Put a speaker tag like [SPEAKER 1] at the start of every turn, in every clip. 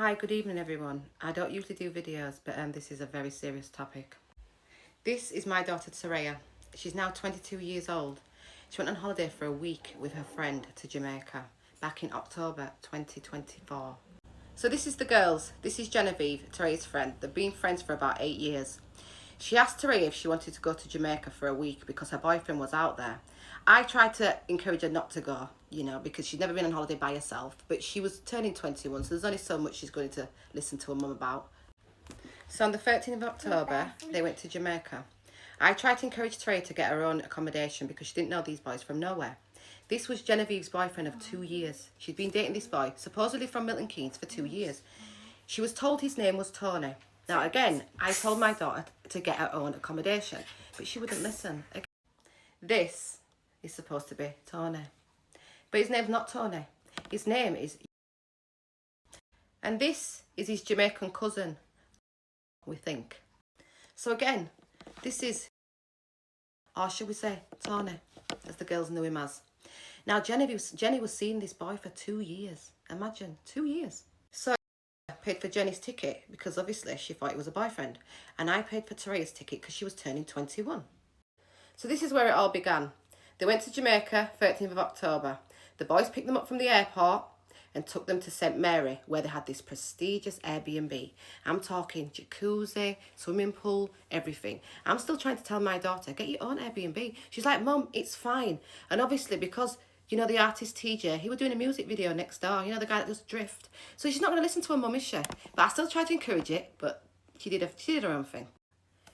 [SPEAKER 1] Hi, good evening everyone. I don't usually do videos, but this is a very serious topic. This is my daughter Teraiya. She's now 22 years old. She went on holiday for a week with her friend to Jamaica back in October 2024. So this is the girls. This is Genevieve, Teraiya's friend. They've been friends for about 8 years. She asked Teraiya if she wanted to go to Jamaica for a week because her boyfriend was out there. I tried to encourage her not to go, because she'd never been on holiday by herself, but she was turning 21, so there's only so much she's going to listen to her mum about. So on the 13th of October, they went to Jamaica. I tried to encourage Teraiya to get her own accommodation because she didn't know these boys from nowhere. This was Genevieve's boyfriend of 2 years. She'd been dating this boy, supposedly from Milton Keynes, for 2 years. She was told his name was Tony. Now again, I told my daughter to get her own accommodation, but she wouldn't listen. This is supposed to be Tony, but his name's not Tony. His name is... And this is his Jamaican cousin, we think. So again, this is, or should we say, Tony, as the girls knew him as. Now Jenny was seeing this boy for 2 years. Imagine, 2 years. So I paid for Jenny's ticket because obviously she thought it was a boyfriend, and I paid for Teraiya's ticket because she was turning 21. So this is where it all began. They went to Jamaica 13th of October. The boys picked them up from the airport and took them to St Mary, where they had this prestigious Airbnb. I'm talking jacuzzi, swimming pool, everything. I'm still trying to tell my daughter, get your own Airbnb. She's like, Mum, it's fine. And obviously because, the artist TJ, he was doing a music video next door, the guy that does Drift. So she's not going to listen to her mum, is she? But I still tried to encourage it, but she did her own thing.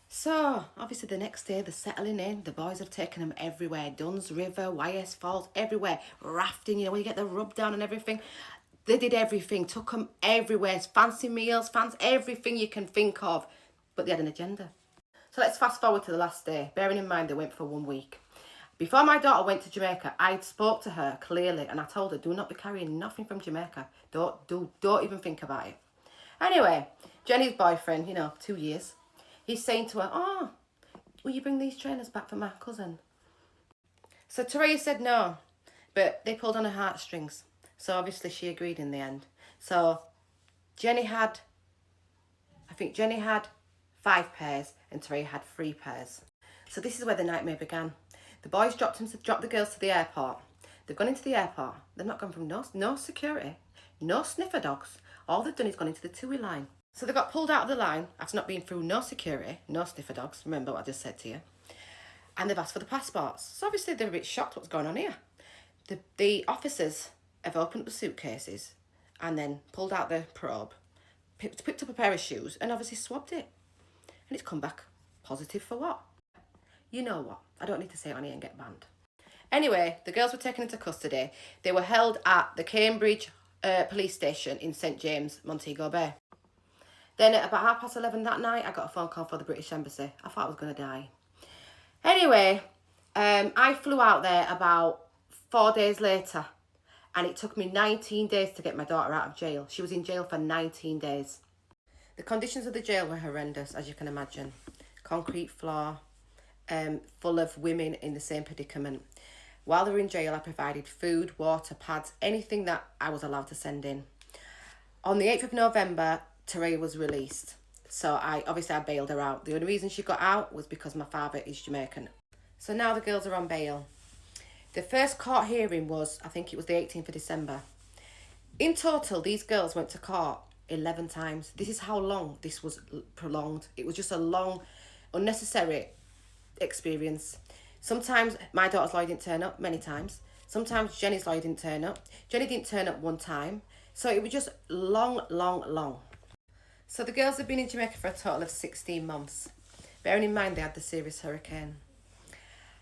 [SPEAKER 1] So, obviously the next day they're settling in. The boys have taken them everywhere. Duns River, YS Falls, everywhere. Rafting, where you get the rub down and everything. They did everything, took them everywhere. Fancy meals, everything you can think of. But they had an agenda. So let's fast forward to the last day. Bearing in mind they went for 1 week. Before my daughter went to Jamaica, I spoke to her clearly and I told her, do not be carrying nothing from Jamaica. Don't even think about it. Anyway, Jenny's boyfriend, 2 years. He's saying to her, oh, will you bring these trainers back for my cousin? So Teraiya said no, but they pulled on her heartstrings. So obviously she agreed in the end. So Jenny had 5 pairs and Teraiya had 3 pairs. So this is where the nightmare began. The boys dropped the girls to the airport. They've gone into the airport. They've not gone from no security, no sniffer dogs. All they've done is gone into the TUI line. So they got pulled out of the line after not being through no security, no sniffer dogs. Remember what I just said to you. And they've asked for the passports. So obviously they're a bit shocked what's going on here. The officers have opened up the suitcases and then pulled out the probe, picked up a pair of shoes and obviously swabbed it. And it's come back positive for what? You know what? I don't need to say it on here and get banned. Anyway, the girls were taken into custody. They were held at the Cambridge police station in St James, Montego Bay. Then at about 11:30 that night, I got a phone call for the British Embassy. I thought I was going to die. Anyway, I flew out there about 4 days later. And it took me 19 days to get my daughter out of jail. She was in jail for 19 days. The conditions of the jail were horrendous, as you can imagine. Concrete floor, full of women in the same predicament. While they were in jail, I provided food, water, pads, anything that I was allowed to send in. On the 8th of November, Teraiya was released. So I bailed her out. The only reason she got out was because my father is Jamaican. So now the girls are on bail. The first court hearing was, I think it was the 18th of December. In total, these girls went to court 11 times. This is how long this was prolonged. It was just a long, unnecessary experience. Sometimes my daughter's lawyer didn't turn up, many times. Sometimes Jenny's lawyer didn't turn up. Jenny didn't turn up 1 time. So it was just long. So the girls have been in Jamaica for a total of 16 months. Bearing in mind they had the serious hurricane.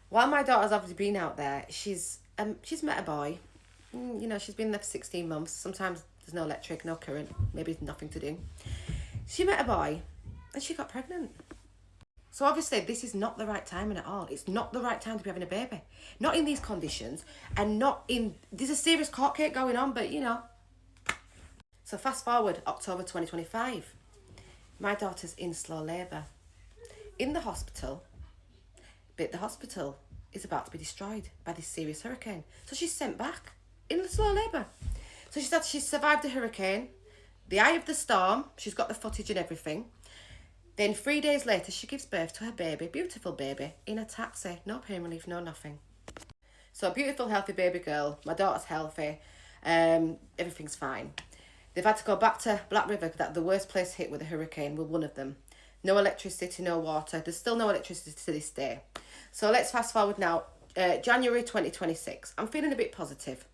[SPEAKER 1] While my daughter's obviously been out there, she's met a boy. She's been there for 16 months. Sometimes there's no electric, no current, maybe nothing to do. She met a boy and she got pregnant. So obviously this is not the right timing at all. It's not the right time to be having a baby. Not in these conditions and there's a serious court case going on, but So fast forward, October 2025. My daughter's in slow labour. In the hospital. But the hospital is about to be destroyed by this serious hurricane. So she's sent back in slow labour. So she said she's survived the hurricane. The eye of the storm, she's got the footage and everything. Then 3 days later, she gives birth to her baby, beautiful baby, in a taxi. No pain relief, no nothing. So a beautiful, healthy baby girl. My daughter's healthy. Everything's fine. They've had to go back to Black River, that the worst place hit with a hurricane, with one of them. No electricity, no water. There's still no electricity to this day. So let's fast forward now. January 2026. I'm feeling a bit positive.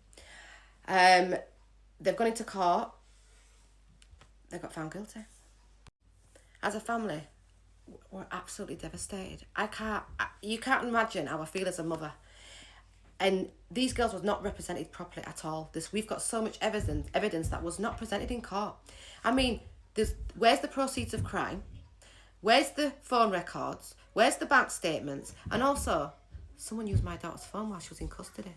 [SPEAKER 1] They've gone into court. They got found guilty. As a family, we're absolutely devastated. You can't imagine how I feel as a mother. And these girls was not represented properly at all. We've got so much evidence that was not presented in court. I mean, where's the proceeds of crime? Where's the phone records? Where's the bank statements? And also, someone used my daughter's phone while she was in custody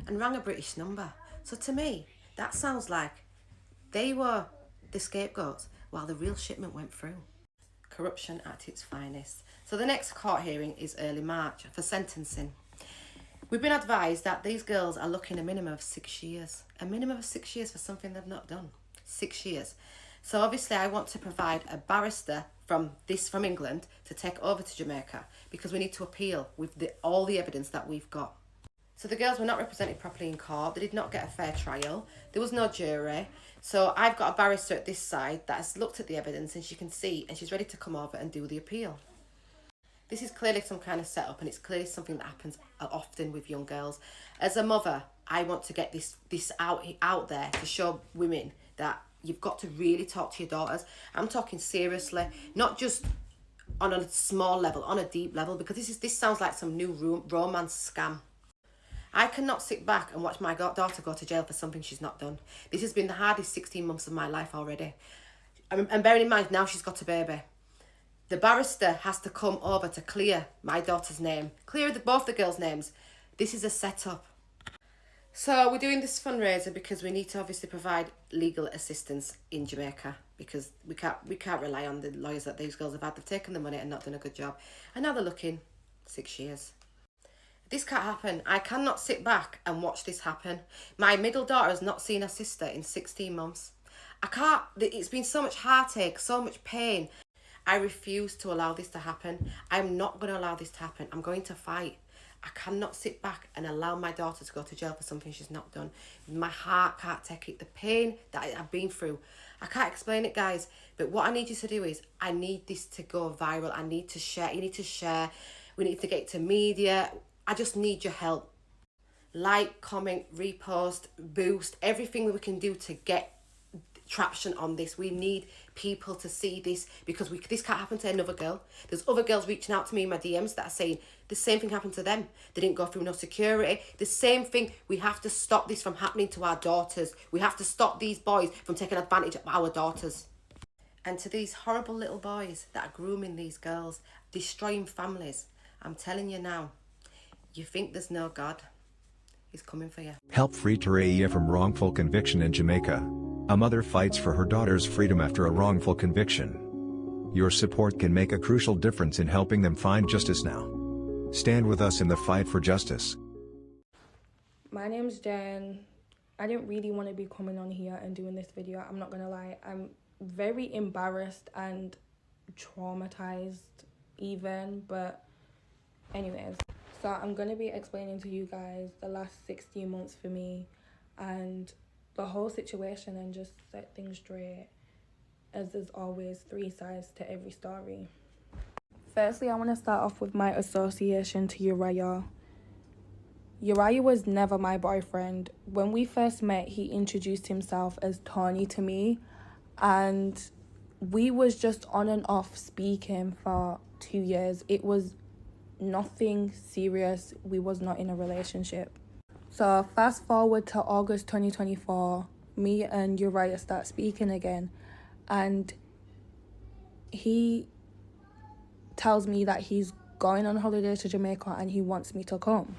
[SPEAKER 1] and rang a British number. So to me, that sounds like they were the scapegoats while the real shipment went through. Corruption at its finest. So the next court hearing is early March for sentencing. We've been advised that these girls are looking a minimum of 6 years. A minimum of 6 years for something they've not done. 6 years. So obviously I want to provide a barrister from England to take over to Jamaica, because we need to appeal with all the evidence that we've got. So the girls were not represented properly in court. They did not get a fair trial. There was no jury. So I've got a barrister at this side that has looked at the evidence, and she can see, and she's ready to come over and do the appeal. This is clearly some kind of setup, and it's clearly something that happens often with young girls. As a mother, I want to get this out there to show women that you've got to really talk to your daughters. I'm talking seriously, not just on a small level, on a deep level, because this sounds like some new romance scam. I cannot sit back and watch my daughter go to jail for something she's not done. This has been the hardest 16 months of my life already. And bearing in mind, now she's got a baby. The barrister has to come over to clear my daughter's name, clear both the girls' names. This is a setup. So we're doing this fundraiser because we need to obviously provide legal assistance in Jamaica, because we can't rely on the lawyers that these girls have had. They've taken the money and not done a good job. And now they're looking 6 years. This can't happen. I cannot sit back and watch this happen. My middle daughter has not seen her sister in 16 months. I can't. It's been so much heartache, so much pain. I refuse to allow this to happen. I'm not going to allow this to happen. I'm going to fight. I cannot sit back and allow my daughter to go to jail for something she's not done. My heart can't take it. The pain that I've been through. I can't explain it, guys. But what I need you to do is, I need this to go viral. I need to share. You need to share. We need to get it to media. I just need your help. Like, comment, repost, boost, everything that we can do to get traction on this. We need people to see this, because this can't happen to another girl. There's other girls reaching out to me in my DMs that are saying the same thing happened to them. They didn't go through no security. The same thing. We have to stop this from happening to our daughters. We have to stop these boys from taking advantage of our daughters. And to these horrible little boys that are grooming these girls, destroying families, I'm telling you now, you think there's no God? He's coming for you.
[SPEAKER 2] Help free Teraiya from wrongful conviction in Jamaica. A mother fights for her daughter's freedom after a wrongful conviction. Your support can make a crucial difference in helping them find justice now. Stand with us in the fight for justice.
[SPEAKER 3] My name's Jen. I didn't really want to be coming on here and doing this video. I'm not gonna lie. I'm very embarrassed and traumatized even, but anyways. So I'm going to be explaining to you guys the last 16 months for me and the whole situation, and just set things straight, as there's always 3 sides to every story. Firstly, I want to start off with my association to Teraiya. Teraiya was never my boyfriend. When we first met, he introduced himself as Tony to me, and we was just on and off speaking for 2 years. It was nothing serious. We was not in a relationship. So fast forward to August 2024, me and Teraiya start speaking again, and he tells me that he's going on holiday to Jamaica and he wants me to come.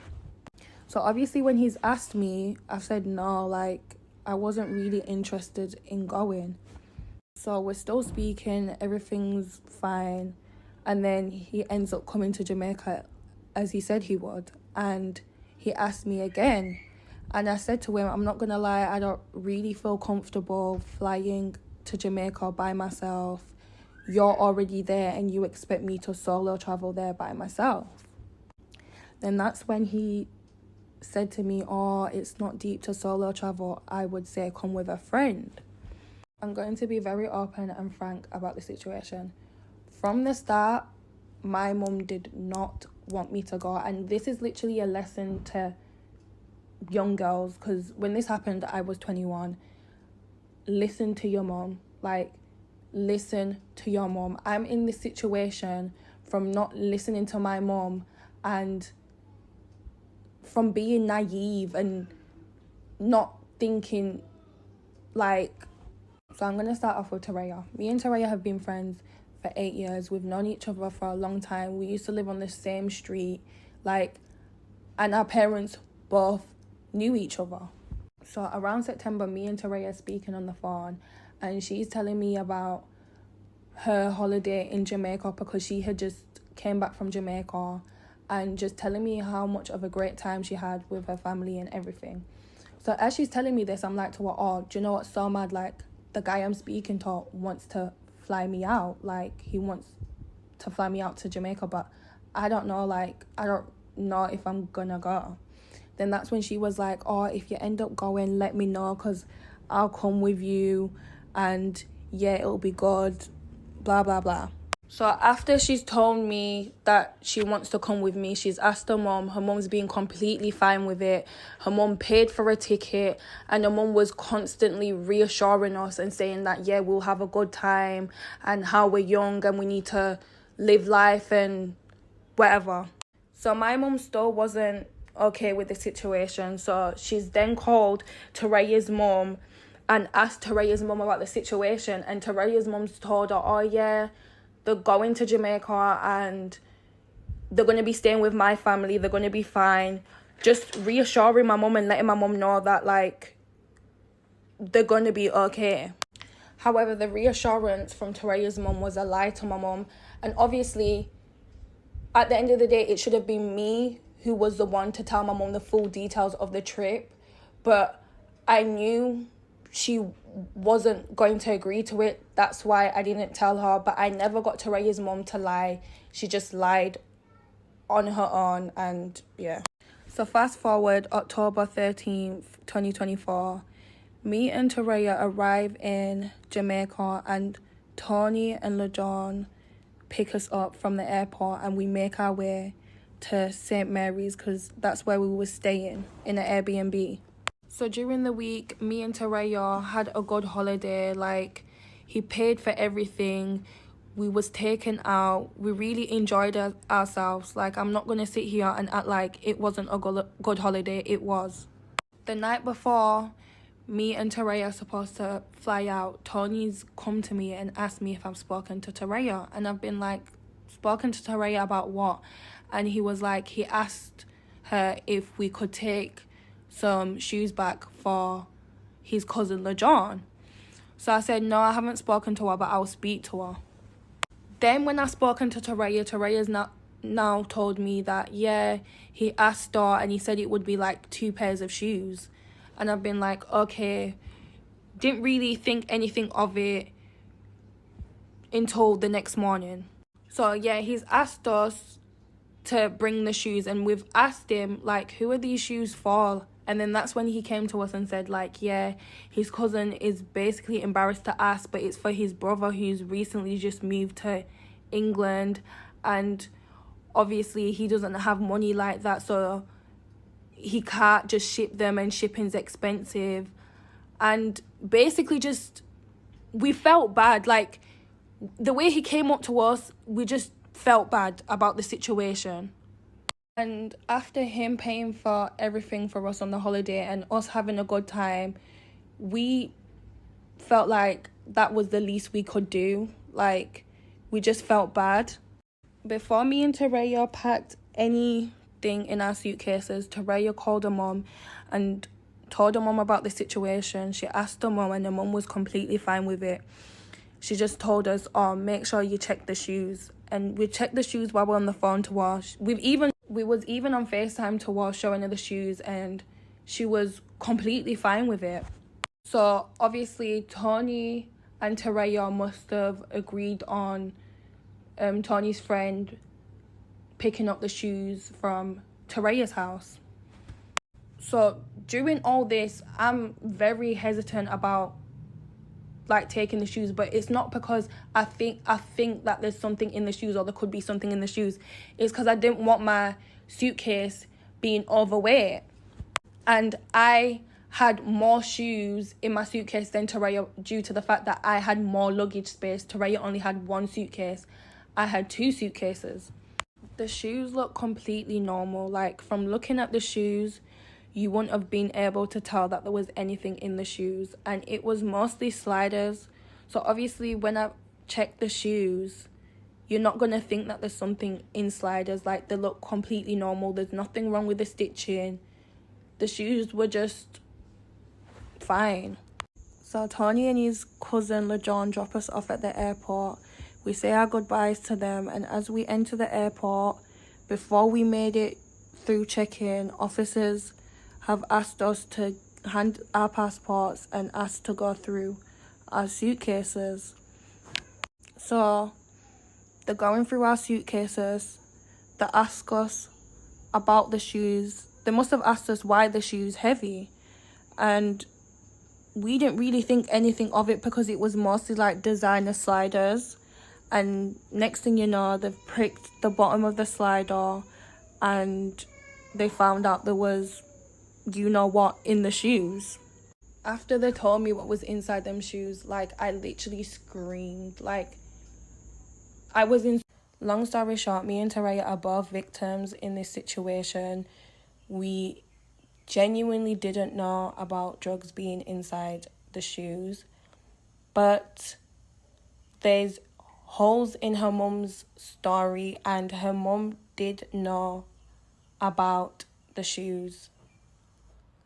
[SPEAKER 3] So obviously when he's asked me, I've said no, like I wasn't really interested in going. So we're still speaking, everything's fine. And then he ends up coming to Jamaica as he said he would. And he asked me again. And I said to him, I'm not going to lie, I don't really feel comfortable flying to Jamaica by myself. You're already there and you expect me to solo travel there by myself. Then that's when he said to me, oh, it's not deep to solo travel. I would say come with a friend. I'm going to be very open and frank about the situation. From the start, my mum did not want me to go. And this is literally a lesson to young girls, because when this happened, I was 21. Listen to your mum. Like, listen to your mum. I'm in this situation from not listening to my mum and from being naive and not thinking, like... So I'm going to start off with Teraiya. Me and Teraiya have been friends for 8 years. We've known each other for a long time. We used to live on the same street. And our parents both knew each other. So around September, me and Teraiya are speaking on the phone. And she's telling me about her holiday in Jamaica because she had just came back from Jamaica. And just telling me how much of a great time she had with her family and everything. So as she's telling me this, I'm like to her, oh, do you know what's so mad? Like, the guy I'm speaking to wants to fly me out. Like, he wants to fly me out to Jamaica, but I don't know, like, I don't know if I'm gonna go. Then that's when she was like, oh, if you end up going, let me know, because I'll come with you, and yeah, it'll be good, blah, blah, blah. So after she's told me that she wants to come with me, she's asked her mum. Her mum's been completely fine with it. Her mum paid for a ticket, and her mum was constantly reassuring us and saying that, yeah, we'll have a good time and how we're young and we need to live life and whatever. So my mum still wasn't okay with the situation. So she's then called Teraiya's mum and asked Teraiya's mum about the situation. And Teraiya's mum's told her, oh, yeah, they're going to Jamaica and they're going to be staying with my family. They're going to be fine. Just reassuring my mum and letting my mum know that, like, they're going to be okay. However, the reassurance from Teraiya's mum was a lie to my mum. And obviously, at the end of the day, it should have been me who was the one to tell my mum the full details of the trip. But I knew she wasn't going to agree to it. That's why I didn't tell her. But I never got Teraiya's mum to lie. She just lied on her own, and yeah. So fast forward October 13th, 2024. Me and Teraiya arrive in Jamaica, and Tony and LeJohn pick us up from the airport, and we make our way to St. Mary's because that's where we were staying, in an Airbnb. So during the week, me and Teraiya had a good holiday. Like, he paid for everything. We was taken out. We really enjoyed ourselves. Like, I'm not going to sit here and act like it wasn't a good holiday. It was. The night before me and Teraiya are supposed to fly out, Tony's come to me and asked me if I've spoken to Teraiya. And I've been like, spoken to Teraiya about what? And he was like, he asked her if we could take some shoes back for his cousin LeJohn. So I said, no, I haven't spoken to her, but I'll speak to her. Then when I spoken to Teraiya, Teraiya's now told me that, yeah, he asked her and he said it would be like 2 pairs of shoes. And I've been like, okay, didn't really think anything of it until the next morning. So yeah, he's asked us to bring the shoes, and we've asked him, like, who are these shoes for? And then that's when he came to us and said, like, yeah, his cousin is basically embarrassed to ask, but it's for his brother who's recently just moved to England, and obviously he doesn't have money like that, so he can't just ship them, and shipping's expensive. And basically just, we felt bad. Like, the way he came up to us, we just felt bad about the situation. And after him paying for everything for us on the holiday and us having a good time, we felt like that was the least we could do. Like, we just felt bad. Before me and Teraiya packed anything in our suitcases, Teraiya called her mum and told her mum about the situation. She asked her mum, and her mum was completely fine with it. She just told us, oh, make sure you check the shoes. And we checked the shoes while we're on the phone to wash. We was even on FaceTime to wash, showing her the shoes, and she was completely fine with it. So obviously Tony and Teraiya must have agreed on Tony's friend picking up the shoes from Teraiya's house. So during all this, I'm very hesitant about like taking the shoes, but it's not because I think that there's something in the shoes or there could be something in the shoes. It's because I didn't want my suitcase being overweight, and I had more shoes in my suitcase than Teraiya due to the fact that I had more luggage space. Teraiya only had one suitcase. I had two suitcases. The shoes look completely normal. Like, from looking at the shoes, you wouldn't have been able to tell that there was anything in the shoes, and it was mostly sliders. So obviously when I checked the shoes, you're not going to think that there's something in sliders. Like, they look completely normal. There's nothing wrong with the stitching. The shoes were just fine. So Tony and his cousin LeJohn drop us off at the airport. We say our goodbyes to them, and as we enter the airport, before we made it through check-in, officers have asked us to hand our passports and asked to go through our suitcases. So they're going through our suitcases. They ask us about the shoes. They must have asked us why the shoes heavy, and we didn't really think anything of it because it was mostly like designer sliders. And next thing you know, they've pricked the bottom of the slider and they found out there was you know what in the shoes. After they told me what was inside them shoes, like, I literally screamed. Like, I was in... Long story short, me and Teraiya are both victims in this situation. We genuinely didn't know about drugs being inside the shoes, but there's holes in her mum's story, and her mum did know about the shoes.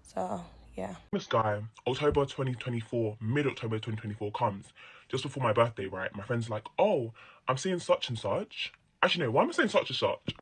[SPEAKER 3] So yeah.
[SPEAKER 4] This guy, October 2024, mid-October 2024 comes just before my birthday, right? My friend's like, oh, I'm seeing such and such. Actually, no, why am I saying such and such?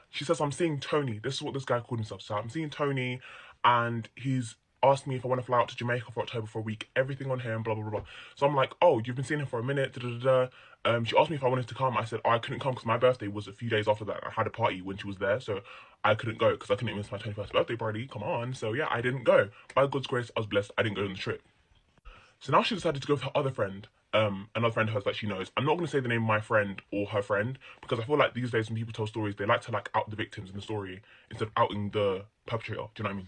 [SPEAKER 4] She says, I'm seeing Tony. This is what this guy called himself. So I'm seeing Tony, and he's asked me if I want to fly out to Jamaica for October for a week. Everything on him, blah, blah, blah. So I'm like, oh, you've been seeing him for a minute, da, da, da, da. She asked me if I wanted to come. I said, oh, I couldn't come because my birthday was a few days after that. I had a party when she was there, so I couldn't go because I couldn't miss my 21st birthday party. Come on. So yeah, I didn't go. By God's grace, I was blessed. I didn't go on the trip. So now she decided to go with her other friend, another friend of hers that she knows. I'm not going to say the name of my friend or her friend because I feel like these days when people tell stories, they like to like out the victims in the story instead of outing the perpetrator. Do you know what I mean?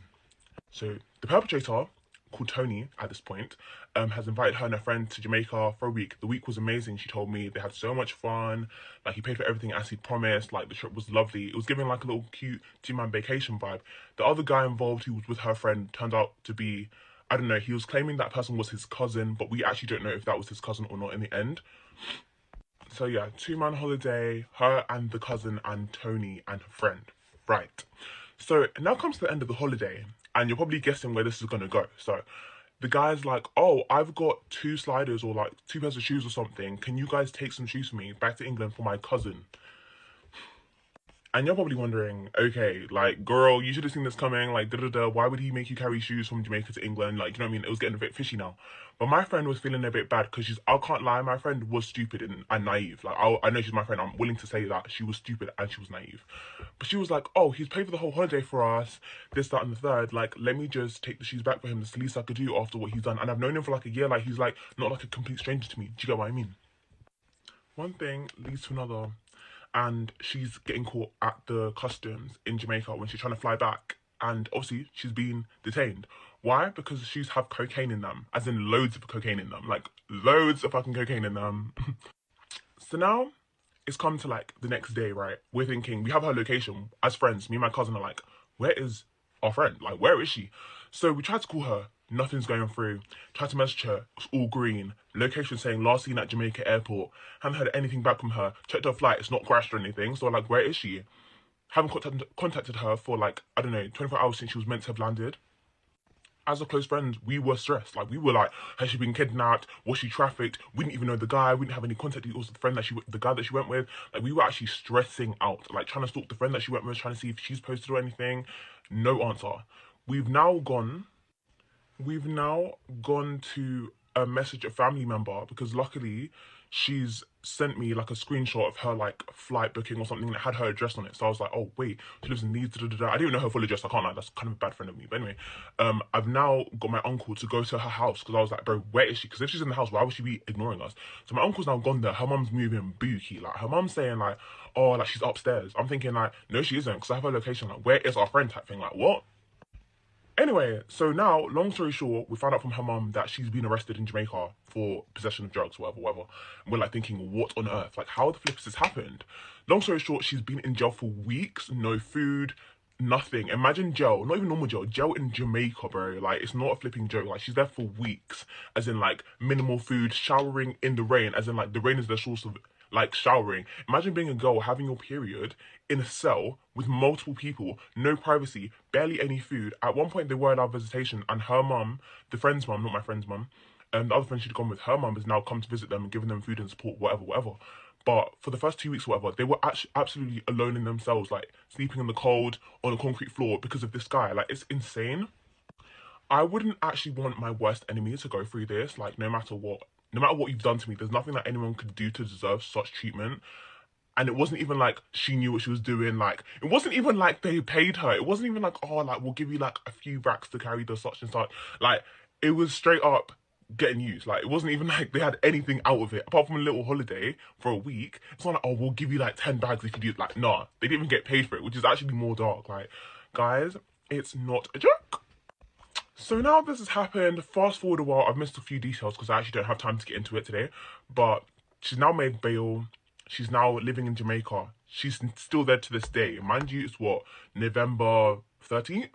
[SPEAKER 4] So the perpetrator, called Tony at this point, has invited her and her friend to Jamaica for a week. The week was amazing, she told me. They had so much fun. Like, he paid for everything as he promised. Like, the trip was lovely. It was giving like a little cute two-man vacation vibe. The other guy involved who was with her friend turned out to be, I don't know, he was claiming that person was his cousin, but we actually don't know if that was his cousin or not in the end. So yeah, two-man holiday, her and the cousin and Tony and her friend. Right. So now comes to the end of the holiday, and you're probably guessing where this is going to go. So the guy's like, oh, I've got 2 sliders or like 2 pairs of shoes or something. Can you guys take some shoes for me back to England for my cousin? And you're probably wondering, okay, like, girl, you should have seen this coming, like, da-da-da, why would he make you carry shoes from Jamaica to England? Like, you know what I mean? It was getting a bit fishy now. But my friend was feeling a bit bad because I can't lie, my friend was stupid and naive. Like, I know she's my friend, I'm willing to say that she was stupid and she was naive. But she was like, oh, he's paid for the whole holiday for us, this, that, and the third. Like, let me just take the shoes back for him. That's the least I could do after what he's done. And I've known him for like a year. Like, he's like, not like a complete stranger to me. Do you get what I mean? One thing leads to another. And she's getting caught at the customs in Jamaica when she's trying to fly back. And obviously, she's been detained. Why? Because shoes have cocaine in them. As in loads of cocaine in them. Like, loads of fucking cocaine in them. So now, it's come to, like, the next day, right? We're thinking, we have her location. As friends, me and my cousin are like, where is our friend? Like, where is she? So we tried to call her. Nothing's going through. Tried to message her. It's all green. Location saying last seen at Jamaica airport. Haven't heard anything back from her. Checked her flight. It's not crashed or anything. So like, where is she? Haven't contacted her for like, I don't know, 24 hours since she was meant to have landed. As a close friend, we were stressed. Like, we were like, has she been kidnapped? Was she trafficked? We didn't even know the guy. We didn't have any contact details with the guy that she went with. Like, we were actually stressing out. Like, trying to stalk the friend that she went with, trying to see if she's posted or anything. No answer. we've now gone to message a family member because luckily she's sent me like a screenshot of her like flight booking or something that had her address on it. So I was like, oh wait, she lives in Leeds. I didn't even know her full address. I can't lie, that's kind of a bad friend of me. But anyway, I've now got my uncle to go to her house because I was like, bro, where is she? Because if she's in the house, why would she be ignoring us? So my uncle's now gone there. Her mum's moving booky. Like her mum's saying like, oh, like she's upstairs. I'm thinking like, no, she isn't, because I have her location. Like, where is our friend type thing? Like, what? Anyway, so now, long story short, we found out from her mum that she's been arrested in Jamaica for possession of drugs, whatever. And we're like thinking, what on earth? Like, how the flip has this happened? Long story short, she's been in jail for weeks, no food, nothing. Imagine jail, not even normal jail in Jamaica, bro. Like, it's not a flipping joke. Like, she's there for weeks, as in, like, minimal food, showering in the rain, as in, like, the rain is the source of, like, showering. Imagine being a girl, having your period in a cell with multiple people, no privacy, barely any food. At one point, they were allowed visitation, and her mum, the friend's mum, not my friend's mum, and the other friend she'd gone with, her mum has now come to visit them and given them food and support, whatever. But for the first 2 weeks or whatever, they were actually absolutely alone in themselves, like sleeping in the cold on a concrete floor because of this guy. Like, it's insane. I wouldn't actually want my worst enemy to go through this. Like, no matter what you've done to me, there's nothing that anyone could do to deserve such treatment. And it wasn't even like she knew what she was doing. Like, it wasn't even like they paid her. It wasn't even like, oh, like, we'll give you like a few racks to carry the such and such. Like, it was straight up getting used. Like, it wasn't even like they had anything out of it apart from a little holiday for a week. It's not like, oh, we'll give you like 10 bags if you do it. Like, nah, they didn't even get paid for it, which is actually more dark. Like, guys, it's not a joke. So now this has happened. Fast forward a while. I've missed a few details because I actually don't have time to get into it today. But she's now made bail. She's now living in Jamaica. She's still there to this day. Mind you, it's what, November 13th?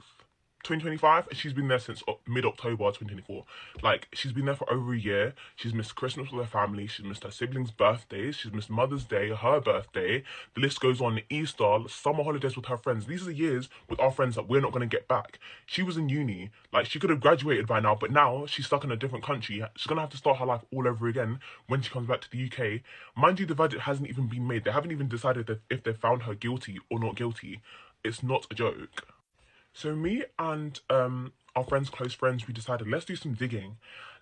[SPEAKER 4] 2025, and she's been there since mid-October 2024. Like, she's been there for over a year. She's missed Christmas with her family. She's missed her siblings' birthdays. She's missed Mother's Day, her birthday. The list goes on. Easter, summer holidays with her friends. These are the years with our friends that we're not going to get back. She was in uni. Like, she could have graduated by now, but now she's stuck in a different country. She's going to have to start her life all over again when she comes back to the UK. Mind you, the verdict hasn't even been made. They haven't even decided if they found her guilty or not guilty. It's not a joke. So me and our friends, close friends, we decided, let's do some digging.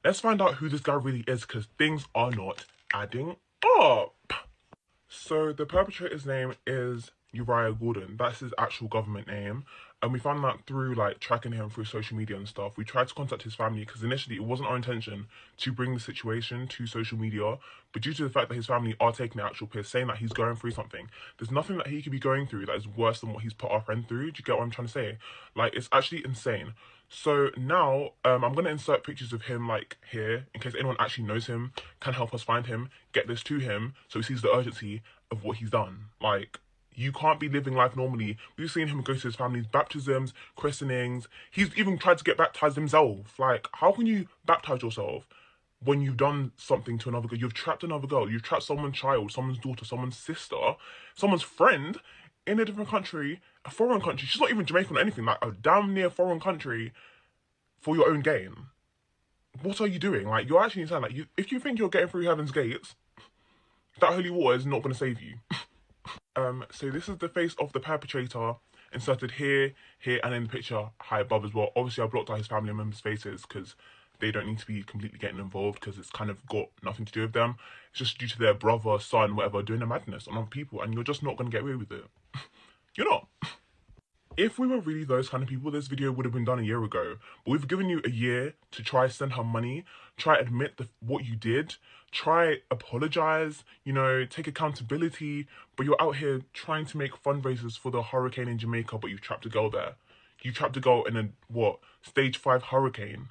[SPEAKER 4] Let's find out who this guy really is, because things are not adding up. So the perpetrator's name is Teraiya Gordon. That's his actual government name. And we found that through like tracking him through social media and stuff. We tried to contact his family because initially it wasn't our intention to bring the situation to social media. But due to the fact that his family are taking the actual piss, saying that he's going through something, there's nothing that he could be going through that is worse than what he's put our friend through. Do you get what I'm trying to say? Like, it's actually insane. So now I'm going to insert pictures of him like here in case anyone actually knows him, can help us find him, get this to him so he sees the urgency of what he's done. Like, you can't be living life normally. We've seen him go to his family's baptisms, christenings. He's even tried to get baptized himself. Like, how can you baptize yourself when you've done something to another girl? You've trapped another girl. You've trapped someone's child, someone's daughter, someone's sister, someone's friend in a different country, a foreign country. She's not even Jamaican or anything, like a damn near foreign country for your own gain. What are you doing? Like, you're actually insane. Like, if you think you're getting through heaven's gates, that holy water is not going to save you. So this is the face of the perpetrator inserted here, and in the picture high above as well. Obviously, I blocked out his family members' faces because they don't need to be completely getting involved because it's kind of got nothing to do with them. It's just due to their brother, son, whatever, doing a madness on other people, and you're just not going to get away with it. You're not. If we were really those kind of people, this video would have been done a year ago. But we've given you a year to try send her money, try admit what you did, try apologize, you know, take accountability. But you're out here trying to make fundraisers for the hurricane in Jamaica, but you've trapped a girl there. You trapped a girl in a, stage 5 hurricane.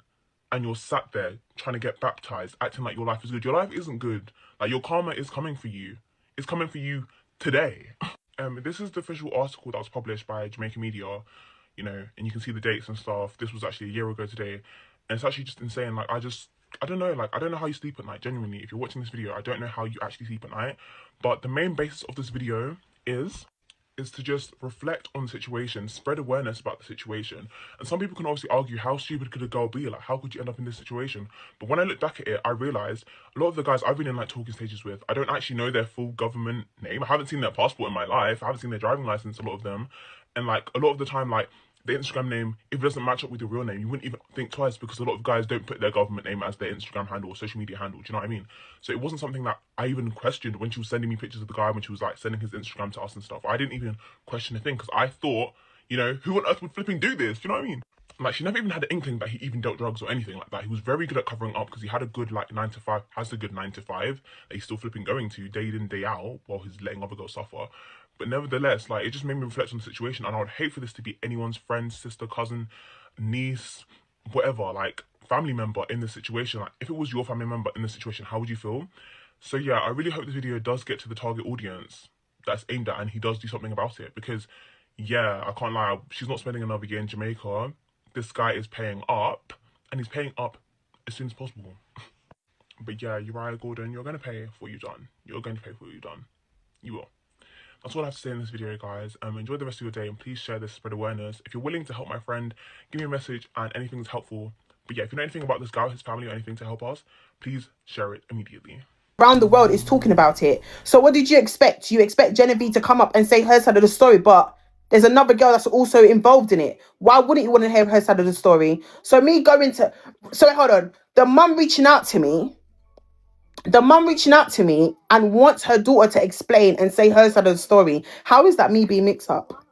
[SPEAKER 4] And you're sat there trying to get baptized, acting like your life is good. Your life isn't good. Like, your karma is coming for you. It's coming for you today. This is the official article that was published by Jamaican media, you know, and you can see the dates and stuff. This was actually a year ago today, and it's actually just insane. Like, I don't know, like, I don't know how you sleep at night, genuinely. If you're watching this video, I don't know how you actually sleep at night, but the main basis of this video is to just reflect on the situation, spread awareness about the situation. And some people can obviously argue, how stupid could a girl be? Like, how could you end up in this situation? But when I look back at it, I realised a lot of the guys I've been in like talking stages with, I don't actually know their full government name. I haven't seen their passport in my life. I haven't seen their driving license, a lot of them. And like, a lot of the time, like, the Instagram name, if it doesn't match up with your real name, you wouldn't even think twice, because a lot of guys don't put their government name as their Instagram handle or social media handle. Do you know what I mean? So it wasn't something that I even questioned when she was sending me pictures of the guy, when she was like sending his Instagram to us and stuff. I didn't even question a thing, because I thought, you know, who on earth would flipping do this? Do you know what I mean? Like, she never even had an inkling that he even dealt drugs or anything like that. He was very good at covering up, because he had a good, like, 9 to 5, has a good 9 to 5 that he's still flipping going to day in, day out, while he's letting other girls suffer. But nevertheless, like, it just made me reflect on the situation, and I would hate for this to be anyone's friend, sister, cousin, niece, whatever, like, family member in this situation. Like, if it was your family member in this situation, how would you feel? So yeah, I really hope this video does get to the target audience that's aimed at, and he does do something about it, because yeah, I can't lie, she's not spending another year in Jamaica. This guy is paying up, and he's paying up as soon as possible. But yeah, Uriah Gordon, you're going to pay for what you've done. You're going to pay for what you've done. You will. That's all I have to say in this video, guys. Enjoy the rest of your day, and please share this, spread awareness. If you're willing to help my friend, give me a message, and anything that's helpful. But yeah, if you know anything about this guy, his family, or anything to help us, please share it immediately.
[SPEAKER 5] Around the world is talking about it. So what did you expect? You expect Genevieve to come up and say her side of the story, but there's another girl that's also involved in it. Why wouldn't you want to hear her side of the story? So me going to... So hold on. The mum reaching out to me and wants her daughter to explain and say her side of the story. How is that me being mixed up?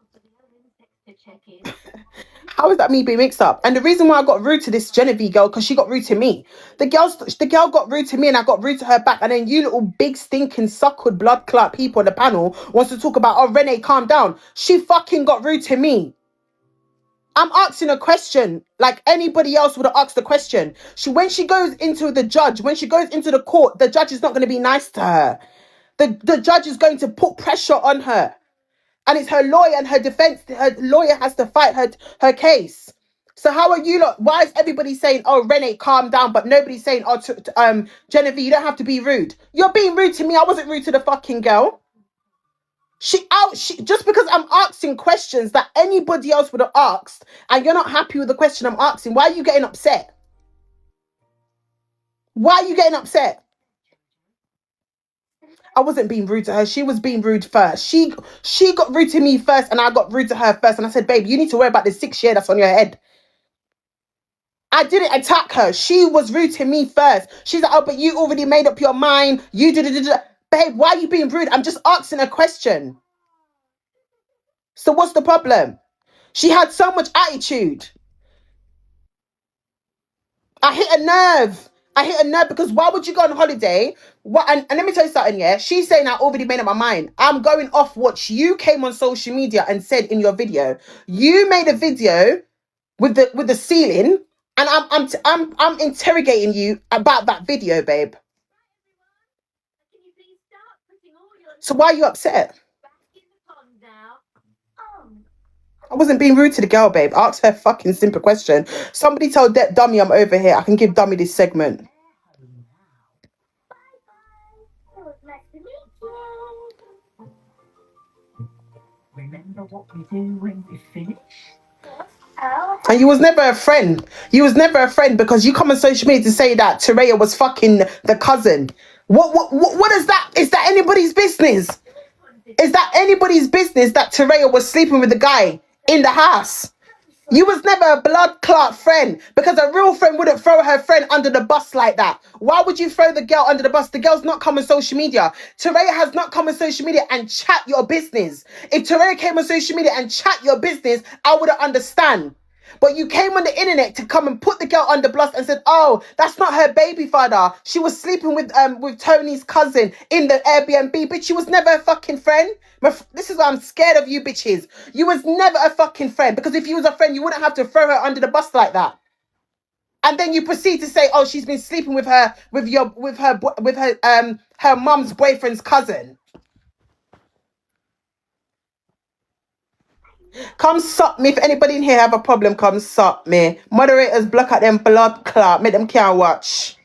[SPEAKER 5] How is that me being mixed up? And the reason why I got rude to this Genevieve girl, because she got rude to me. The girl got rude to me, and I got rude to her back. And then you little big stinking suckered blood clot people on the panel wants to talk about, oh, Renee, calm down. She fucking got rude to me. I'm asking a question like anybody else would have asked the question. When she goes into the court, the judge is not going to be nice to her. The judge is going to put pressure on her. And it's her lawyer and her defense. Her lawyer has to fight her case. So how are you lot? Why is everybody saying, oh, Renee, calm down, but nobody's saying, oh, Genevieve, you don't have to be rude. You're being rude to me. I wasn't rude to the fucking girl. Just because I'm asking questions that anybody else would have asked, and you're not happy with the question I'm asking, why are you getting upset? Why are you getting upset? I wasn't being rude to her. She was being rude first. She got rude to me first, and I got rude to her first. And I said, babe, you need to worry about the 6 year that's on your head. I didn't attack her. She was rude to me first. She's like, oh, but you already made up your mind. You did it. Babe, why are you being rude? I'm just asking a question. So what's the problem? She had so much attitude. I hit a nerve. Because why would you go on holiday? And let me tell you something, yeah? She's saying I already made up my mind. I'm going off what you came on social media and said in your video. You made a video with the ceiling, and I'm interrogating you about that video, babe. So why are you upset? I wasn't being rude to the girl, babe. Ask her a fucking simple question. Somebody tell Dummy I'm over here. I can give Dummy this segment. Remember what we do when we finish? And you was never a friend. You was never a friend because you come on social media to say that Teraiya was fucking the cousin. What is that? Is that anybody's business? Is that anybody's business that Teraiya was sleeping with the guy in the house? You was never a blood clot friend, because a real friend wouldn't throw her friend under the bus like that. Why would you throw the girl under the bus? The girl's not come on social media. Teraiya has not come on social media and chat your business. If Teraiya came on social media and chat your business, I would understand. But you came on the internet to come and put the girl under bus and said, oh, that's not her baby father. She was sleeping with Tony's cousin in the Airbnb. Bitch, she was never a fucking friend. This is why I'm scared of you bitches. You was never a fucking friend, because if you was a friend, you wouldn't have to throw her under the bus like that. And then you proceed to say, oh, she's been sleeping with her mum's boyfriend's cousin. Come suck me. If anybody in here have a problem, come suck me. Moderators, block out them blood clot. Make them can't watch.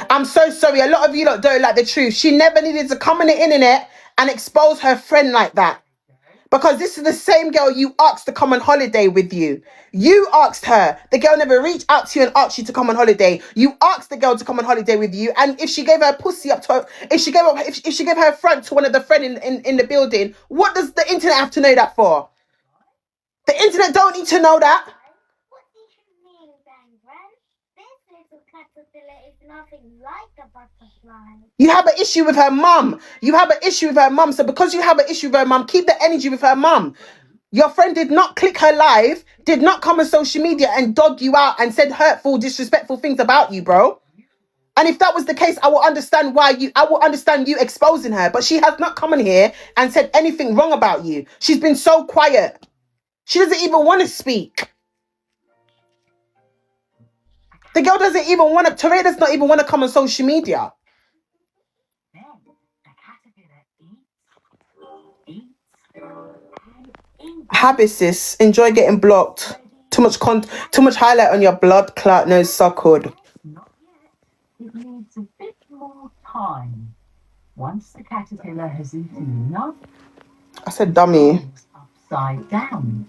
[SPEAKER 5] I'm so sorry. A lot of you lot don't like the truth. She never needed to come on the internet and expose her friend like that. Because this is the same girl you asked to come on holiday with you. You asked her. The girl never reached out to you and asked you to come on holiday. You asked the girl to come on holiday with you. And if she gave her pussy up to her, if she gave her front to one of the friends in the building, what does the internet have to know that for? The internet don't need to know that.
[SPEAKER 6] What do you mean, Bangran? This little caterpillar is nothing like a butterfly.
[SPEAKER 5] You have an issue with her mum. You have an issue with her mum. So because you have an issue with her mum, keep the energy with her mum. Your friend did not click her live, did not come on social media and dog you out and said hurtful, disrespectful things about you, bro. And if that was the case, I will understand you exposing her. But she has not come in here and said anything wrong about you. She's been so quiet. She doesn't even want to speak. The girl doesn't even want to, Teraiya does not even want to come on social media.
[SPEAKER 6] Then the caterpillar eats.
[SPEAKER 5] Habits, sis. Enjoy getting blocked. Too much highlight on your blood clot nose suckled.
[SPEAKER 6] Not yet. It needs a bit more time. Once the caterpillar has eaten enough,
[SPEAKER 5] I said dummy.
[SPEAKER 6] it goes upside down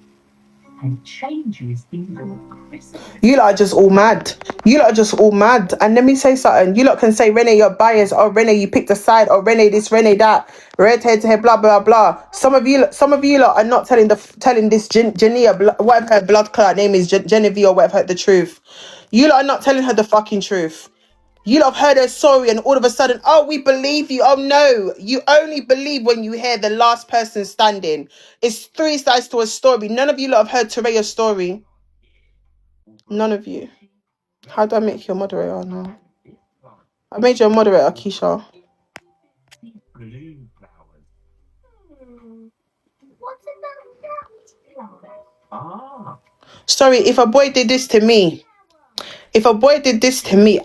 [SPEAKER 6] and changes into a chrysalis.
[SPEAKER 5] You lot are just all mad. And let me say something. You lot can say, Renee, you're biased. Or Renee, you picked a side. Or Renee, this, Renee, that. Red head to head, blah, blah, blah. Some of you lot are not telling this Jania, whatever her blood clot name is, Genevieve or whatever, the truth. You lot are not telling her the fucking truth. You lot have heard her story and all of a sudden, oh, we believe you. Oh, no. You only believe when you hear the last person standing. It's three sides to a story. None of you lot have heard Teraiya's story. None of you. How do I make you a moderator now? I made you a moderator, Keisha.
[SPEAKER 6] What's about that?
[SPEAKER 5] Sorry, if a boy did this to me,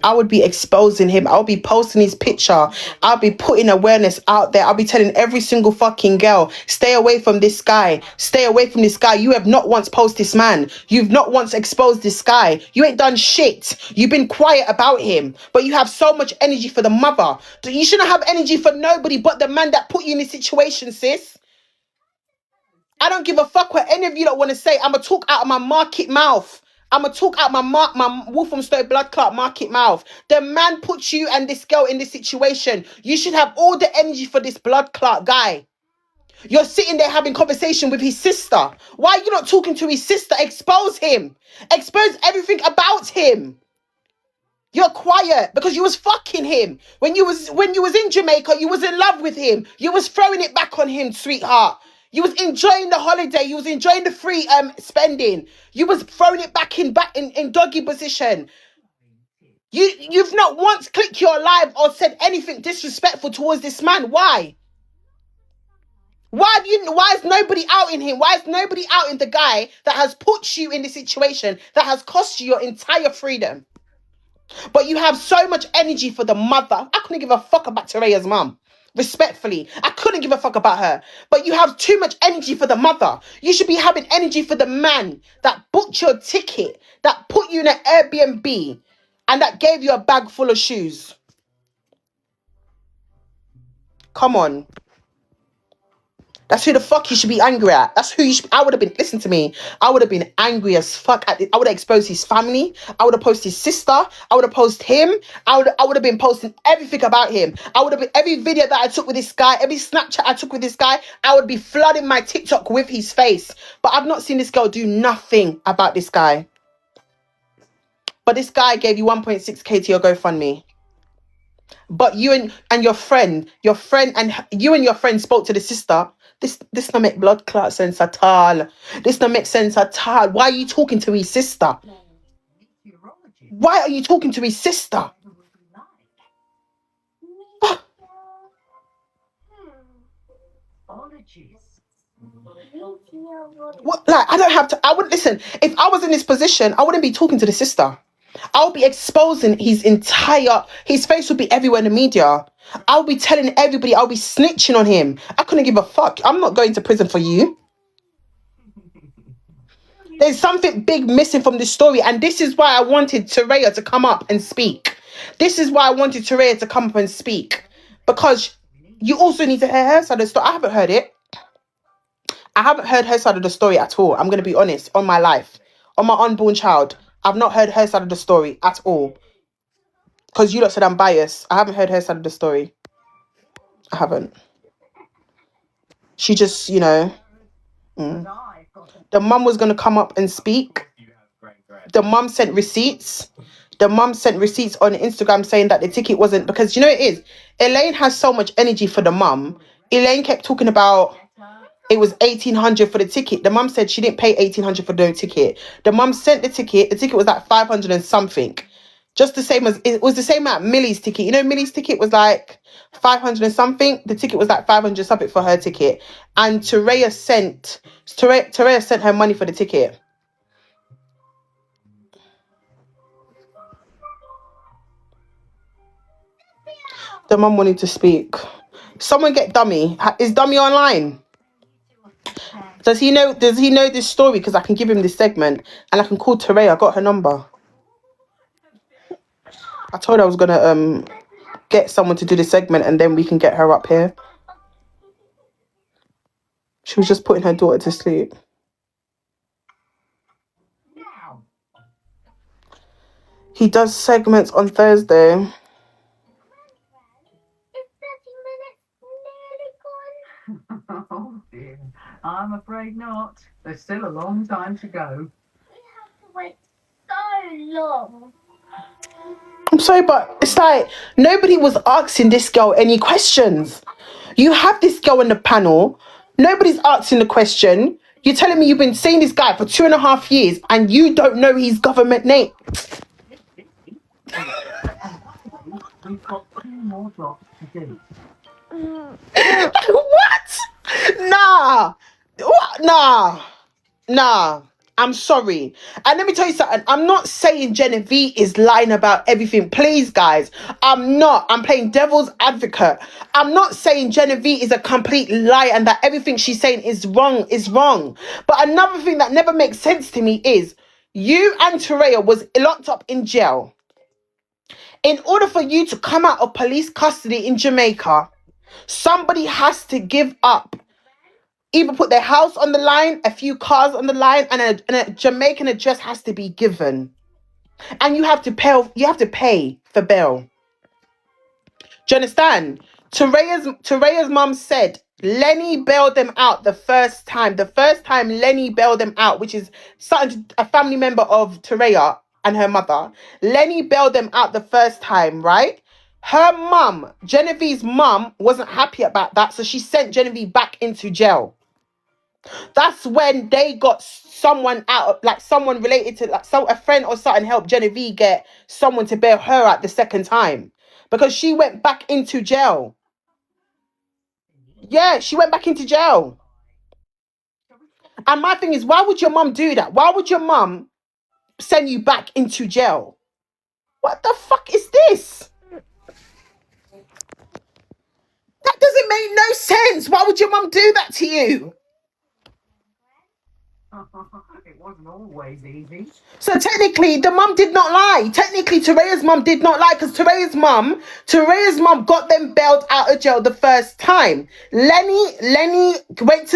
[SPEAKER 5] I would be exposing him. I'll be posting his picture. I'll be putting awareness out there. I'll be telling every single fucking girl, stay away from this guy. Stay away from this guy. You have not once posted this man. You've not once exposed this guy. You ain't done shit. You've been quiet about him. But you have so much energy for the mother. You shouldn't have energy for nobody but the man that put you in this situation, sis. I don't give a fuck what any of you don't want to say. I'ma talk out of my market mouth. I'ma talk out my Wolfhamstow blood clot market mouth. The man put you and this girl in this situation. You should have all the energy for this blood clot guy. You're sitting there having conversation with his sister. Why are you not talking to his sister? Expose him. Expose everything about him. You're quiet because you was fucking him. When you was in Jamaica, you was in love with him. You was throwing it back on him, sweetheart. You was enjoying the holiday. You was enjoying the free spending. You was throwing it back in doggy position. You've not once clicked your live or said anything disrespectful towards this man. Why? Why is nobody out in him? Why is nobody out in the guy that has put you in this situation that has cost you your entire freedom? But you have so much energy for the mother. I couldn't give a fuck about Teraiya's mum. Respectfully, I couldn't give a fuck about her. But you have too much energy for the mother. You should be having energy for the man that booked your ticket, that put you in an Airbnb, and that gave you a bag full of shoes. Come on. That's who the fuck you should be angry at. That's who you should. I would have been, listen to me. I would have been angry as fuck at it. I would have exposed his family. I would have posted his sister. I would have posted him. I would have been posting everything about him. I would have been, every video that I took with this guy, every Snapchat I took with this guy, I would be flooding my TikTok with his face. But I've not seen this girl do nothing about this guy. But this guy gave you 1.6k to your GoFundMe. But you and your friend and you and your friend spoke to the sister. This don't make blood clot sense at all. This don't make sense at all. Why are you talking to his sister? Why are you talking to his sister? What, like, I don't have to. I wouldn't listen. If I was in this position, I wouldn't be talking to the sister. I'll be exposing his face would be everywhere in the media. I'll be telling everybody, I'll be snitching on him. I couldn't give a fuck. I'm not going to prison for you. There's something big missing from this story. And this is why I wanted Teraiya to come up and speak. This is why I wanted Teraiya to come up and speak. Because you also need to hear her side of the story. I haven't heard it. I haven't heard her side of the story at all. I'm going to be honest. On my life. On my unborn child. I've not heard her side of the story at all. Because you lot said I'm biased. I haven't heard her side of the story. I haven't. She just, the The mum was going to come up and speak. The mum sent receipts. The mum sent receipts on Instagram saying that the ticket wasn't, because you know it is. Elaine has so much energy for the mum. Elaine kept talking about it was 1,800 for the ticket. The mum said she didn't pay 1,800 for the ticket. The mum sent the ticket. The ticket was like 500 and something. Just the same as, it was the same at Millie's ticket. You know, Millie's ticket was like 500 and something. The ticket was like 500 something for her ticket. And Teraiya sent her money for the ticket. The mum wanted to speak. Someone get Dummy. Is Dummy online? Does he know this story? Because I can give him this segment and I can call Teraiya. I got her number. I told her I was gonna get someone to do the segment and then we can get her up here. She was just putting her daughter to sleep. He does segments on Thursday.
[SPEAKER 6] Is 30 minutes nearly gone?
[SPEAKER 7] Oh dear, I'm afraid not. There's still a long time to go.
[SPEAKER 6] We have to wait so long.
[SPEAKER 5] I'm sorry, but it's like nobody was asking this girl any questions. You have this girl on the panel. Nobody's asking the question. You're telling me you've been seeing this guy for 2.5 years and you don't know his government name.
[SPEAKER 7] We've got 2 more drops to do.
[SPEAKER 5] What? Nah. What? Nah. I'm sorry. And let me tell you something. I'm not saying Genevieve is lying about everything. Please, guys. I'm not. I'm playing devil's advocate. I'm not saying Genevieve is a complete liar and that everything she's saying is wrong. But another thing that never makes sense to me is you and Teraiya was locked up in jail. In order for you to come out of police custody in Jamaica, somebody has to give up. Either put their house on the line, a few cars on the line, and a Jamaican address has to be given. And you have to pay for bail. Do you understand? Teraiya's mum said Lenny bailed them out the first time. The first time Lenny bailed them out, which is a family member of Teraiya and her mother. Lenny bailed them out the first time, right? Her mum, Genevieve's mum, wasn't happy about that, so she sent Genevieve back into jail. That's when they got someone out, like someone related to, like a friend or something helped Genevieve get someone to bail her out the second time. Because she went back into jail. Yeah, she went back into jail. And my thing is, why would your mum do that? Why would your mum send you back into jail? What the fuck is this? That doesn't make no sense. Why would your mum do that to you?
[SPEAKER 7] It wasn't always easy.
[SPEAKER 5] So technically, the mum did not lie. Technically, Teraiya's mum did not lie because Teraiya's mum got them bailed out of jail the first time. Lenny went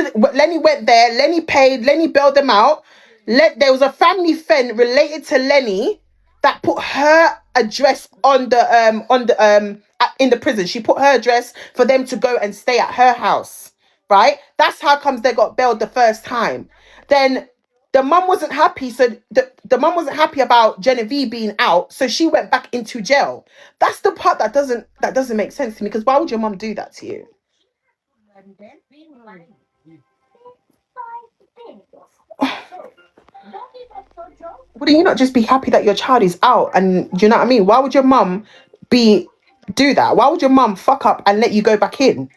[SPEAKER 5] there. Lenny paid. Lenny bailed them out. There was a family friend related to Lenny that put her address in the prison. She put her address for them to go and stay at her house. Right? That's how comes they got bailed the first time. Then the mum wasn't happy, so the mum wasn't happy about Genevieve being out, so she went back into jail. That's the part that doesn't make sense to me, because why would your mum do that to you? Wouldn't you not just be happy that your child is out? And do you know what I mean? Why would your mum do that? Why would your mum fuck up and let you go back in?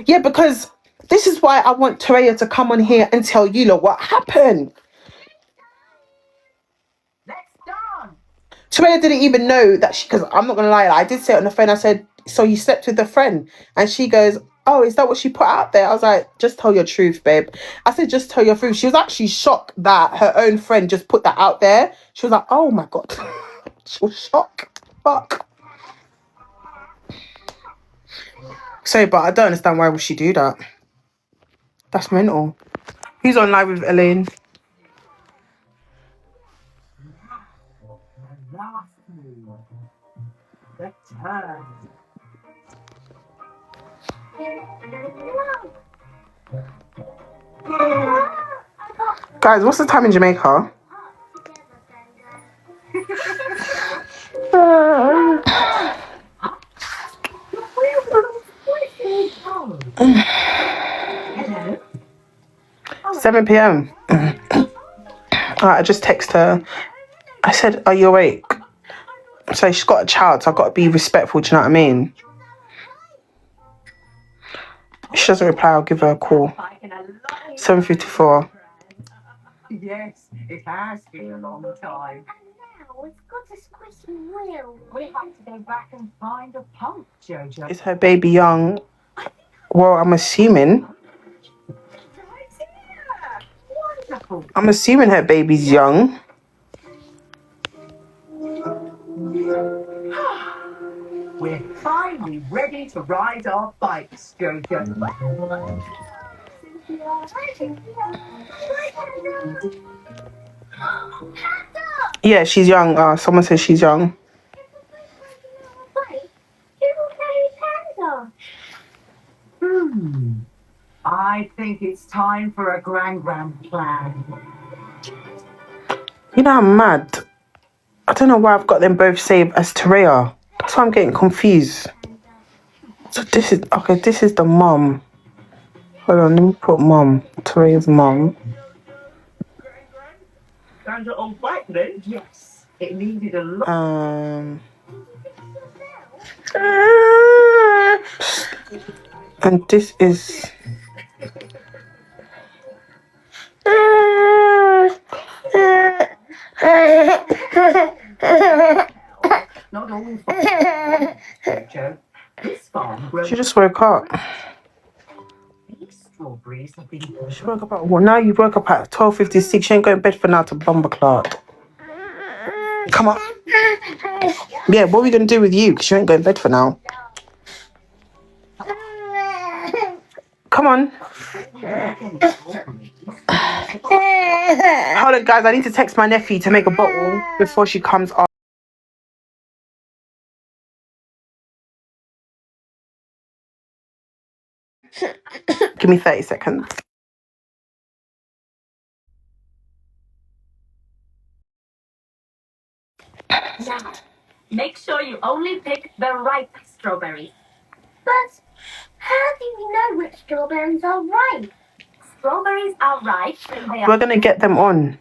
[SPEAKER 5] Yeah, because this is why I want Teraiya to come on here and tell you lot what happened.
[SPEAKER 7] Let's dance.
[SPEAKER 5] Teraiya didn't even know that because I'm not going to lie, I did say it on the phone. I said, so you slept with a friend? And she goes, oh, is that what she put out there? I was like, just tell your truth, babe. I said, just tell your truth. She was actually shocked that her own friend just put that out there. She was like, oh my God. She was shocked. Fuck. Sorry, but I don't understand why would she do that. That's mental. Who's on live with Elaine?
[SPEAKER 7] Last move. The turn.
[SPEAKER 5] Guys, what's the time in Jamaica?
[SPEAKER 7] Hello.
[SPEAKER 5] 7 p.m. I just text her. I said, are you awake? So she's got a child, so I've got to be respectful, do you know what I mean? If she doesn't reply, I'll give her a call. 7:54.
[SPEAKER 7] Yes, it has been a long time.
[SPEAKER 6] And now it's got a squishy wheel.
[SPEAKER 7] We have to go back and find a pump, Jojo.
[SPEAKER 5] Is her baby young? Well, I'm assuming.
[SPEAKER 7] Wonderful.
[SPEAKER 5] I'm assuming her baby's young.
[SPEAKER 7] We're finally ready to ride our bikes, Jojo.
[SPEAKER 5] Yeah, she's young. Someone says she's young.
[SPEAKER 7] I think it's time for a grand plan.
[SPEAKER 5] You know, I'm mad. I don't know why I've got them both saved as Teraiya. That's why I'm getting confused. So this is the mum. Hold on, let me put mum. Teraiya's mum.
[SPEAKER 7] Found your old bike then? Yes. It needed a lot.
[SPEAKER 5] And this is.
[SPEAKER 7] Not all Joe. This farm grows
[SPEAKER 5] She just woke up.
[SPEAKER 7] strawberries have been
[SPEAKER 5] She woke up at what? Now you woke up at 12:56. She ain't going to bed for now to bumper clot. Come on. Yeah, what are we going to do with you? Because you ain't going to bed for now. Come on. Hold on, guys. I need to text my nephew to make a bottle before she comes on. Give me 30 seconds.
[SPEAKER 8] Now, make sure you only pick the ripe strawberries.
[SPEAKER 6] But how do you know which strawberries are ripe?
[SPEAKER 8] Strawberries are ripe when they
[SPEAKER 5] We're
[SPEAKER 8] are
[SPEAKER 5] going to get them on.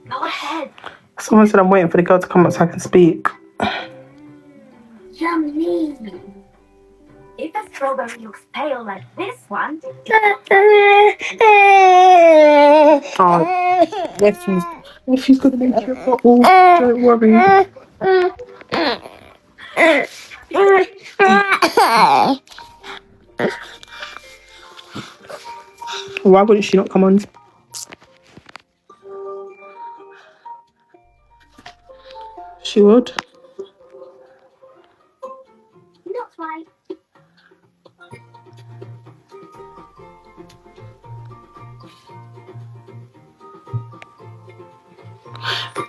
[SPEAKER 8] Go ahead.
[SPEAKER 5] Someone said I'm waiting for the girl to come up so I can speak.
[SPEAKER 6] Yummy.
[SPEAKER 8] If a strawberry looks pale like this one,
[SPEAKER 5] Oh, nephew's going to make you a bottle. Don't worry. Why wouldn't she not come on? She would.
[SPEAKER 6] Not right.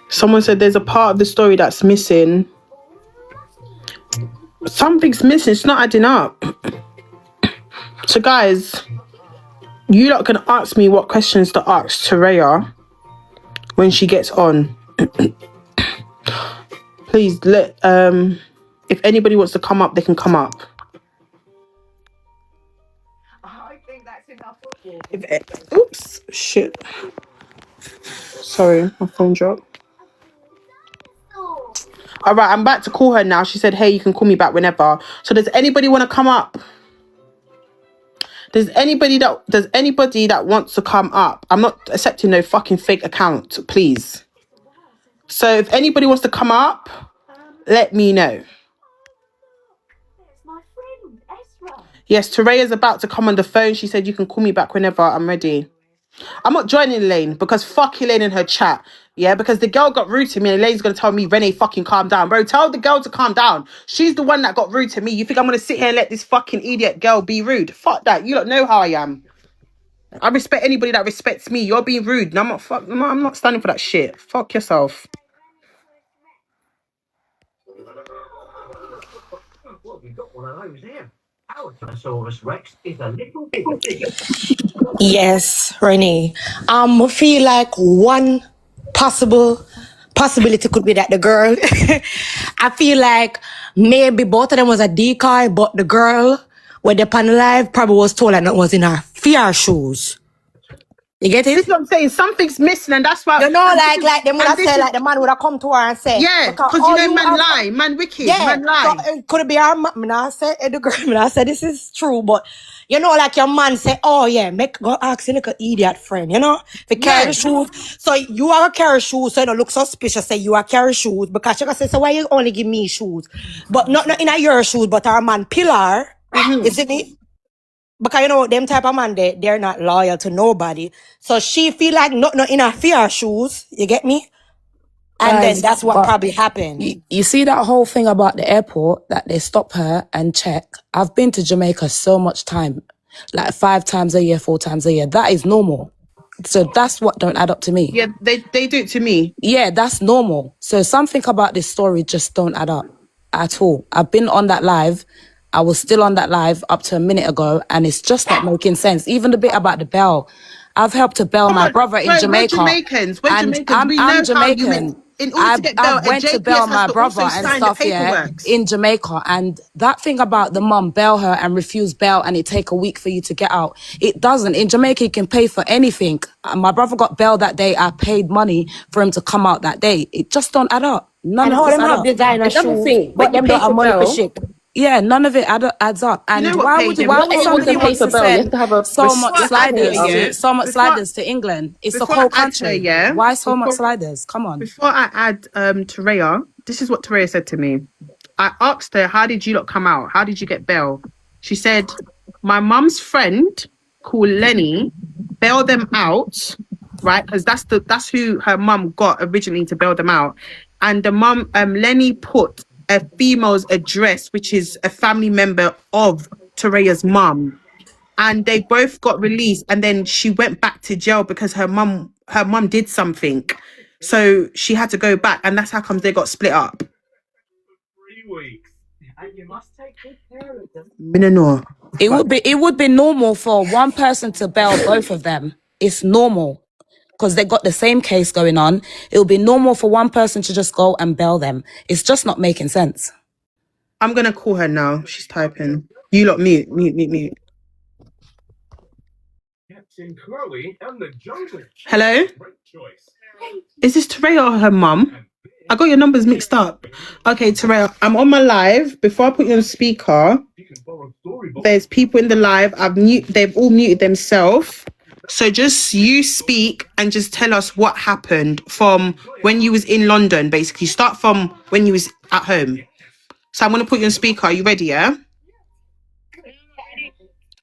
[SPEAKER 5] Someone said there's a part of the story that's missing. Something's missing. It's not adding up. So, guys, you lot can ask me what questions to ask Teraiya when she gets on. Please let if anybody wants to come up, they can come up.
[SPEAKER 7] I think that's enough football.
[SPEAKER 5] Oops, shit. Sorry, my phone dropped. All right, I'm about to call her now. She said, hey, you can call me back whenever. So does anybody want to come up? Does anybody that wants to come up? I'm not accepting no fucking fake account, please. So if anybody wants to come up, let me know.
[SPEAKER 8] there's my friend, Ezra.
[SPEAKER 5] Yes, Teraiya's about to come on the phone. She said you can call me back whenever I'm ready. I'm not joining Elaine because fuck Elaine in her chat. Yeah, because the girl got rude to me and Elaine's going to tell me, Renee, fucking calm down. Bro, tell the girl to calm down. She's the one that got rude to me. You think I'm going to sit here and let this fucking idiot girl be rude? Fuck that. You don't know how I am. I respect anybody that respects me. You're being rude. And I'm not standing for that shit. Fuck yourself.
[SPEAKER 9] Yes, Renee. I feel like one possibility could be that the girl. I feel like maybe both of them was a decoy, but the girl, when they're on live, probably was told that it was in her fear shoes. You get
[SPEAKER 5] This
[SPEAKER 9] it?
[SPEAKER 5] is what I'm saying. Something's missing, and that's why.
[SPEAKER 9] You know,
[SPEAKER 5] and this
[SPEAKER 9] like
[SPEAKER 5] is-
[SPEAKER 9] them would
[SPEAKER 5] and
[SPEAKER 9] have
[SPEAKER 5] this
[SPEAKER 9] said,
[SPEAKER 5] is-
[SPEAKER 9] like the man would have come to her and said,
[SPEAKER 5] Yeah, because you know, man lie, man wicked, man
[SPEAKER 9] so
[SPEAKER 5] lie.
[SPEAKER 9] it could be our man. I said, the girl, I said, this is true, but you know, like your man say, oh yeah, go ask your little idiot friend, you know, if you carry the shoes. So you are carry shoes, so you don't look suspicious. Say you are carry shoes because she gonna say, so why you only give me shoes, but not in your shoes, but our man pillar. You see me? Because you know them type of man, they're not loyal to nobody. So she feel like not in her fear shoes. You get me? And then
[SPEAKER 3] Guys,
[SPEAKER 9] that's what
[SPEAKER 3] but
[SPEAKER 9] probably happened.
[SPEAKER 3] you see that whole thing about the airport that they stop her and check. I've been to Jamaica so much time, like 5 times a year, 4 times a year. That is normal. So that's what don't add up to me.
[SPEAKER 5] Yeah, they do it to me.
[SPEAKER 3] Yeah, that's normal. So something about this story just don't add up at all. I've been on that live. I was still on that live up to a minute ago, and it's just not making sense. Even the bit about the bell. I've helped to bail my brother in Jamaica.
[SPEAKER 5] We're Jamaicans.
[SPEAKER 3] And
[SPEAKER 5] We
[SPEAKER 3] I'm
[SPEAKER 5] know how you
[SPEAKER 3] Jamaican.
[SPEAKER 5] went. In order to get bail,
[SPEAKER 3] I've
[SPEAKER 5] a
[SPEAKER 3] went to
[SPEAKER 5] JPS
[SPEAKER 3] bail
[SPEAKER 5] has
[SPEAKER 3] my
[SPEAKER 5] to
[SPEAKER 3] brother
[SPEAKER 5] also
[SPEAKER 3] and
[SPEAKER 5] sign the
[SPEAKER 3] stuff,
[SPEAKER 5] paperwork.
[SPEAKER 3] in Jamaica. And that thing about the mum bail her and refuse bail and it take a week for you to get out, it doesn't. In Jamaica, you can pay for anything. My brother got bail that day. I paid money for him to come out that day. It just don't add up. None
[SPEAKER 9] And
[SPEAKER 3] of
[SPEAKER 9] how
[SPEAKER 3] this
[SPEAKER 9] them
[SPEAKER 3] add
[SPEAKER 9] have
[SPEAKER 3] up.
[SPEAKER 9] designer shoes, but them don't have money for shit.
[SPEAKER 3] Yeah, none of it adds up. And
[SPEAKER 5] know what,
[SPEAKER 3] why
[SPEAKER 5] Paige,
[SPEAKER 3] would
[SPEAKER 5] why would
[SPEAKER 3] somebody wants to send so much sliders to England? It's a
[SPEAKER 5] Before I
[SPEAKER 3] cold
[SPEAKER 5] add her,
[SPEAKER 3] country.
[SPEAKER 5] yeah.
[SPEAKER 3] Why so much sliders? Come on.
[SPEAKER 5] Before I add Teraiya, this is what Teraiya said to me. I asked her, how did you lot come out? How did you get bail? She said, my mum's friend called Lenny bailed them out, right? Because that's who her mum got originally to bail them out. And the mum, Lenny put a female's address, which is a family member of Teraiya's mum. And they both got released, and then she went back to jail because her mum did something. So she had to go back, and that's how come they got split up.
[SPEAKER 7] 3 weeks. And you must take good care of them.
[SPEAKER 5] Minanor.
[SPEAKER 3] It would be normal for one person to bail both of them. It's normal. Because they got the same case going on. It would be normal for one person to just go and bail them. It's just not making sense.
[SPEAKER 5] I'm gonna call her now. She's typing. You lot mute.
[SPEAKER 10] Captain Chloe and the jungle.
[SPEAKER 5] Hello?
[SPEAKER 10] Great choice.
[SPEAKER 5] Is this Teraiya or her mum? I got your numbers mixed up. Okay, Teraiya, I'm on my live. Before I put you on speaker, there's people in the live. They've all muted themselves. So just you speak and just tell us what happened from when you was in London, basically. Start from when you was at home. So I'm going to put you on speaker. Are you ready, yeah?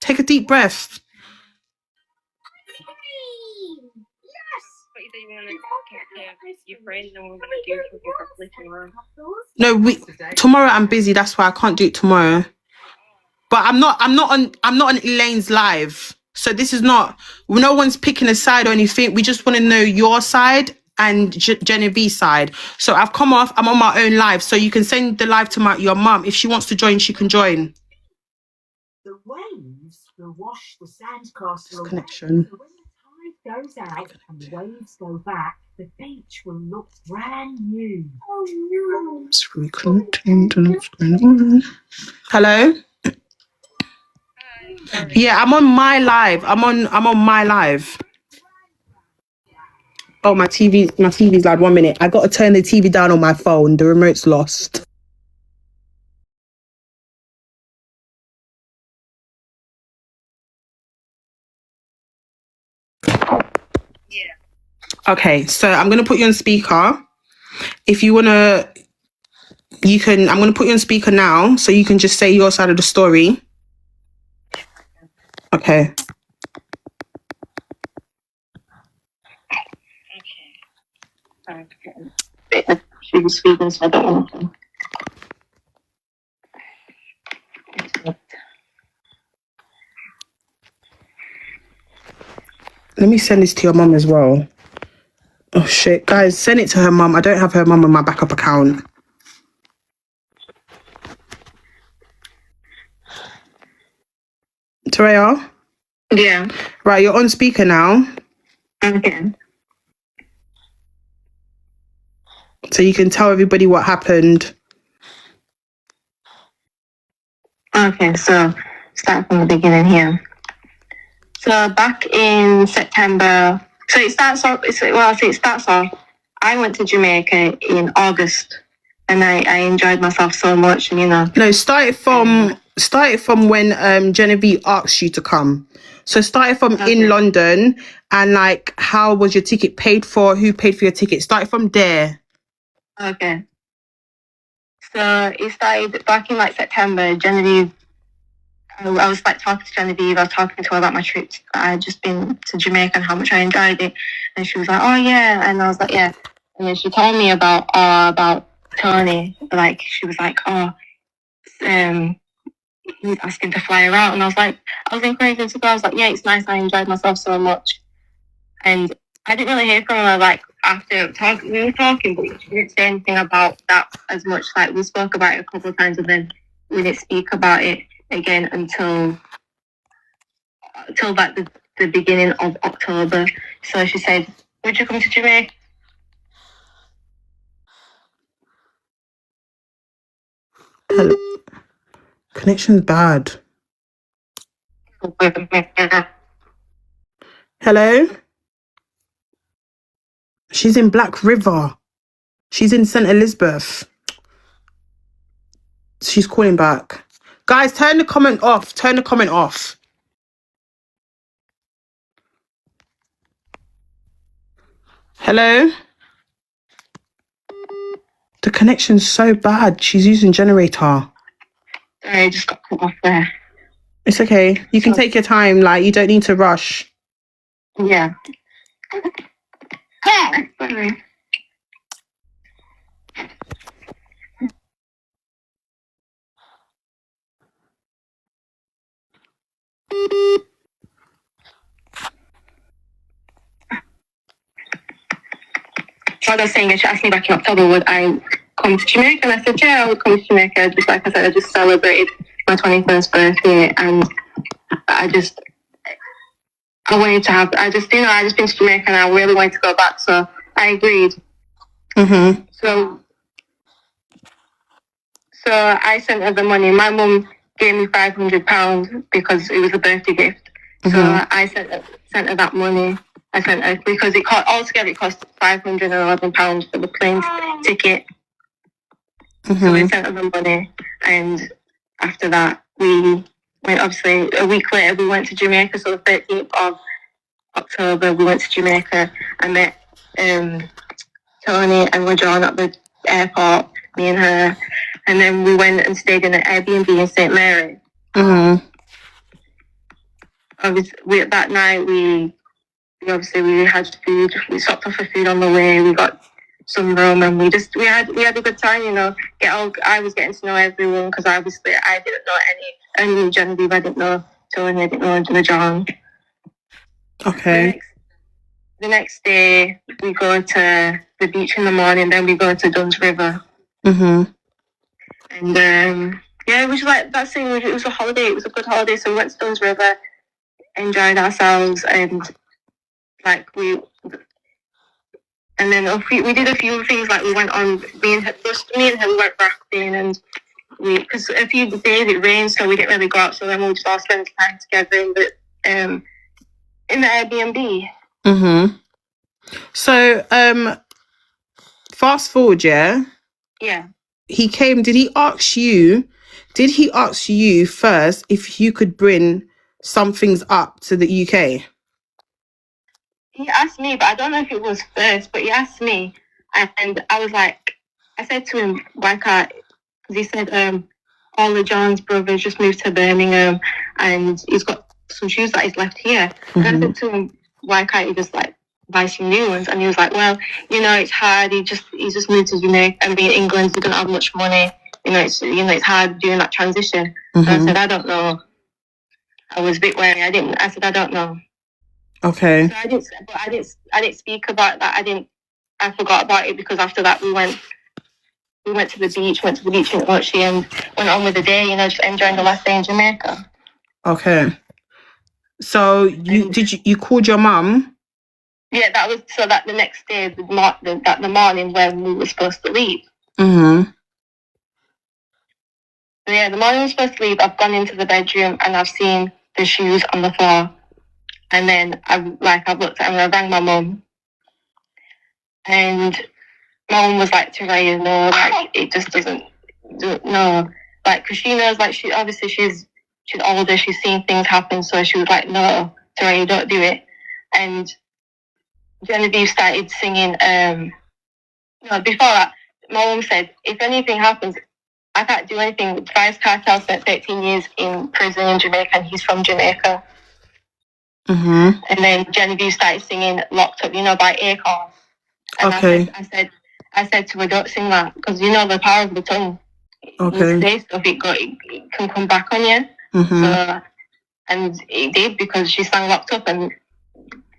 [SPEAKER 5] Take a deep breath. No, tomorrow I'm busy. That's why I can't do it tomorrow. But I'm not on Elaine's live. So this is not, no one's picking a side or anything. We just want to know your side and Genevieve's side. So I've come off, I'm on my own live. So you can send the live to your mum. If she wants to join, she can join.
[SPEAKER 7] The waves will wash the sandcastle away.
[SPEAKER 5] Connection.
[SPEAKER 7] When the tide goes out and the waves go back, the beach will look brand new. Oh no.
[SPEAKER 5] It's reconnecting. Don't know what's going on. Hello? Yeah, I'm on my live. I'm on my live. Oh, my TV's loud. 1 minute. I got to turn the TV down on my phone. The remote's lost. Okay, so I'm going to put you on speaker. If you want to, you can, I'm going to put you on speaker now so you can just say your side of the story. Okay.
[SPEAKER 11] She was speaking, so I don't know.
[SPEAKER 5] Let me send this to your mum as well. Oh shit, guys, send it to her mum. I don't have her mum on my backup account. Teraiya?
[SPEAKER 11] Yeah.
[SPEAKER 5] Right, you're on speaker now.
[SPEAKER 11] Okay.
[SPEAKER 5] So you can tell everybody what happened.
[SPEAKER 11] Okay, so start from the beginning here. So back in September, it starts off. I went to Jamaica in August, and I enjoyed myself so much, and
[SPEAKER 5] No, start it from when Genevieve asked you to come. So start it from in London, and like, how was your ticket paid for? Who paid for your ticket? Start it from there.
[SPEAKER 11] Okay. So it started back in like September. Genevieve, I was like talking to Genevieve. I was talking to her about my trips. I had just been to Jamaica and how much I enjoyed it. And she was like, "Oh yeah," and I was like, "Yeah." And then she told me about Tony. Like she was like, "Oh, he was asking to fly her out," and I was encouraging to go. I was like, "Yeah, it's nice. I enjoyed myself so much." And I didn't really hear from her. Like after we were talking, but she didn't say anything about that as much. Like we spoke about it a couple of times, and then we didn't speak about it again until like the beginning of October. So she said, "Would you come to Jamaica?"
[SPEAKER 5] Hello. Connection's bad. Hello? She's in Black River. She's in St. Elizabeth. She's calling back. Guys, turn the comment off. Turn the comment off. Hello? The connection's so bad. She's using generator.
[SPEAKER 11] I just got cut off there.
[SPEAKER 5] It's okay. You can take your time. Like, you don't need to rush.
[SPEAKER 11] Yeah. Sorry. So I was saying, she asked me back in October, would I come to Jamaica? And I said, yeah, I would come to Jamaica. Just like I said, I just celebrated my 21st birthday, and I wanted to have, I just been to Jamaica, and I really wanted to go back, so I agreed.
[SPEAKER 5] Mm-hmm.
[SPEAKER 11] So I sent her the money. My mum gave me £500 because it was a birthday gift. So I sent her that money. I sent her because it cost £511 for the plane ticket. So I sent her the money, and after that we went. Obviously, a week later we went to Jamaica. So the 13th of October we went to Jamaica. I met Tony and Rajon at the airport. Me and her, and then we went and stayed in an Airbnb in St. Mary. That night we had food. We stopped off for food on the way. We got some rum, and we had a good time. I was getting to know everyone because obviously I didn't know any Genevieve. I didn't know Tony. I didn't know John.
[SPEAKER 5] Okay.
[SPEAKER 11] The next day we go to the beach in the morning. Then we go to Dunn's River. And it was like that thing. It was a holiday. It was a good holiday. So we went to Dunn's River, enjoyed ourselves, and we did a few things. Like we went on, me and her we went rafting, and because a few days it rained, so we didn't really go out. So then we just all spent time together in the Airbnb.
[SPEAKER 5] So fast forward, yeah.
[SPEAKER 11] Yeah.
[SPEAKER 5] He came. Did he ask you first if you could bring some things up to the UK?
[SPEAKER 11] He asked me, but I don't know if it was first, but he asked me, and I was like, I said to him, why can't, because he said, all of John's brothers just moved to Birmingham, and he's got some shoes that he's left here. And I said to him, why can't you just buy some new ones? And he was like, well, it's hard. He just moved to Jamaica, and being in England, he didn't have much money. It's hard doing that transition. And I said, I don't know. I was a bit wary. I said, I don't know.
[SPEAKER 5] Okay.
[SPEAKER 11] So I didn't speak about that. I forgot about it because after that we went to the beach, in Ochi, and went on with the day, just enjoying the last day in Jamaica.
[SPEAKER 5] Okay. So you called your mum?
[SPEAKER 11] Yeah, that was so that the next day, the morning when we were supposed to leave.
[SPEAKER 5] Mm-hmm.
[SPEAKER 11] So yeah, the morning we were supposed to leave, I've gone into the bedroom and I've seen the shoes on the floor. And then I've looked at and I rang my mum. And my mum was like, Teraiya, no, like it just doesn't, no. Like, because she knows, like, she's older, she's seen things happen, so she was like, no, Teraiya, don't do it. And Genevieve started singing, no, before that, my mum said, if anything happens, I can't do anything. Vice Cartel spent 13 years in prison in Jamaica, and he's from Jamaica.
[SPEAKER 5] Mm-hmm.
[SPEAKER 11] And then Genevieve started singing Locked Up, by Akon. And
[SPEAKER 5] okay.
[SPEAKER 11] I said to her, don't sing that, because you know the power of the tongue.
[SPEAKER 5] Okay.
[SPEAKER 11] You say stuff, it can come back on you.
[SPEAKER 5] Mm-hmm.
[SPEAKER 11] So, and it did, because she sang Locked Up, and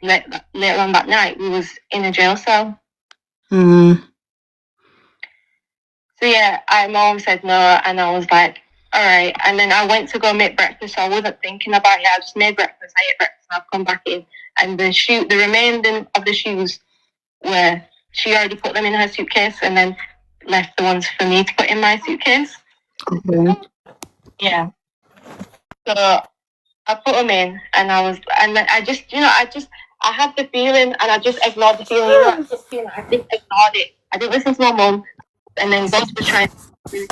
[SPEAKER 11] later on that night, we was in a jail cell.
[SPEAKER 5] Mm-hmm.
[SPEAKER 11] So yeah, my mom said no, and I was like, all right. And then I went to go make breakfast, so I wasn't thinking about it. I just made breakfast, I ate breakfast, and I've come back in. And the remaining of the shoes were, she already put them in her suitcase and then left the ones for me to put in my suitcase.
[SPEAKER 5] Okay.
[SPEAKER 11] Yeah. So I put them in, and then I had the feeling, and I just ignored the feeling. I just ignored it. I didn't listen to my mum, and then both were trying to do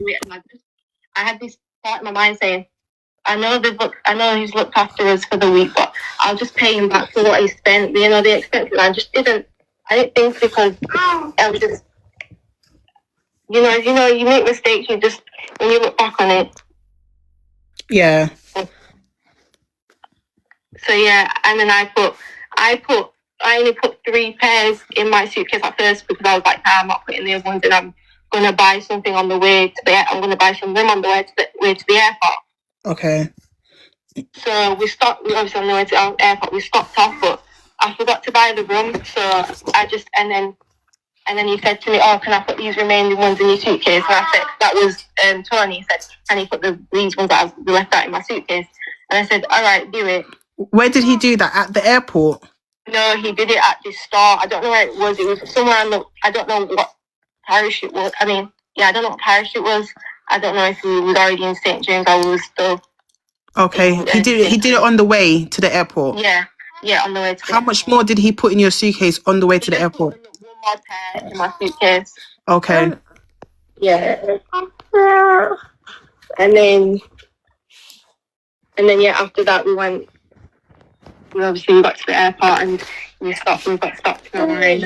[SPEAKER 11] it. I had this thought in my mind saying, I know he's looked after us for the week, but I'll just pay him back for what he spent. The expenses. I didn't think, because I was just, you make mistakes. You just, when you look back on it.
[SPEAKER 5] Yeah.
[SPEAKER 11] So yeah, and then I only put 3 pairs in my suitcase at first, because I was like, nah, I'm not putting the other ones in. I'm gonna buy something on the way to I'm gonna buy some room on the way to the airport.
[SPEAKER 5] Okay.
[SPEAKER 11] So we stopped. We obviously on the way to the airport. We stopped off, but I forgot to buy the room. So I just and then he said to me, "Oh, can I put these remaining ones in your suitcase?" And I said, "That was Tony." He said, "Can you put these ones that I've left out in my suitcase?" And I said, "All right, do it."
[SPEAKER 5] Where did he do that? At the airport?
[SPEAKER 11] No, he did it at this store. I don't know where it was. It was somewhere I don't know what parish it was. I don't know what parish it was. I don't know if he was already in St. James or we was still.
[SPEAKER 5] Okay, he did it on the way to the airport.
[SPEAKER 11] Yeah, on the way to the
[SPEAKER 5] How much more did he put in your suitcase on the way to the airport?
[SPEAKER 11] One more pair in my suitcase.
[SPEAKER 5] Okay.
[SPEAKER 11] Yeah. And then after that we obviously got to the airport and we got stopped in the line.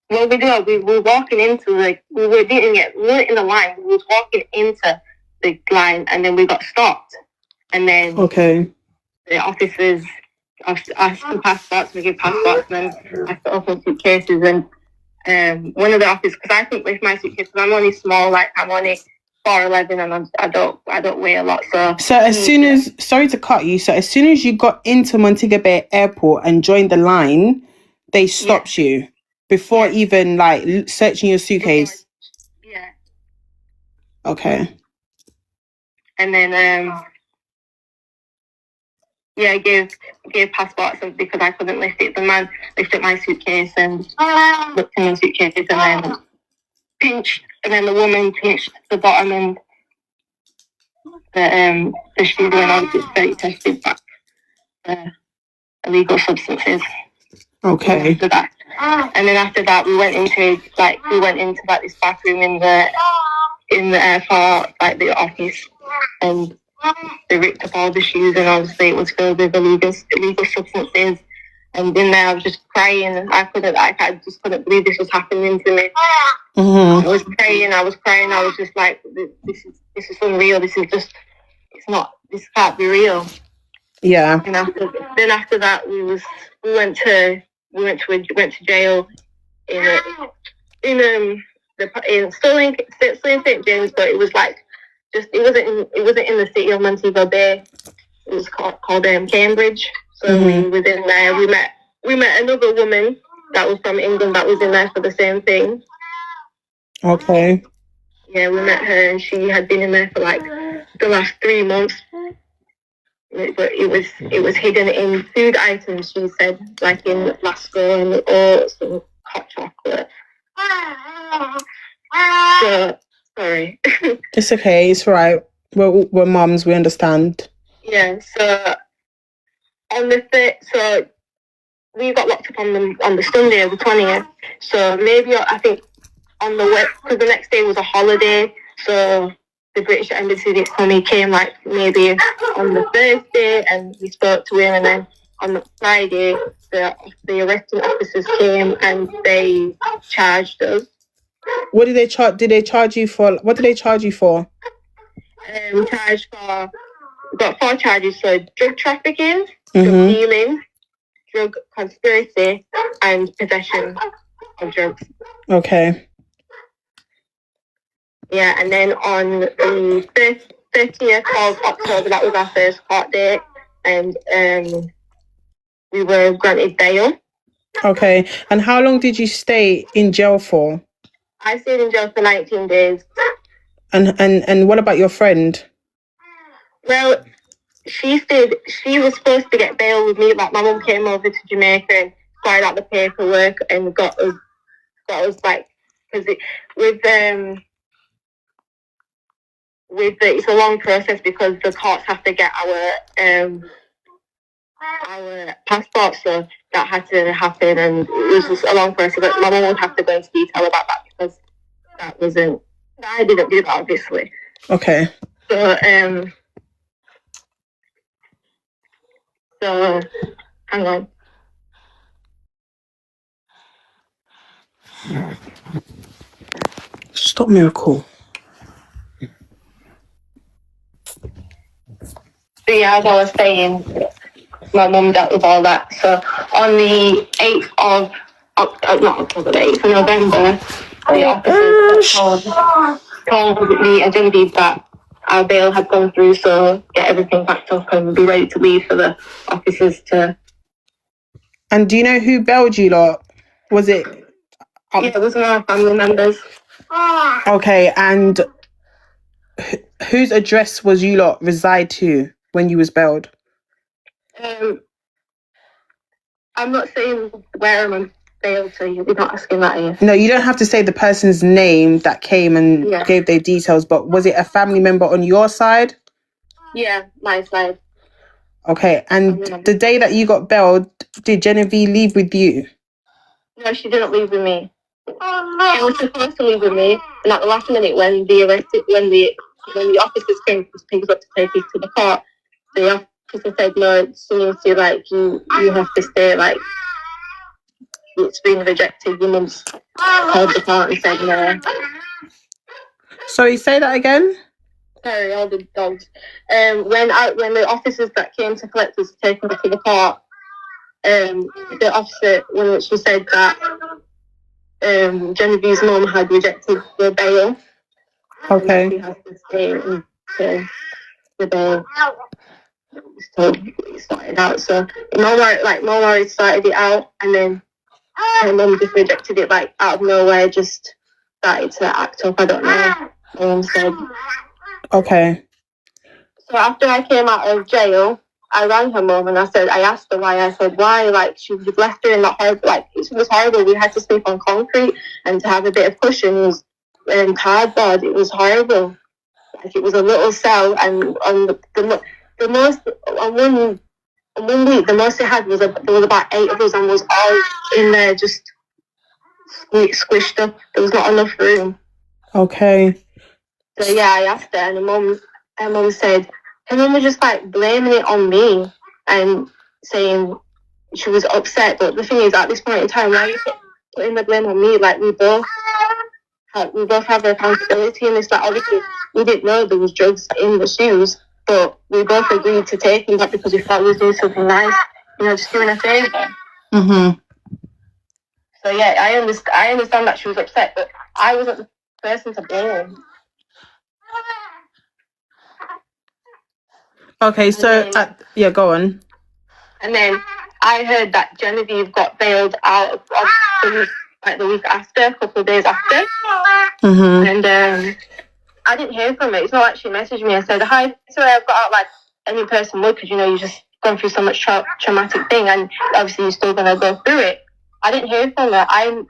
[SPEAKER 11] And what we did, we were walking into we weren't in the line, we were walking into the line, and then we got stopped. And then the officers asked for passports, we give passports, and then I put open suitcases, and one of the officers, because I think with my suitcase, because I'm only small, like I'm only 4'11", and I don't weigh a lot. So
[SPEAKER 5] as soon as, sorry to cut you, so as soon as you got into Montego Bay Airport and joined the line, they stopped you before even searching your suitcase.
[SPEAKER 11] Yeah.
[SPEAKER 5] Okay.
[SPEAKER 11] And then I gave passports because I couldn't lift it. The man lifted my suitcase and looked in my suitcase, and then the woman pinched the bottom, and the shoe went on to get tested back for illegal substances.
[SPEAKER 5] Okay.
[SPEAKER 11] And then after that, we went into this bathroom in the airport, the office, and they ripped up all the shoes, and obviously it was filled with illegal substances. And in there, I was just crying. I just couldn't believe this was happening to me.
[SPEAKER 5] Mm-hmm.
[SPEAKER 11] I was crying. I was just like, this is unreal. This can't be real.
[SPEAKER 5] Yeah.
[SPEAKER 11] And after that, we went to jail still in St. James, but it was it wasn't in the city of Montego Bay. It was called Cambridge. So we was in there. We met another woman that was from England that was in there for the same thing.
[SPEAKER 5] Okay.
[SPEAKER 11] Yeah, we met her, and she had been in there for the last 3 months. But it was hidden in food items, she said, like in Lasco and oats and hot chocolate. So, sorry.
[SPEAKER 5] It's okay. It's right. We're mums. We understand.
[SPEAKER 11] Yeah. So on so we got locked up on the Sunday, the 20th. So maybe I think on the way, because the next day was a holiday. So the British Embassy came like maybe on the Thursday, and we spoke to him, and then on the Friday, the arresting officers came and they charged us.
[SPEAKER 5] What did they charge? Did they charge you for? What did they charge you for?
[SPEAKER 11] We got 4 charges: so drug trafficking, drug dealing, drug conspiracy, and possession of drugs.
[SPEAKER 5] Okay.
[SPEAKER 11] Yeah, and then on the 30th of October, that was our first court date, and we were granted bail.
[SPEAKER 5] Okay, and how long did you stay in jail for?
[SPEAKER 11] I stayed in jail for 19 days.
[SPEAKER 5] And what about your friend?
[SPEAKER 11] Well, she was supposed to get bail with me. Like, my mum came over to Jamaica and started out the paperwork and got us like, because it's a long process because the courts have to get our passports, so that had to happen, and it was just a long process. But my mum would have to go into detail about that because I didn't do that, obviously.
[SPEAKER 5] Okay.
[SPEAKER 11] So hang on.
[SPEAKER 5] Stop Miracle.
[SPEAKER 11] So yeah, as I was saying, my mum dealt with all that. So on the 8th of November, the officers told me and Genevieve that our bail had gone through, so get everything packed up and be ready to leave for the officers to...
[SPEAKER 5] And do you know who bailed you lot? Was it...
[SPEAKER 11] Yeah, it was one of our family members.
[SPEAKER 5] Okay, and whose address was you lot reside to when you was bailed?
[SPEAKER 11] I'm not saying where I'm bailed to. You're not asking that here.
[SPEAKER 5] No, you don't have to say the person's name that came and gave their details, but was it a family member on your side?
[SPEAKER 11] Yeah, my side.
[SPEAKER 5] Okay, and the day that you got bailed, did Genevieve leave with you?
[SPEAKER 11] No, she didn't leave with me. She was supposed to leave with me, and at the last minute, when the officers came to pick us up to take us to the court, the officer said, "No, it's seriously, like you have to stay. Like it's been rejected." The mum's called the court and said no.
[SPEAKER 5] Sorry, say that again.
[SPEAKER 11] Sorry, all the dogs. When the officers that came to collect us taken us to the court, the officer, when she said that Genevieve's mum had rejected the bail.
[SPEAKER 5] Okay.
[SPEAKER 11] She has to stay until the bail started out. So Mum already started it out, and then her mum just rejected it like out of nowhere, just started to act up. I don't know. My mum said.
[SPEAKER 5] Okay.
[SPEAKER 11] So after I came out of jail, I rang her mum and I asked her why. I said, why? Like, you've left her in that horrible, like, it was horrible. We had to sleep on concrete, and to have a bit of cushion was cardboard. It was horrible. Like, it was a little cell, and on the most, on one week, the most it had was there was about 8 of us, and was all in there just squished up. There was not enough room.
[SPEAKER 5] Okay.
[SPEAKER 11] So yeah, I asked her, and her mum said, her mum was just like blaming it on me and saying she was upset. But the thing is, at this point in time, why are you putting the blame on me? Like, we both have accountability in this. Like, obviously, we didn't know there was drugs in the shoes, but we both agreed to take them back because we thought we were doing something nice, just doing a favour.
[SPEAKER 5] Mhm.
[SPEAKER 11] So yeah, I understand that she was upset, but I wasn't the person to blame.
[SPEAKER 5] Okay, so yeah, go on.
[SPEAKER 11] And then I heard that Genevieve got bailed out the week after, a couple of days after.
[SPEAKER 5] Mhm.
[SPEAKER 11] And I didn't hear from her. It's not like she messaged me and said, hi, sorry, I've got out like any person would, because, you know, you just gone through so much traumatic thing, and obviously you're still going to go through it. I didn't hear from her.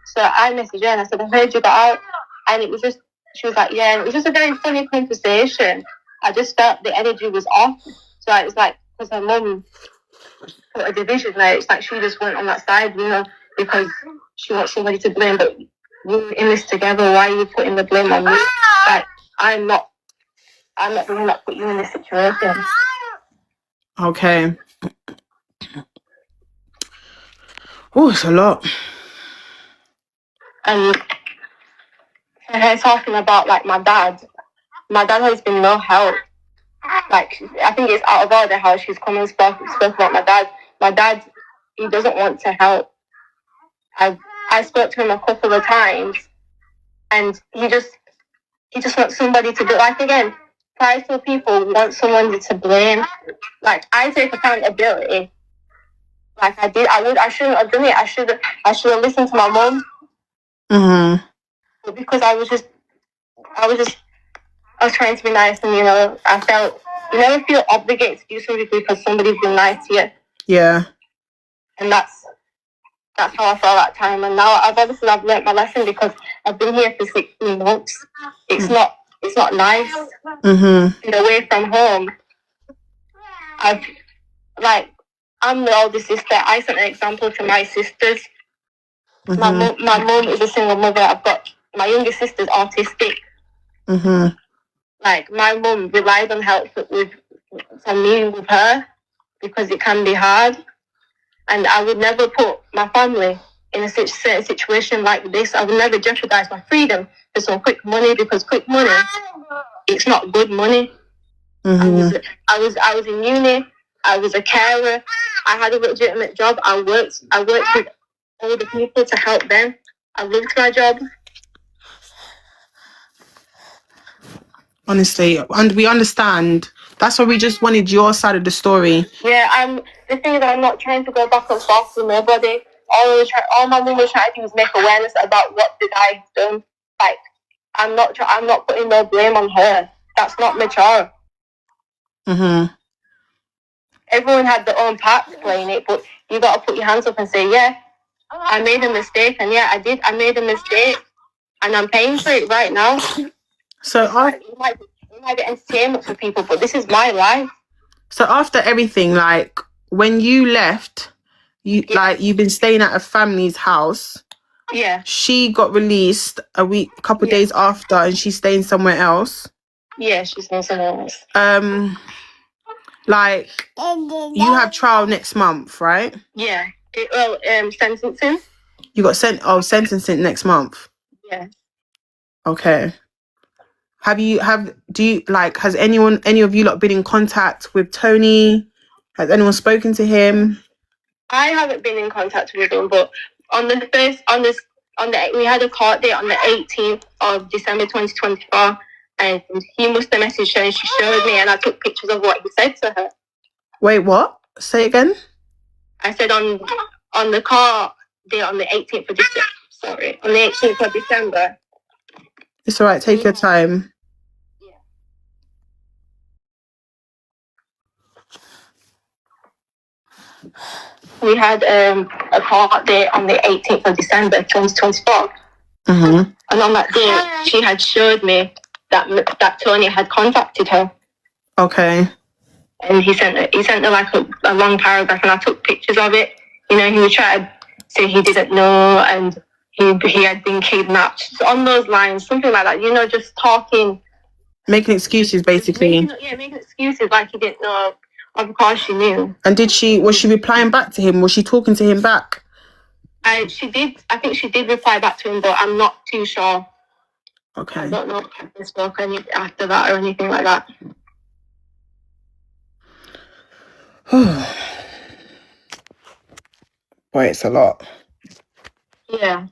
[SPEAKER 11] So I messaged her and I said, I heard you got out. And it was just, she was like, yeah, and it was just a very funny conversation. I just felt the energy was off. So it's like, because her mum put a division there, it's like she just went on that side, you know, because she wants somebody to blame, but we're in this together, why are you putting the blame on me? Like, I'm not the one that put you in this situation.
[SPEAKER 5] Okay. Oh, it's a lot.
[SPEAKER 11] And her talking about, like, my dad has been no help. Like, I think it's out of order how she's come and spoke about my dad. My dad, he doesn't want to help. I spoke to him a couple of times, and he just wants somebody to do. Like, again, prideful people want someone to blame. Like, I take accountability. Like I did, I shouldn't have done it. I should have listened to my mum.
[SPEAKER 5] Mm-hmm.
[SPEAKER 11] But because I was trying to be nice, and, you know, I felt, you never feel obligated to do something because somebody's been nice to you.
[SPEAKER 5] Yeah.
[SPEAKER 11] And that's how I felt that time. And now I've learnt my lesson, because I've been here for 16 months. It's not nice.
[SPEAKER 5] Mm-hmm.
[SPEAKER 11] Being away from home. I'm the oldest sister. I set an example to my sisters. Mm-hmm. My mum is a single mother. I've got my youngest sister's autistic.
[SPEAKER 5] Mm-hmm.
[SPEAKER 11] Like, my mum relied on help from me with her, because it can be hard. And I would never put my family in a certain situation like this. I would never jeopardize my freedom for some quick money, because quick money, it's not good money.
[SPEAKER 5] Mm-hmm.
[SPEAKER 11] I was in uni. I was a carer. I had a legitimate job. I worked with older people to help them. I loved my job.
[SPEAKER 5] Honestly, and we understand. That's why we just wanted your side of the story.
[SPEAKER 11] Yeah, the thing is, I'm not trying to go back and forth with nobody. All my mum was trying to do is make awareness about what the guy's done. Like, I'm not putting no blame on her. That's not mature.
[SPEAKER 5] Mm-hmm.
[SPEAKER 11] Everyone had their own part to play in it, but you got to put your hands up and say, yeah, I made a mistake, and yeah, I did. I made a mistake, and I'm paying for it right now.
[SPEAKER 5] So
[SPEAKER 11] it might be entertainment for people, but this is my life.
[SPEAKER 5] So after everything, like, when you left, you've been staying at a family's house.
[SPEAKER 11] Yeah.
[SPEAKER 5] She got released a couple days after, and she's staying somewhere else.
[SPEAKER 11] Yeah, she's staying somewhere else.
[SPEAKER 5] Like, you have trial next month, right?
[SPEAKER 11] Yeah. Sentencing.
[SPEAKER 5] You got sentencing next month.
[SPEAKER 11] Yeah.
[SPEAKER 5] Okay. Has any of you lot been in contact with Tony? Has anyone spoken to him?
[SPEAKER 11] I haven't been in contact with him, but we had a court date on the 18th of December 2024, and he must have messaged her, and she showed me, and I took pictures of what he said to her.
[SPEAKER 5] Wait, what? Say again?
[SPEAKER 11] I said on the court date on the 18th of December. Sorry, on the 18th of December.
[SPEAKER 5] It's all right. Take your time.
[SPEAKER 11] We had a court date on the 18th of December 2024.
[SPEAKER 5] Mm-hmm.
[SPEAKER 11] And on that day, she had showed me that Tony had contacted her.
[SPEAKER 5] Okay.
[SPEAKER 11] And he sent her like a long paragraph, and I took pictures of it. You know, he would try to say he didn't know, and he had been kidnapped. So on those lines, something like that. You know, just talking.
[SPEAKER 5] Making excuses, basically.
[SPEAKER 11] Making excuses like he didn't know. Of course she knew.
[SPEAKER 5] And was she replying back to him? Was she talking to him back?
[SPEAKER 11] She did. I think she did reply back to him, but I'm not too sure.
[SPEAKER 5] Okay.
[SPEAKER 11] I don't know if they spoke after that or anything like that.
[SPEAKER 5] Boy, it's a lot.
[SPEAKER 11] Yeah.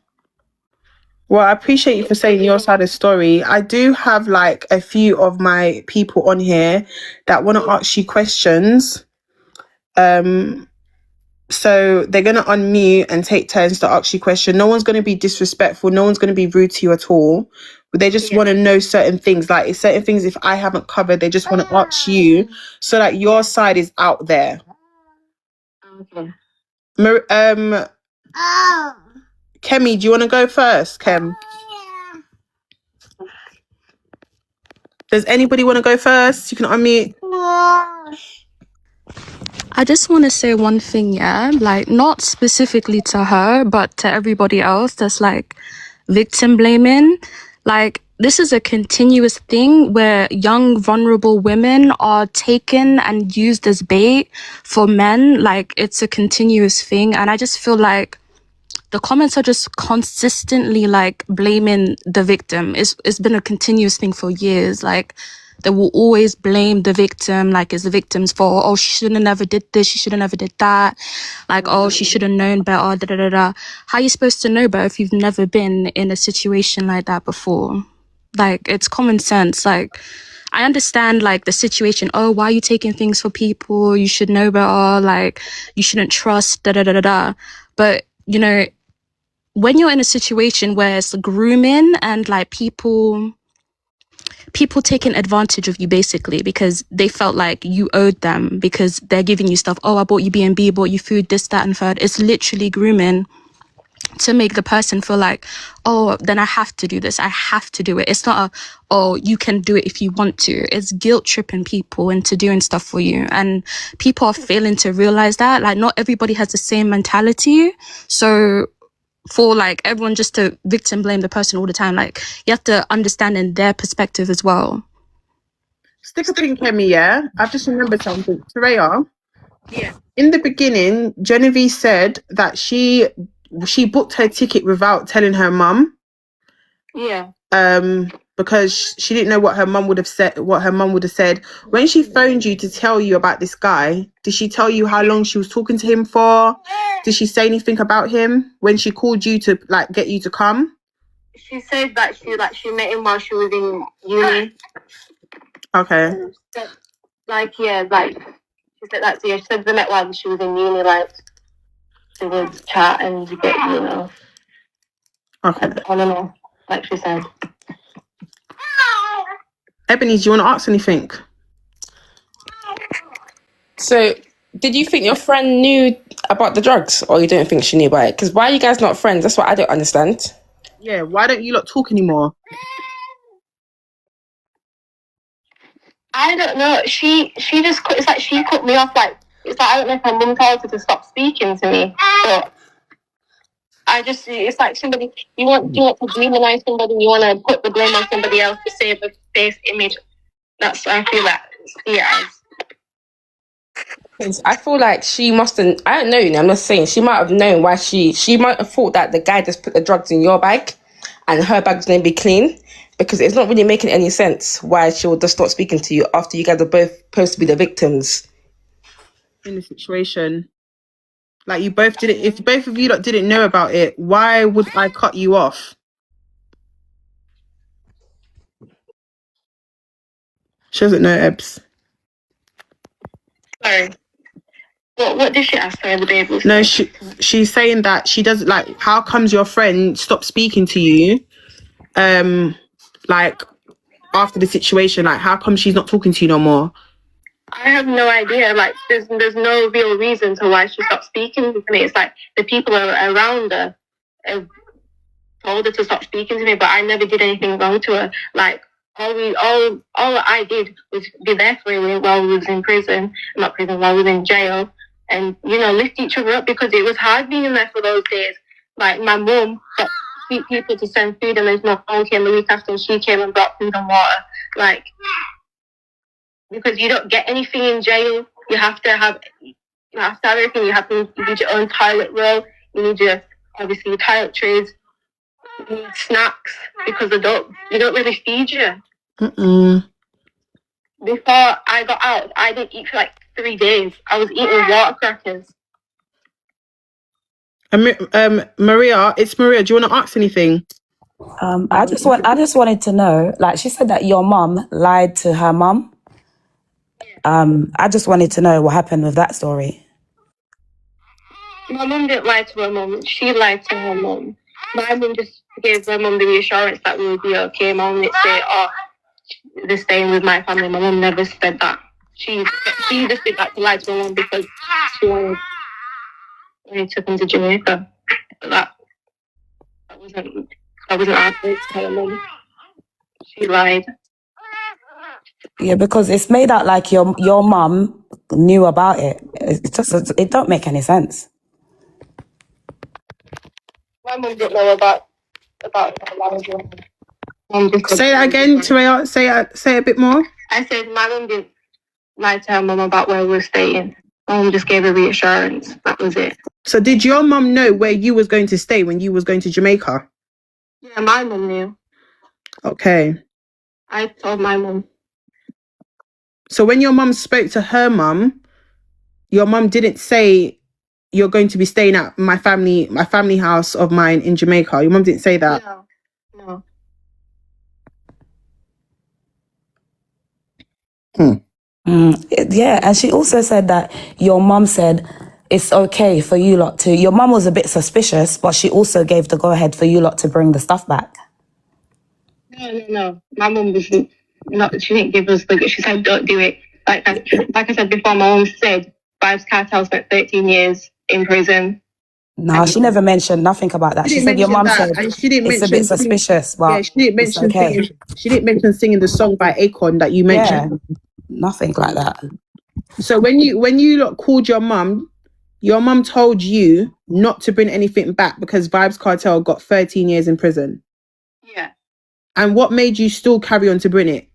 [SPEAKER 5] Well, I appreciate you for saying your side of the story. I do have like a few of my people on here that want to ask you questions. So they're going to unmute and take turns to ask you questions. No one's going to be disrespectful. No one's going to be rude to you at all. They just want to know certain things. Like certain things, if I haven't covered, they just want to ask you so that your side is out there.
[SPEAKER 11] Okay.
[SPEAKER 5] Kemi, do you want to go first, Kem? Does anybody want to go first? You can unmute.
[SPEAKER 12] I just want to say one thing, yeah? Like, not specifically to her, but to everybody else that's, like, victim blaming. Like, this is a continuous thing where young, vulnerable women are taken and used as bait for men. Like, it's a continuous thing. And I just feel like the comments are just consistently, like, blaming the victim. It's been a continuous thing for years. Like, they will always blame the victim, like it's the victim's fault. Oh, she should have never did this. She should have never did that. Like, oh, she should have known better. Da, da, da, da. How are you supposed to know better if you've never been in a situation like that before? Like, it's common sense. Like, I understand, like, the situation. Oh, why are you taking things for people? You should know better. Like, you shouldn't trust, da, da, da, da, da. But, you know, when you're in a situation where it's grooming and, like, people taking advantage of you basically because they felt like you owed them because they're giving you stuff. Oh, I bought you B&B, bought you food, this, that, and third. It's literally grooming to make the person feel like, oh, then I have to do this. I have to do it. It's not oh, you can do it if you want to. It's guilt tripping people into doing stuff for you. And people are failing to realize that. Like, not everybody has the same mentality. So for like everyone just to victim blame the person all the time, like you have to understand in their perspective as well.
[SPEAKER 5] Stick a pin, Kemi, yeah? I've just remembered something. Teraiya,
[SPEAKER 11] Yeah.
[SPEAKER 5] in the beginning, Genevieve said that she booked her ticket without telling her mum.
[SPEAKER 11] Yeah.
[SPEAKER 5] Because she didn't know what her mum would have said. When she phoned you to tell you about this guy, did she tell you how long she was talking to him for? Did she say anything about him when she called you to like get you to come?
[SPEAKER 11] She said that she met him while she was in uni.
[SPEAKER 5] Okay.
[SPEAKER 11] Like, yeah, like she said that. Yeah, she said they met while she was in uni. Like they would chat and get, you know.
[SPEAKER 5] Okay.
[SPEAKER 11] I don't know. Like she said.
[SPEAKER 5] Ebony, do you want to ask anything?
[SPEAKER 13] So, did you think your friend knew about the drugs, or you don't think she knew about it? Because why are you guys not friends? That's what I don't understand.
[SPEAKER 5] Yeah, why don't you lot talk anymore?
[SPEAKER 11] I don't know. She just it's like she cut me off. Like it's like I don't know if my mum told her to stop speaking to me, but it's like somebody you want to demonize somebody, you want to put the blame on somebody else to save the face image. That's I feel that
[SPEAKER 13] I feel like she mustn't. I don't know. I'm not saying she might have known why she might have thought that the guy just put the drugs in your bag, and her bag's gonna be clean. Because it's not really making any sense why she would just stop speaking to you after you guys are both supposed to be the victims
[SPEAKER 5] in the situation. Like you both did it. If both of you lot didn't know about it, why would I cut you off? She doesn't know, Ebs.
[SPEAKER 11] Sorry. What did she ask for the baby?
[SPEAKER 5] No, she's saying that she doesn't like. How comes your friend stopped speaking to you? Like after the situation, like how come she's not talking to you no more?
[SPEAKER 11] I have no idea. Like there's no real reason to why she stopped speaking to me. It's like the people around her have told her to stop speaking to me, but I never did anything wrong to her. Like all I did was be there for her while we was in prison, not prison, while we was in jail, and you know lift each other up because it was hard being in there for those days. Like my mum got people to send food, and there's no one came the week after, and she came and brought food and water. Like because you don't get anything in jail, you have to have everything. You need your own toilet roll. You need your toiletries. You need snacks because they don't really feed you.
[SPEAKER 5] Mm-mm.
[SPEAKER 11] Before I got out, I didn't eat for like 3 days. I was eating water crackers.
[SPEAKER 5] Maria, it's Maria. Do you want to ask anything?
[SPEAKER 14] I just wanted to know. Like she said that your mum lied to her mum. I just wanted to know what happened with that story.
[SPEAKER 11] My mum didn't lie to her mum. She lied to her mum. My mum just gave my mum the reassurance that we would be okay. My mum didn't say, oh, they're staying with my family. My mum never said that. She just did that to lie to my mum because she wanted me to come to Jamaica. But that wasn't our place to tell her mum. She lied.
[SPEAKER 14] Yeah, because it's made out like your mum knew about it. It don't make any sense.
[SPEAKER 11] My mum didn't know about
[SPEAKER 5] Say that again, Teraiya. Say a bit more.
[SPEAKER 11] I said my mum didn't lie to her mum about where we were staying. My mum just gave her reassurance. That was it.
[SPEAKER 5] So did your mum know where you was going to stay when you was going to Jamaica?
[SPEAKER 11] Yeah, my mum knew.
[SPEAKER 5] Okay.
[SPEAKER 11] I told my mum.
[SPEAKER 5] So when your mum spoke to her mum, your mum didn't say you're going to be staying at my family house of mine in Jamaica. Your mum didn't say that.
[SPEAKER 11] No.
[SPEAKER 14] Yeah, and she also said that your mum said it's okay for you lot to... Your mum was a bit suspicious, but she also gave the go-ahead for you lot to bring the stuff back.
[SPEAKER 11] No. My mum was not... She didn't give us the... She said, don't do it. Like I said before, my mum said Vibes Cartel spent 13 years in prison.
[SPEAKER 14] No, she never mentioned nothing about that. She said your mum said it's a bit suspicious, but
[SPEAKER 5] yeah, she didn't mention
[SPEAKER 14] it's okay.
[SPEAKER 5] She didn't mention singing the song by Akon that you mentioned.
[SPEAKER 14] Yeah, nothing like that.
[SPEAKER 5] So when you lot called your mum told you not to bring anything back because Vibes Cartel got 13 years in prison.
[SPEAKER 11] Yeah.
[SPEAKER 5] And what made you still carry on to bring it?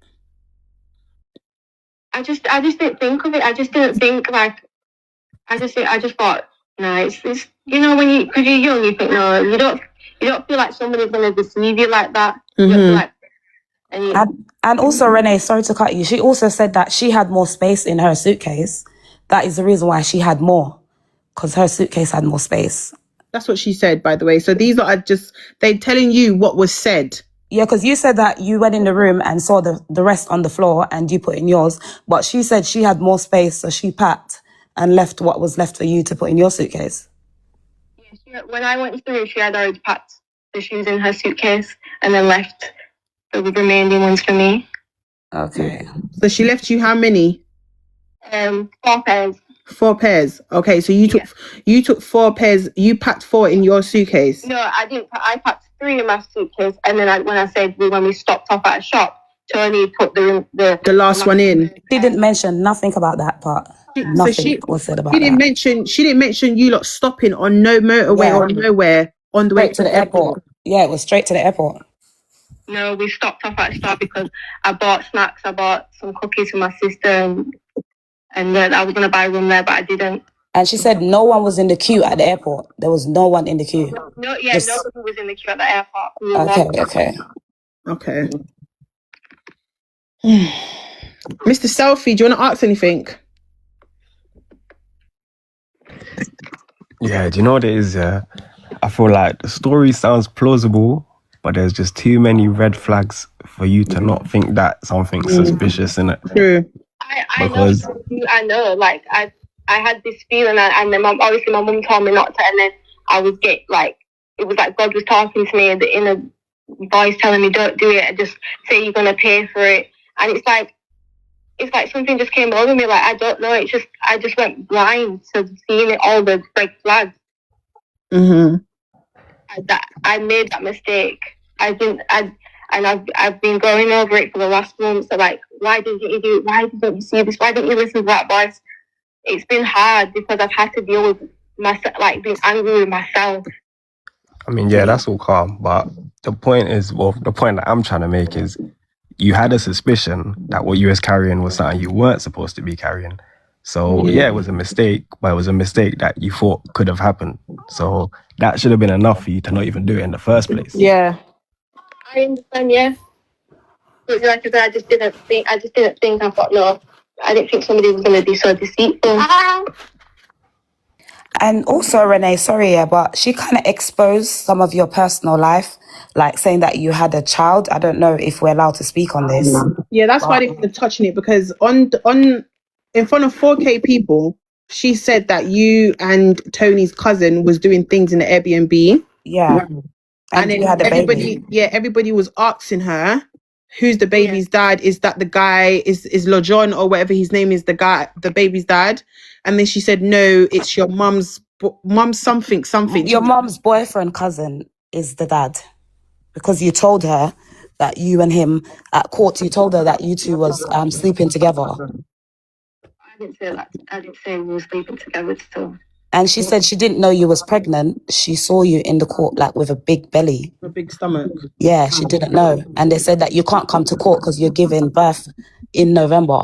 [SPEAKER 11] I just didn't think of it. I just didn't think like... I just thought, no, it's you know, because you're young, you think, no, you don't feel like somebody's going to deceive you like that. You don't feel like...
[SPEAKER 14] And also, Renee, sorry to cut you, she also said that she had more space in her suitcase. That is the reason why she had more, because her suitcase had more space.
[SPEAKER 5] That's what she said, by the way. So these are just, they're telling you what was said.
[SPEAKER 14] Yeah, because you said that you went in the room and saw the rest on the floor and you put in yours. But she said she had more space, so she packed and left what was left for you to put in your suitcase.
[SPEAKER 11] Yeah, when I went through, she had already packed the shoes in her suitcase and then left the remaining ones for me.
[SPEAKER 14] Okay.
[SPEAKER 5] So she left you how many?
[SPEAKER 11] 4 pairs.
[SPEAKER 5] 4 pairs. Okay, so you took 4 pairs. You packed 4 in your suitcase.
[SPEAKER 11] No, I didn't. I packed 3 in my suitcase, and then when I said when we stopped off at a shop, Tony put the
[SPEAKER 5] last one in.
[SPEAKER 14] She didn't mention nothing about that part. Nothing was said about that.
[SPEAKER 5] She didn't mention you lot stopping on no motorway or nowhere on the way to the airport.
[SPEAKER 14] Yeah, it was straight to the airport.
[SPEAKER 11] No, we stopped off at a shop because I bought snacks. I bought some cookies for my sister, and then I was going to buy one there, but I didn't.
[SPEAKER 14] And she said no one was in the queue at the airport. There was no one in the queue.
[SPEAKER 11] Nobody was in the queue at the airport.
[SPEAKER 14] Okay.
[SPEAKER 5] Mr. Selfie, do you want to ask anything?
[SPEAKER 15] Yeah, do you know what it is? I feel like the story sounds plausible, but there's just too many red flags for you to not think that something's suspicious in it.
[SPEAKER 5] True.
[SPEAKER 11] I know. Like I had this feeling, and then my mum told me not to, and then I was it was like God was talking to me in a voice telling me don't do it, and just say you're gonna pay for it, and it's like something just came over me. Like I don't know. It's just I just went blind to seeing all the red flags. I made that mistake. I've been going over it for the last month. So like, why didn't you do it? Why didn't you see this? Why didn't you listen to that voice? It's been hard because I've had to deal with myself, like being angry with myself.
[SPEAKER 15] I mean, yeah, that's all calm, but the point that I'm trying to make is you had a suspicion that what you was carrying was something you weren't supposed to be carrying. So yeah, it was a mistake, but it was a mistake that you thought could have happened. So that should have been enough for you to not even do it in the first place.
[SPEAKER 5] Yeah.
[SPEAKER 11] I understand, yeah. But like I said, I just didn't think. I thought, no, I didn't think somebody was going to be so deceitful.
[SPEAKER 14] And also, Renee, sorry, but she kind of exposed some of your personal life, like saying that you had a child. I don't know if we're allowed to speak on this.
[SPEAKER 5] Yeah, that's why I didn't want to touch on it, because on in front of 4K people, she said that you and Tony's cousin was doing things in the Airbnb.
[SPEAKER 14] Yeah.
[SPEAKER 5] And
[SPEAKER 14] you
[SPEAKER 5] then
[SPEAKER 14] had a baby.
[SPEAKER 5] everybody was asking her, who's the baby's dad? Is that the guy, is LeJohn or whatever his name is, the baby's dad? And then she said, no, it's your mum's something.
[SPEAKER 14] Your mum's boyfriend cousin is the dad. Because you told her that you and him at court, you told her that you two was sleeping together.
[SPEAKER 11] I didn't say that. I didn't say we were sleeping together still.
[SPEAKER 14] And she said she didn't know you was pregnant. She saw you in the court like with a big belly.
[SPEAKER 5] A big stomach.
[SPEAKER 14] Yeah, she didn't know. And they said that you can't come to court because you're giving birth in November.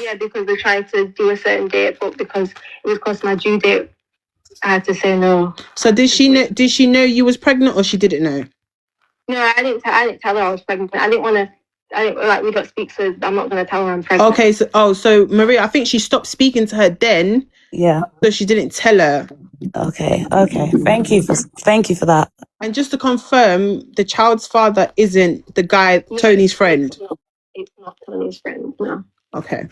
[SPEAKER 11] Yeah, because they tried to do a certain date, but because it was close to my due date, I had to say no.
[SPEAKER 5] So did she know you was pregnant, or she didn't know?
[SPEAKER 11] No, I didn't tell her I was pregnant. We don't speak, so I'm not going to tell her I'm pregnant.
[SPEAKER 5] Okay, so Maria, I think she stopped speaking to her then.
[SPEAKER 14] Yeah.
[SPEAKER 5] So she didn't tell her.
[SPEAKER 14] Okay. Thank you for that.
[SPEAKER 5] And just to confirm, the child's father isn't the guy, Tony's friend.
[SPEAKER 11] It's not Tony's friend, no.
[SPEAKER 5] Okay.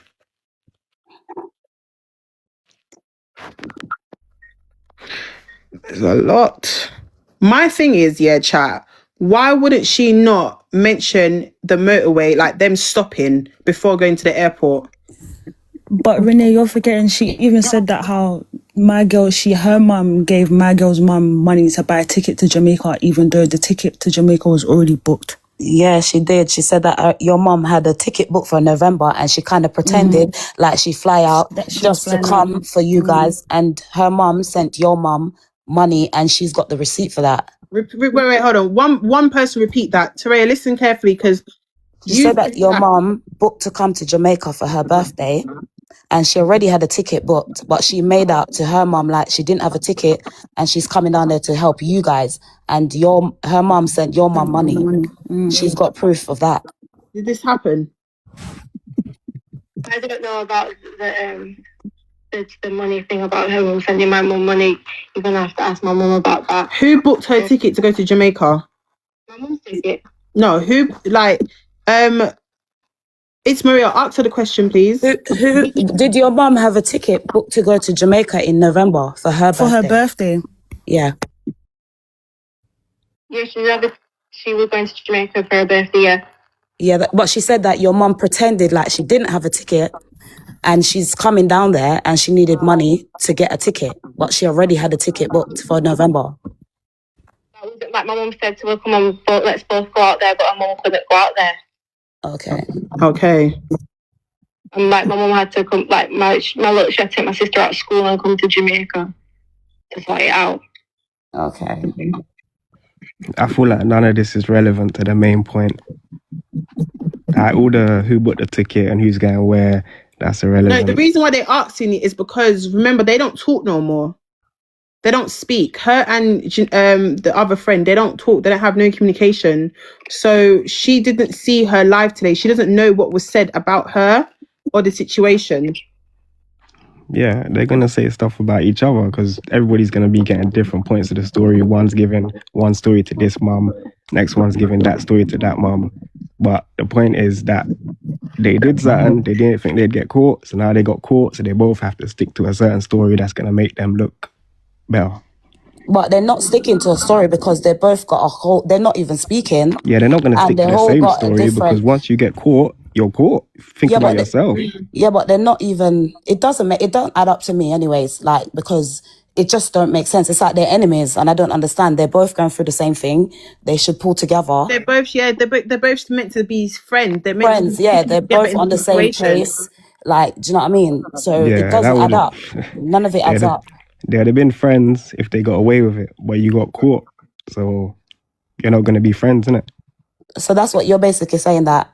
[SPEAKER 5] There's a lot. My thing is, chat, why wouldn't she not mention the motorway, like them stopping before going to the airport?
[SPEAKER 16] But Renee, you're forgetting she even said that how her mum gave my girl's mum money to buy a ticket to Jamaica, even though the ticket to Jamaica was already booked.
[SPEAKER 14] Yeah, she did. She said that your mum had a ticket booked for November and she kind of pretended like she'd fly out just to come for you guys. And her mum sent your mum money and she's got the receipt for that.
[SPEAKER 5] Wait, hold on. One person repeat that. Teraiya, listen carefully, because
[SPEAKER 14] she said that your mum booked to come to Jamaica for her birthday and she already had a ticket booked, but she made out to her mum like she didn't have a ticket and she's coming down there to help you guys. And her mum sent your mum money. She's got proof of that.
[SPEAKER 5] Did this happen?
[SPEAKER 11] I don't know about the money thing about her mum sending my mum money. You're going to have to ask my mum about that.
[SPEAKER 5] Who booked her ticket to go to Jamaica?
[SPEAKER 11] My mum's ticket.
[SPEAKER 5] No, who, it's Maria. Ask her the question, please.
[SPEAKER 14] Who did your mum have a ticket booked to go to Jamaica in November for her birthday?
[SPEAKER 16] For her birthday?
[SPEAKER 14] Yeah.
[SPEAKER 11] Yeah, she was going to Jamaica for her birthday, yeah.
[SPEAKER 14] Yeah, but she said that your mum pretended like she didn't have a ticket and she's coming down there and she needed money to get a ticket, but she already had a ticket booked for November.
[SPEAKER 11] That wasn't like my mum said to her, come on, let's both go out there, but our mum couldn't go out there.
[SPEAKER 14] Okay.
[SPEAKER 11] And like my mum had to come, like my little, she had to take my sister out of school and come to Jamaica to sort it out.
[SPEAKER 14] Okay.
[SPEAKER 15] I feel like none of this is relevant to the main point. Like all the who bought the ticket and who's going where, that's irrelevant.
[SPEAKER 5] No, the reason why they're asking it is because, remember, they don't talk no more. They don't speak. Her and the other friend, they don't talk. They don't have no communication. So she didn't see her live today. She doesn't know what was said about her or the situation.
[SPEAKER 15] Yeah, they're going to say stuff about each other because everybody's going to be getting different points of the story. One's giving one story to this mum, next one's giving that story to that mum. But the point is that they did something, they didn't think they'd get caught, so now they got caught, so they both have to stick to a certain story that's going to make them look better.
[SPEAKER 14] But they're not sticking to a story because they both got they're not even speaking.
[SPEAKER 15] Yeah, they're not going to stick to the same story because once you get caught, you're caught. Think about yourself.
[SPEAKER 14] Yeah, but they're not even, it don't add up to me anyways, like, because it just don't make sense. It's like they're enemies and I don't understand. They're both going through the same thing. They should pull together.
[SPEAKER 5] They're both meant to be friends. They're
[SPEAKER 14] friends, they're both on the same place. Like, do you know what I mean? So it doesn't add up. None of it adds up.
[SPEAKER 15] They'd have been friends if they got away with it, but you got caught. So you're not going to be friends, innit?
[SPEAKER 14] So that's what you're basically saying, that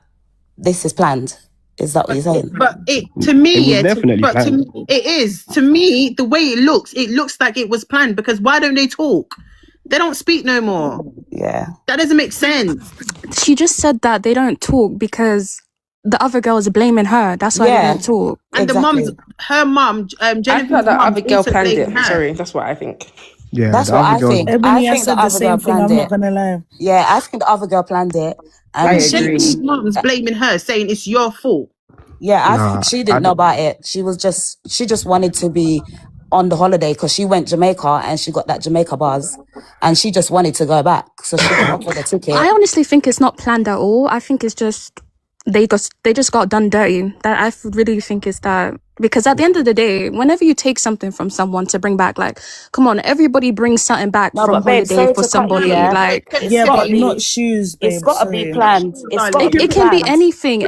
[SPEAKER 14] this is planned. Is that what you're saying?
[SPEAKER 5] But to me,
[SPEAKER 15] it
[SPEAKER 5] is. To me, the way it looks like it was planned, because why don't they talk? They don't speak no more.
[SPEAKER 14] Yeah.
[SPEAKER 5] That doesn't make sense.
[SPEAKER 12] She just said that they don't talk because the other girl is blaming her. That's why they don't talk.
[SPEAKER 5] And her mum, Jennifer's
[SPEAKER 13] I thought that other girl planned it.
[SPEAKER 5] her.
[SPEAKER 13] Sorry, that's what I think.
[SPEAKER 15] Yeah,
[SPEAKER 14] that's what I think.
[SPEAKER 16] Ebony,
[SPEAKER 14] I think
[SPEAKER 16] said the same thing. I'm not gonna lie.
[SPEAKER 14] Yeah, I think the other girl planned it. And
[SPEAKER 5] Jennifer's mum's blaming her, saying it's your fault.
[SPEAKER 14] Yeah, I think she didn't know about it. She just wanted to be on the holiday because she went Jamaica and she got that Jamaica buzz and she just wanted to go back. So she got offered a ticket.
[SPEAKER 12] I honestly think it's not planned at all. I think it's just they just got done dirty. That I really think is that, because at the end of the day, whenever you take something from someone to bring back, like, come on, everybody brings something back
[SPEAKER 14] No,
[SPEAKER 12] from
[SPEAKER 14] but babe,
[SPEAKER 12] holiday
[SPEAKER 14] sorry
[SPEAKER 12] for
[SPEAKER 14] to cut you,
[SPEAKER 12] somebody.
[SPEAKER 14] yeah.
[SPEAKER 12] Like,
[SPEAKER 16] Yeah, but not shoes, babe.
[SPEAKER 14] It's got to be
[SPEAKER 16] Sorry.
[SPEAKER 14] planned. It's got to be
[SPEAKER 12] it can be
[SPEAKER 14] planned.
[SPEAKER 12] anything,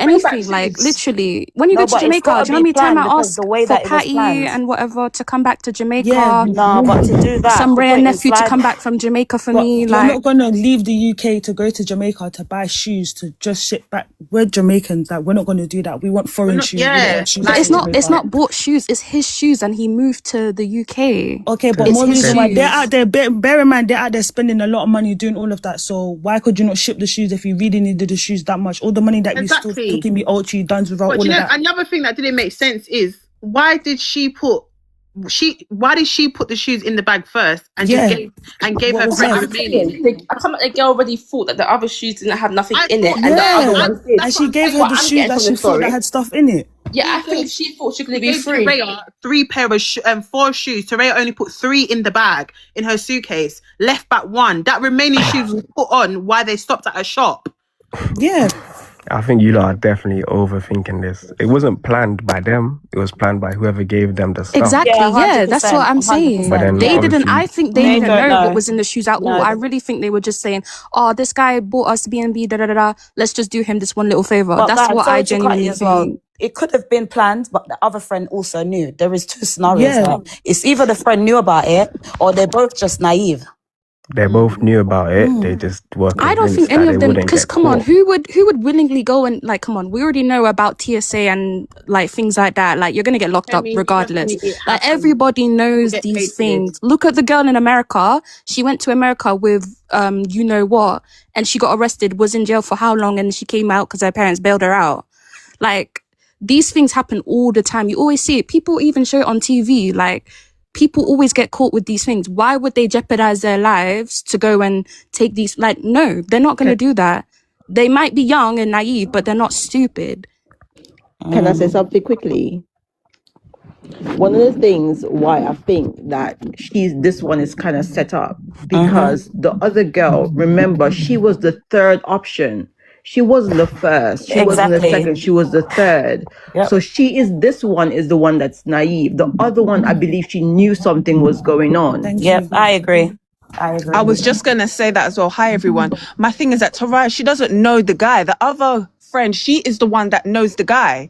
[SPEAKER 12] like literally. When you
[SPEAKER 14] No,
[SPEAKER 12] go to
[SPEAKER 14] but it's
[SPEAKER 12] Jamaica,
[SPEAKER 14] gotta
[SPEAKER 12] do you know how
[SPEAKER 14] be
[SPEAKER 12] many times
[SPEAKER 14] planned
[SPEAKER 12] I
[SPEAKER 14] because
[SPEAKER 12] ask
[SPEAKER 14] the way
[SPEAKER 12] for
[SPEAKER 14] that it was
[SPEAKER 12] Patty
[SPEAKER 14] planned.
[SPEAKER 12] and whatever to come back to Jamaica?
[SPEAKER 16] Yeah,
[SPEAKER 14] No, but to do that,
[SPEAKER 12] Some
[SPEAKER 14] to
[SPEAKER 12] rare
[SPEAKER 14] put it in
[SPEAKER 12] nephew to
[SPEAKER 14] slide-
[SPEAKER 12] come back from Jamaica for
[SPEAKER 16] But
[SPEAKER 12] me.
[SPEAKER 16] you're
[SPEAKER 12] Like,
[SPEAKER 16] not gonna leave the UK to go to Jamaica to buy shoes to just ship back. We're Jamaicans, like we're not gonna do that. We want foreign shoes. We don't want shoes
[SPEAKER 12] but
[SPEAKER 16] from
[SPEAKER 12] it's
[SPEAKER 16] Jamaica.
[SPEAKER 12] not bought shoes. It's his shoes, and he moved to the UK.
[SPEAKER 16] Okay, but
[SPEAKER 12] It's
[SPEAKER 16] more
[SPEAKER 12] his
[SPEAKER 16] reason why they're
[SPEAKER 12] shoes.
[SPEAKER 16] out there. Bear in mind, they're out there spending a lot of money doing all of that. So why could you not ship the shoes if you really needed the shoes that much? All the money that you still took in me Ultra Duns without
[SPEAKER 5] But
[SPEAKER 16] all
[SPEAKER 5] you
[SPEAKER 16] of
[SPEAKER 5] know,
[SPEAKER 16] that.
[SPEAKER 5] another thing that didn't make sense is why did she put the shoes in the bag first and
[SPEAKER 16] Yeah.
[SPEAKER 5] just gave
[SPEAKER 16] What
[SPEAKER 5] her
[SPEAKER 16] was
[SPEAKER 5] friend
[SPEAKER 16] left?
[SPEAKER 5] remaining?
[SPEAKER 13] I come the girl already thought that the other shoes didn't have nothing in it, and the
[SPEAKER 16] Yeah,
[SPEAKER 13] other ones did.
[SPEAKER 16] and she gave her
[SPEAKER 13] What
[SPEAKER 16] the
[SPEAKER 13] I'm
[SPEAKER 16] shoes
[SPEAKER 13] getting
[SPEAKER 16] that
[SPEAKER 13] from
[SPEAKER 16] she
[SPEAKER 13] the
[SPEAKER 16] thought that
[SPEAKER 13] story.
[SPEAKER 16] had stuff in it.
[SPEAKER 13] Yeah, I think she thought she could be
[SPEAKER 5] Gave
[SPEAKER 13] free.
[SPEAKER 5] Teraiya 3 pair of 4 shoes. Teraiya only put 3 in the bag in her suitcase, left back 1. That remaining shoes was put on while they stopped at a shop.
[SPEAKER 16] Yeah.
[SPEAKER 15] I think you lot are definitely overthinking this. It wasn't planned by them. It was planned by whoever gave them the stuff.
[SPEAKER 12] Exactly, yeah, that's what I'm saying.
[SPEAKER 15] But then
[SPEAKER 12] They didn't.
[SPEAKER 15] obviously-
[SPEAKER 12] I think they
[SPEAKER 14] They
[SPEAKER 12] didn't
[SPEAKER 14] don't
[SPEAKER 12] know
[SPEAKER 14] know.
[SPEAKER 12] what was in the shoes at all. I really think they were just saying, "Oh, this guy bought us B&B, da da da da. Let's just do him this one little favor."
[SPEAKER 14] But
[SPEAKER 12] That's
[SPEAKER 14] guys,
[SPEAKER 12] what
[SPEAKER 14] sorry
[SPEAKER 12] I
[SPEAKER 14] to cut
[SPEAKER 12] genuinely
[SPEAKER 14] you as well.
[SPEAKER 12] think.
[SPEAKER 14] It could have been planned, but the other friend also knew. There is 2 scenarios.
[SPEAKER 16] Yeah.
[SPEAKER 14] Here. It's either the friend knew about it or they're both just naive.
[SPEAKER 15] They both knew about it. They just were
[SPEAKER 12] I don't
[SPEAKER 15] convinced
[SPEAKER 12] think
[SPEAKER 15] that
[SPEAKER 12] any
[SPEAKER 15] they
[SPEAKER 12] of them.
[SPEAKER 15] wouldn't
[SPEAKER 12] Because
[SPEAKER 15] get
[SPEAKER 12] come on,
[SPEAKER 15] caught.
[SPEAKER 12] who would willingly go and like? Come on, we already know about TSA and like things like that. Like you're gonna get locked up regardless. Like everybody knows these things. Look at the girl in America. She went to America with you know what, and she got arrested. Was in jail for how long? And she came out because her parents bailed her out. Like these things happen all the time. You always see it. People even show it on TV. Like people always get caught with these things. Why would they jeopardize their lives to go and take these? Like, no, they're not going to do that. They might be young and naive, but they're not stupid.
[SPEAKER 17] Can I say something quickly? One of the things why I think that this one is kind of set up because the other girl, remember, she was the third option. She wasn't the first. She wasn't the
[SPEAKER 14] Exactly.
[SPEAKER 17] second. She was the third.
[SPEAKER 14] Yep.
[SPEAKER 17] So this one is the one that's naive. The other one, I believe she knew something was going on.
[SPEAKER 14] Yep, I agree.
[SPEAKER 18] I was just going to say that as well. Hi, everyone. My thing is that Teraiya, she doesn't know the guy. The other friend, she is the one that knows the guy.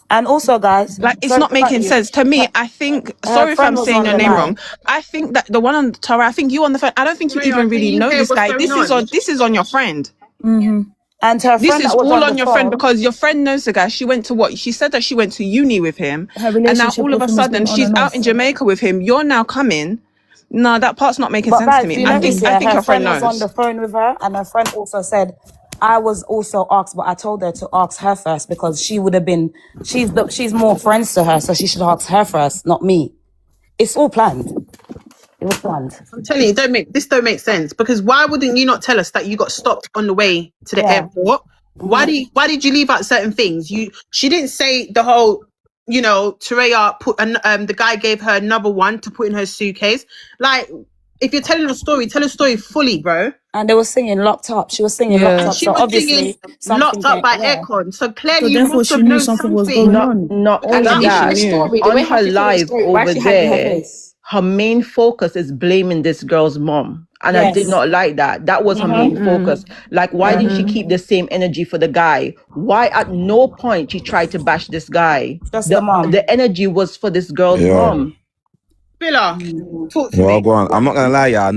[SPEAKER 14] And also, guys,
[SPEAKER 18] like it's
[SPEAKER 14] sorry
[SPEAKER 18] not
[SPEAKER 14] to cut
[SPEAKER 18] making
[SPEAKER 14] you.
[SPEAKER 18] sense to me. I think, sorry if
[SPEAKER 14] friend
[SPEAKER 18] I'm
[SPEAKER 14] was
[SPEAKER 18] saying
[SPEAKER 14] on
[SPEAKER 18] your
[SPEAKER 14] the
[SPEAKER 18] name
[SPEAKER 14] line.
[SPEAKER 18] wrong. I think that the one on Teraiya, I think you on the phone. I don't think you even really know this guy. This is on your friend.
[SPEAKER 14] Mm-hmm. And her
[SPEAKER 18] This
[SPEAKER 14] friend
[SPEAKER 18] is
[SPEAKER 14] that was
[SPEAKER 18] all
[SPEAKER 14] on
[SPEAKER 18] on
[SPEAKER 14] the
[SPEAKER 18] your
[SPEAKER 14] phone,
[SPEAKER 18] friend because your friend knows the guy. She went to what? She said that she went to uni with him,
[SPEAKER 16] Her
[SPEAKER 18] and now
[SPEAKER 16] relationship
[SPEAKER 18] all of
[SPEAKER 16] with
[SPEAKER 18] a
[SPEAKER 16] him has
[SPEAKER 18] sudden
[SPEAKER 16] been on
[SPEAKER 18] she's
[SPEAKER 16] and
[SPEAKER 18] out
[SPEAKER 16] off.
[SPEAKER 18] in Jamaica with him. You're now coming. No, that part's not making
[SPEAKER 14] But
[SPEAKER 18] sense
[SPEAKER 14] guys,
[SPEAKER 18] to
[SPEAKER 14] do
[SPEAKER 18] me.
[SPEAKER 14] you
[SPEAKER 18] I
[SPEAKER 14] notice,
[SPEAKER 18] think
[SPEAKER 14] her
[SPEAKER 18] your friend
[SPEAKER 14] was on
[SPEAKER 18] knows.
[SPEAKER 14] the phone with her, and her friend also said, I was also asked, but I told her to ask her first because she would have been, she's more friends to her, so she should ask her first, not me. It's all planned. It was planned.
[SPEAKER 5] I'm telling you, this don't make sense because why wouldn't you not tell us that you got stopped on the way to the airport? Why did you leave out certain things? She didn't say the whole, Teraiya put the guy gave her another one to put in her suitcase. Like, if you're telling a story, tell a story fully, bro.
[SPEAKER 14] And they were singing Locked Up. She was singing Locked Up.
[SPEAKER 5] She
[SPEAKER 14] So
[SPEAKER 5] was
[SPEAKER 14] obviously
[SPEAKER 5] singing Locked Up by
[SPEAKER 14] yeah.
[SPEAKER 5] Aircon. So clearly
[SPEAKER 16] So
[SPEAKER 5] you
[SPEAKER 16] therefore
[SPEAKER 5] must
[SPEAKER 16] she
[SPEAKER 5] have
[SPEAKER 16] knew
[SPEAKER 5] known
[SPEAKER 16] something was
[SPEAKER 5] something.
[SPEAKER 16] going on.
[SPEAKER 17] Not only
[SPEAKER 13] And
[SPEAKER 17] that,
[SPEAKER 13] the story, the
[SPEAKER 17] on
[SPEAKER 13] way
[SPEAKER 17] her
[SPEAKER 13] how she told the
[SPEAKER 17] live
[SPEAKER 13] story, why
[SPEAKER 17] over
[SPEAKER 13] she had in her
[SPEAKER 17] there,
[SPEAKER 13] face.
[SPEAKER 17] her main focus is blaming this girl's mom. And I did
[SPEAKER 14] Yes.
[SPEAKER 17] not like that. That was her main focus. Like, why didn't she keep the same energy for the guy? Why at no point she tried to bash this guy?
[SPEAKER 14] Just the mom.
[SPEAKER 17] The energy was for this girl's mom.
[SPEAKER 5] Billa, talk to
[SPEAKER 19] Well,
[SPEAKER 5] me.
[SPEAKER 19] go on. I'm not gonna lie, yeah.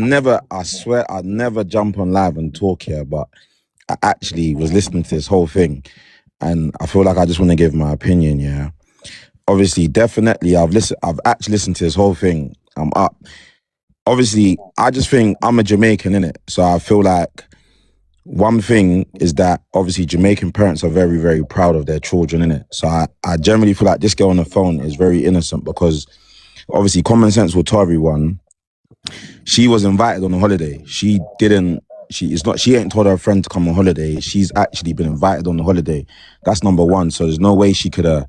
[SPEAKER 19] I swear, I'd never jump on live and talk here, but I actually was listening to this whole thing, and I feel like I just want to give my opinion. Yeah, obviously, definitely, I've actually listened to this whole thing. I'm up. Obviously, I just think I'm a Jamaican, innit? So I feel like one thing is that obviously Jamaican parents are very, very proud of their children, innit? So I generally feel like this girl on the phone is very innocent because obviously common sense will tell everyone she was invited on a holiday. She ain't told her friend to come on holiday. She's actually been invited on the holiday. That's number one. So there's no way she could have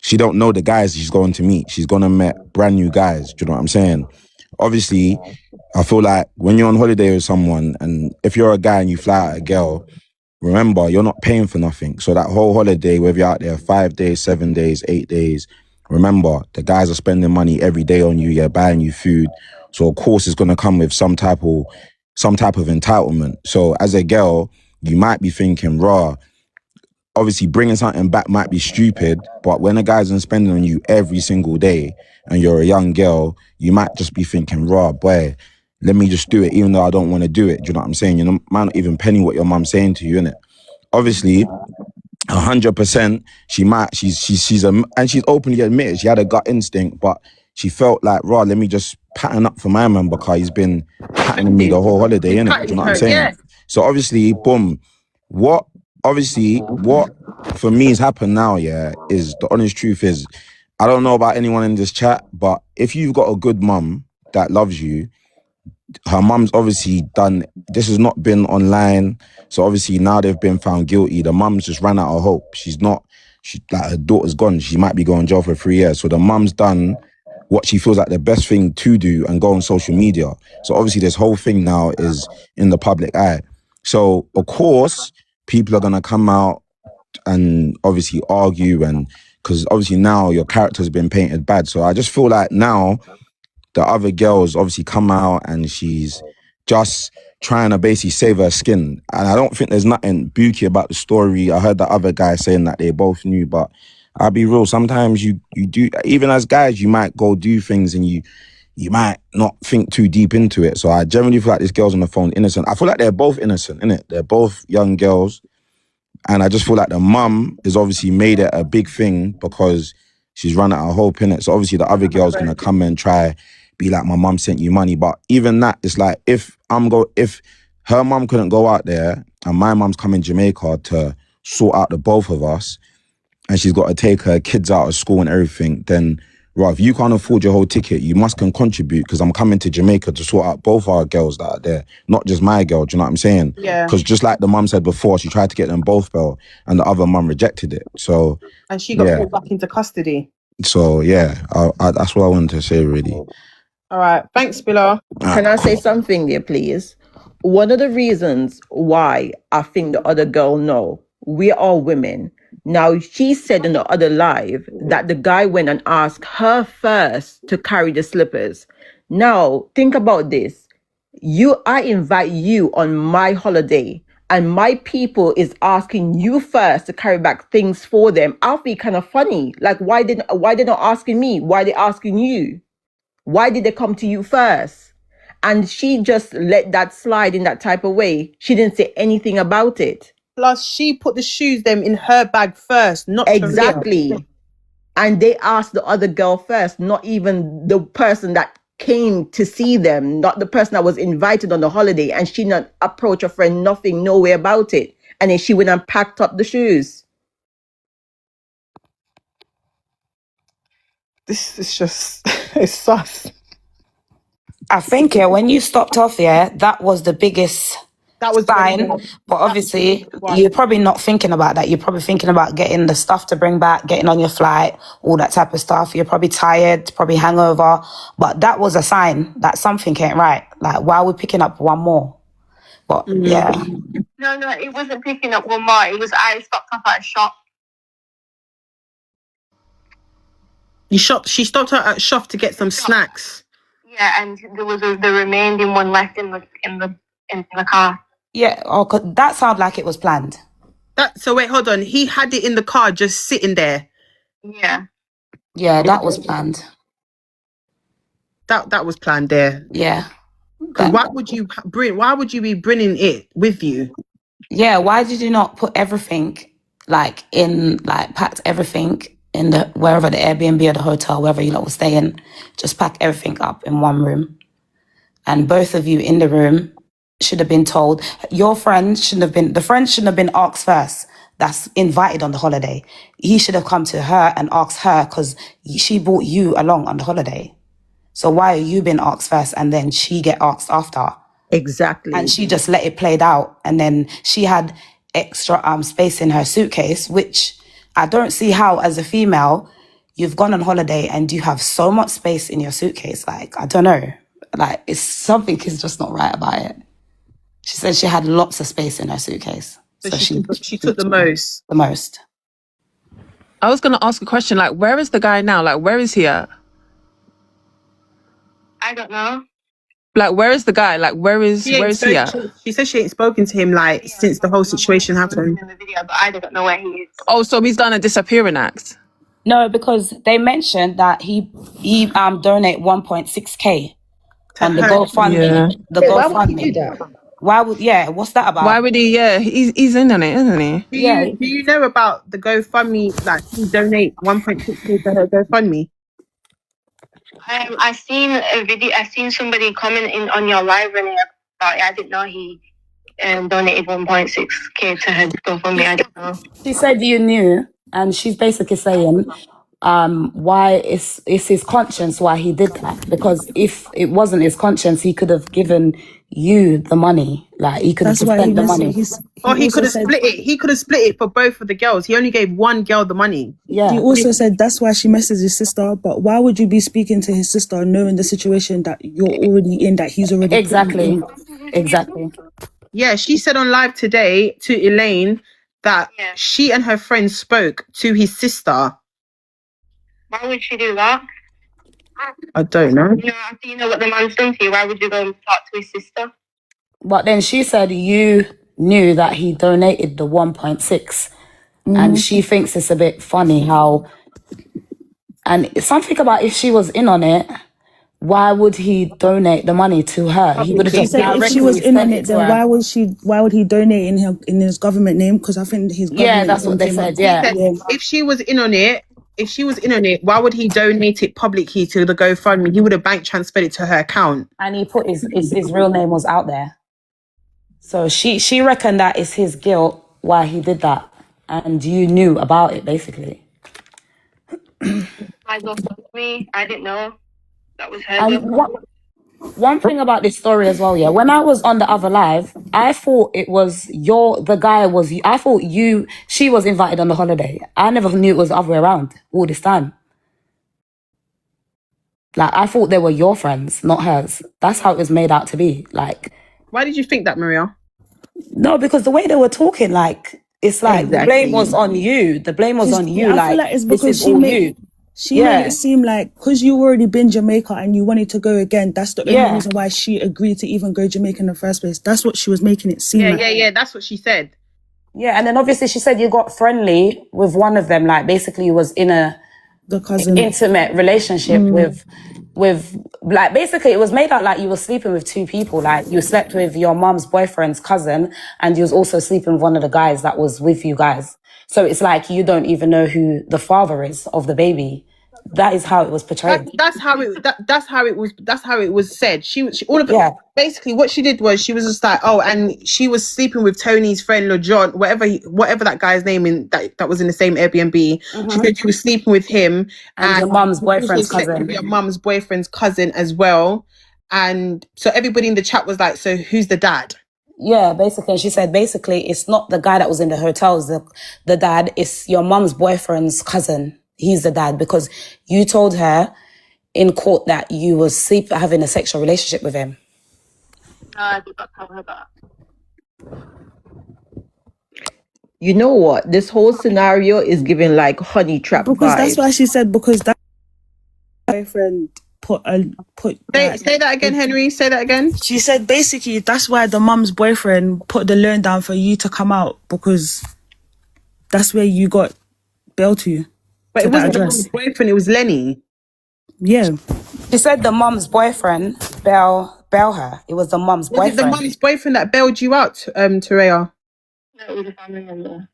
[SPEAKER 19] She don't know the guys she's going to meet. She's gonna meet brand new guys. Do you know what I'm saying? Obviously, I feel like when you're on holiday with someone, and if you're a guy and you fly out a girl, remember, you're not paying for nothing. So that whole holiday, whether you're out there 5 days, 7 days, 8 days, remember, the guys are spending money every day on you, buying you food. So of course it's gonna come with some type of entitlement. So as a girl, you might be thinking, raw, obviously bringing something back might be stupid, but when a guy's spending on you every single day and you're a young girl, you might just be thinking, raw, boy, let me just do it, even though I don't want to do it. Do you know what I'm saying? You know, might not even penny what your mum's saying to you, innit? Obviously, 100%, and she's openly admitted she had a gut instinct, but she felt like, raw, let me just pattern up for my man because he's been patterning me the whole holiday, innit? Do you know what I'm saying?
[SPEAKER 5] Yeah.
[SPEAKER 19] So obviously, boom, what for me has happened now, yeah, is the honest truth is, I don't know about anyone in this chat, but if you've got a good mum that loves you, her mum's obviously done, this has not been online, so obviously now they've been found guilty. The mum's just ran out of hope. Like her daughter's gone. She might be going to jail for 3 years. So the mum's done what she feels like the best thing to do and go on social media. So obviously this whole thing now is in the public eye. So of course, people are gonna come out and obviously argue, and because obviously now your character's been painted bad. So I just feel like now the other girls obviously come out and she's just trying to basically save her skin. And I don't think there's nothing booky about the story. I heard the other guy saying that they both knew, but I'll be real, sometimes you do, even as guys, you might go do things and you might not think too deep into it. So I generally feel like this girl's on the phone innocent. I feel like they're both innocent, innit? They're both young girls. And I just feel like the mum has obviously made it a big thing because she's run out of hope, innit? So obviously the other girl's gonna come and try be like, my mum sent you money. But even that, it's like, if her mum couldn't go out there and my mum's come in Jamaica to sort out the both of us, and she's got to take her kids out of school and everything, then, right, if you can't afford your whole ticket, you must can contribute, because I'm coming to Jamaica to sort out both our girls that are there, not just my girl. Do you know what I'm saying?
[SPEAKER 5] Yeah.
[SPEAKER 19] Because just like the mum said before, she tried to get them both bail, and the other mum rejected it. So,
[SPEAKER 5] And she got
[SPEAKER 19] yeah.
[SPEAKER 5] pulled back into custody.
[SPEAKER 19] So, yeah, I that's what I wanted to say, really.
[SPEAKER 5] All right. Thanks, Billa.
[SPEAKER 17] Can I say something there, please? One of the reasons why I think the other girl know, we are women. Now, she said in the other live that the guy went and asked her first to carry the slippers. Now, think about this. I invite you on my holiday, and my people is asking you first to carry back things for them. I'll be kind of funny. Like, why they not asking me? Why they asking you? Why did they come to you first? And she just let that slide in that type of way. She didn't say anything about it.
[SPEAKER 5] Plus, she put the shoes them in her bag first, not
[SPEAKER 17] Exactly.
[SPEAKER 5] Teraiya.
[SPEAKER 17] And they asked the other girl first, not even the person that came to see them, not the person that was invited on the holiday. And she not approach her friend, nothing, no way about it. And then she went and packed up the shoes.
[SPEAKER 5] This is just, it's sus.
[SPEAKER 14] I think, yeah, when you stopped off, yeah, that was the biggest sign. But obviously, you're probably not thinking about that. You're probably thinking about getting the stuff to bring back, getting on your flight, all that type of stuff. You're probably tired, probably hangover. But that was a sign that something ain't right. Like, why are we picking up one more? But, yeah.
[SPEAKER 11] No, it wasn't picking up one more. It was I stopped off at a shop.
[SPEAKER 5] She stopped her at shop to get some snacks.
[SPEAKER 11] Yeah, and there was the remaining one left in the car.
[SPEAKER 14] Yeah, that sounded like it was planned.
[SPEAKER 5] So wait, hold on. He had it in the car just sitting there.
[SPEAKER 11] Yeah.
[SPEAKER 14] Yeah, that was planned.
[SPEAKER 5] That was planned there.
[SPEAKER 14] Yeah.
[SPEAKER 5] Because why would you be bringing it with you?
[SPEAKER 14] Yeah, why did you not put everything packed everything in wherever the Airbnb or the hotel, wherever you lot were staying, just pack everything up in one room. And both of you in the room should have been told. The friend shouldn't have been asked first. That's invited on the holiday. He should have come to her and asked her, because she brought you along on the holiday. So why are you being asked first and then she get asked after?
[SPEAKER 17] Exactly.
[SPEAKER 14] And she just let it played out. And then she had extra space in her suitcase, which I don't see how, as a female, you've gone on holiday and you have so much space in your suitcase. Like, I don't know. Like, it's something is just not right about it. She said she had lots of space in her suitcase.
[SPEAKER 18] So she took the most.
[SPEAKER 14] The most.
[SPEAKER 18] I was going to ask a question, like, where is the guy now? Like, where is he at?
[SPEAKER 11] I don't know.
[SPEAKER 18] Like, where is the guy? Like, where is he at?
[SPEAKER 5] She says she ain't spoken to him, like, since the whole situation happened.
[SPEAKER 11] In the video, but I don't know where he is.
[SPEAKER 18] Oh, so he's done a disappearing act?
[SPEAKER 14] No, because they mentioned that he donate 1.6K on the GoFundMe.
[SPEAKER 18] Yeah.
[SPEAKER 14] The GoFundMe. Why would he do that? Why would, what's that about?
[SPEAKER 18] Why would he? Yeah, he's in on it, isn't he?
[SPEAKER 5] Do you know about the GoFundMe? Like, he donate 1.6K to her GoFundMe.
[SPEAKER 11] I seen a video. I seen somebody commenting on your live running about it. I didn't know he donated 1.6K to her GoFundMe. I don't know.
[SPEAKER 14] She said you knew, and she's basically saying, why it's his conscience why he did that. Because if it wasn't his conscience, he could have given you the money. Like, he could have spent the money.
[SPEAKER 5] Or he could have split it. He could have split it for both of the girls. He only gave one girl the money.
[SPEAKER 14] Yeah.
[SPEAKER 16] He also said that's why she messaged his sister. But why would you be speaking to his sister knowing the situation that you're already in, that he's already
[SPEAKER 14] Exactly. Exactly.
[SPEAKER 5] Yeah, she said on live today to Elaine that she and her friend spoke to his sister.
[SPEAKER 11] Why would she do that?
[SPEAKER 5] I don't know.
[SPEAKER 11] You know, after you know what the man's done to you, why would you go and talk to his sister?
[SPEAKER 14] But then she said you knew that he donated the 1.6, and she thinks it's a bit funny how, and something about if she was in on it, why would he donate the money to her? He would have just
[SPEAKER 16] if she was in on it, then why would he donate in his government name? Because I think his government
[SPEAKER 14] that's what they said.
[SPEAKER 5] If she was in on it, why would he donate it publicly to the GoFundMe? He would have bank transferred it to her account.
[SPEAKER 14] And he put his real name was out there. So she reckoned that it's his guilt why he did that. And you knew about it, basically.
[SPEAKER 11] I didn't know that was her.
[SPEAKER 14] And one thing about this story as well, when I was on the other live, I thought it was I thought she was invited on the holiday. I never knew it was the other way around all this time. Like, I thought they were your friends, not hers. That's how it was made out to be. Like,
[SPEAKER 5] why did you think that, Maria?
[SPEAKER 14] No, because the way they were talking, like, it's like the blame was on you. The blame was on you.
[SPEAKER 16] I feel like it's because she made it seem like because you already been Jamaica and you wanted to go again, that's the only reason why she agreed to even go Jamaica in the first place. That's what she was making it seem like.
[SPEAKER 5] Yeah, that's what she said.
[SPEAKER 14] Yeah, and then obviously she said you got friendly with one of them, like basically you was in
[SPEAKER 16] the cousin
[SPEAKER 14] intimate relationship with like, basically it was made out like you were sleeping with two people. Like, you slept with your mom's boyfriend's cousin and you was also sleeping with one of the guys that was with you guys. So it's like you don't even know who the father is of the baby. That is how it was portrayed.
[SPEAKER 5] That's how it was said. She all of it. Basically, what she did was she was just like, and she was sleeping with Tony's friend LeJohn, whatever that guy's name that was in the same Airbnb. She said she was sleeping with him
[SPEAKER 14] and your mom's boyfriend's cousin.
[SPEAKER 5] Your mom's boyfriend's cousin as well. And so everybody in the chat was like, so who's the dad?
[SPEAKER 14] Yeah, basically. She said, basically, it's not the guy that was in the hotels, the dad, it's your mom's boyfriend's cousin. He's the dad, because you told her in court that you was having a sexual relationship with him.
[SPEAKER 11] No, I did not tell her that.
[SPEAKER 17] You know what? This whole scenario is giving like honey trap
[SPEAKER 16] because
[SPEAKER 17] vibes.
[SPEAKER 16] That's why she said, because that boyfriend put
[SPEAKER 5] say that again, Henry. Say that again.
[SPEAKER 16] She said basically that's why the mum's boyfriend put the loan down for you to come out, because that's where you got bail to.
[SPEAKER 5] But it wasn't the mum's boyfriend, it was Lenny.
[SPEAKER 16] Yeah.
[SPEAKER 14] She said the mum's boyfriend bail her. It was the mum's boyfriend.
[SPEAKER 5] Was it the mum's boyfriend that bailed you out, Teraiya?
[SPEAKER 11] No, it was a family member.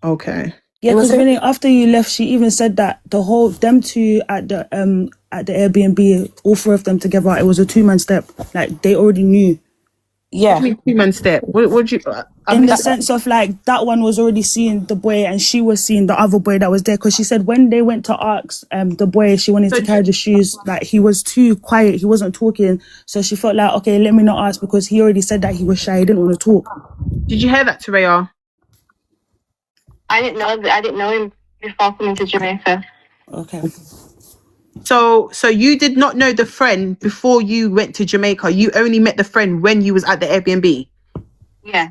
[SPEAKER 5] Okay.
[SPEAKER 16] Yeah, because really after you left, she even said that them two at the Airbnb, all four of them together, it was a 2-man step. Like, they already knew.
[SPEAKER 14] Yeah.
[SPEAKER 5] What do you mean 2-man step? What you?
[SPEAKER 16] In the sense of like that one was already seeing the boy and she was seeing the other boy that was there, because she said when they went to ask the boy, she wanted to carry the shoes, like he was too quiet, he wasn't talking, so she felt like, okay, let me not ask, because he already said that he was shy, he didn't want to talk.
[SPEAKER 5] Did you hear that, Teraiya?
[SPEAKER 11] I didn't know him before coming to Jamaica.
[SPEAKER 16] Okay.
[SPEAKER 5] So you did not know the friend before you went to Jamaica. You only met the friend when you was at the Airbnb.
[SPEAKER 11] Yeah.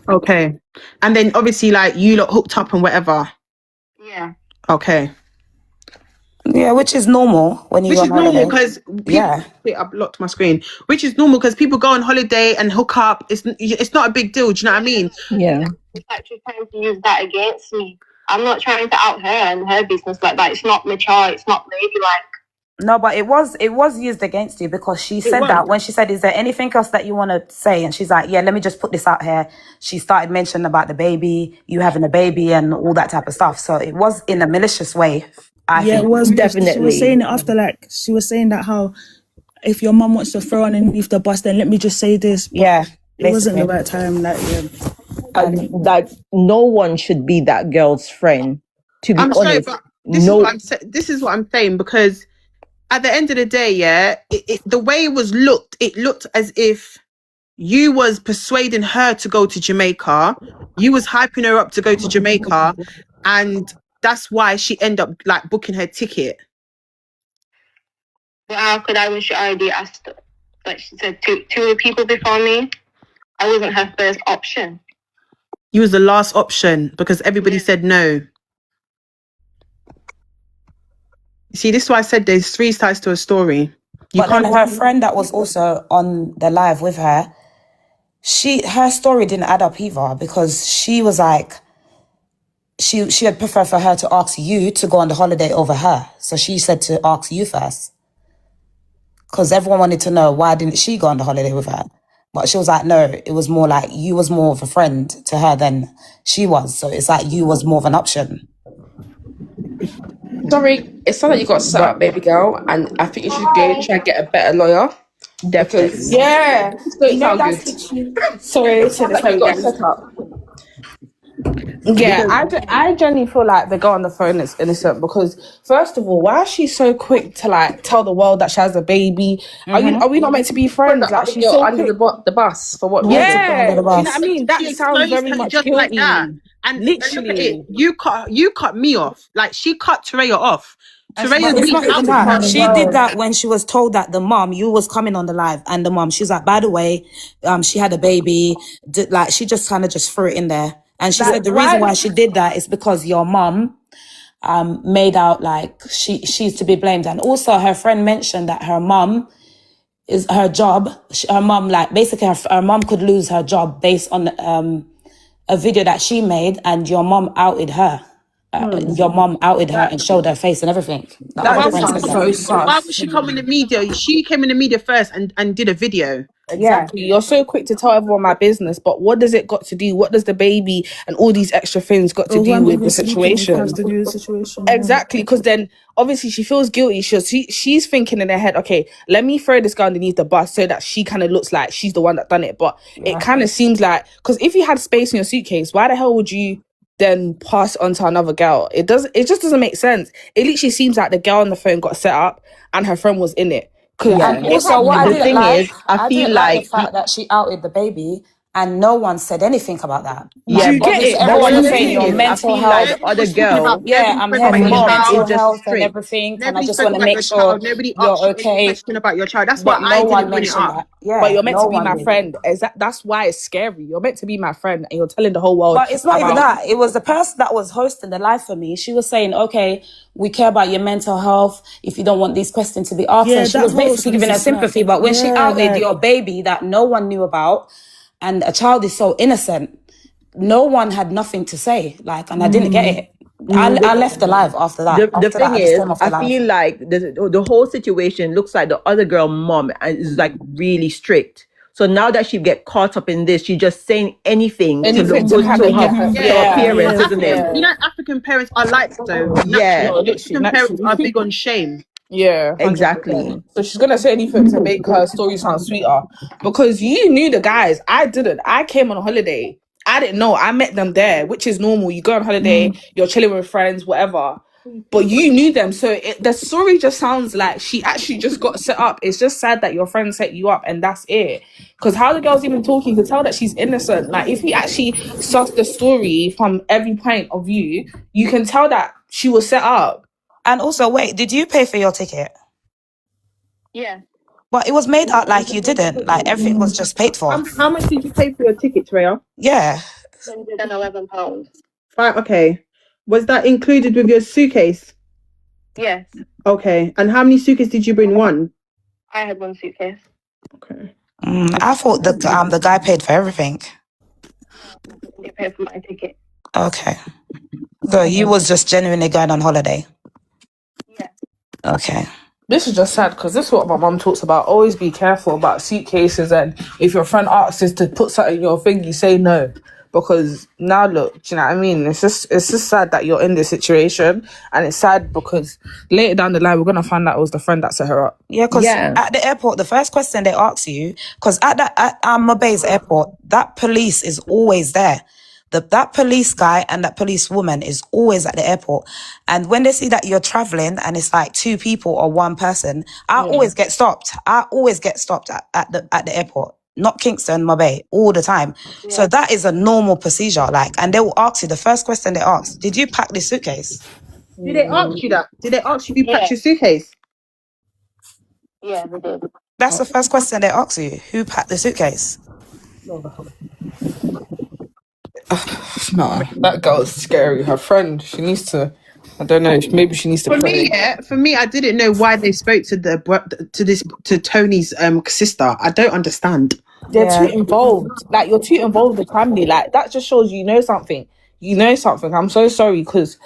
[SPEAKER 5] Okay. And then obviously like you lot hooked up and whatever.
[SPEAKER 11] Yeah.
[SPEAKER 5] Okay.
[SPEAKER 14] Yeah, which is normal when you
[SPEAKER 5] Which
[SPEAKER 14] go
[SPEAKER 5] is
[SPEAKER 14] on
[SPEAKER 5] normal
[SPEAKER 14] holiday.
[SPEAKER 5] because people.
[SPEAKER 14] Yeah.
[SPEAKER 5] Wait, I've locked my screen. Which is normal because people go on holiday and hook up. It's not a big deal. Do you know what I mean?
[SPEAKER 17] Yeah.
[SPEAKER 11] It's actually trying to use that against me. I'm not trying to out her and her business like that. It's not mature. It's not ladylike.
[SPEAKER 14] No, but it was used against you because she said
[SPEAKER 5] was.
[SPEAKER 14] that when she said, "Is there anything else that you want to say?" And she's like, "Yeah, let me just put this out here." She started mentioning about the baby, you having a baby, and all that type of stuff. So it was in a malicious way. I
[SPEAKER 16] Yeah,
[SPEAKER 14] think.
[SPEAKER 16] it was.
[SPEAKER 17] Definitely.
[SPEAKER 16] She was saying it after, like, she was saying that how if your mum wants to throw underneath the bus, then let me just say this. But
[SPEAKER 14] Yeah,
[SPEAKER 16] it wasn't the
[SPEAKER 14] basically.
[SPEAKER 16] right time. Like, yeah.
[SPEAKER 17] Like no one should be that girl's friend. To be
[SPEAKER 5] I'm sorry,
[SPEAKER 17] honest,
[SPEAKER 5] but this
[SPEAKER 17] no.
[SPEAKER 5] this is what I'm saying because at the end of the day, yeah, the way it was looked, it looked as if you was persuading her to go to Jamaica. You was hyping her up to go to Jamaica, and that's why she ended up like booking her ticket.
[SPEAKER 11] But how could I when she already asked, like she said, two people before me? I wasn't her first option.
[SPEAKER 5] You was the last option because everybody said no. See, this is why I said there's three sides to a story.
[SPEAKER 14] But then her friend that was also on the live with her, her story didn't add up either because she was like, she had preferred for her to ask you to go on the holiday over her. So she said to ask you first. Because everyone wanted to know why didn't she go on the holiday with her? But she was like, no, it was more like you was more of a friend to her than she was. So it's like you was more of an option.
[SPEAKER 13] Sorry, it's not that you got set up, baby girl, and I think you should go try and get a better lawyer. Because
[SPEAKER 18] Yeah,
[SPEAKER 13] don't
[SPEAKER 18] you know
[SPEAKER 13] sound
[SPEAKER 18] that's
[SPEAKER 13] good.
[SPEAKER 18] literally. Sorry to
[SPEAKER 13] Sounds like you
[SPEAKER 18] sorry
[SPEAKER 13] got
[SPEAKER 18] guys.
[SPEAKER 13] set up.
[SPEAKER 18] Yeah,
[SPEAKER 13] I genuinely feel like the girl on the phone is innocent because first of all, why is she so quick to like tell the world that she has a baby? Are we not meant to be friends?
[SPEAKER 18] the
[SPEAKER 13] Like
[SPEAKER 18] other
[SPEAKER 13] she's
[SPEAKER 18] girl
[SPEAKER 13] so
[SPEAKER 18] under
[SPEAKER 13] quick.
[SPEAKER 18] the bus for what
[SPEAKER 14] Yeah, to
[SPEAKER 18] reason?
[SPEAKER 14] go under
[SPEAKER 13] Yeah,
[SPEAKER 14] the
[SPEAKER 13] do you know what I
[SPEAKER 14] bus.
[SPEAKER 13] mean? That
[SPEAKER 5] She
[SPEAKER 13] sounds
[SPEAKER 5] exposed
[SPEAKER 13] very
[SPEAKER 5] her
[SPEAKER 13] much
[SPEAKER 5] just like that.
[SPEAKER 13] guilty.
[SPEAKER 5] And look at
[SPEAKER 13] Literally.
[SPEAKER 5] it, you cut me off. Like she cut Teraiya off.
[SPEAKER 14] But
[SPEAKER 5] Teraiya's
[SPEAKER 14] it's
[SPEAKER 5] been
[SPEAKER 14] not even
[SPEAKER 5] out with
[SPEAKER 14] that.
[SPEAKER 5] her as
[SPEAKER 14] She did
[SPEAKER 5] well.
[SPEAKER 14] that when she was told that the mom, you was coming on the live, and the mom, she's like, by the way, she had a baby. Like she just kind of just threw it in there, and she said the reason why she did that is because your mom made out like she's to be blamed, and also her friend mentioned that her mom is her job. Her mom, like basically, her mom could lose her job based on a video that she made, and your mom outed her. Your mom outed her and showed her face and everything. The
[SPEAKER 5] That
[SPEAKER 14] other
[SPEAKER 5] just
[SPEAKER 14] friend said
[SPEAKER 5] sounds
[SPEAKER 14] that.
[SPEAKER 5] so why would she come in the media? She came in the media first and did a video.
[SPEAKER 13] Exactly. You're so quick to tell everyone my business, but what does it got to do? What does the baby and all these extra things got to
[SPEAKER 16] Or who
[SPEAKER 13] do
[SPEAKER 16] I'm
[SPEAKER 13] with
[SPEAKER 16] even
[SPEAKER 13] the
[SPEAKER 16] sleeping with
[SPEAKER 13] situation?
[SPEAKER 16] has to do with the situation.
[SPEAKER 13] Exactly, because then obviously she feels guilty. She's thinking in her head, okay, let me throw this girl underneath the bus so that she kind of looks like she's the one that done it. But it kind of seems like, because if you had space in your suitcase, why the hell would you then pass it on to another girl? It just doesn't make sense. It literally seems like the girl on the phone got set up and her friend was in it.
[SPEAKER 14] And also, what I
[SPEAKER 17] The
[SPEAKER 14] didn't
[SPEAKER 17] thing
[SPEAKER 14] like,
[SPEAKER 17] is, I
[SPEAKER 14] I
[SPEAKER 17] feel
[SPEAKER 14] didn't like the
[SPEAKER 17] like
[SPEAKER 14] fact that she outed the baby, and no one said anything about that.
[SPEAKER 17] yeah,
[SPEAKER 14] Like,
[SPEAKER 13] you get
[SPEAKER 14] obviously,
[SPEAKER 13] it?
[SPEAKER 17] but
[SPEAKER 14] everyone
[SPEAKER 17] the
[SPEAKER 14] was saying
[SPEAKER 17] thing
[SPEAKER 14] your
[SPEAKER 17] is, I
[SPEAKER 14] mental
[SPEAKER 17] feel like
[SPEAKER 14] health.
[SPEAKER 17] the other girl,
[SPEAKER 14] Yeah, I'm here
[SPEAKER 17] her
[SPEAKER 14] for your
[SPEAKER 17] mom
[SPEAKER 14] mental
[SPEAKER 17] is just
[SPEAKER 14] health and
[SPEAKER 17] strict.
[SPEAKER 14] everything, and I
[SPEAKER 5] Nobody
[SPEAKER 14] just
[SPEAKER 5] spoke
[SPEAKER 14] want to
[SPEAKER 5] about
[SPEAKER 14] make
[SPEAKER 5] your
[SPEAKER 14] sure
[SPEAKER 5] child. Nobody asked
[SPEAKER 14] you're
[SPEAKER 5] you any
[SPEAKER 14] okay.
[SPEAKER 5] question about your child. That's why
[SPEAKER 14] But
[SPEAKER 5] I
[SPEAKER 14] no one
[SPEAKER 5] didn't bring it
[SPEAKER 14] mentioned
[SPEAKER 5] up.
[SPEAKER 14] that. Yeah,
[SPEAKER 13] But you're meant
[SPEAKER 14] no
[SPEAKER 13] to be
[SPEAKER 14] one
[SPEAKER 13] my
[SPEAKER 14] did.
[SPEAKER 13] friend. That's why it's scary. You're meant to be my friend and you're telling the whole world
[SPEAKER 14] But it's not even
[SPEAKER 13] about
[SPEAKER 14] that. It was the person that was hosting the live for me. She was saying, okay, we care about your mental health if you don't want these questions to be asked.
[SPEAKER 16] Yeah,
[SPEAKER 14] And she
[SPEAKER 16] that
[SPEAKER 14] was
[SPEAKER 16] host
[SPEAKER 14] basically
[SPEAKER 16] was
[SPEAKER 14] giving her
[SPEAKER 16] just like,
[SPEAKER 14] sympathy. But when she
[SPEAKER 16] yeah,
[SPEAKER 14] outed
[SPEAKER 16] like,
[SPEAKER 14] your baby that no one knew about, and a child is so innocent, no one had nothing to say. Like, and I didn't get it. I left the live after that.
[SPEAKER 17] The
[SPEAKER 14] After that,
[SPEAKER 17] thing
[SPEAKER 14] I just
[SPEAKER 17] is,
[SPEAKER 14] came off the
[SPEAKER 17] I
[SPEAKER 14] live.
[SPEAKER 17] feel like the whole situation looks like the other girl mom is like really strict. So now that she get caught up in this, she's just saying anything to
[SPEAKER 13] anything
[SPEAKER 17] look
[SPEAKER 13] to
[SPEAKER 17] good
[SPEAKER 13] kind
[SPEAKER 17] to
[SPEAKER 13] of get
[SPEAKER 17] her
[SPEAKER 13] her.
[SPEAKER 17] to her
[SPEAKER 13] Yeah,
[SPEAKER 17] appearance, isn't it?
[SPEAKER 5] You know, African parents are like though.
[SPEAKER 17] Yeah,
[SPEAKER 5] Naturally,
[SPEAKER 13] no, literally,
[SPEAKER 5] African parents are
[SPEAKER 13] naturally.
[SPEAKER 5] big on shame.
[SPEAKER 13] Yeah, 100%.
[SPEAKER 17] exactly.
[SPEAKER 13] So she's gonna say anything to make her story sound sweeter. Because you knew the guys. I didn't. I came on holiday. I didn't know. I met them there, which is normal. You go on holiday, you're chilling with friends, whatever. but you knew them. So the story just sounds like she actually just got set up. It's just sad that your friend set you up and that's it. Because how the girl's even talking, you can tell that she's innocent. Like, if you actually suss the story from every point of view, you can tell that she was set up.
[SPEAKER 9] And also, wait, did you pay for your ticket?
[SPEAKER 11] Yeah.
[SPEAKER 9] But it was made out like you didn't. Like, everything was just paid for.
[SPEAKER 5] How much did you pay for your ticket, Teraiya?
[SPEAKER 9] Yeah.
[SPEAKER 11] £111.
[SPEAKER 5] Right, okay. Was that included with your suitcase?
[SPEAKER 11] Yes.
[SPEAKER 5] Okay. And how many suitcases did you bring? One?
[SPEAKER 11] I had one suitcase.
[SPEAKER 5] Okay.
[SPEAKER 9] I thought the guy paid for everything.
[SPEAKER 11] He paid for my ticket.
[SPEAKER 9] Okay. So you was just genuinely going on holiday?
[SPEAKER 11] Yeah.
[SPEAKER 9] Okay.
[SPEAKER 13] This is just sad because this is what my mum talks about. Always be careful about suitcases, and if your friend asks us to put something in your thing, you say no. Because now look, do you know what I mean? It's just sad that you're in this situation, and it's sad because later down the line we're gonna find out it was the friend that set her up.
[SPEAKER 9] Yeah, because at the airport, the first question they ask you, because at Mabay's airport, that police is always there. That police guy and that police woman is always at the airport. And when they see that you're traveling and it's like 2 people or 1 person, I always get stopped. I always get stopped at the airport. Not Kingston, Mabay, all the time. Yeah. So that is a normal procedure. Like, and they will ask you, the first question they ask, did you pack this suitcase?
[SPEAKER 5] Did they ask you that? Did they ask you if you packed your suitcase?
[SPEAKER 11] Yeah, they did.
[SPEAKER 9] That's the first question they ask you. Who packed the suitcase?
[SPEAKER 13] No, that girl's scary. Her friend, she needs to, I don't know, maybe she needs to pray.
[SPEAKER 5] For me, I didn't know why they spoke to to Tony's sister. I don't understand.
[SPEAKER 13] They're too involved. Like, you're too involved with family. Like, that just shows you know something. You know something. I'm so sorry because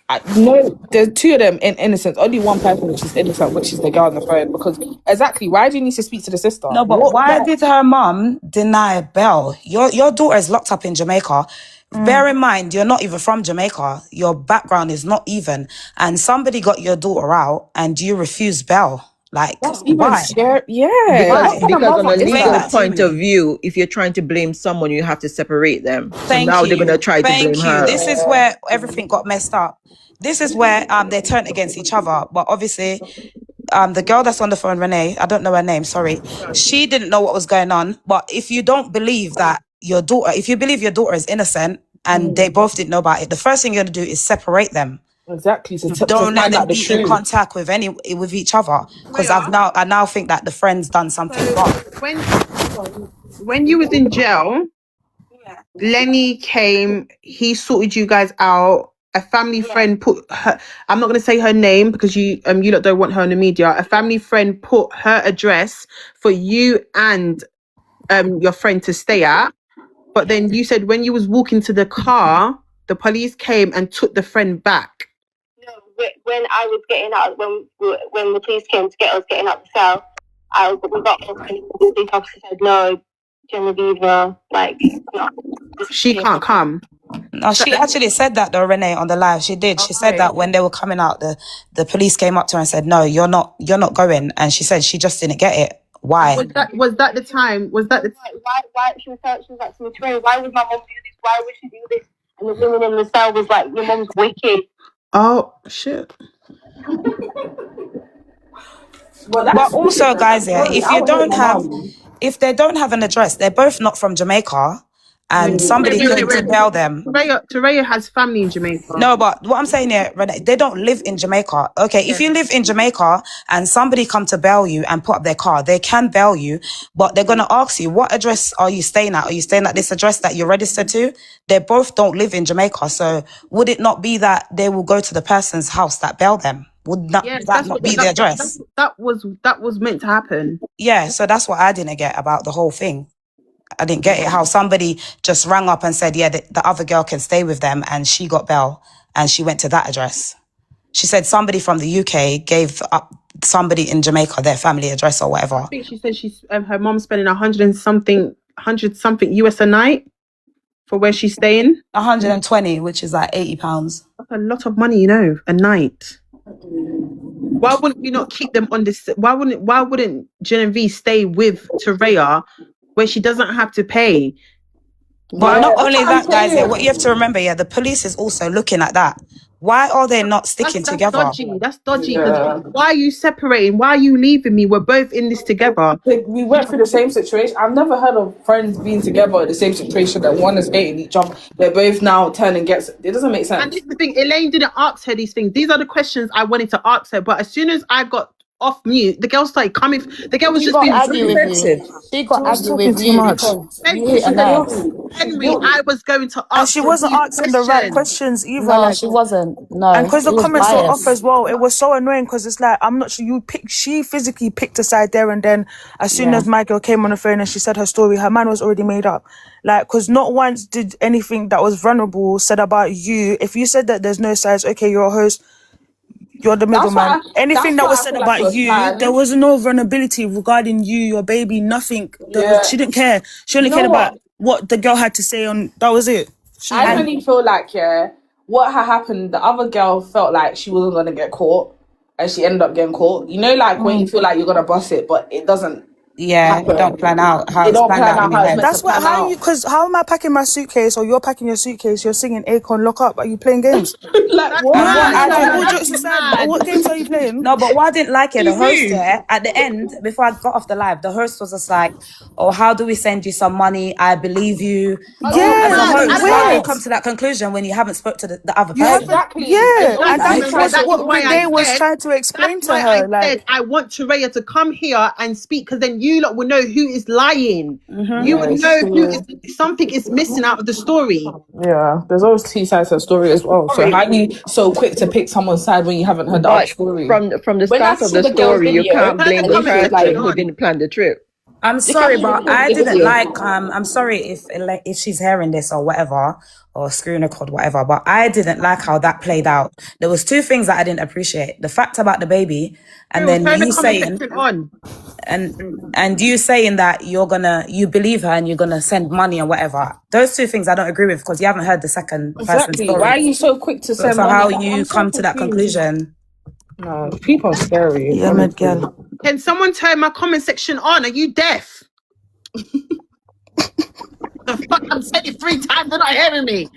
[SPEAKER 13] there's 2 of them in innocence. Only 1 person which is innocent, which is the girl on the phone. Because exactly, why do you need to speak to the sister?
[SPEAKER 9] No, but why did her mum deny bail? Your daughter is locked up in Jamaica. Bear in mind, you're not even from Jamaica. Your background is not even. And somebody got your daughter out and you refused bail. Like,
[SPEAKER 13] that's even
[SPEAKER 9] why?
[SPEAKER 13] scary. Yeah.
[SPEAKER 17] Because on a legal point of view, if you're trying to blame someone, you have to separate them. So now they're going to try to blame her.
[SPEAKER 9] This is where everything got messed up. This is where they turned against each other. But obviously, the girl that's on the phone, Renee, I don't know her name, sorry. She didn't know what was going on. But if you don't believe that your daughter, if you believe your daughter is innocent and they both didn't know about it, the first thing you're going to do is separate them.
[SPEAKER 13] Exactly. So
[SPEAKER 9] don't let them be in contact with each other, because I now think that the friend's done something wrong.
[SPEAKER 5] When you was in jail, Lenny came. He sorted you guys out. A family friend put her. I'm not going to say her name because you lot don't want her in the media. A family friend put her address for you and your friend to stay at. But then you said when you was walking to the car, the police came and took the friend back.
[SPEAKER 11] When I was getting out, when the police came to get us getting out the cell, we got off and the police officer said, no, Genevieve, like, no.
[SPEAKER 5] She can't come.
[SPEAKER 9] No, she actually said that though, Renee, on the live. She did. She said that when they were coming out, the police came up to her and said, no, you're not going. And she said she just didn't get it. Why?
[SPEAKER 5] Was that the time? Why
[SPEAKER 11] she was like to me, Teraiya, why would my mom do this? Why would she do this? And the woman in the cell was like, your mom's wicked.
[SPEAKER 5] Oh shit.
[SPEAKER 9] But also, guys, if they don't have an address, they're both not from Jamaica, and somebody could tell them.
[SPEAKER 5] Teraiya has family in Jamaica.
[SPEAKER 9] No, but what I'm saying here, Renee, they don't live in Jamaica. Okay, if you live in Jamaica and somebody come to bail you and put up their car, they can bail you, but they're going to ask you, what address are you staying at? Are you staying at this address that you're registered to? They both don't live in Jamaica. So would it not be that they will go to the person's house that bailed them? Would that not be the address?
[SPEAKER 5] That was meant to happen.
[SPEAKER 9] Yeah, so that's what I didn't get about the whole thing. I didn't get it, how somebody just rang up and said, yeah, the other girl can stay with them, and she got bail and she went to that address. She said somebody from the UK gave up somebody in Jamaica their family address or whatever.
[SPEAKER 5] I think she said she's her mom's spending 100 something US a night for where she's staying.
[SPEAKER 9] 120, which is like £80.
[SPEAKER 5] That's a lot of money, a night. Why wouldn't you not keep them on this? Why wouldn't Genevieve stay with Teraiya where she doesn't have to pay?
[SPEAKER 9] But not only that, guys, what you have to remember, the police is also looking at that.
[SPEAKER 14] Why are they not sticking
[SPEAKER 5] That's
[SPEAKER 14] together?
[SPEAKER 5] dodgy. That's dodgy. Because why are you separating? Why are you leaving me? We're both in this together.
[SPEAKER 13] We went through the same situation. I've never heard of friends being together in the same situation that one is hating each other. They're both now turning against. It doesn't make sense.
[SPEAKER 5] And this is the thing. Elaine didn't ask her these things. These are the questions I wanted to ask her. But as soon as I got off mute, the girl started coming. The girl was
[SPEAKER 14] She
[SPEAKER 5] just
[SPEAKER 14] got
[SPEAKER 5] being
[SPEAKER 14] angry with
[SPEAKER 5] defensive.
[SPEAKER 14] you. She got
[SPEAKER 3] was
[SPEAKER 14] angry
[SPEAKER 3] talking
[SPEAKER 14] with
[SPEAKER 3] too
[SPEAKER 14] you
[SPEAKER 3] much.
[SPEAKER 14] because
[SPEAKER 5] Thank
[SPEAKER 14] you
[SPEAKER 5] you.
[SPEAKER 14] hit
[SPEAKER 5] She
[SPEAKER 14] a
[SPEAKER 5] said,
[SPEAKER 14] nerve.
[SPEAKER 5] Henry, I was going to
[SPEAKER 16] And
[SPEAKER 5] ask
[SPEAKER 16] she
[SPEAKER 5] her
[SPEAKER 16] wasn't
[SPEAKER 5] these
[SPEAKER 16] asking the right
[SPEAKER 5] questions.
[SPEAKER 16] questions either.
[SPEAKER 14] No,
[SPEAKER 16] Like,
[SPEAKER 14] she wasn't.
[SPEAKER 16] and
[SPEAKER 14] No,
[SPEAKER 16] because
[SPEAKER 14] it
[SPEAKER 16] the
[SPEAKER 14] was
[SPEAKER 16] comments were off
[SPEAKER 14] biased.
[SPEAKER 16] as well, it was so annoying because it's like, I'm not sure you picked, she physically picked a side there, and then as soon
[SPEAKER 14] Yeah.
[SPEAKER 16] as my girl came on the phone and she said her story, her mind was already made up. Like, because not once did anything that was vulnerable said about you. If you said that there's no sides, okay, you're a host, you're the middleman. Anything that was said about you, there was no vulnerability regarding you, your baby, nothing. She didn't care. She only
[SPEAKER 13] You know
[SPEAKER 16] cared about
[SPEAKER 13] what?
[SPEAKER 16] what the girl had to say on, that was it.
[SPEAKER 13] I really feel like, what had happened, the other girl felt like she wasn't going to get caught and she ended up getting caught. You know, like when you feel like you're going to bust it, but it doesn't happen.
[SPEAKER 14] It don't plan out how
[SPEAKER 13] It
[SPEAKER 14] it's
[SPEAKER 13] don't
[SPEAKER 14] planned
[SPEAKER 13] plan
[SPEAKER 14] out
[SPEAKER 13] out
[SPEAKER 14] in your
[SPEAKER 13] how it's
[SPEAKER 14] head.
[SPEAKER 13] meant to
[SPEAKER 16] That's what,
[SPEAKER 13] plan
[SPEAKER 16] how
[SPEAKER 13] out.
[SPEAKER 16] you, because how am I packing my suitcase or you're packing your suitcase, you're singing Akon Lock Up, are you playing games?
[SPEAKER 13] Like,
[SPEAKER 16] what?
[SPEAKER 14] And what I
[SPEAKER 16] All
[SPEAKER 14] didn't,
[SPEAKER 16] jokes aside, what games are you playing?
[SPEAKER 14] no, but what I didn't like it, the host
[SPEAKER 16] Easy.
[SPEAKER 14] there at the end, before I got off the live, the host was just like, "Oh, how do we send you some money? I believe you." Oh, as a
[SPEAKER 16] Yeah,
[SPEAKER 14] host, how do you
[SPEAKER 16] weird.
[SPEAKER 14] come to that conclusion when you haven't spoke to the other
[SPEAKER 16] You
[SPEAKER 14] person?
[SPEAKER 16] haven't, yeah, and
[SPEAKER 5] Exactly.
[SPEAKER 16] that
[SPEAKER 5] So
[SPEAKER 16] was
[SPEAKER 5] that is
[SPEAKER 16] what
[SPEAKER 5] why
[SPEAKER 16] Big Day
[SPEAKER 5] I
[SPEAKER 16] was
[SPEAKER 5] said.
[SPEAKER 16] trying to explain
[SPEAKER 5] That's
[SPEAKER 16] to
[SPEAKER 5] why
[SPEAKER 16] her.
[SPEAKER 5] I
[SPEAKER 16] Like,
[SPEAKER 5] said I want Teraiya to come here and speak, because then you lot will know who is lying. You would know who is something is missing out of the story.
[SPEAKER 13] Yeah, there's always two sides to the story as well. So how are you so quick to pick someone's side when you haven't heard the other
[SPEAKER 17] But
[SPEAKER 13] story?
[SPEAKER 17] from the
[SPEAKER 13] When I
[SPEAKER 17] start of
[SPEAKER 13] saw
[SPEAKER 17] the
[SPEAKER 13] the girl's
[SPEAKER 17] story, you
[SPEAKER 13] video,
[SPEAKER 17] can't blame
[SPEAKER 13] and
[SPEAKER 17] the
[SPEAKER 13] then she was like,
[SPEAKER 17] person who didn't plan the trip.
[SPEAKER 14] I'm sorry, but I didn't like. I'm sorry if she's hearing this or whatever, or screwing a code, whatever. But I didn't like how that played out. There was two things that I didn't appreciate: the fact about the baby, and then
[SPEAKER 5] Turn the
[SPEAKER 14] you
[SPEAKER 5] comment
[SPEAKER 14] saying,
[SPEAKER 5] section on.
[SPEAKER 14] and you saying that you believe her and you're gonna send money or whatever. Those two things I don't agree with because you haven't heard the second person's
[SPEAKER 13] exactly.
[SPEAKER 14] story.
[SPEAKER 13] Why are you so quick to send
[SPEAKER 14] So
[SPEAKER 13] money?
[SPEAKER 14] how
[SPEAKER 13] I'm
[SPEAKER 14] you
[SPEAKER 13] so
[SPEAKER 14] come to that
[SPEAKER 13] confused.
[SPEAKER 14] conclusion?
[SPEAKER 13] No, people are scary.
[SPEAKER 16] yeah, mad girl.
[SPEAKER 5] Can someone turn my comment section on? Are you deaf? The fuck! I'm saying it 3 times. They're not hearing me.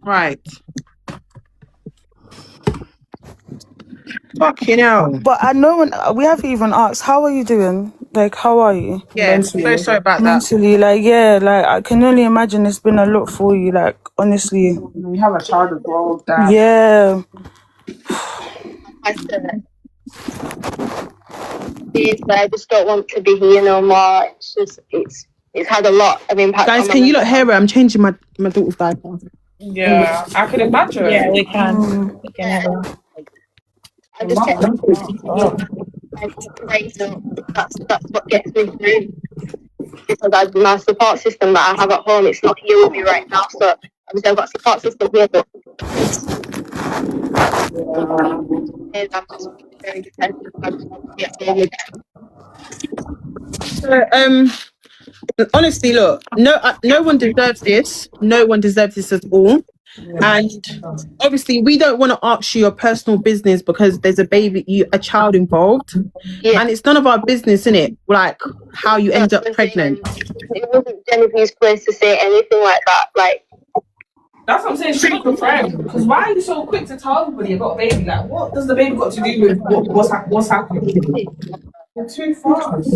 [SPEAKER 5] Right. Fucking hell.
[SPEAKER 16] But I know when we haven't even asked, how are you doing? Like, how are you?
[SPEAKER 5] Yeah, so sorry about that.
[SPEAKER 16] Mentally, like, yeah, like I can only imagine it's been a lot for you. Like, honestly,
[SPEAKER 13] You have a child as well.
[SPEAKER 16] yeah.
[SPEAKER 11] I said, I just don't want to be here no more. It's just, it's had a lot of impact.
[SPEAKER 5] Guys,
[SPEAKER 11] on my
[SPEAKER 5] can you
[SPEAKER 11] mental
[SPEAKER 5] not hear her? I'm changing my daughter's diaper.
[SPEAKER 13] Yeah, I could imagine.
[SPEAKER 11] Yeah,
[SPEAKER 13] we can.
[SPEAKER 11] We can have a... I just get and that's what gets me through, because my support system that I have at home, it's not here with me right now. So obviously I've got a support system here, but I'm just very defensive. I just want to get on with it.
[SPEAKER 5] Honestly, look, no one deserves this. No one deserves this at all. And obviously, we don't want to ask you your personal business because there's a child involved, and it's none of our business, innit? Like how you end up pregnant.
[SPEAKER 11] It wasn't Genevieve's place to say anything like that. Like,
[SPEAKER 13] that's what I'm saying. She's not your friend. Because why are you so quick to tell everybody about a baby? Like, what does the baby got to do with what's happening? You're too fast.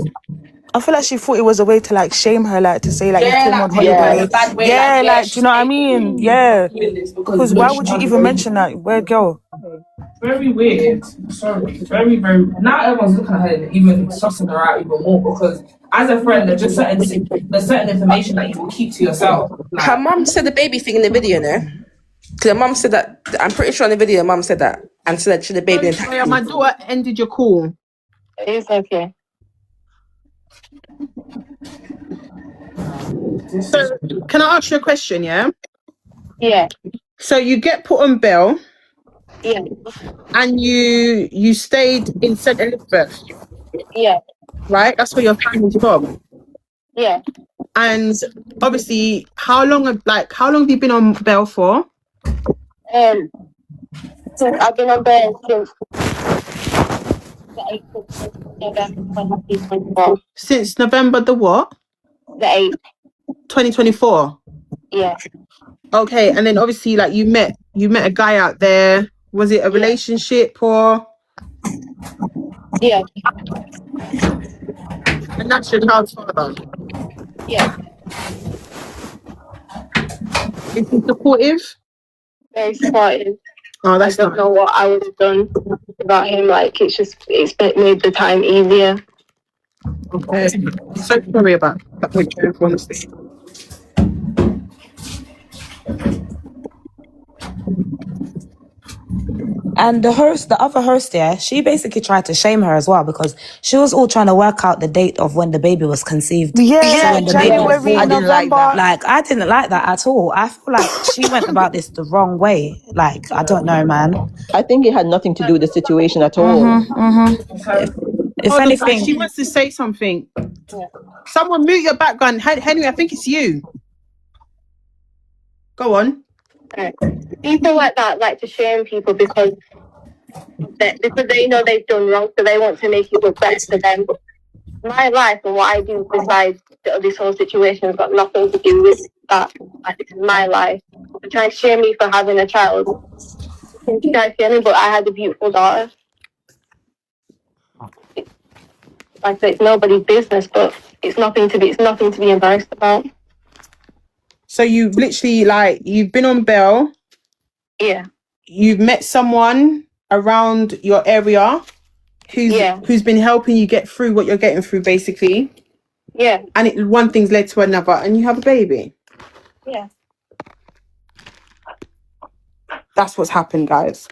[SPEAKER 16] I feel like she thought it was a way to like shame her, like to say like you came on holiday.
[SPEAKER 13] Yeah,
[SPEAKER 16] Like, do you know what I mean? Yeah. Because why would you even mention that? Weird girl.
[SPEAKER 13] Very weird. Sorry. Very, very. Now everyone's looking at her and even sussing her out even more because as a friend, there's certain information that you will keep to yourself. Like,
[SPEAKER 20] her mum said the baby thing in the video, no? Because her mum said that. I'm pretty sure in the video, her mum said that and said she the baby.
[SPEAKER 5] Sorry, my daughter ended your call.
[SPEAKER 11] It's okay.
[SPEAKER 5] So, can I ask you a question? Yeah.
[SPEAKER 11] Yeah.
[SPEAKER 5] So you get put on bail.
[SPEAKER 11] Yeah.
[SPEAKER 5] And you stayed in St. Elizabeth.
[SPEAKER 11] Yeah.
[SPEAKER 5] Right. That's where your family's from.
[SPEAKER 11] Yeah.
[SPEAKER 5] And obviously, how long have you been on bail for?
[SPEAKER 11] Since I've been on bail since the 8th of November 2024.
[SPEAKER 5] Since November the what?
[SPEAKER 11] The 8th.
[SPEAKER 5] 2024.
[SPEAKER 11] Yeah.
[SPEAKER 5] Okay, and then obviously, like, you met a guy out there. Was it a relationship or?
[SPEAKER 11] Yeah.
[SPEAKER 5] And that's your child's father.
[SPEAKER 11] Yeah.
[SPEAKER 5] Is he supportive?
[SPEAKER 11] Very supportive.
[SPEAKER 5] Oh, that's
[SPEAKER 11] I don't know what I would have done without him. Like, it's made the time easier.
[SPEAKER 5] Okay. So sorry about that. Honestly.
[SPEAKER 14] And the other host, yeah, she basically tried to shame her as well because she was all trying to work out the date of when the baby was conceived.
[SPEAKER 16] Yeah,
[SPEAKER 14] So when the baby was
[SPEAKER 16] January,
[SPEAKER 14] born.
[SPEAKER 16] November.
[SPEAKER 14] Like, I didn't like that at all. I feel like she went about this the wrong way. Like, I don't know, man.
[SPEAKER 17] I think it had nothing to do with the situation at all.
[SPEAKER 14] If
[SPEAKER 5] Hold on,
[SPEAKER 14] anything,
[SPEAKER 5] guys, she wants to say something. Someone mute your background. Henry, I think it's you. Go on.
[SPEAKER 11] People like that like to shame people because they know they've done wrong, so they want to make it look better for them. My life and what I do besides this whole situation has got nothing to do with that. Like, this is my life. They're trying to shame me for having a child. You guys feel me? But I had a beautiful daughter. Like, it's nobody's business, but it's nothing to be embarrassed about.
[SPEAKER 5] So you've literally, like, you've been on bail.
[SPEAKER 11] Yeah.
[SPEAKER 5] You've met someone around your area who's been helping you get through what you're getting through, basically.
[SPEAKER 11] Yeah.
[SPEAKER 5] And one thing's led to another, and you have a baby.
[SPEAKER 11] Yeah.
[SPEAKER 5] That's what's happened, guys.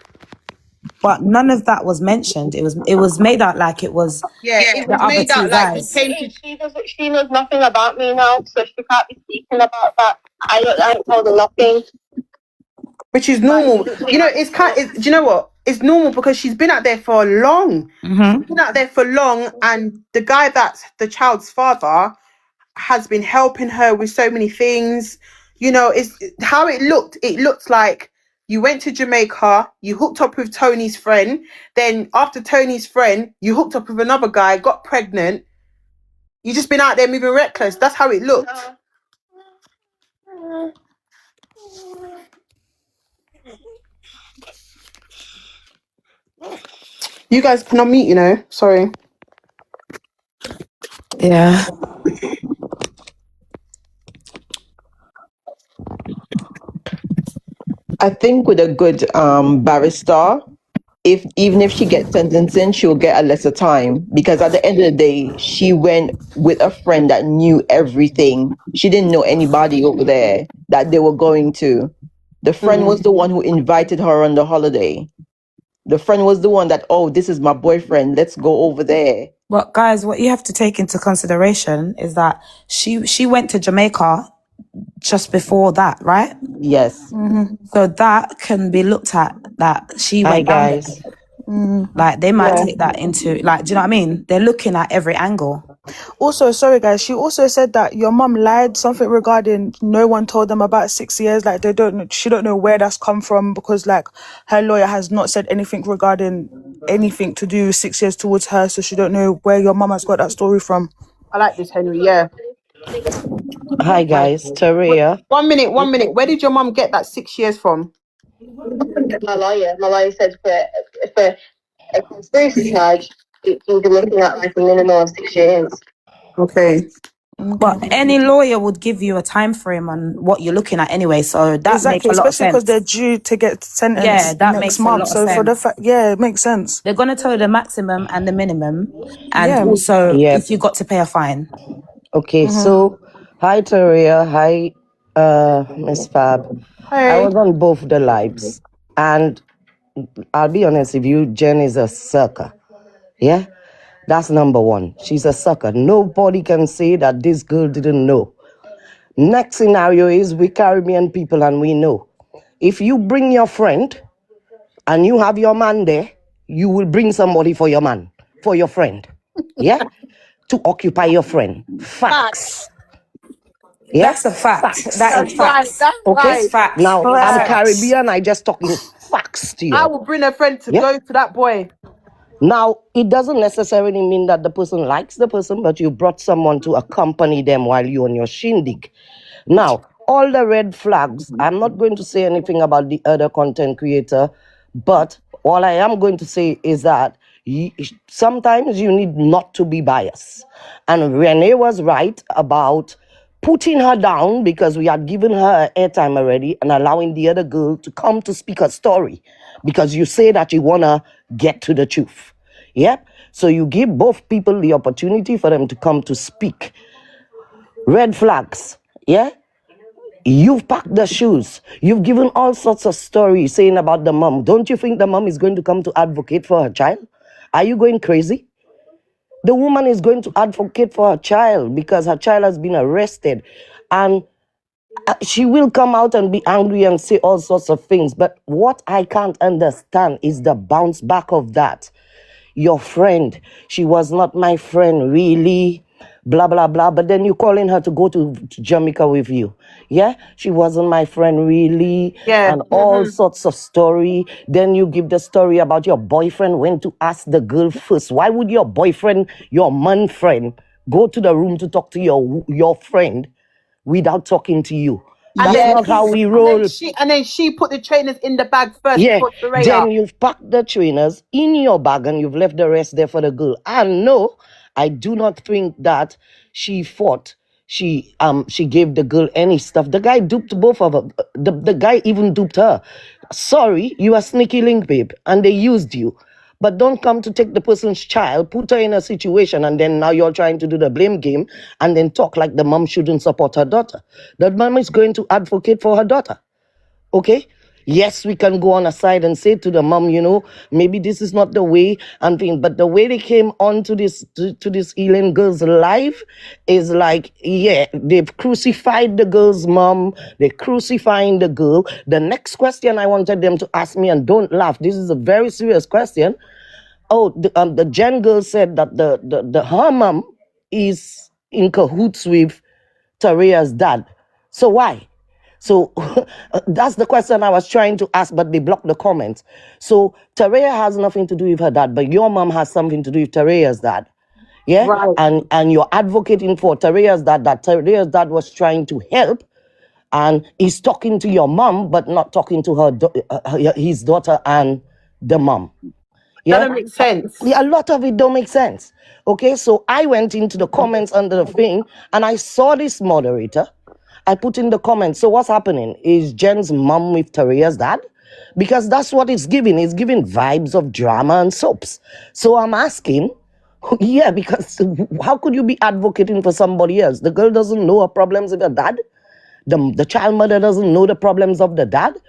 [SPEAKER 14] but none of that was mentioned. It was made out like it was
[SPEAKER 5] it
[SPEAKER 14] the
[SPEAKER 5] was
[SPEAKER 14] other
[SPEAKER 5] made
[SPEAKER 14] two
[SPEAKER 5] out like
[SPEAKER 14] guys.
[SPEAKER 11] She knows nothing about me now, so she can't be speaking about that. I don't told her nothing.
[SPEAKER 5] Which is normal. You know, do you know what? It's normal because she's been out there for long. She's been out there for long, and the guy that's the child's father has been helping her with so many things. You know, it's how it looked. It looked like you went to Jamaica, you hooked up with Tony's friend, then after Tony's friend, you hooked up with another guy, got pregnant. You just been out there moving reckless. That's how it looked. You guys can unmute, you know. Sorry.
[SPEAKER 14] Yeah.
[SPEAKER 17] I think with a good barrister, even if she gets sentenced in, she'll get a lesser time because at the end of the day, she went with a friend that knew everything. She didn't know anybody over there that they were going to. The friend was the one who invited her on the holiday. The friend was the one that, oh, this is my boyfriend. Let's go over there.
[SPEAKER 14] But guys, what you have to take into consideration is that she went to Jamaica just before that, right?
[SPEAKER 17] Yes.
[SPEAKER 14] So that can be looked at that she
[SPEAKER 17] Hi,
[SPEAKER 14] went down there.
[SPEAKER 17] guys.
[SPEAKER 14] Like they might take that into, like, do you know what I mean? They're looking at every angle.
[SPEAKER 16] Also, sorry guys, she also said that your mum lied something regarding no one told them about 6 years. Like she don't know where that's come from because like her lawyer has not said anything regarding anything to do with 6 years towards her, so she don't know where your mum has got that story from.
[SPEAKER 5] I like this, Henry. Yeah.
[SPEAKER 17] Hi, guys. Teraiya.
[SPEAKER 5] 1 minute. Where did your mum get that 6 years from?
[SPEAKER 11] My lawyer said for a conspiracy charge, you'd be looking at like a minimum of 6 years.
[SPEAKER 5] Okay.
[SPEAKER 14] But any lawyer would give you a time frame on what you're looking at anyway, so that makes a lot of
[SPEAKER 16] especially because
[SPEAKER 14] sense.
[SPEAKER 16] they're due to get sentenced
[SPEAKER 14] Yeah, that
[SPEAKER 16] next
[SPEAKER 14] makes a
[SPEAKER 16] month.
[SPEAKER 14] lot of
[SPEAKER 16] So for
[SPEAKER 14] sense.
[SPEAKER 16] the fact, yeah, it makes sense.
[SPEAKER 14] They're gonna tell you the maximum and the minimum, and
[SPEAKER 16] Yeah.
[SPEAKER 14] also
[SPEAKER 17] Yep.
[SPEAKER 14] if you got to pay a fine.
[SPEAKER 17] Okay, so hi Teraiya, hi Miss Fab.
[SPEAKER 5] Hey.
[SPEAKER 17] I was on both the lives, and I'll be honest with you, Jen is a sucker. Yeah, that's number one. She's a sucker. Nobody can say that this girl didn't know. Next scenario is we Caribbean people and we know. If you bring your friend and you have your man there, you will bring somebody for your man, for your friend. Yeah? To occupy your friend. Facts. Yeah?
[SPEAKER 14] That's a fact.
[SPEAKER 17] Facts.
[SPEAKER 14] That is facts.
[SPEAKER 17] Okay?
[SPEAKER 14] It's facts.
[SPEAKER 17] Now, I'm
[SPEAKER 14] Facts.
[SPEAKER 17] Caribbean, I just talking facts to you.
[SPEAKER 5] I will bring a friend to
[SPEAKER 17] Yeah?
[SPEAKER 5] go to that boy.
[SPEAKER 21] Now, it doesn't necessarily mean that the person likes the person, but you brought someone to accompany them while you're on your shindig. Now, all the red flags, I'm not going to say anything about the other content creator, but all I am going to say is that sometimes you need not to be biased. And Renee was right about putting her down because we had given her airtime already and allowing the other girl to come to speak her story because you say that you want to get to the truth. Yep. So you give both people the opportunity for them to come to speak. Red flags. Yeah. You've packed the shoes. You've given all sorts of stories saying about the mom. Don't you think the mom is going to come to advocate for her child? Are you going crazy? The woman is going to advocate for her child because her child has been arrested. And she will come out and be angry and say all sorts of things. But what I can't understand is the bounce back of that. Your friend, she was not my friend, really. Blah, blah, blah. But then you're calling her to go to Jamaica with you. Yeah? She wasn't my friend, really.
[SPEAKER 5] Yeah.
[SPEAKER 21] And all sorts of story. Then you give the story about your boyfriend went to ask the girl first. Why would your boyfriend, your man friend, go to the room to talk to your friend without talking to you? That's not how we roll.
[SPEAKER 5] And then she put the trainers in the bag first
[SPEAKER 21] Yeah,
[SPEAKER 5] before Teraiya.
[SPEAKER 21] then you've packed the trainers in your bag and you've left the rest there for the girl. And no, I do not think that she fought. She gave the girl any stuff. The guy duped both of them. The guy even duped her. Sorry, you are sneaky link, babe, and they used you. But don't come to take the person's child, put her in a situation, and then now you're trying to do the blame game and then talk like the mom shouldn't support her daughter. The mom is going to advocate for her daughter. Okay? Yes, we can go on aside and say to the mom, maybe this is not the way and thing. But the way they came on to this Elaine girl's life is like, yeah, they've crucified the girl's mom. They're crucifying the girl. The next question I wanted them to ask me, and don't laugh, this is a very serious question. Oh, the Jen girl said that her mom is in cahoots with Teraiya's dad. So why? So that's the question I was trying to ask, but they blocked the comments. So Teraiya has nothing to do with her dad, but your mom has something to do with Teraiya's dad. Yeah?
[SPEAKER 5] Right.
[SPEAKER 21] And you're advocating for Teraiya's dad, that Teraiya's dad was trying to help and he's talking to your mom, but not talking to his daughter and the mom. Yeah?
[SPEAKER 5] That don't make sense.
[SPEAKER 21] Yeah, a lot of it don't make sense. Okay, so I went into the comments under the thing and I saw this moderator. I put in the comments, so what's happening? Is Jen's mom with Teraiya's dad? Because that's what it's giving. It's giving vibes of drama and soaps. So I'm asking, yeah, because how could you be advocating for somebody else? The girl doesn't know her problems with her dad. The child mother doesn't know the problems of the dad.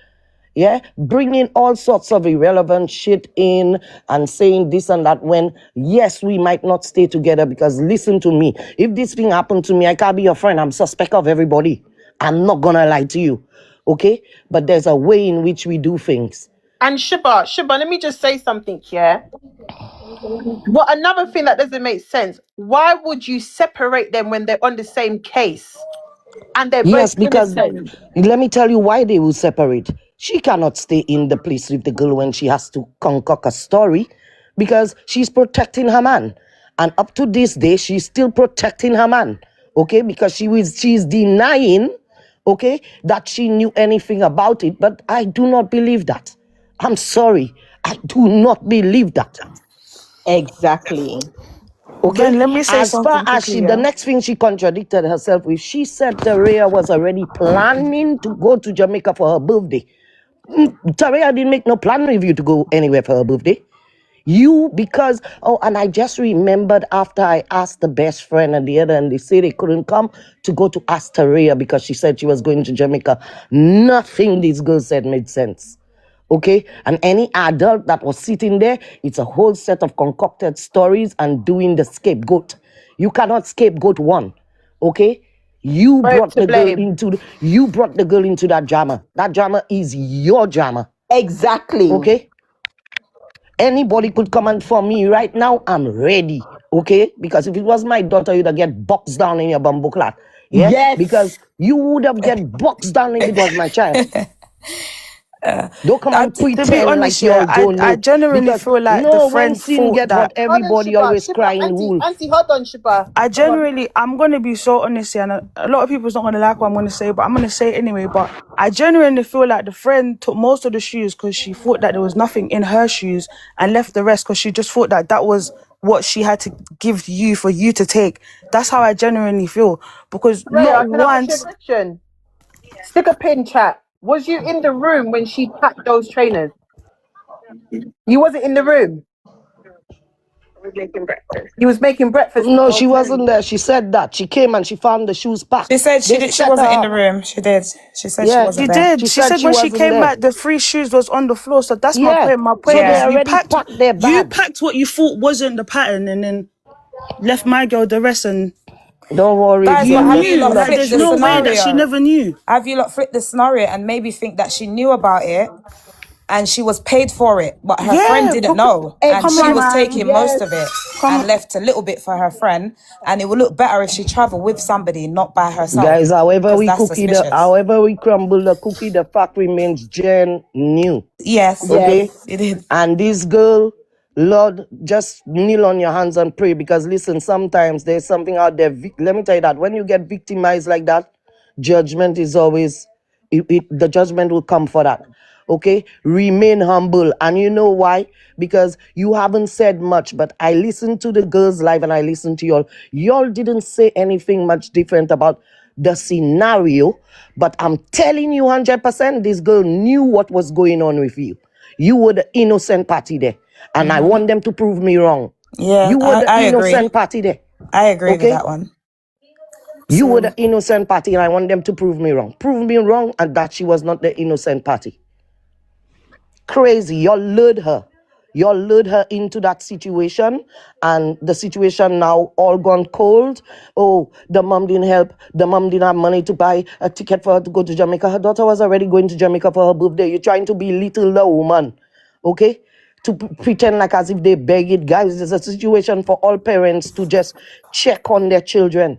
[SPEAKER 21] Yeah, bringing all sorts of irrelevant shit in and saying this and that when, yes, we might not stay together because listen to me. If this thing happened to me, I can't be your friend. I'm suspect of everybody. I'm not gonna lie to you. Okay? But there's a way in which we do things.
[SPEAKER 5] And Shiba, let me just say something here. What another thing that doesn't make sense. Why would you separate them when they're on the same case? And they're
[SPEAKER 21] Yes,
[SPEAKER 5] both
[SPEAKER 21] because
[SPEAKER 5] innocent.
[SPEAKER 21] let me tell you why they will separate. She cannot stay in the place with the girl when she has to concoct a story because she's protecting her man. And up to this day, she's still protecting her man. Okay, because she's denying, okay, that she knew anything about it. But I do not believe that. I'm sorry. I do not believe that.
[SPEAKER 5] Exactly.
[SPEAKER 21] Okay,
[SPEAKER 16] Ben, let me say
[SPEAKER 21] as far
[SPEAKER 16] something
[SPEAKER 21] as
[SPEAKER 16] quickly,
[SPEAKER 21] the
[SPEAKER 16] yeah?
[SPEAKER 21] next thing she contradicted herself with, she said Teraiya was already planning to go to Jamaica for her birthday. Teraiya didn't make no plan with you to go anywhere for her birthday. And I just remembered after I asked the best friend and the other, and they say they couldn't come to go to ask Teraiya because she said she was going to Jamaica. Nothing these girls said made sense. Okay, and any adult that was sitting there, it's a whole set of concocted stories and doing the scapegoat. You cannot scapegoat one. Okay, you brought the girl into that drama. That drama is your drama.
[SPEAKER 5] Exactly.
[SPEAKER 21] Okay, anybody could come and for me right now. I'm ready. Okay, because if it was my daughter, you'd have get boxed down in your bamboo clat. Yeah,
[SPEAKER 5] Yes.
[SPEAKER 21] because you would have get boxed down if it was my child. Don't come and
[SPEAKER 16] To be
[SPEAKER 21] pretend like
[SPEAKER 16] honest,
[SPEAKER 21] you
[SPEAKER 16] yeah,
[SPEAKER 21] all don't
[SPEAKER 16] I
[SPEAKER 21] know.
[SPEAKER 16] genuinely
[SPEAKER 21] Because
[SPEAKER 16] feel like the
[SPEAKER 21] no, when
[SPEAKER 16] friend
[SPEAKER 21] sin
[SPEAKER 16] thought
[SPEAKER 21] get hot,
[SPEAKER 16] that.
[SPEAKER 21] everybody always crying wool.
[SPEAKER 17] Hold on, Shiba.
[SPEAKER 16] I genuinely, I'm gonna be so honest here, and a lot of people's not gonna like what I'm gonna say, but I'm gonna say it anyway. But I genuinely feel like the friend took most of the shoes because she thought that there was nothing in her shoes, and left the rest because she just thought that that was what she had to give you for you to take. That's how I genuinely feel, because not
[SPEAKER 17] Teraiya, can I ask you a
[SPEAKER 16] once.
[SPEAKER 17] question? Stick a pin, chat. Was you in the room when she packed those trainers? You wasn't in the room. He was making breakfast.
[SPEAKER 21] No, she
[SPEAKER 17] Okay.
[SPEAKER 21] wasn't there. She said that. She came and she found the shoes packed.
[SPEAKER 9] She said
[SPEAKER 21] They
[SPEAKER 9] she
[SPEAKER 21] set her
[SPEAKER 9] wasn't in the
[SPEAKER 21] up.
[SPEAKER 9] room. She did. She said she
[SPEAKER 21] Yeah,
[SPEAKER 9] wasn't
[SPEAKER 16] She
[SPEAKER 9] there.
[SPEAKER 16] did.
[SPEAKER 21] she
[SPEAKER 16] She
[SPEAKER 21] said
[SPEAKER 16] said
[SPEAKER 21] she
[SPEAKER 16] when she
[SPEAKER 21] wasn't
[SPEAKER 16] came
[SPEAKER 21] there.
[SPEAKER 16] back, the 3 shoes was on the floor. So that's my
[SPEAKER 21] Yeah,
[SPEAKER 16] point. My
[SPEAKER 21] so
[SPEAKER 16] point
[SPEAKER 21] they
[SPEAKER 16] is
[SPEAKER 21] already packed their
[SPEAKER 16] you
[SPEAKER 21] bags.
[SPEAKER 16] packed what you thought wasn't the pattern, and then left my girl the rest. And
[SPEAKER 21] Don't worry,
[SPEAKER 9] Guys,
[SPEAKER 16] you
[SPEAKER 9] but
[SPEAKER 21] girl.
[SPEAKER 9] have
[SPEAKER 21] Let's
[SPEAKER 9] you
[SPEAKER 16] knew,
[SPEAKER 9] lot
[SPEAKER 21] pull up
[SPEAKER 16] like,
[SPEAKER 21] the
[SPEAKER 9] flipped
[SPEAKER 16] there's
[SPEAKER 9] the
[SPEAKER 21] shoes
[SPEAKER 16] no way
[SPEAKER 21] tomorrow.
[SPEAKER 16] that she
[SPEAKER 9] scenario?
[SPEAKER 16] never knew.
[SPEAKER 9] Have you lot flipped the scenario and maybe think that she knew about it and she was paid for it, but her friend
[SPEAKER 16] Yeah,
[SPEAKER 9] didn't know, and
[SPEAKER 16] come
[SPEAKER 9] she
[SPEAKER 16] on,
[SPEAKER 9] was
[SPEAKER 16] man.
[SPEAKER 9] taking most of it
[SPEAKER 16] Come
[SPEAKER 9] and
[SPEAKER 16] on.
[SPEAKER 9] left a little bit for her friend, and it would look better if she traveled with somebody, not by herself,
[SPEAKER 21] Guys, however
[SPEAKER 9] because
[SPEAKER 21] we
[SPEAKER 9] that's suspicious.
[SPEAKER 21] however we crumble the cookie, the fact remains Jen knew.
[SPEAKER 9] Yes,
[SPEAKER 21] Okay?
[SPEAKER 9] it did.
[SPEAKER 21] And this girl, Lord, just kneel on your hands and pray, because listen, sometimes there's something out there. Let me tell you that when you get victimized like that, judgment is always, the judgment will come for that. Okay? Remain humble. And you know why? Because you haven't said much, but I listened to the girls live and I listened to y'all. Y'all didn't say anything much different about the scenario, but I'm telling you 100% this girl knew what was going on with you. You were the innocent party there. And I want them to prove me wrong.
[SPEAKER 9] Yeah,
[SPEAKER 21] You were the
[SPEAKER 9] I agree.
[SPEAKER 21] innocent party there.
[SPEAKER 9] I agree with
[SPEAKER 21] Okay?
[SPEAKER 9] that one.
[SPEAKER 21] You were the innocent party, and I want them to prove me wrong. Prove me wrong, and that she was not the innocent party. Crazy. Y'all lured her. Y'all lured her into that situation, and the situation now all gone cold. Oh, the mom didn't help. The mom didn't have money to buy a ticket for her to go to Jamaica. Her daughter was already going to Jamaica for her birthday. You're trying to belittle the woman, okay? To pretend like as if they beg it. Guys, there's a situation for all parents to just check on their children.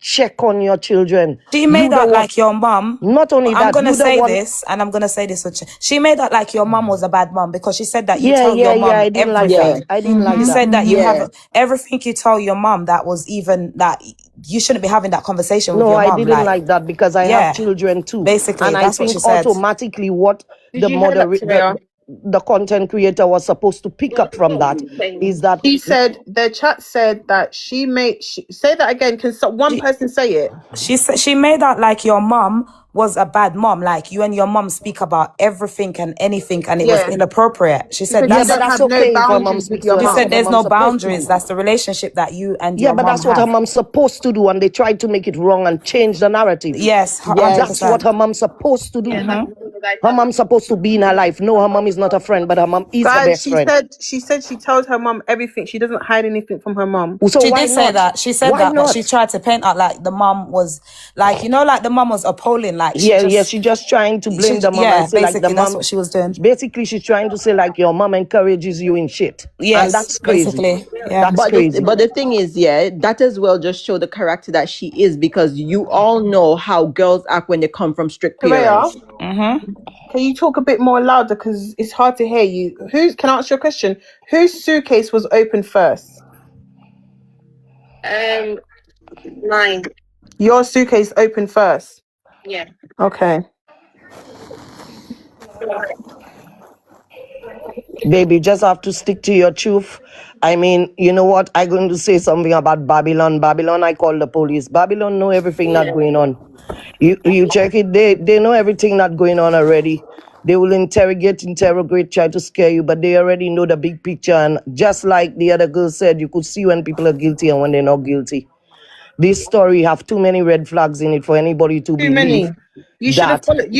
[SPEAKER 21] Check on your children.
[SPEAKER 9] She made out like your mum.
[SPEAKER 21] Not only
[SPEAKER 9] I'm
[SPEAKER 21] that,
[SPEAKER 9] gonna
[SPEAKER 21] you the
[SPEAKER 9] say
[SPEAKER 21] one.
[SPEAKER 9] this, and I'm gonna say this. She made out like your mum was a bad mum because she said that you
[SPEAKER 21] Yeah,
[SPEAKER 9] tell
[SPEAKER 21] yeah,
[SPEAKER 9] your
[SPEAKER 21] yeah.
[SPEAKER 9] mum
[SPEAKER 21] I didn't like
[SPEAKER 9] everything.
[SPEAKER 21] that. I didn't like
[SPEAKER 9] You
[SPEAKER 21] that.
[SPEAKER 9] said that you have everything you tell your mum that was even that you shouldn't be having that conversation with
[SPEAKER 21] No,
[SPEAKER 9] your
[SPEAKER 21] I
[SPEAKER 9] mum.
[SPEAKER 21] didn't like that because I have
[SPEAKER 9] yeah,
[SPEAKER 21] children too.
[SPEAKER 9] basically,
[SPEAKER 21] And I
[SPEAKER 9] that's what she
[SPEAKER 21] think
[SPEAKER 9] said.
[SPEAKER 21] automatically what
[SPEAKER 17] Did
[SPEAKER 21] the
[SPEAKER 17] you hear that, Teraiya?
[SPEAKER 21] the content creator was supposed to pick up from that is that
[SPEAKER 17] He said the chat said that say that again. Can one person say it?
[SPEAKER 9] She said she made out like your mum was a bad mom, like you and your mum speak about everything and anything, and it was
[SPEAKER 17] Yeah.
[SPEAKER 9] inappropriate. She said
[SPEAKER 21] yeah,
[SPEAKER 17] you
[SPEAKER 9] that's.
[SPEAKER 21] but
[SPEAKER 17] don't
[SPEAKER 21] that's
[SPEAKER 17] have no
[SPEAKER 21] okay if her mom
[SPEAKER 17] boundaries with
[SPEAKER 21] speaks
[SPEAKER 17] your
[SPEAKER 21] so.
[SPEAKER 9] She
[SPEAKER 21] That's
[SPEAKER 9] said
[SPEAKER 21] what
[SPEAKER 17] mum.
[SPEAKER 21] her
[SPEAKER 9] there's
[SPEAKER 21] mom
[SPEAKER 9] no
[SPEAKER 21] supposed to
[SPEAKER 9] boundaries.
[SPEAKER 21] do.
[SPEAKER 9] That's the relationship that you and
[SPEAKER 21] Yeah,
[SPEAKER 9] your
[SPEAKER 21] but
[SPEAKER 9] mum
[SPEAKER 21] that's what her
[SPEAKER 9] have.
[SPEAKER 21] mom's supposed to do, and they tried to make it wrong and change the narrative.
[SPEAKER 9] Yes,
[SPEAKER 21] That's what
[SPEAKER 9] 100%.
[SPEAKER 21] her mom's supposed to do. Her mom's supposed to be in her life. No, her mom is not a friend, but her mom is her
[SPEAKER 17] Guys,
[SPEAKER 21] best friend.
[SPEAKER 17] she said she tells her mum everything. She doesn't hide anything from her mum.
[SPEAKER 21] So
[SPEAKER 9] She
[SPEAKER 21] why
[SPEAKER 9] did say
[SPEAKER 21] not?
[SPEAKER 9] that. She said
[SPEAKER 21] Why
[SPEAKER 9] that, but she
[SPEAKER 21] not?
[SPEAKER 9] tried to paint out like the mum was, like, you know, like the mum was appalling. Like she
[SPEAKER 21] She just trying to blame the mom and say like the
[SPEAKER 9] basically that's
[SPEAKER 21] mom.
[SPEAKER 9] what she was doing.
[SPEAKER 21] Basically, she's trying to say like your mom encourages you in shit, and
[SPEAKER 9] Yes,
[SPEAKER 21] that's crazy.
[SPEAKER 9] basically, yeah.
[SPEAKER 21] That's crazy.
[SPEAKER 17] But the thing is, yeah, that as well just show the character that she is, because you all know how girls act when they come from strict parents. Can you talk a bit more louder because it's hard to hear you? Can I ask you a question? Whose suitcase was opened first?
[SPEAKER 21] Mine.
[SPEAKER 17] Your suitcase opened first.
[SPEAKER 21] Yeah.
[SPEAKER 17] Okay.
[SPEAKER 21] Baby, just have to stick to your truth. I mean, you know what? I'm going to say something about Babylon. Babylon, I call the police. Babylon know everything that's going on. You check it, they know everything that's going on already. They will interrogate, try to scare you, but they already know the big picture. And just like the other girl said, you could see when people are guilty and when they're not guilty. This story have too many red flags in it for anybody to
[SPEAKER 17] Too many.
[SPEAKER 21] believe.
[SPEAKER 17] You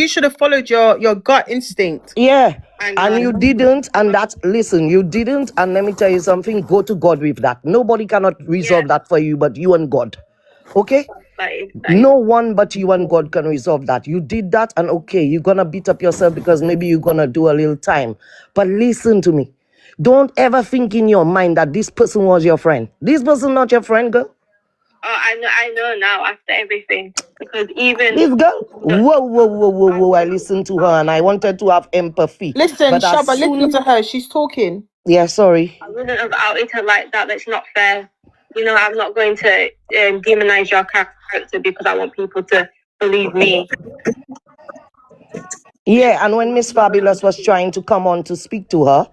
[SPEAKER 17] should have followed your gut instinct.
[SPEAKER 21] Yeah, and you didn't, and listen, you didn't, and let me tell you something, go to God with that. Nobody cannot resolve that for you but you and God. Okay? No one but you and God can resolve that. You did that, and okay, you're gonna beat up yourself because maybe you're gonna do a little time. But listen to me. Don't ever think in your mind that this person was your friend. This person not your friend, girl.
[SPEAKER 11] Oh, I know now after everything. Because even this girl, whoa, I listened to her and I wanted to have empathy.
[SPEAKER 5] Listen,
[SPEAKER 11] But as
[SPEAKER 5] Shaba, listen
[SPEAKER 11] soon
[SPEAKER 5] to her. She's talking.
[SPEAKER 11] yeah, sorry. I wouldn't have outed her like that. That's not fair. You know, I'm not going to demonize your character because I want people to believe me. Yeah, and when Miss Fabulous was trying to come on to speak to her,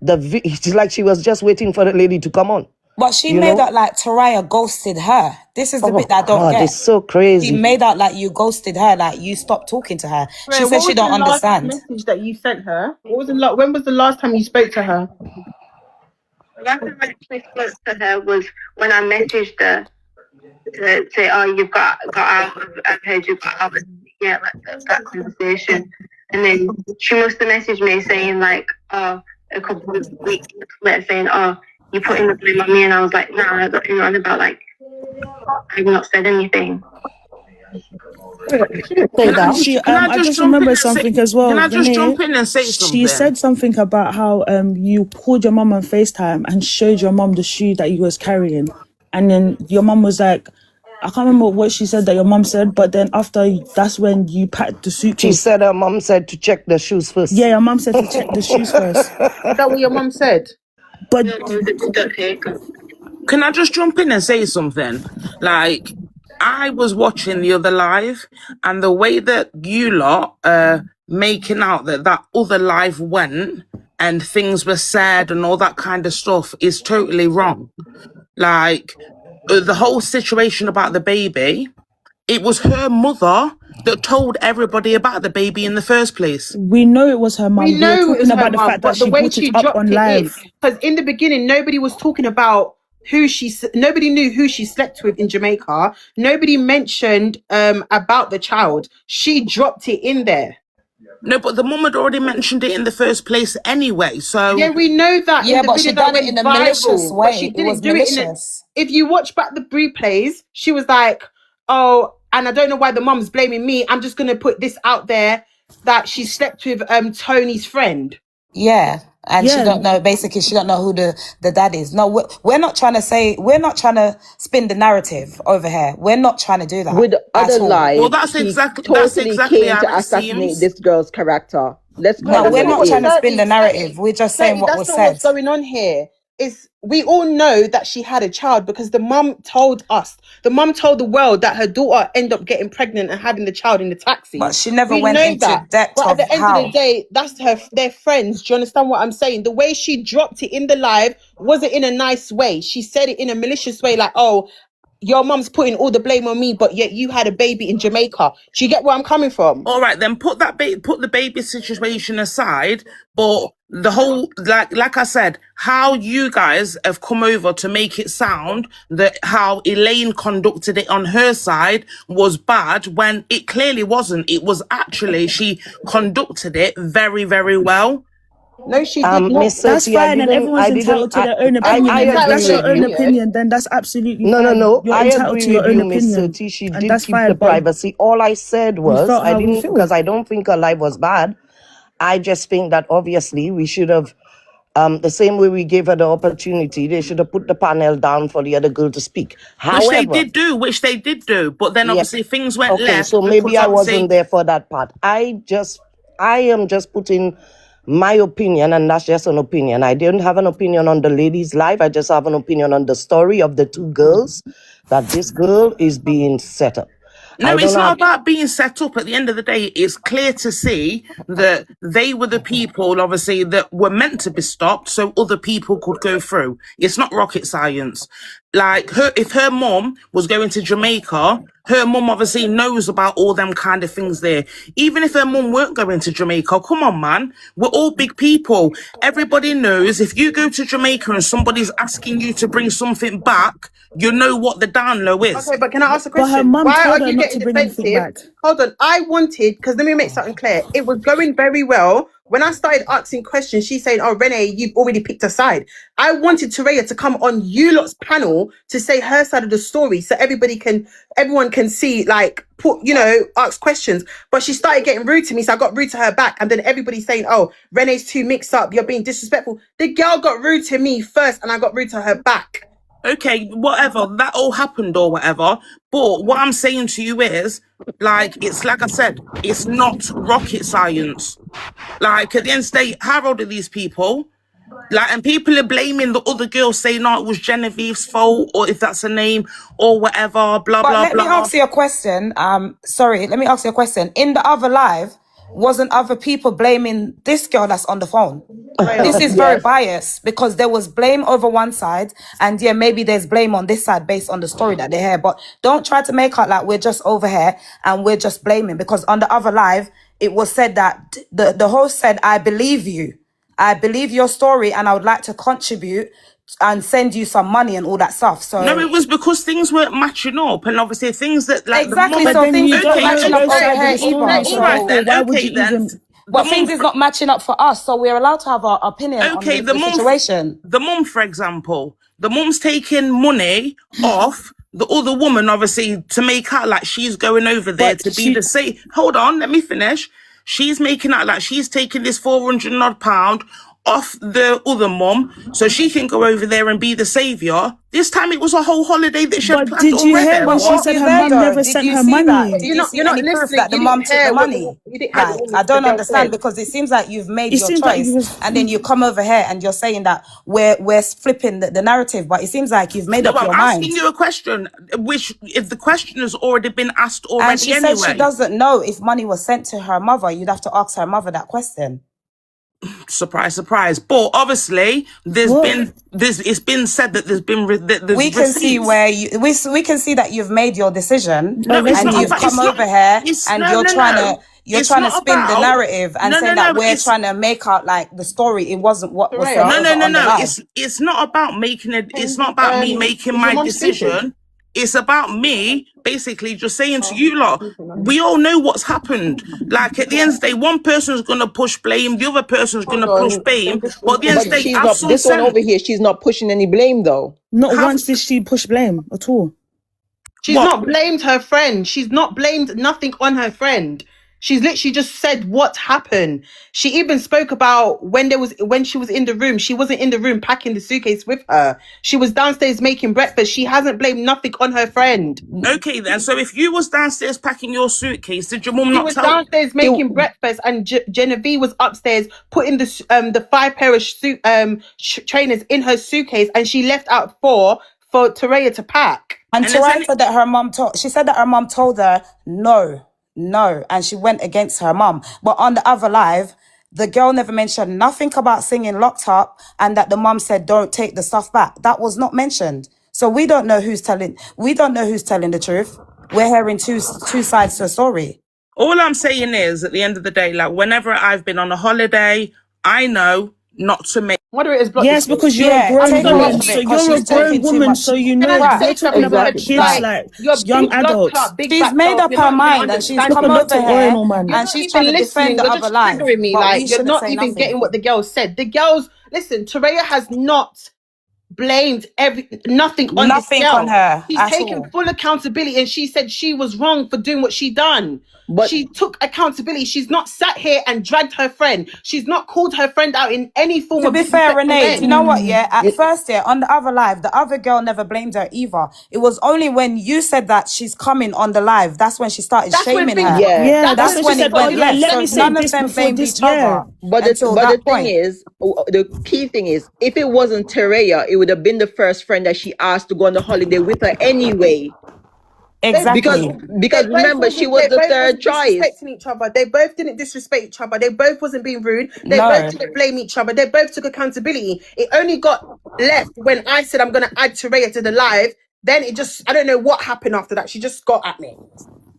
[SPEAKER 11] it's like she was just waiting for the lady to come on.
[SPEAKER 14] But she
[SPEAKER 11] You
[SPEAKER 14] made
[SPEAKER 11] know?
[SPEAKER 14] out like Teraiya ghosted her. This is the
[SPEAKER 11] Oh
[SPEAKER 14] bit that I don't
[SPEAKER 11] God,
[SPEAKER 14] get.
[SPEAKER 11] it's so
[SPEAKER 14] She
[SPEAKER 11] crazy.
[SPEAKER 14] made out like you ghosted her, like you stopped talking to her. She
[SPEAKER 5] Wait,
[SPEAKER 14] said
[SPEAKER 5] what
[SPEAKER 14] she
[SPEAKER 5] was the
[SPEAKER 14] don't
[SPEAKER 5] last
[SPEAKER 14] understand.
[SPEAKER 5] message that you sent her? What was the when was the last time you spoke to her?
[SPEAKER 11] The last time I actually spoke to her was when I messaged her to say, "Oh, you've got out. I've heard you got out." Yeah, like that conversation, and then she must have messaged me saying like, "Oh," a couple of weeks later saying, "Oh, you putting the blame on me," and I was like, "No, I got you on about like I've not said anything."
[SPEAKER 5] Say that.
[SPEAKER 16] She
[SPEAKER 18] Can I
[SPEAKER 16] I
[SPEAKER 18] just
[SPEAKER 16] just
[SPEAKER 18] jump in
[SPEAKER 16] remember
[SPEAKER 18] and say?
[SPEAKER 16] something as
[SPEAKER 18] Can
[SPEAKER 16] well,
[SPEAKER 18] I just
[SPEAKER 16] Renee.
[SPEAKER 18] jump in and say
[SPEAKER 16] She
[SPEAKER 18] something?
[SPEAKER 16] said something about how you called your mum on FaceTime and showed your mum the shoe that you was carrying, and then your mum was like, I can't remember what she said that your mum said, but then after that's when you packed the
[SPEAKER 11] She
[SPEAKER 16] suitcase.
[SPEAKER 11] said her mom said to check the shoes first.
[SPEAKER 16] Yeah, your mum said to check the shoes first.
[SPEAKER 5] Is that what your mum said?
[SPEAKER 16] But
[SPEAKER 18] Can I just jump in and say something? Like, I was watching the other live, and the way that you lot are making out that that other live went and things were said and all that kind of stuff is totally wrong. Like, the whole situation about the baby, it was her mother that told everybody about the baby in the first place.
[SPEAKER 16] we know it was her
[SPEAKER 5] We
[SPEAKER 16] mum. We were
[SPEAKER 5] know it was
[SPEAKER 16] talking
[SPEAKER 5] her
[SPEAKER 16] about the
[SPEAKER 5] mum,
[SPEAKER 16] fact that
[SPEAKER 5] but the
[SPEAKER 16] she
[SPEAKER 5] way
[SPEAKER 16] brought it
[SPEAKER 5] she
[SPEAKER 16] up
[SPEAKER 5] dropped
[SPEAKER 16] on
[SPEAKER 5] it in,
[SPEAKER 16] live.
[SPEAKER 5] because in the beginning nobody was talking about nobody knew who she slept with in Jamaica. Nobody mentioned about the child. She dropped it in there.
[SPEAKER 18] No, but the mum had already mentioned it in the first place anyway, so...
[SPEAKER 5] Yeah, we know that in
[SPEAKER 14] Yeah,
[SPEAKER 5] the
[SPEAKER 14] but
[SPEAKER 5] video
[SPEAKER 14] she
[SPEAKER 5] that
[SPEAKER 14] done it in
[SPEAKER 5] went
[SPEAKER 14] a malicious
[SPEAKER 5] viral, but she
[SPEAKER 14] way. It was
[SPEAKER 5] didn't do it in a.
[SPEAKER 14] malicious.
[SPEAKER 5] If you watch back the replays, she was like, "Oh, and I don't know why the mum's blaming me. I'm just gonna put this out there that she slept with Tony's friend."
[SPEAKER 14] Yeah. And she
[SPEAKER 16] Yeah.
[SPEAKER 14] don't know, basically, she don't know who the dad is. No, we're not trying to spin the narrative over here. We're not trying to do that.
[SPEAKER 17] With other
[SPEAKER 14] at all.
[SPEAKER 18] Well,
[SPEAKER 17] live,
[SPEAKER 18] that's
[SPEAKER 17] she totally
[SPEAKER 18] exactly
[SPEAKER 17] came
[SPEAKER 18] how
[SPEAKER 17] to
[SPEAKER 18] it
[SPEAKER 17] assassinate
[SPEAKER 18] seems.
[SPEAKER 17] this girl's character. Let's
[SPEAKER 5] No,
[SPEAKER 17] call
[SPEAKER 14] No,
[SPEAKER 17] it
[SPEAKER 5] that's
[SPEAKER 14] we're
[SPEAKER 17] what
[SPEAKER 5] not
[SPEAKER 17] it
[SPEAKER 14] not
[SPEAKER 5] what
[SPEAKER 14] trying to
[SPEAKER 17] is.
[SPEAKER 14] spin the narrative. We're just saying what
[SPEAKER 5] That's
[SPEAKER 14] was
[SPEAKER 5] not what's
[SPEAKER 14] said.
[SPEAKER 5] going on here. Is we all know that she had a child because the mum told us. The mum told the world that her daughter ended up getting pregnant and having the child in the taxi.
[SPEAKER 14] But she never
[SPEAKER 5] We
[SPEAKER 14] went
[SPEAKER 5] know
[SPEAKER 14] into
[SPEAKER 5] that.
[SPEAKER 14] depth
[SPEAKER 5] But at
[SPEAKER 14] of
[SPEAKER 5] the end of the
[SPEAKER 14] how.
[SPEAKER 5] day, that's their friends. Do you understand what I'm saying? The way she dropped it in the live wasn't in a nice way. She said it in a malicious way, like, "Oh, your mum's putting all the blame on me, but yet you had a baby in Jamaica." Do you get where I'm coming from?
[SPEAKER 18] All right, then put the baby situation aside. But the whole, like I said, how you guys have come over to make it sound that how Elaine conducted it on her side was bad when it clearly wasn't. It was actually she conducted it very, very well.
[SPEAKER 5] No, she did not.
[SPEAKER 11] Miss
[SPEAKER 16] That's
[SPEAKER 11] Sophie,
[SPEAKER 16] fine, and everyone's entitled to their own opinion.
[SPEAKER 11] I
[SPEAKER 16] And if
[SPEAKER 11] agree
[SPEAKER 16] that's your
[SPEAKER 11] with
[SPEAKER 16] own
[SPEAKER 11] you.
[SPEAKER 16] opinion, then that's absolutely
[SPEAKER 11] No,
[SPEAKER 16] fine. You're
[SPEAKER 11] I
[SPEAKER 16] entitled
[SPEAKER 11] agree
[SPEAKER 16] to your
[SPEAKER 11] with
[SPEAKER 16] own
[SPEAKER 11] you, Miss
[SPEAKER 16] opinion,
[SPEAKER 11] Soti. She
[SPEAKER 16] and
[SPEAKER 11] did
[SPEAKER 16] that's
[SPEAKER 11] keep the
[SPEAKER 16] fine. But
[SPEAKER 11] privacy. All I said
[SPEAKER 16] we
[SPEAKER 11] was,
[SPEAKER 16] felt
[SPEAKER 11] I
[SPEAKER 16] how we
[SPEAKER 11] didn't,
[SPEAKER 16] feel.
[SPEAKER 11] because I don't think her life was bad. I just think that obviously we should have, the same way we gave her the opportunity, they should have put the panel down for the other girl to speak.
[SPEAKER 18] Which they
[SPEAKER 11] However,
[SPEAKER 18] did do. But then
[SPEAKER 11] yeah,
[SPEAKER 18] obviously things went
[SPEAKER 11] okay,
[SPEAKER 18] left
[SPEAKER 11] so maybe
[SPEAKER 18] because
[SPEAKER 11] I
[SPEAKER 18] obviously...
[SPEAKER 11] wasn't there for that part. I am just putting my opinion, and that's just an opinion. I didn't have an opinion on the lady's life. I just have an opinion on the story of the two girls, that this girl is being set up.
[SPEAKER 18] No, it's not about being set up. At the end of the day, it's clear to see that they were the people, obviously, that were meant to be stopped so other people could go through. It's not rocket science. Like, if her mum was going to Jamaica, her mum obviously knows about all them kind of things there. Even if her mum weren't going to Jamaica, come on, man. We're all big people. Everybody knows if you go to Jamaica and somebody's asking you to bring something back, you know what the down low is.
[SPEAKER 5] Okay, but can I ask a
[SPEAKER 16] But her
[SPEAKER 5] question?
[SPEAKER 16] mum
[SPEAKER 5] Why
[SPEAKER 16] told
[SPEAKER 5] are
[SPEAKER 16] her
[SPEAKER 5] you
[SPEAKER 16] not
[SPEAKER 5] getting
[SPEAKER 16] to bring anything
[SPEAKER 5] defensive?
[SPEAKER 16] back.
[SPEAKER 5] Hold on. I wanted, because let me make something clear. It was going very well. When I started asking questions, she's saying, "Oh, Renee, you've already picked a side." I wanted Teraiya to come on you lot's panel to say her side of the story so everyone can see, like, ask questions. But she started getting rude to me, so I got rude to her back. And then everybody's saying, "Oh, Renee's too mixed up. You're being disrespectful." The girl got rude to me first, and I got rude to her back.
[SPEAKER 18] Okay, whatever, that all happened or whatever. But what I'm saying to you is, like, it's like I said, it's not rocket science. Like, at the end of the day, how old are these people? Like, and people are blaming the other girl, saying, no, it was Genevieve's fault, or if that's her name, or whatever, blah,
[SPEAKER 14] But
[SPEAKER 18] blah,
[SPEAKER 14] let me
[SPEAKER 18] blah.
[SPEAKER 14] ask you a question. Sorry, let me ask you a question. In the other live, wasn't other people blaming this girl that's on the phone? This is very
[SPEAKER 17] Yes.
[SPEAKER 14] biased because there was blame over one side, and yeah, maybe there's blame on this side based on the story that they hear. But don't try to make out like we're just over here and we're just blaming, because on the other live, it was said that the host said, I believe you. I believe your story and I would like to contribute and send you some money and all that stuff. So
[SPEAKER 18] No, it was because things weren't matching up, and obviously things that, like,
[SPEAKER 14] exactly.
[SPEAKER 18] the
[SPEAKER 14] So
[SPEAKER 18] mum...
[SPEAKER 14] things is not
[SPEAKER 18] Okay,
[SPEAKER 14] matching up
[SPEAKER 18] okay,
[SPEAKER 14] over here either.
[SPEAKER 18] all right then, okay then.
[SPEAKER 14] But things is not matching up for us, so we're allowed to have our opinion on the situation.
[SPEAKER 18] The mum, for example, the mum's taking money off the other woman, obviously, to make out like she's going over there to be the same. Hold on, let me finish. She's making out like she's taking this £400 odd off the other mum so she can go over there and be the saviour. This time it was a whole holiday that she had planned
[SPEAKER 16] did you
[SPEAKER 18] already.
[SPEAKER 16] hear when she said her mum never sent her money?
[SPEAKER 14] Did you see any proof that the mum took the money? Like, I don't understand, because it seems like you've made
[SPEAKER 16] It
[SPEAKER 14] your
[SPEAKER 16] seems like
[SPEAKER 14] choice
[SPEAKER 16] you was-
[SPEAKER 14] and then you come over here and you're saying that we're flipping the narrative, but it seems like you've made
[SPEAKER 18] No,
[SPEAKER 14] up
[SPEAKER 18] I'm
[SPEAKER 14] your mind.
[SPEAKER 18] asking you a question, which if the question has already been asked already
[SPEAKER 14] And she
[SPEAKER 18] anyway.
[SPEAKER 14] said she doesn't know if money was sent to her mother. You'd have to ask her mother that question.
[SPEAKER 18] Surprise, surprise. But obviously, it's been said that there's been
[SPEAKER 14] We can see where we can see that you've made your decision,
[SPEAKER 18] No, it's
[SPEAKER 14] and
[SPEAKER 18] not
[SPEAKER 14] you've
[SPEAKER 18] about-
[SPEAKER 14] come
[SPEAKER 18] it's not-
[SPEAKER 14] over here
[SPEAKER 18] it's-
[SPEAKER 14] and
[SPEAKER 18] no,
[SPEAKER 14] you're
[SPEAKER 18] no,
[SPEAKER 14] trying
[SPEAKER 18] no.
[SPEAKER 14] to you're
[SPEAKER 18] It's
[SPEAKER 14] trying to
[SPEAKER 18] not
[SPEAKER 14] spin the
[SPEAKER 18] about-
[SPEAKER 14] narrative and
[SPEAKER 18] No,
[SPEAKER 14] saying
[SPEAKER 18] no,
[SPEAKER 14] that
[SPEAKER 18] no,
[SPEAKER 14] we're
[SPEAKER 18] it's-
[SPEAKER 14] trying to make out like the story it wasn't what was said
[SPEAKER 18] No,
[SPEAKER 14] over
[SPEAKER 18] no, no,
[SPEAKER 14] on the
[SPEAKER 18] no.
[SPEAKER 14] live.
[SPEAKER 18] It's not about making it. It's not about me making
[SPEAKER 5] is
[SPEAKER 18] my
[SPEAKER 5] your mum
[SPEAKER 18] decision.
[SPEAKER 5] stupid?
[SPEAKER 18] It's about me basically just saying to you lot, we all know what's happened. Like, at the end of the day, one person's gonna push blame, the other person's gonna push blame. But at the end of the
[SPEAKER 17] But
[SPEAKER 18] day,
[SPEAKER 17] she's
[SPEAKER 18] have
[SPEAKER 17] not.
[SPEAKER 18] some
[SPEAKER 17] This one
[SPEAKER 18] sense.
[SPEAKER 17] over here, she's not pushing any blame though.
[SPEAKER 16] Not once did she push blame at all.
[SPEAKER 5] She's not blamed her friend. She's not blamed nothing on her friend. She's literally just said what happened. She even spoke about when she was in the room. She wasn't in the room packing the suitcase with her. She was downstairs making breakfast. She hasn't blamed nothing on her friend.
[SPEAKER 18] Okay then. So if you was downstairs packing your suitcase, did your mum
[SPEAKER 5] She
[SPEAKER 18] not
[SPEAKER 5] was
[SPEAKER 18] tell?
[SPEAKER 5] downstairs making breakfast, and Genevieve was upstairs putting the 5 pair of trainers in her suitcase, and she left out 4 for Teraiya to pack.
[SPEAKER 14] And Teraiya said that her mum she said that her mum told her no, and she went against her mum. But on the other live, the girl never mentioned nothing about singing Locked Up, and that the mum said don't take the stuff back. That was not mentioned. So we don't know who's telling the truth. We're hearing two sides to a story.
[SPEAKER 18] All I'm saying is, at the end of the day, like, whenever I've been on a holiday, I know not to make.
[SPEAKER 5] Moderators block
[SPEAKER 16] Yes,
[SPEAKER 5] this
[SPEAKER 16] because
[SPEAKER 5] bitch.
[SPEAKER 16] you're a grown
[SPEAKER 14] take a
[SPEAKER 16] woman.
[SPEAKER 14] lot of
[SPEAKER 16] So
[SPEAKER 14] it, 'cause
[SPEAKER 16] you're a
[SPEAKER 14] she's talking
[SPEAKER 16] grown
[SPEAKER 14] too
[SPEAKER 16] woman,
[SPEAKER 14] much
[SPEAKER 16] so you know
[SPEAKER 5] Can I say
[SPEAKER 16] we're talking
[SPEAKER 5] something
[SPEAKER 16] about
[SPEAKER 5] to
[SPEAKER 16] kids
[SPEAKER 5] her?
[SPEAKER 16] like
[SPEAKER 5] You're
[SPEAKER 16] young
[SPEAKER 5] big blood
[SPEAKER 16] adults.
[SPEAKER 5] clot, big
[SPEAKER 14] She's
[SPEAKER 5] back
[SPEAKER 14] made
[SPEAKER 5] clot.
[SPEAKER 14] up
[SPEAKER 5] You're
[SPEAKER 14] her
[SPEAKER 5] not even
[SPEAKER 14] mind and she's
[SPEAKER 5] understanding.
[SPEAKER 14] come
[SPEAKER 16] Look at
[SPEAKER 14] over
[SPEAKER 16] Dr. Oil,
[SPEAKER 14] here
[SPEAKER 16] no man.
[SPEAKER 5] You're
[SPEAKER 14] and
[SPEAKER 5] not
[SPEAKER 14] she's
[SPEAKER 5] even
[SPEAKER 14] trying to defend
[SPEAKER 5] listening.
[SPEAKER 14] the
[SPEAKER 5] You're
[SPEAKER 14] other
[SPEAKER 5] just
[SPEAKER 14] live.
[SPEAKER 5] triggering me.
[SPEAKER 14] But we
[SPEAKER 5] Like, you're
[SPEAKER 14] shouldn't
[SPEAKER 5] not
[SPEAKER 14] say
[SPEAKER 5] even
[SPEAKER 14] nothing.
[SPEAKER 5] getting what the girl said. The girls, listen, Teraiya has not blamed nothing on this
[SPEAKER 14] Nothing
[SPEAKER 5] girl.
[SPEAKER 14] on her
[SPEAKER 5] She's
[SPEAKER 14] at
[SPEAKER 5] taken
[SPEAKER 14] all.
[SPEAKER 5] full accountability, and she said she was wrong for doing what she done.
[SPEAKER 17] But
[SPEAKER 5] she took accountability. She's not sat here and dragged her friend. She's not called her friend out in any form
[SPEAKER 14] To
[SPEAKER 5] of
[SPEAKER 14] be fair,
[SPEAKER 5] disrespectful
[SPEAKER 14] Renee,
[SPEAKER 5] way.
[SPEAKER 14] do you know what? Yeah, at first, on the other live, the other girl never blamed her either. It was only when you said that she's coming on the live, that's when she started shaming her.
[SPEAKER 17] Yeah.
[SPEAKER 14] That's when it went left. So none of them blamed each other
[SPEAKER 17] But
[SPEAKER 14] until
[SPEAKER 17] the
[SPEAKER 14] that
[SPEAKER 17] thing
[SPEAKER 14] point.
[SPEAKER 17] is, the key thing is, if it wasn't Teraiya, it would have been the first friend that she asked to go on the holiday with her anyway.
[SPEAKER 14] Exactly.
[SPEAKER 17] Because remember, she was the third choice.
[SPEAKER 5] Disrespecting each other. They both didn't disrespect each other. They both wasn't being rude. They
[SPEAKER 14] No.
[SPEAKER 5] both didn't blame each other. They both took accountability. It only got left when I said I'm gonna add Teraiya to the live. Then it just, I don't know what happened after that. She just got at me.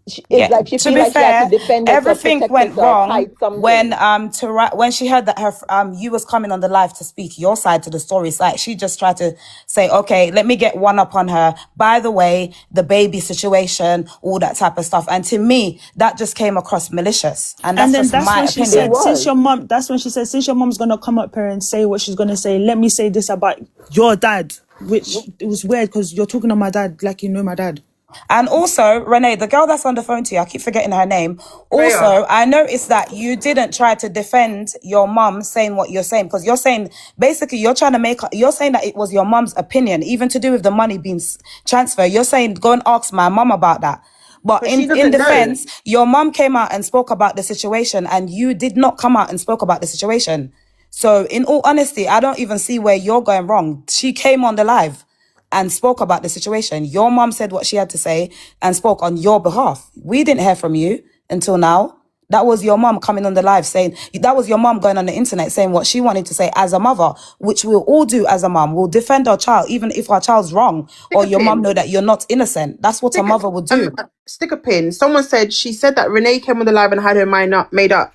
[SPEAKER 17] It's like she
[SPEAKER 14] to
[SPEAKER 17] feel
[SPEAKER 14] be
[SPEAKER 17] like
[SPEAKER 14] fair,
[SPEAKER 17] she had to defend herself,
[SPEAKER 14] everything
[SPEAKER 17] protect
[SPEAKER 14] went
[SPEAKER 17] herself,
[SPEAKER 14] wrong
[SPEAKER 17] hide something.
[SPEAKER 14] when she heard that her you was coming on the live to speak your side to the story. It's like she just tried to say, okay, let me get one up on her. By the way, the baby situation, all that type of stuff. And to me, that just came across malicious. And that's
[SPEAKER 16] then
[SPEAKER 14] just
[SPEAKER 16] that's
[SPEAKER 14] my
[SPEAKER 16] when she
[SPEAKER 14] opinion.
[SPEAKER 16] said, since your mom's gonna come up here and say what she's gonna say, let me say this about your dad. Which it was weird because you're talking to my dad like you know my dad.
[SPEAKER 14] And also, Renee, the girl that's on the phone to you, I keep forgetting her name. Also,
[SPEAKER 5] Teraiya.
[SPEAKER 14] I noticed that you didn't try to defend your mum saying what you're saying, because you're saying, basically, you're saying that it was your mum's opinion, even to do with the money being transferred. You're saying, go and ask my mum about that. But
[SPEAKER 5] She
[SPEAKER 14] in
[SPEAKER 5] doesn't know.
[SPEAKER 14] defense, your mum came out and spoke about the situation, and you did not come out and spoke about the situation. So in all honesty, I don't even see where you're going wrong. She came on the live and spoke about the situation. Your mum said what she had to say and spoke on your behalf. We didn't hear from you until now. That was your mum coming on the live saying, that was your mum going on the internet saying what she wanted to say as a mother, which we'll all do as a mum. We'll defend our child, even if our child's wrong,
[SPEAKER 5] Stick
[SPEAKER 14] or
[SPEAKER 5] a
[SPEAKER 14] your mum
[SPEAKER 5] pin.
[SPEAKER 14] know that you're not innocent. That's what a mother would do.
[SPEAKER 5] Stick a pin. Someone said, she said that Renee came on the live and had her mind up, made up.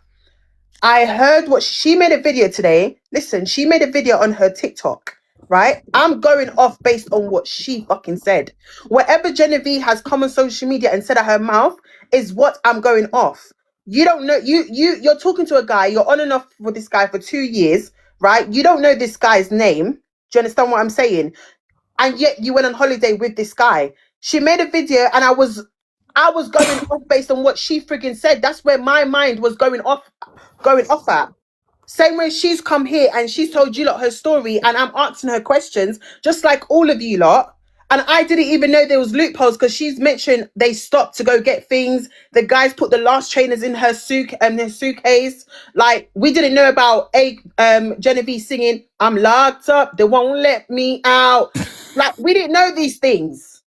[SPEAKER 5] I heard what she made a video today. Listen, she made a video on her TikTok, right? I'm going off based on what she fucking said. Whatever Genevieve has come on social media and said out her mouth is what I'm going off. You don't know, you're talking to a guy, you're on and off with this guy for 2 years, right? You don't know this guy's name. Do you understand what I'm saying? And yet you went on holiday with this guy. She made a video and I was going off based on what she friggin' said. That's where my mind was going off at. Same way she's come here and she's told you lot her story and I'm asking her questions, just like all of you lot. And I didn't even know there was loopholes because she's mentioned they stopped to go get things. The guys put the last trainers in her suitcase. Like, we didn't know about Genevieve singing, I'm locked up, they won't let me out. Like, we didn't know these things.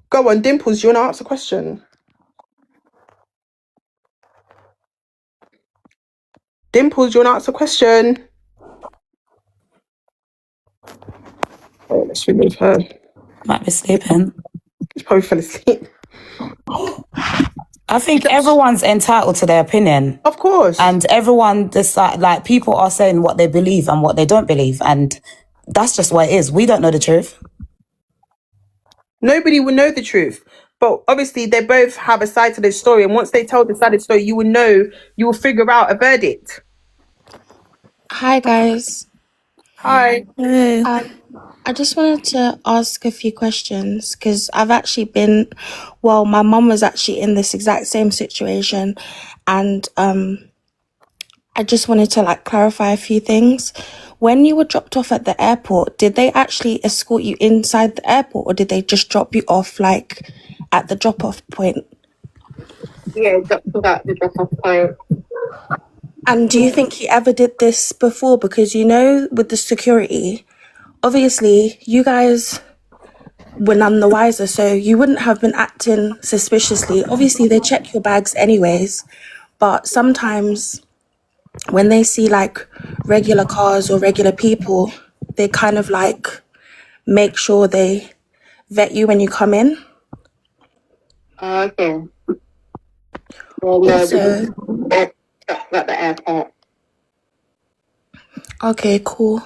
[SPEAKER 5] Go on, Dimples, do you want to ask a question? Dimples, do you want to ask a question? Oh, let's remove her.
[SPEAKER 14] Might be sleeping.
[SPEAKER 5] She probably fell asleep.
[SPEAKER 14] I think everyone's entitled to their opinion.
[SPEAKER 5] Of course.
[SPEAKER 14] And everyone decide, like, people are saying what they believe and what they don't believe. And that's just what it is. We don't know the truth.
[SPEAKER 5] Nobody will know the truth. But obviously they both have a side to the story. And once they tell the side of the story, you will figure out a verdict.
[SPEAKER 12] Hi, guys.
[SPEAKER 5] Hi.
[SPEAKER 16] Hey.
[SPEAKER 12] I just wanted to ask a few questions because I've actually my mum was actually in this exact same situation, and I just wanted to clarify a few things. When you were dropped off at the airport, did they actually escort you inside the airport, or did they just drop you off at the drop-off point?
[SPEAKER 11] Yeah, dropped at the drop-off point.
[SPEAKER 12] And do you think he ever did this before? Because, with the security, obviously, you guys were none the wiser, so you wouldn't have been acting suspiciously. Obviously, they check your bags anyways, but sometimes when they see regular cars or regular people, they kind of make sure they vet you when you come in.
[SPEAKER 11] Okay.
[SPEAKER 12] Also,
[SPEAKER 11] At the airport.
[SPEAKER 12] okay, cool.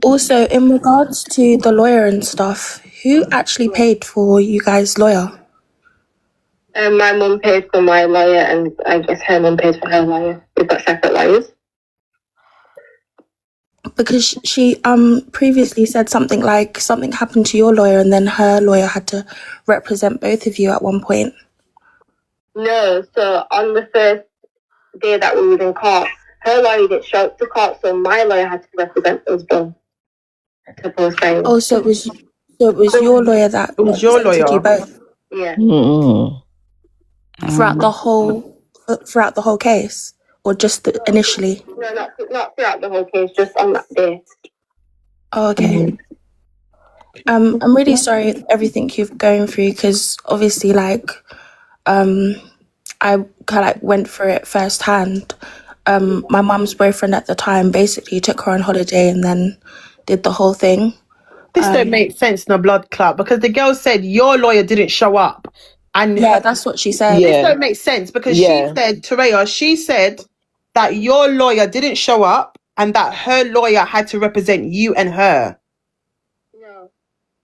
[SPEAKER 12] Also, in regards to the lawyer and stuff, who actually paid for you guys' lawyer?
[SPEAKER 11] My mum paid for my lawyer, and I guess her mum paid for her lawyer. We've got separate lawyers.
[SPEAKER 12] Because she previously said something happened to your lawyer, and then her lawyer had to represent both of you at one point.
[SPEAKER 11] No, so on the first day that we were in court, her lawyer didn't show up to court, so my lawyer had to represent us both.
[SPEAKER 12] Oh, so it was your lawyer that represented you both.
[SPEAKER 11] Yeah.
[SPEAKER 12] Throughout the whole case, or just initially?
[SPEAKER 11] No, not throughout the whole case, just on that day.
[SPEAKER 12] Oh, okay. I'm really sorry for everything you've going through, because obviously, I kind of went through it firsthand. My mum's boyfriend at the time basically took her on holiday and then did the whole thing.
[SPEAKER 5] This don't make sense in a blood clot, because the girl said your lawyer didn't show up. And
[SPEAKER 12] yeah, that's what she said.
[SPEAKER 5] This don't make sense, because she said, Teraiya, she said that your lawyer didn't show up and that her lawyer had to represent you and her.
[SPEAKER 11] No,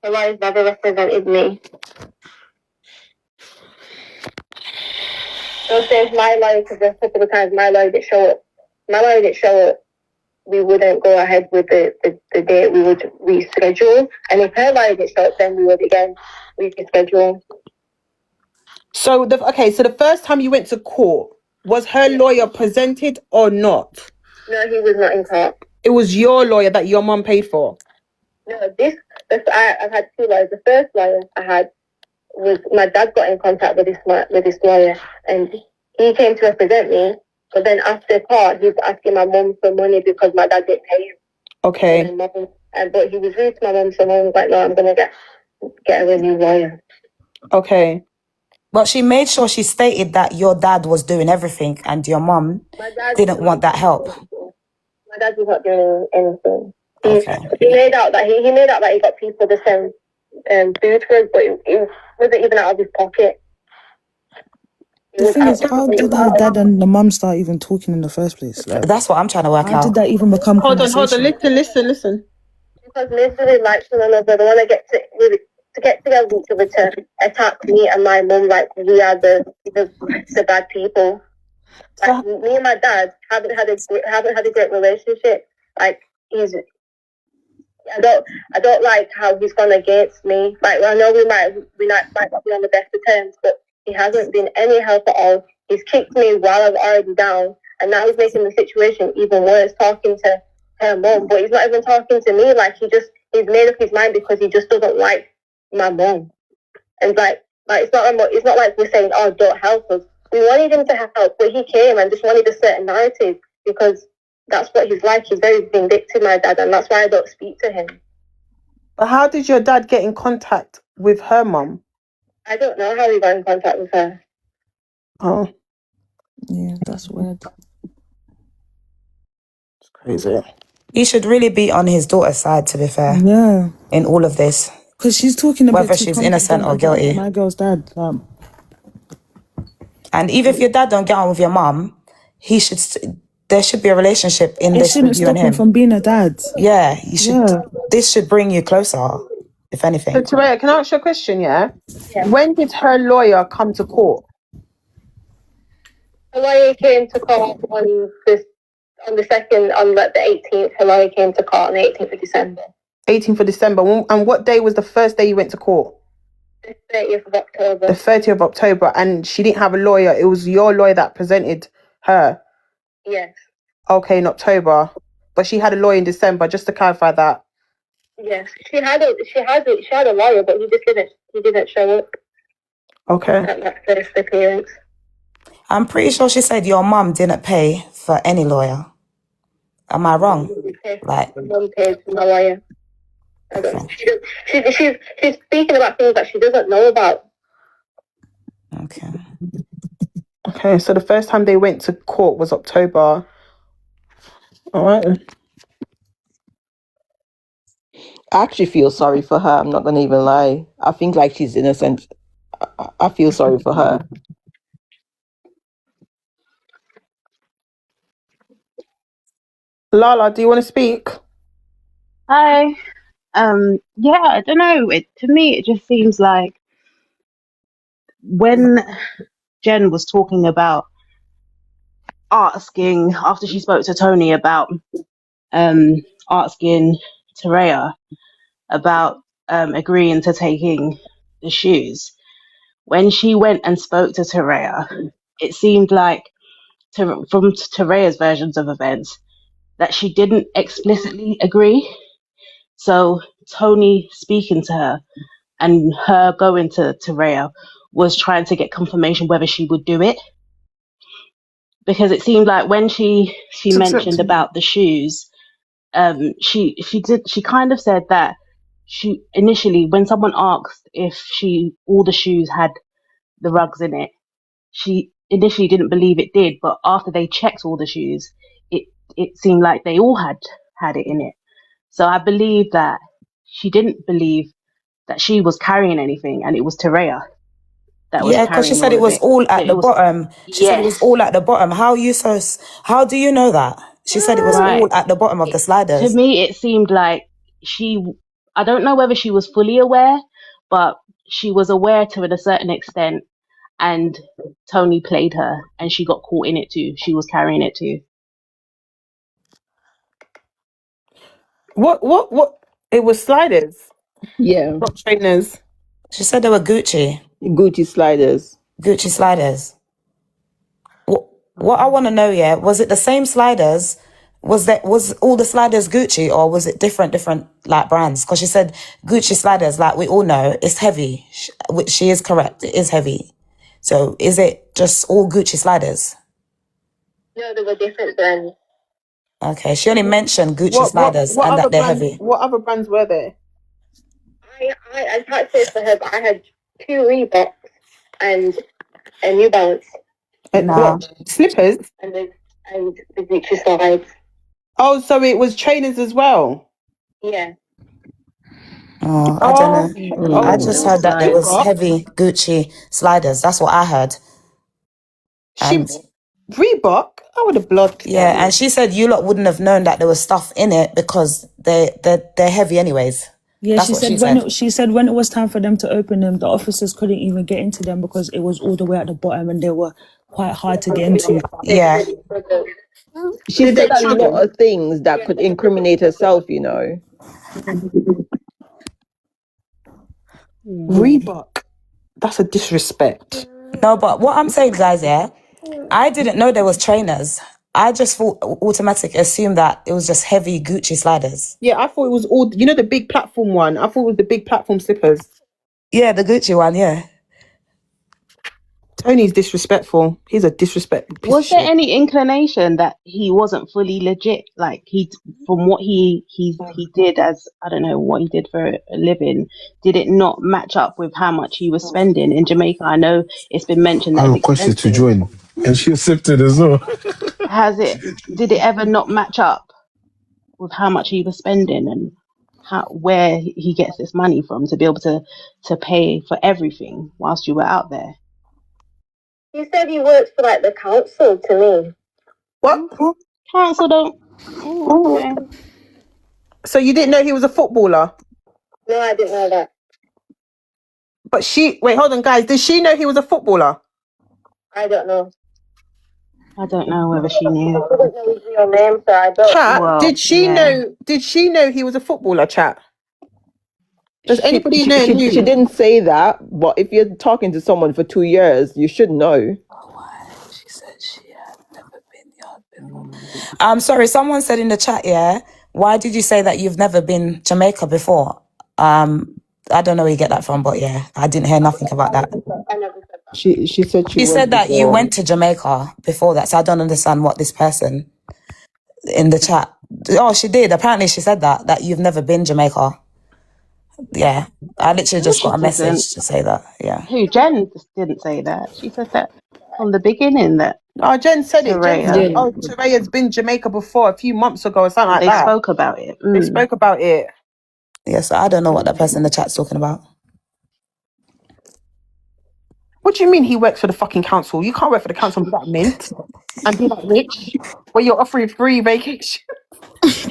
[SPEAKER 11] her lawyer's never represented me. So says my lawyer, because there's a couple of times my lawyer didn't show up. My lawyer didn't show up we wouldn't go ahead with the date. We would reschedule, and if her lawyer gets out, then we would again reschedule.
[SPEAKER 5] So the first time you went to court, was her lawyer presented or not?
[SPEAKER 11] No, he was not in court.
[SPEAKER 5] It was your lawyer that your mum paid for.
[SPEAKER 11] No, I've had two lawyers. The first lawyer I had was my dad got in contact with this lawyer, and he came to represent me. But then after court, he was asking my mum for money because my dad didn't pay him.
[SPEAKER 5] Okay.
[SPEAKER 11] But he was rude to my mum, so mum was like, "No, I'm gonna get her a new lawyer."
[SPEAKER 5] Okay.
[SPEAKER 14] But she made sure she stated that your dad was doing everything and your mum didn't want that help.
[SPEAKER 11] My dad was not doing anything. He made out that he got people to send food for us, but it wasn't even out of his pocket.
[SPEAKER 16] The thing is, how did the dad and the mum start even talking in the first place? Like,
[SPEAKER 14] that's what I'm trying to work out.
[SPEAKER 16] How did that even become conversation?
[SPEAKER 5] Hold on, listen.
[SPEAKER 11] Because they really like one another. They want to get together with each other to attack me and my mum like we are the bad people. Like, me and my dad haven't had a great relationship. Like I don't like how he's gone against me. Like I know we might not be on the best of terms, but he hasn't been any help at all. He's kicked me while I was already down, and now he's making the situation even worse, talking to her mum, but he's not even talking to me. Like he's made up his mind because he just doesn't like my mum. And like it's not like we're saying, "Oh, don't help us." We wanted him to help, but he came and just wanted a certain narrative because that's what he's like. He's very vindictive, my dad, and that's why I don't speak to him.
[SPEAKER 5] But how did your dad get in contact with her mum?
[SPEAKER 11] I don't know how he got in contact with her.
[SPEAKER 5] Oh.
[SPEAKER 16] Yeah, that's weird.
[SPEAKER 5] It's crazy.
[SPEAKER 14] He should really be on his daughter's side, to be fair.
[SPEAKER 16] Yeah.
[SPEAKER 14] In all of this.
[SPEAKER 16] Because she's talking about
[SPEAKER 14] whether she's innocent or guilty.
[SPEAKER 16] My girl's dad.
[SPEAKER 14] And even if your dad don't get on with your mum, there should be a relationship in this with you and him.
[SPEAKER 16] It shouldn't stop him from being a dad.
[SPEAKER 14] Yeah, this should bring you closer, if anything.
[SPEAKER 5] So Teraiya, can I ask you a question, yeah? When did her lawyer come to court?
[SPEAKER 11] Her lawyer came to court on the 18th. Her lawyer came to court on the 18th of December.
[SPEAKER 5] 18th of December. And what day was the first day you went to court?
[SPEAKER 11] The 30th of October.
[SPEAKER 5] The 30th of October. And she didn't have a lawyer. It was your lawyer that presented her?
[SPEAKER 11] Yes.
[SPEAKER 5] Okay, in October. But she had a lawyer in December, just to clarify that.
[SPEAKER 11] Yes. She had a lawyer, but he didn't show up.
[SPEAKER 5] Okay.
[SPEAKER 11] At that first appearance.
[SPEAKER 14] I'm pretty sure she said your mum didn't pay for any lawyer. Am I wrong?
[SPEAKER 11] Like, mum paid for my lawyer. She's speaking about things that she doesn't know about.
[SPEAKER 5] Okay, so the first time they went to court was October. All right.
[SPEAKER 17] I actually feel sorry for her. I'm not going to even lie. I think like she's innocent. I feel sorry for her.
[SPEAKER 5] Lala, do you want to speak?
[SPEAKER 1] Hi. Yeah, I don't know. To me, it just seems like when Jen was talking about asking, after she spoke to Tony about asking Teraiya about agreeing to taking the shoes, when she went and spoke to Teraiya, it seemed like, from Teraiya's versions of events, that she didn't explicitly agree. So Tony speaking to her and her going to Teraiya was trying to get confirmation whether she would do it. Because it seemed like when she mentioned about the shoes, she kind of said that she initially, when someone asked if all the shoes had the rugs in it, she initially didn't believe it did, but after they checked all the shoes, it seemed like they all had it in it. So I believe that she didn't believe that she was carrying anything, and it was Teraiya that was carrying.
[SPEAKER 14] Yeah, because she said it was all at the bottom. She said it was all at the bottom. How do you know that? She said it was all at the bottom of the sliders.
[SPEAKER 1] To me, it seemed like I don't know whether she was fully aware, but she was aware to a certain extent, and Tony played her, and she got caught in it too. She was carrying it too.
[SPEAKER 5] What? It was sliders,
[SPEAKER 17] Yeah,
[SPEAKER 5] not trainers.
[SPEAKER 14] She said they were Gucci.
[SPEAKER 17] Gucci sliders.
[SPEAKER 14] Gucci sliders. What I want to know, yeah, was it the same sliders? Was all the sliders Gucci, or was it different like brands? Because she said Gucci sliders, like we all know, it's heavy. Which she is correct, it is heavy. So is it just all Gucci sliders?
[SPEAKER 11] No, there were different brands.
[SPEAKER 14] Okay, she only mentioned Gucci sliders
[SPEAKER 5] What
[SPEAKER 14] and
[SPEAKER 5] other
[SPEAKER 14] that they're
[SPEAKER 5] brands?
[SPEAKER 14] heavy.
[SPEAKER 5] What other brands were there?
[SPEAKER 11] I can't say for her, but I had 2 Reeboks and a New Balance.
[SPEAKER 5] What slippers?
[SPEAKER 11] And the Gucci slides.
[SPEAKER 5] Oh, so it was trainers as well.
[SPEAKER 11] Yeah.
[SPEAKER 14] Oh, I don't know. I
[SPEAKER 5] Oh,
[SPEAKER 14] just heard that there was
[SPEAKER 5] Reebok.
[SPEAKER 14] heavy Gucci sliders. That's what I heard. And
[SPEAKER 5] Reebok. I would have blocked.
[SPEAKER 14] yeah, and she said you lot wouldn't have known that there was stuff in it because they're heavy anyways.
[SPEAKER 16] Yeah,
[SPEAKER 14] That's
[SPEAKER 16] she
[SPEAKER 14] what
[SPEAKER 16] said she said when it was time for them to open them, the officers couldn't even get into them because it was all the way at the bottom and they were quite hard to get into.
[SPEAKER 14] Yeah.
[SPEAKER 17] She said a lot of things that could incriminate herself, you know.
[SPEAKER 5] Reebok. That's a disrespect.
[SPEAKER 14] No, but what I'm saying, guys, yeah, I didn't know there was trainers. I just thought automatically assumed that it was just heavy Gucci sliders.
[SPEAKER 5] Yeah, I thought it was all, you know, the big platform one. I thought it was the big platform slippers.
[SPEAKER 14] Yeah, the Gucci one, yeah.
[SPEAKER 5] Tony's disrespectful. He's a disrespectful piece
[SPEAKER 1] Was
[SPEAKER 5] of
[SPEAKER 1] there
[SPEAKER 5] shit.
[SPEAKER 1] any inclination that he wasn't fully legit? Like from what he did as, I don't know what he did for a living, did it not match up with how much he was spending in Jamaica? I know it's been mentioned
[SPEAKER 2] I
[SPEAKER 1] that it's
[SPEAKER 2] requested to
[SPEAKER 1] expensive.
[SPEAKER 2] join, and she accepted as well.
[SPEAKER 1] Did it ever not match up with how much he was spending and where he gets this money from to be able to pay for everything whilst you were out there?
[SPEAKER 11] You said he worked for like the council to me.
[SPEAKER 5] What?
[SPEAKER 1] Council don't. Okay.
[SPEAKER 5] So you didn't know he was a footballer?
[SPEAKER 11] No, I didn't know that.
[SPEAKER 5] But wait, hold on, guys. Did she know he was a footballer?
[SPEAKER 11] I don't know.
[SPEAKER 1] I don't know whether she knew.
[SPEAKER 11] I don't know his real name, so I don't.
[SPEAKER 5] Chat,
[SPEAKER 1] Well,
[SPEAKER 5] did she know? Did she know he was a footballer? Chat. Does anybody know?
[SPEAKER 17] She didn't say that, but if you're talking to someone for 2 years, you should know.
[SPEAKER 14] She said she had never been yard before. Sorry, someone said in the chat, yeah, why did you say that you've never been Jamaica before? I don't know where you get that from, but yeah, I didn't hear nothing about that.
[SPEAKER 17] She said
[SPEAKER 14] She said that you went to Jamaica before that, so I don't understand what this person in the chat. Oh, she did. Apparently, she said that you've never been Jamaica. Yeah, I literally just got a message to say that. Yeah.
[SPEAKER 1] Who? Jen just didn't say that. She said that from the beginning that.
[SPEAKER 5] Oh, Jen said it. Jen
[SPEAKER 1] Teraiya.
[SPEAKER 5] said, oh, Teraiya's been Jamaica before a few months ago or something like that.
[SPEAKER 1] They spoke about it.
[SPEAKER 5] They spoke about it.
[SPEAKER 14] Yeah, so I don't know what that person in the chat's talking about.
[SPEAKER 5] What do you mean he works for the fucking council? You can't work for the council and be that mint and be that rich where you're offering free vacation.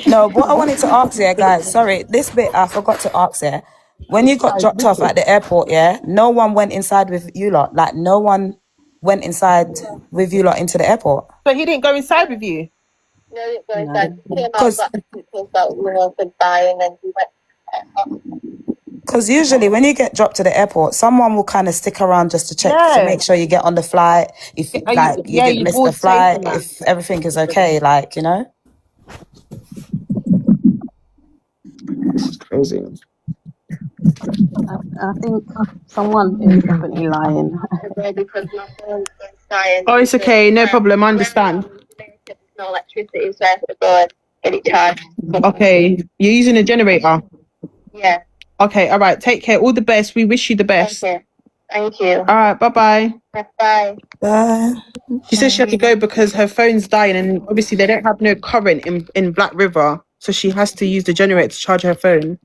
[SPEAKER 14] No, what I wanted to ask here, guys, sorry, this bit I forgot to ask here. When you got dropped off at the airport, yeah, no one went inside with you lot. Like, no one went inside with you lot into the airport.
[SPEAKER 5] So he didn't go inside with you?
[SPEAKER 11] No, he didn't go inside. He came out, got the suitcase out, you know, said bye, and then he went.
[SPEAKER 14] Because usually when you get dropped to the airport, someone will kind of stick around just to check to make sure you get on the flight. If you didn't miss the flight, if everything is okay, like, you know.
[SPEAKER 5] This is crazy.
[SPEAKER 1] I think someone is definitely lying.
[SPEAKER 5] Oh, it's okay. No problem. I understand.
[SPEAKER 11] No electricity, so I have to go and get it charged.
[SPEAKER 5] Okay. You're using a generator?
[SPEAKER 11] Yeah.
[SPEAKER 5] Okay. All right. Take care. All the best. We wish you the best.
[SPEAKER 11] Okay. Thank you.
[SPEAKER 5] All right. Bye-bye.
[SPEAKER 11] Bye.
[SPEAKER 14] Bye.
[SPEAKER 5] She said she had to go because her phone's dying and obviously they don't have no current in Black River. So she has to use the generator to charge her phone.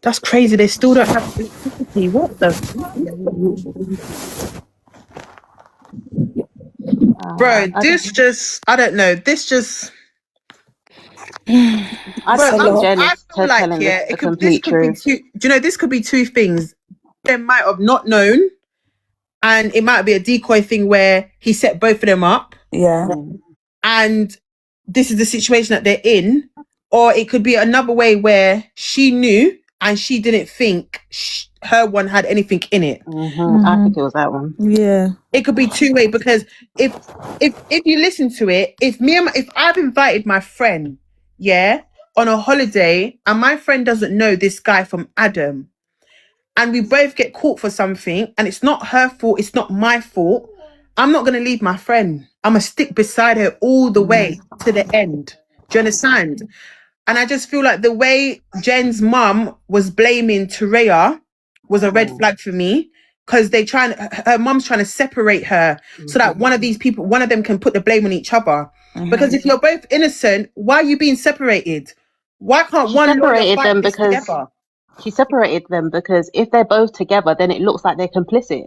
[SPEAKER 5] That's crazy. They still don't have electricity. What the? Bro, this just, I don't know. This just...
[SPEAKER 1] I don't think Jen is telling
[SPEAKER 5] this
[SPEAKER 1] the
[SPEAKER 5] could
[SPEAKER 1] complete
[SPEAKER 5] be
[SPEAKER 1] truth.
[SPEAKER 5] two, do you know, this could be two things. They might have not known and it might be a decoy thing where he set both of them up.
[SPEAKER 14] Yeah.
[SPEAKER 5] And this is the situation that they're in. or it could be another way where she knew and she didn't think her one had anything in it.
[SPEAKER 1] I think it was that one.
[SPEAKER 16] Yeah.
[SPEAKER 5] It could be two-way, because if you listen to it, if I've invited my friend, on a holiday, and my friend doesn't know this guy from Adam, and we both get caught for something, and it's not her fault, it's not my fault, I'm not going to leave my friend. I'm going to stick beside her all the way to the end. Do you understand? And I just feel like the way Jen's mum was blaming Teraiya was a red flag for me, because her mum's trying to separate her so that one of them can put the blame on each other. Because if you're both innocent, why are you being separated? Why can't one lawyer fight this together?
[SPEAKER 1] She separated them because if they're both together, then it looks like they're complicit.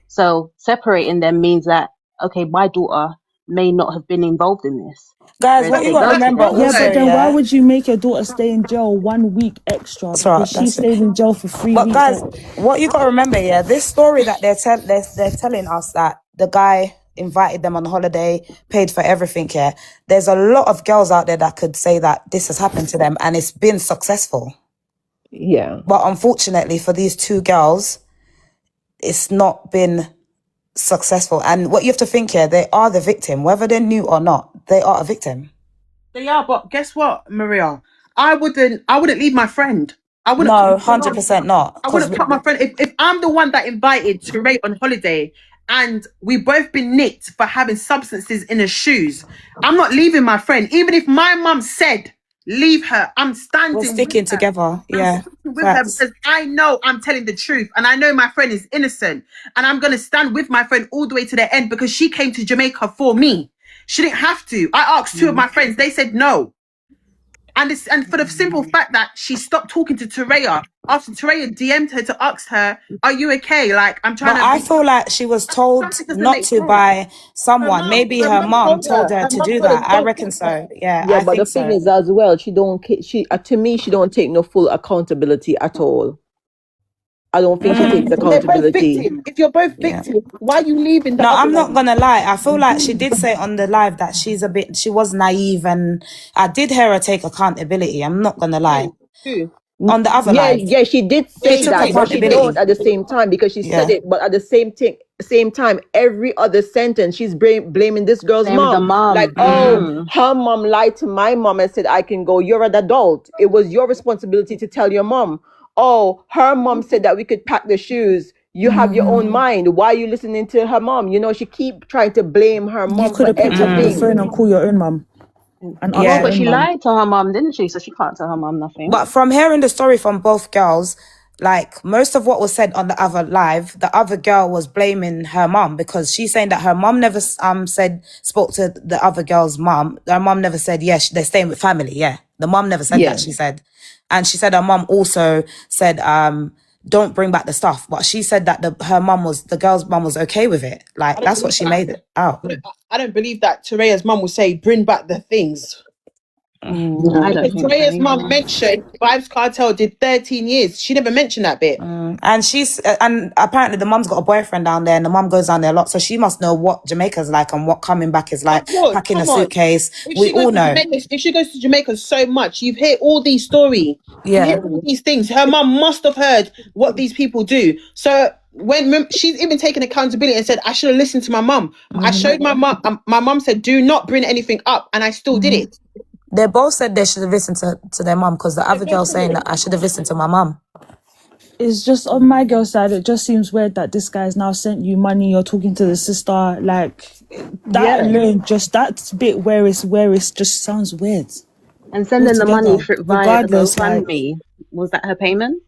[SPEAKER 1] So separating them means that, okay, my daughter may not have been involved in this.
[SPEAKER 14] Guys, what you got to remember also,
[SPEAKER 16] but then why would you make your daughter stay in jail 1 week extra? Because she stayed in jail for 3 weeks.
[SPEAKER 14] But guys, what you got to remember, this story that they're telling us, that the guy invited them on holiday, paid for everything, there's a lot of girls out there that could say that this has happened to them and it's been successful.
[SPEAKER 17] Yeah.
[SPEAKER 14] But unfortunately for these two girls, it's not been successful. And what you have to think here, they are the victim, whether they knew or not, they are a victim.
[SPEAKER 5] They are, but guess what, Maria? I wouldn't leave my friend. I wouldn't.
[SPEAKER 14] No, 100% not.
[SPEAKER 5] I wouldn't cut my friend. If I'm the one that invited Teraiya on holiday and we both been nicked for having substances in her shoes, I'm not leaving my friend. Even if my mum said, leave her, I'm standing.
[SPEAKER 14] We're sticking together. Yeah.
[SPEAKER 5] With her, because I know I'm telling the truth and I know my friend is innocent, and I'm going to stand with my friend all the way to the end, because she came to Jamaica for me. She didn't have to. I asked two of my friends. They said no. And for the simple fact that she stopped talking to Teraiya after Teraiya DM'd her to ask her, are you okay? Like, I'm trying
[SPEAKER 14] but I feel like she was told not to by someone. Maybe her mom told her to do that. I reckon so. Yeah, I
[SPEAKER 17] but
[SPEAKER 14] think
[SPEAKER 17] the thing is as well, she to me, she don't take no full accountability at all. I don't think she takes accountability.
[SPEAKER 5] If you're both victims, why are you leaving?
[SPEAKER 14] No, I'm not gonna lie. I feel like she did say on the live that she was naive, and I did hear her take accountability. I'm not gonna lie. On the other live,
[SPEAKER 17] she did say that, but she don't at the same time, because she said it. But at the same time, every other sentence she's blaming this girl's mom. Like, oh, her mom lied to my mom and said I can go. You're an adult. It was your responsibility to tell your mom. Oh, her mom said that we could pack the shoes. You have your own mind. Why are you listening to her mom? You know, she keep trying to blame her mom.
[SPEAKER 16] You could have picked up the phone and call your own mom.
[SPEAKER 1] Yeah, but she lied to her mum, didn't she? So she can't tell her mum nothing.
[SPEAKER 14] But from hearing the story from both girls, like most of what was said on the other live, the other girl was blaming her mum, because she's saying that her mum never spoke to the other girl's mum. Her mum never said, yes, they're staying with family. Yeah, the mum never said that. She said, and she said her mum also said, don't bring back the stuff. But she said that the girl's mum was okay with it. Like, that's what she made it out.
[SPEAKER 5] I don't believe that Teraiya's mum will say, bring back the things.
[SPEAKER 1] I don't think
[SPEAKER 5] Teraiya's mum mentioned Vibes Cartel did 13 years. She never mentioned that bit.
[SPEAKER 14] And and apparently the mum's got a boyfriend down there, and the mum goes down there a lot, so she must know what Jamaica's like and what coming back is like. Packing a suitcase, we all know.
[SPEAKER 5] If she goes to Jamaica so much, you hear all these stories.
[SPEAKER 14] Yeah,
[SPEAKER 5] you hear all these things. Her mum must have heard what these people do. So when she's even taken accountability and said, I should have listened to my mum. I showed my mum. My mum said, do not bring anything up, and I still did it.
[SPEAKER 14] They both said they should have listened to their mum, because the other girl saying that I should have listened to my mum.
[SPEAKER 16] It's just on my girl's side, it just seems weird that this guy's now sent you money, you're talking to the sister, like that alone, just that bit where it's just sounds weird.
[SPEAKER 1] And sending the money via the GoFundMe, was that her payment?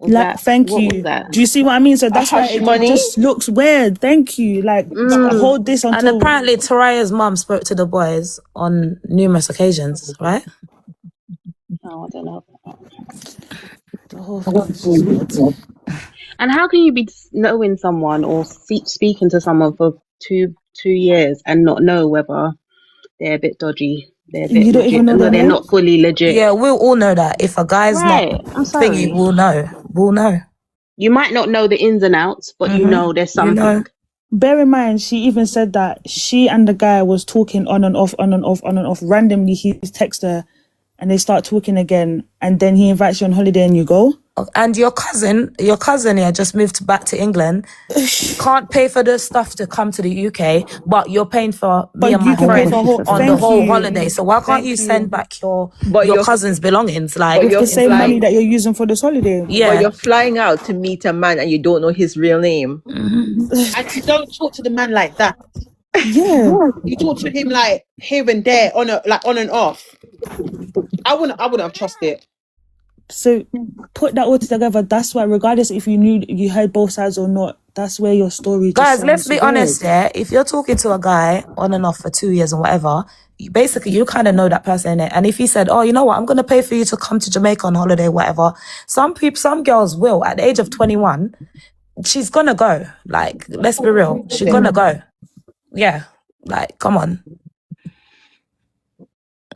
[SPEAKER 16] Thank you. Do you see what I mean? So that's why it just looks weird. Thank you. Like hold this until.
[SPEAKER 14] And apparently Teraiya's mum spoke to the boys on numerous occasions, right?
[SPEAKER 1] Oh, I don't know.
[SPEAKER 16] The whole thing is just weird.
[SPEAKER 1] And how can you be knowing someone or speaking to someone for two years and not know whether they're a bit dodgy? They're a bit
[SPEAKER 16] you don't even know
[SPEAKER 1] they're not fully legit.
[SPEAKER 14] Yeah, we'll all know that. If a guy's not thingy, we'll know. We'll know.
[SPEAKER 1] You might not know the ins and outs, but you know there's something.
[SPEAKER 16] You know. Bear in mind, she even said that she and the guy was talking on and off. Randomly, he texted her and they start talking again, and then he invites you on holiday and you go.
[SPEAKER 9] And your cousin here just moved back to England. Can't pay for the stuff to come to the UK, but you're paying for me and my friend on the whole holiday. So why can't you send back your cousin's belongings? Like
[SPEAKER 16] with the same money that you're using for this holiday.
[SPEAKER 9] Yeah.
[SPEAKER 17] But you're flying out to meet a man and you don't know his real name.
[SPEAKER 5] And you don't talk to the man like that.
[SPEAKER 16] Yeah.
[SPEAKER 5] You talk to him like here and there, on and off. I wouldn't have trusted it.
[SPEAKER 16] So put that all together. That's why, regardless if you heard both sides or not, that's where your story.
[SPEAKER 9] Guys, let's be honest. Yeah, if you're talking to a guy on and off for 2 years and whatever, you kind of know that person, innit? And if he said, "Oh, you know what, I'm gonna pay for you to come to Jamaica on holiday, whatever," some girls will at the age of 21. She's gonna go. Like, let's be real, she's gonna go. Yeah, like, come on.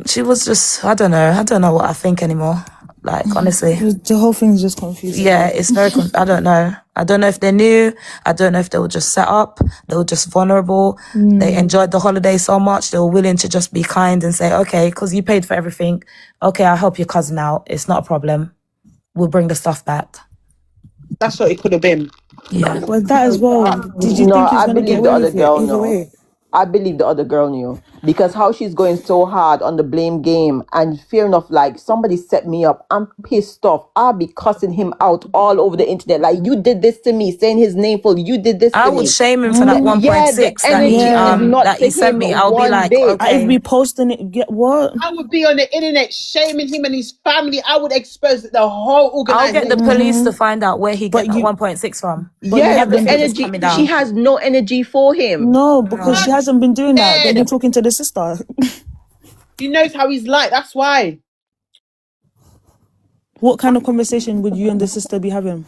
[SPEAKER 9] She was just, I don't know what I think anymore. Like, honestly.
[SPEAKER 16] The whole thing's just confusing.
[SPEAKER 9] Yeah, it's very, I don't know. I don't know if they knew. I don't know if they were just set up. They were just vulnerable. They enjoyed the holiday so much. They were willing to just be kind and say, okay, because you paid for everything. Okay, I'll help your cousin out. It's not a problem. We'll bring the stuff back.
[SPEAKER 5] That's what it could have been.
[SPEAKER 9] Yeah.
[SPEAKER 16] Well, that as well. Did you think he was going to get away with it either way?
[SPEAKER 17] I believe the other girl knew, because how she's going so hard on the blame game, and fear enough, like, somebody set me up, I'm pissed off, I'll be cussing him out all over the internet, like, you did this to me, saying his name full, you did this to me.
[SPEAKER 9] I would shame him for that 1.6 that he sent me. I'll be like, okay.
[SPEAKER 16] I would be posting it. Get what?
[SPEAKER 5] I would be on the internet shaming him and his family. I would expose the whole organization.
[SPEAKER 9] I'll get the police to find out where he got 1.6 from.
[SPEAKER 17] Yeah, the energy. She has no energy for him.
[SPEAKER 16] No, because she hasn't been doing that. They've been talking to the sister.
[SPEAKER 5] He knows how he's like. That's why.
[SPEAKER 16] What kind of conversation would you and the sister be having?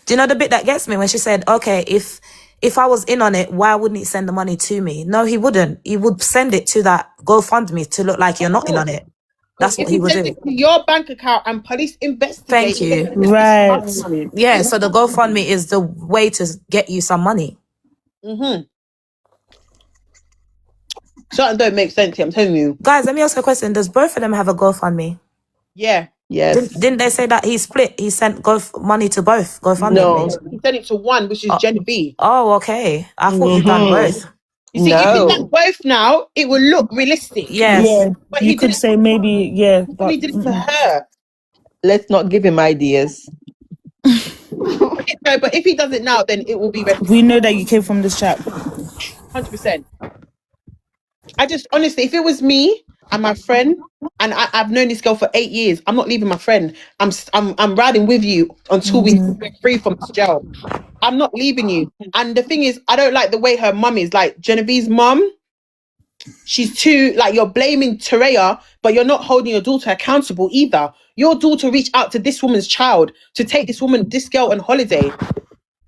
[SPEAKER 9] Do you know the bit that gets me when she said, okay, if I was in on it, why wouldn't he send the money to me? No, he wouldn't. He would send it to that GoFundMe to look like you're not in on it. That's what he would do.
[SPEAKER 5] Your bank account and police investigate.
[SPEAKER 9] Thank you.
[SPEAKER 16] Right.
[SPEAKER 9] Yeah, so the GoFundMe is the way to get you some money.
[SPEAKER 5] Something don't make sense here, I'm telling you.
[SPEAKER 9] Guys, let me ask you a question. Does both of them have a GoFundMe?
[SPEAKER 5] Yeah.
[SPEAKER 17] Yes.
[SPEAKER 9] Didn't they say that he split? He sent money to both GoFundMe?
[SPEAKER 5] No, he sent it to one, which is Genevieve.
[SPEAKER 9] Oh, okay. I thought he'd done both.
[SPEAKER 5] You see, if he done both now, it will look realistic.
[SPEAKER 9] Yes.
[SPEAKER 16] Yeah,
[SPEAKER 5] but
[SPEAKER 16] you could say maybe, yeah.
[SPEAKER 5] But he did it for her.
[SPEAKER 17] Let's not give him ideas.
[SPEAKER 5] No, but if he does it now, then it will be ready.
[SPEAKER 16] We know that you came from this chat.
[SPEAKER 5] 100%. I just, honestly, if it was me and my friend, and I've known this girl for 8 years, I'm not leaving my friend. I'm riding with you until we're free from this jail. I'm not leaving you. And the thing is, I don't like the way her mum is. Like, Genevieve's mum, she's too, like, you're blaming Teraiya, but you're not holding your daughter accountable either. Your daughter reached out to this woman's child to take this girl on holiday.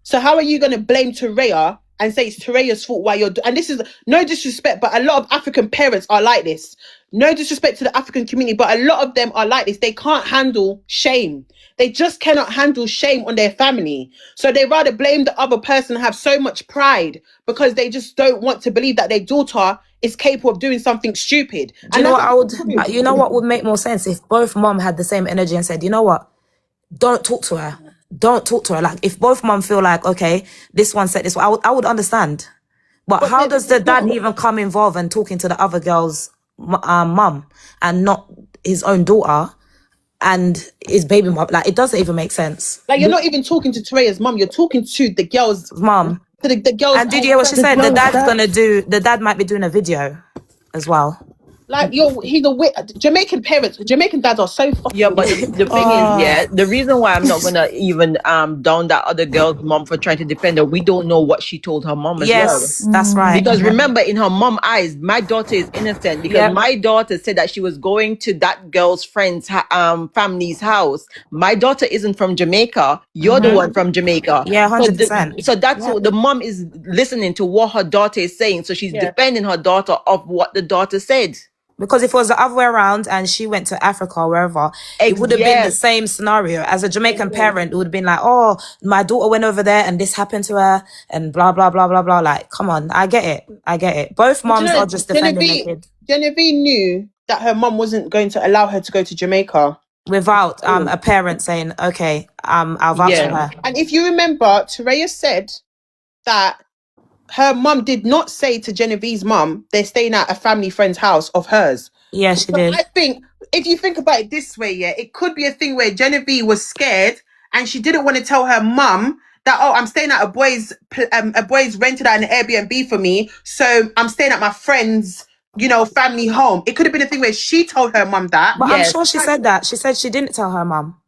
[SPEAKER 5] So how are you going to blame Teraiya and say it's Teraiya's fault while and this is no disrespect, but a lot of African parents are like this. No disrespect to the African community, but a lot of them are like this. They can't handle shame. They just cannot handle shame on their family. So they rather blame the other person and have so much pride because they just don't want to believe that their daughter is capable of doing something stupid.
[SPEAKER 9] Do you know what you know what would make more sense if both mom had the same energy and said, you know what? Don't talk to her. Don't talk to her. Like, if both mom feel like, okay, this one said this, I would understand. But how does the dad even come involved and talking to the other girl's mum and not his own daughter and his baby mom? Like, it doesn't even make sense.
[SPEAKER 5] Like, you're not even talking to Teraiya's mum. You're talking to the girl's
[SPEAKER 9] mum.
[SPEAKER 5] The girl's.
[SPEAKER 9] And did you hear what she said? The dad might be doing a video as well.
[SPEAKER 5] Like, Jamaican parents, Jamaican dads are so fucking.
[SPEAKER 17] Yeah, but the thing is, the reason why I'm not gonna even down that other girl's mom for trying to defend her, we don't know what she told her mom as well.
[SPEAKER 9] Yes, that's right.
[SPEAKER 17] Because remember, in her mom eyes, my daughter is innocent because my daughter said that she was going to that girl's friend's family's house. My daughter isn't from Jamaica. You're the one from Jamaica.
[SPEAKER 9] Yeah, 100%.
[SPEAKER 17] So that's what the mom is listening to what her daughter is saying. So she's defending her daughter of what the daughter said.
[SPEAKER 9] Because if it was the other way around and she went to Africa or wherever, it would have been the same scenario. As a Jamaican parent, it would have been like, oh, my daughter went over there and this happened to her and blah, blah, blah, blah, blah. Like, come on, I get it. Both moms are just defending their kid.
[SPEAKER 5] Genevieve knew that her mum wasn't going to allow her to go to Jamaica.
[SPEAKER 9] Without a parent saying, okay, I'll vouch for her.
[SPEAKER 5] And if you remember, Teraiya said that her mum did not say to Genevieve's mum, they're staying at a family friend's house of hers.
[SPEAKER 9] Yeah, she
[SPEAKER 5] So
[SPEAKER 9] did.
[SPEAKER 5] I think if you think about it this way, yeah, it could be a thing where Genevieve was scared and she didn't want to tell her mum that, oh, I'm staying at a boy's rented out an Airbnb for me, so I'm staying at my friend's, family home. It could have been a thing where she told her mum that.
[SPEAKER 9] But I'm sure she said that. She said she didn't tell her mum.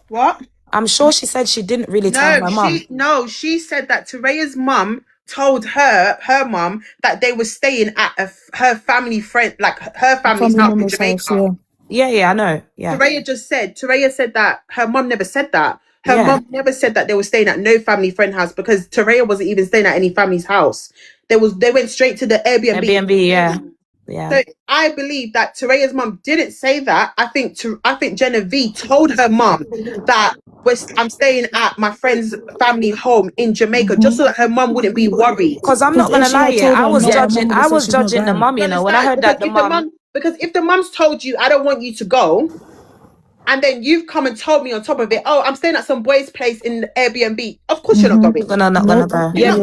[SPEAKER 5] What?
[SPEAKER 9] I'm sure she said she didn't really tell her mum.
[SPEAKER 5] She said that Teraiya's mum told her mum that they were staying at her family friend, like her family's house in Jamaica.
[SPEAKER 9] Yeah, I know. Yeah.
[SPEAKER 5] Teraiya said that her mum never said that. Her mum never said that they were staying at no family friend house, because Teraiya wasn't even staying at any family's house. They went straight to the Airbnb.
[SPEAKER 9] Yeah.
[SPEAKER 5] So I believe that Teraiya's mum didn't say that. I think Genevieve told her mum that I'm staying at my friend's family home in Jamaica, just so that her mum wouldn't be worried.
[SPEAKER 9] Because I'm not gonna lie, I was judging the mum, when I heard that the mum.
[SPEAKER 5] Because if the mum's told you, I don't want you to go, and then you've come and told me on top of it, oh, I'm staying at some boy's place in the Airbnb. Of course you're not going.
[SPEAKER 9] Not gonna go.
[SPEAKER 17] Yes,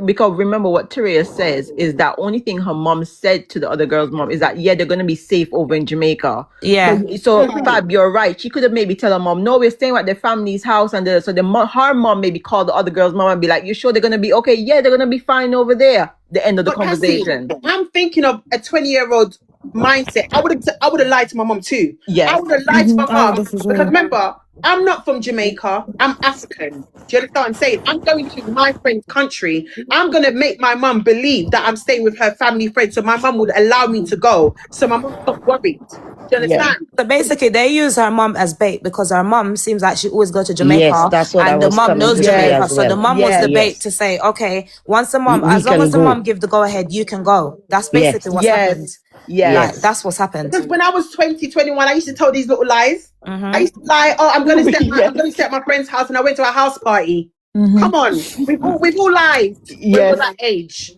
[SPEAKER 17] because remember what Teraiya says is that only thing her mom said to the other girl's mom is that they're gonna be safe over in Jamaica.
[SPEAKER 9] Yeah.
[SPEAKER 17] So Fab, you're right. She could have maybe tell her mom, no, we're staying at their family's house, and her mom maybe called the other girl's mom and be like, you sure they're gonna be okay? Yeah, they're gonna be fine over there. The end of the conversation.
[SPEAKER 5] Cassie, I'm thinking of a 20-year-old mindset. I would have lied to my mom too.
[SPEAKER 17] Yes.
[SPEAKER 5] I would have lied to my mom, because remember, I'm not from Jamaica. I'm African. Do you understand what I'm saying? I'm going to my friend's country. I'm going to make my mum believe that I'm staying with her family friend, so my mum would allow me to go, so my mum's not worried. Do you understand?
[SPEAKER 9] So basically, they use her mum as bait, because her mum seems like she always go to Jamaica.
[SPEAKER 21] Yes, that's what
[SPEAKER 9] and the mum knows Jamaica. So the mum was the bait to say, okay, once the mum, as long as the mum give the go ahead, you can go. That's basically what's happened.
[SPEAKER 5] Yes.
[SPEAKER 9] Like, that's what's happened.
[SPEAKER 5] Because when I was 20, 21, I used to tell these little lies. I used to lie, oh, I'm going to stay at my friend's house, and I went to a house party. Come on. We've all lied when we're that age.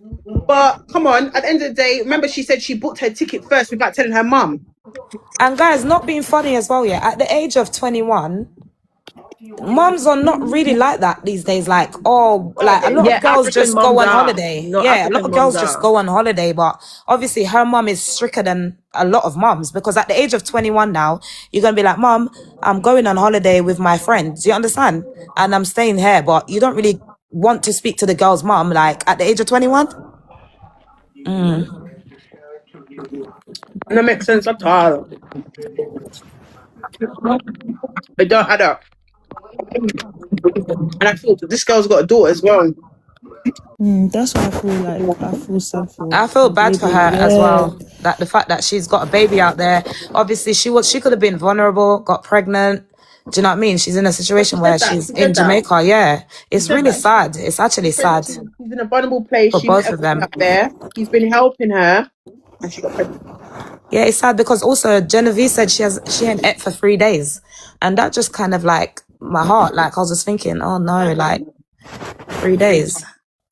[SPEAKER 5] But come on, at the end of the day, remember she said she booked her ticket first without telling her mum.
[SPEAKER 9] And guys, not being funny as well, at the age of 21, mums are not really like that these days. Like, a lot of girls just go on holiday. A lot of girls just go on holiday. But obviously, her mum is stricter than a lot of mums, because at the age of 21 now, you're going to be like, Mum, I'm going on holiday with my friends. You understand? And I'm staying here. But you don't really want to speak to the girl's mum, like, at the age of 21.
[SPEAKER 5] That makes sense at all. It don't add up. And I feel this girl's got a daughter as well.
[SPEAKER 16] That's why I feel like I feel sad for.
[SPEAKER 9] I feel bad for her as well. That the fact that she's got a baby out there. Obviously, she could have been vulnerable, got pregnant. Do you know what I mean? She's in a situation where she's in Jamaica. Yeah, it's really sad. It's actually sad.
[SPEAKER 5] She's in a vulnerable place
[SPEAKER 9] for both of them.
[SPEAKER 5] Up there. He's been helping her, and she got pregnant.
[SPEAKER 9] Yeah, it's sad because also Genevieve said she ain't ate for 3 days, and that just kind of like my heart. Like I was just thinking, oh no, like 3 days.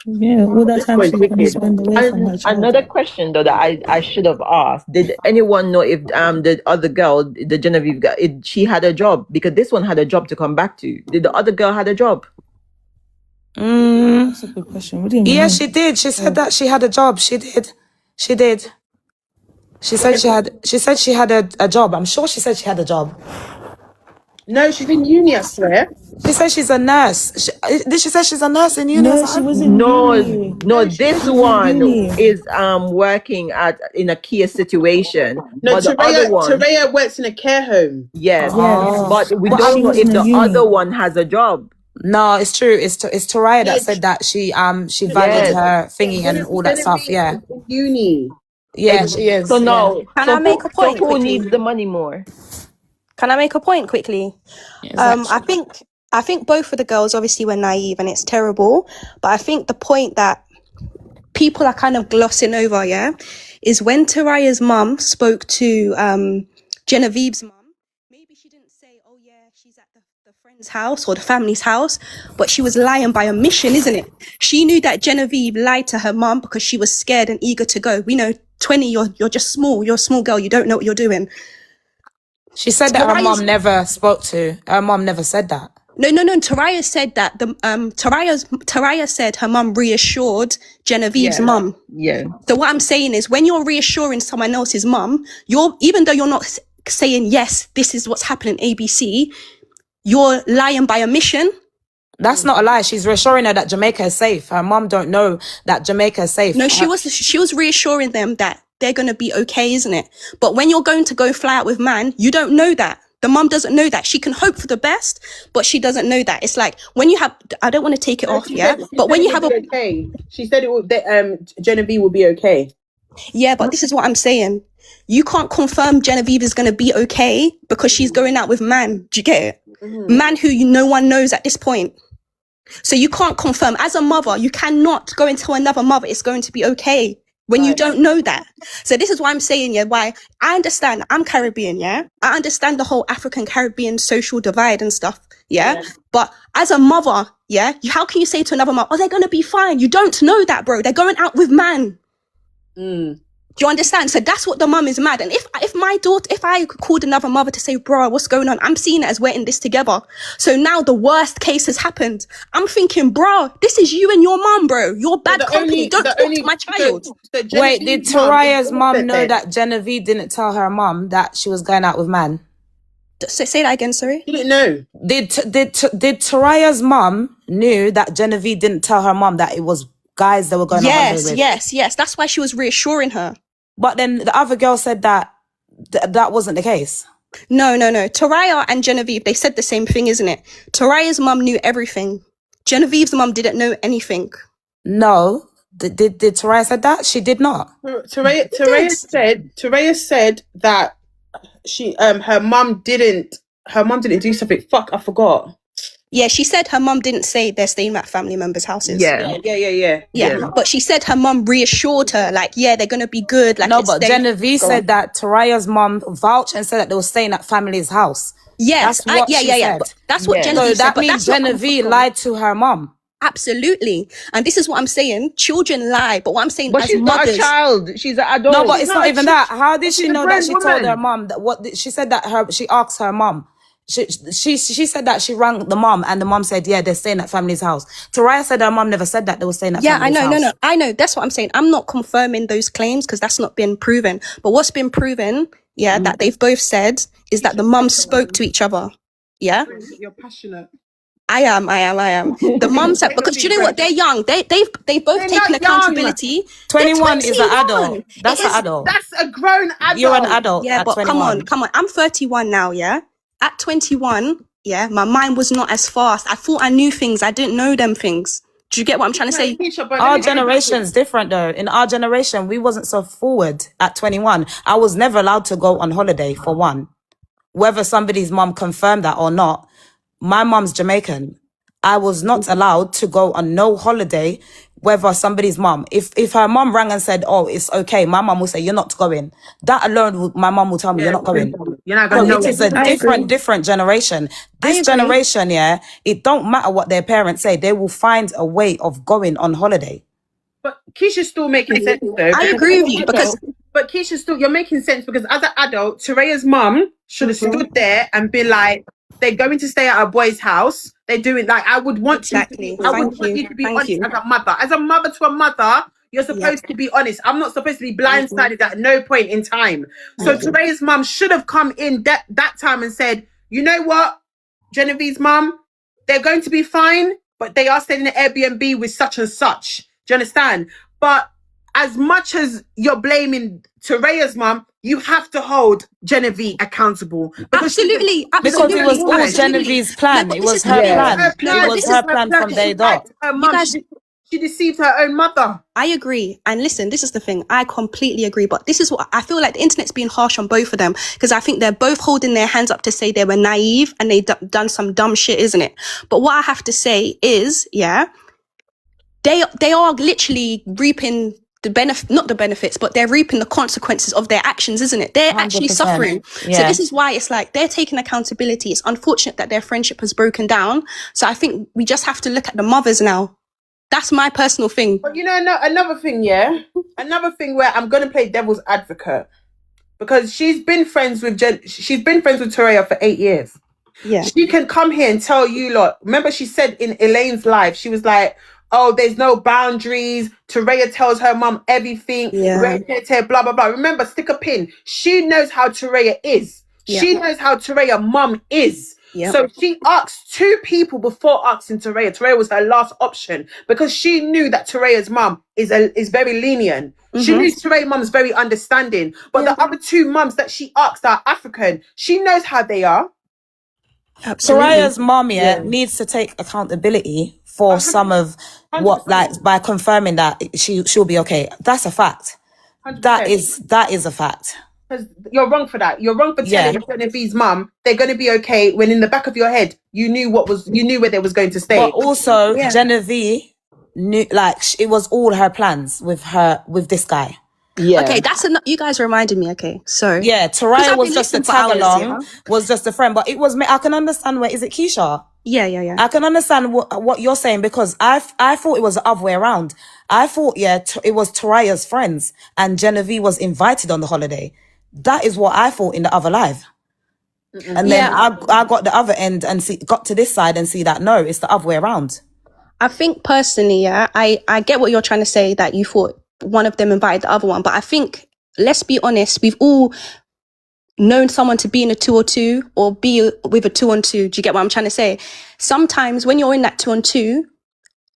[SPEAKER 16] Yeah, all that time she's going to spend away from her child.
[SPEAKER 17] Another question though that I should have asked: did anyone know if the other girl, the Genevieve girl, she had a job? Because this one had a job to come back to. Did the other girl had a job?
[SPEAKER 16] That's a good question. What do you mean?
[SPEAKER 9] Yeah, she did. She said that she had a job. She did. She said she had a job. I'm sure she said she had a job.
[SPEAKER 5] No, she's in uni, I swear.
[SPEAKER 9] She said she's a nurse. Did she say she's a nurse in uni?
[SPEAKER 16] No, she wasn't.
[SPEAKER 17] No, this one is working in a care situation.
[SPEAKER 5] No,
[SPEAKER 17] but the other one,
[SPEAKER 5] Teraiya works in a care home.
[SPEAKER 17] Yes, but we don't know if the other one has a job.
[SPEAKER 9] No, it's true. It's Teraiya that said that she valued her thingy and all that stuff. Yeah.
[SPEAKER 5] Uni.
[SPEAKER 9] Yeah, she is.
[SPEAKER 17] So no.
[SPEAKER 4] Can I make a point?
[SPEAKER 17] So who needs the money more?
[SPEAKER 4] Can I make a point quickly? I think both of the girls obviously were naive and it's terrible. But I think the point that people are kind of glossing over, is when Teraiya's mum spoke to Genevieve's mum, maybe she didn't say, oh yeah, she's at the friend's house or the family's house, but she was lying by omission, isn't it? She knew that Genevieve lied to her mum because she was scared and eager to go. We know 20, you're just small. You're a small girl. You don't know what you're doing.
[SPEAKER 9] She said that her mum never spoke to. Her mum never said that.
[SPEAKER 4] No. Teraiya said that Teraiya said her mum reassured Genevieve's mum.
[SPEAKER 17] Yeah.
[SPEAKER 4] So what I'm saying is, when you're reassuring someone else's mum, even though you're not saying yes, this is what's happening, ABC, you're lying by omission.
[SPEAKER 9] That's not a lie. She's reassuring her that Jamaica is safe. Her mum don't know that Jamaica is safe.
[SPEAKER 4] No, she was reassuring them that they're gonna be okay, isn't it? But when you're going to go fly out with man, you don't know that. The mum doesn't know that. She can hope for the best, but she doesn't know that. It's like when you have, I don't want to take it off, but when you have
[SPEAKER 5] okay. She said it would, Genevieve will be okay.
[SPEAKER 4] Yeah, but this is what I'm saying. You can't confirm Genevieve is going to be okay because she's going out with man. Do you get it? Mm-hmm. Man who no one knows at this point. So you can't confirm. As a mother, you cannot go and tell another mother it's going to be okay when you don't know that. So this is why I'm saying, why I understand. I'm Caribbean, I understand the whole African-Caribbean social divide and stuff, But as a mother, how can you say to another mother, oh, they're going to be fine? You don't know that, bro. They're going out with man. Do you understand? So that's what the mum is mad. And if my daughter, if I called another mother to say, bro, what's going on? I'm seeing it as we're in this together. So now the worst case has happened. I'm thinking, bro, this is you and your mum, bro. You're bad company. Don't talk to my child.
[SPEAKER 9] Wait, did Teraiya's mum know that Genevieve didn't tell her mum that she was going out with man?
[SPEAKER 4] Say that again, sorry.
[SPEAKER 5] You didn't know.
[SPEAKER 9] Did Teraiya's mum knew that Genevieve didn't tell her mum that it was guys that were going on holiday with?
[SPEAKER 4] Yes. That's why she was reassuring her.
[SPEAKER 9] But then the other girl said that that wasn't the case.
[SPEAKER 4] No. Teraiya and Genevieve, they said the same thing, isn't it? Teraiya's mum knew everything. Genevieve's mum didn't know anything.
[SPEAKER 9] No. Did Teraiya said that? She did not.
[SPEAKER 5] Teraiya said that she her mum didn't do something. Fuck, I forgot.
[SPEAKER 4] Yeah, she said her mum didn't say they're staying at family members' houses.
[SPEAKER 5] Yeah.
[SPEAKER 4] But she said her mum reassured her, like, they're gonna be good. Like,
[SPEAKER 9] no, but Genevieve said that Teraiya's mum vouched and said that they were staying at family's house.
[SPEAKER 4] Yes,
[SPEAKER 9] that's what she said.
[SPEAKER 4] But that's what Genevieve said.
[SPEAKER 9] So that means Genevieve lied to her mum.
[SPEAKER 4] Absolutely. And this is what I'm saying. Children lie, but what I'm saying,
[SPEAKER 17] but
[SPEAKER 4] as
[SPEAKER 17] she's
[SPEAKER 4] mothers,
[SPEAKER 17] not a child. She's an adult.
[SPEAKER 9] No, but it's not even that. How did she know that she told her mum that she said that she asked her mum? She said that she rang the mum and the mum said, they're staying at family's house. Teraiya said her mum never said that they were staying at family's house.
[SPEAKER 4] No. I know. That's what I'm saying. I'm not confirming those claims because that's not been proven. But what's been proven, that they've both said is that the mums spoke to each other. Yeah?
[SPEAKER 5] You're passionate.
[SPEAKER 4] I am. The mum said, because do you know what? They're young. They've both taken accountability.
[SPEAKER 9] 21 is an adult. That's an adult.
[SPEAKER 5] That's a grown adult.
[SPEAKER 9] You're an adult.
[SPEAKER 4] Yeah, but
[SPEAKER 9] 21.
[SPEAKER 4] come on. I'm 31 now, At 21, my mind was not as fast. I thought I knew things. I didn't know them things. Do you get what I'm trying to say?
[SPEAKER 9] Our generation's different though. In our generation, we wasn't so forward at 21. I was never allowed to go on holiday, for one. Whether somebody's mom confirmed that or not, my mom's Jamaican. I was not allowed to go on no holiday, whether somebody's mom. If her mom rang and said, oh, it's okay, my mom will say, you're not going. That alone, my mom will tell me, you're not going.
[SPEAKER 5] You're not going.
[SPEAKER 9] It is a different generation. This generation, it don't matter what their parents say. They will find a way of going on holiday.
[SPEAKER 5] But Keisha's still making sense though.
[SPEAKER 4] I agree with you
[SPEAKER 5] but Keisha's still, you're making sense because as an adult, Teraiya's mum should have stood there and been like, they're going to stay at a boy's house. They're doing like, I would want you to be honest as a mother. As a mother to a mother, you're supposed to be honest. I'm not supposed to be blindsided at no point in time. So Teraiya's mum should have come in that time and said, you know what, Genevieve's mum, they're going to be fine, but they are staying in an Airbnb with such and such. Do you understand? But as much as you're blaming Teraiya's mum, you have to hold Genevieve accountable.
[SPEAKER 4] Absolutely.
[SPEAKER 9] Because it was all Genevieve's plan. It was her plan. It was her plan from day dot.
[SPEAKER 5] Her mum, she deceived her own mother.
[SPEAKER 4] I agree. And listen, this is the thing. I completely agree. But this is what I feel like the internet's being harsh on both of them because I think they're both holding their hands up to say they were naive and they done some dumb shit, isn't it? But what I have to say is, they are literally reaping not the benefits, but they're reaping the consequences of their actions, isn't it? They're actually
[SPEAKER 14] 100%.
[SPEAKER 4] suffering.
[SPEAKER 14] Yeah.
[SPEAKER 4] So this is why it's like they're taking accountability. It's unfortunate that their friendship has broken down. So I think we just have to look at the mothers now. That's my personal thing.
[SPEAKER 5] But you know, another thing, yeah? Another thing where I'm going to play devil's advocate. Because she's been friends with Teraiya for 8 years.
[SPEAKER 4] Yeah.
[SPEAKER 5] She can come here and tell you lot. Remember, she said in Elaine's live, she was like, "Oh, there's no boundaries." Teraiya tells her mum everything.
[SPEAKER 4] Yeah.
[SPEAKER 5] Blah blah blah. Remember, stick a pin. She knows how Teraiya is.
[SPEAKER 4] Yeah.
[SPEAKER 5] She knows how Teraiya mum is.
[SPEAKER 4] Yeah.
[SPEAKER 5] So she asked 2 people before asking Teraiya. Teraiya was her last option because she knew that Teraiya's mum is very lenient. She knew Teraiya's mum is very understanding. But the other 2 mums that she asked are African. She knows how they are.
[SPEAKER 14] Teraiya's mom needs to take accountability for some of what, like, by confirming that she'll be okay. That's a fact.
[SPEAKER 5] 100%.
[SPEAKER 14] That is a fact.
[SPEAKER 5] Because you're wrong for that. You're wrong for telling Genevieve's mum they're going to be okay when in the back of your head you knew where they was going to stay.
[SPEAKER 14] But also Genevieve knew, like, it was all her plans with this guy.
[SPEAKER 21] Yeah.
[SPEAKER 4] Okay, that's enough. You guys reminded me. Okay, so
[SPEAKER 14] yeah, Teraiya was just a tag along, was just a friend. But it was. I can understand where is it, Keisha?
[SPEAKER 4] Yeah.
[SPEAKER 14] I can understand what you're saying because I thought it was the other way around. I thought it was Teraiya's friends and Genevieve was invited on the holiday. That is what I thought in the other live. And then I got the other end and got to this side and see that no, it's the other way around.
[SPEAKER 4] I think personally, I get what you're trying to say, that you thought one of them invited the other one. But I think, let's be honest, we've all known someone to be in a 2-on-2 or be with a 2-on-2. Do you get what I'm trying to say? Sometimes when you're in that 2-on-2,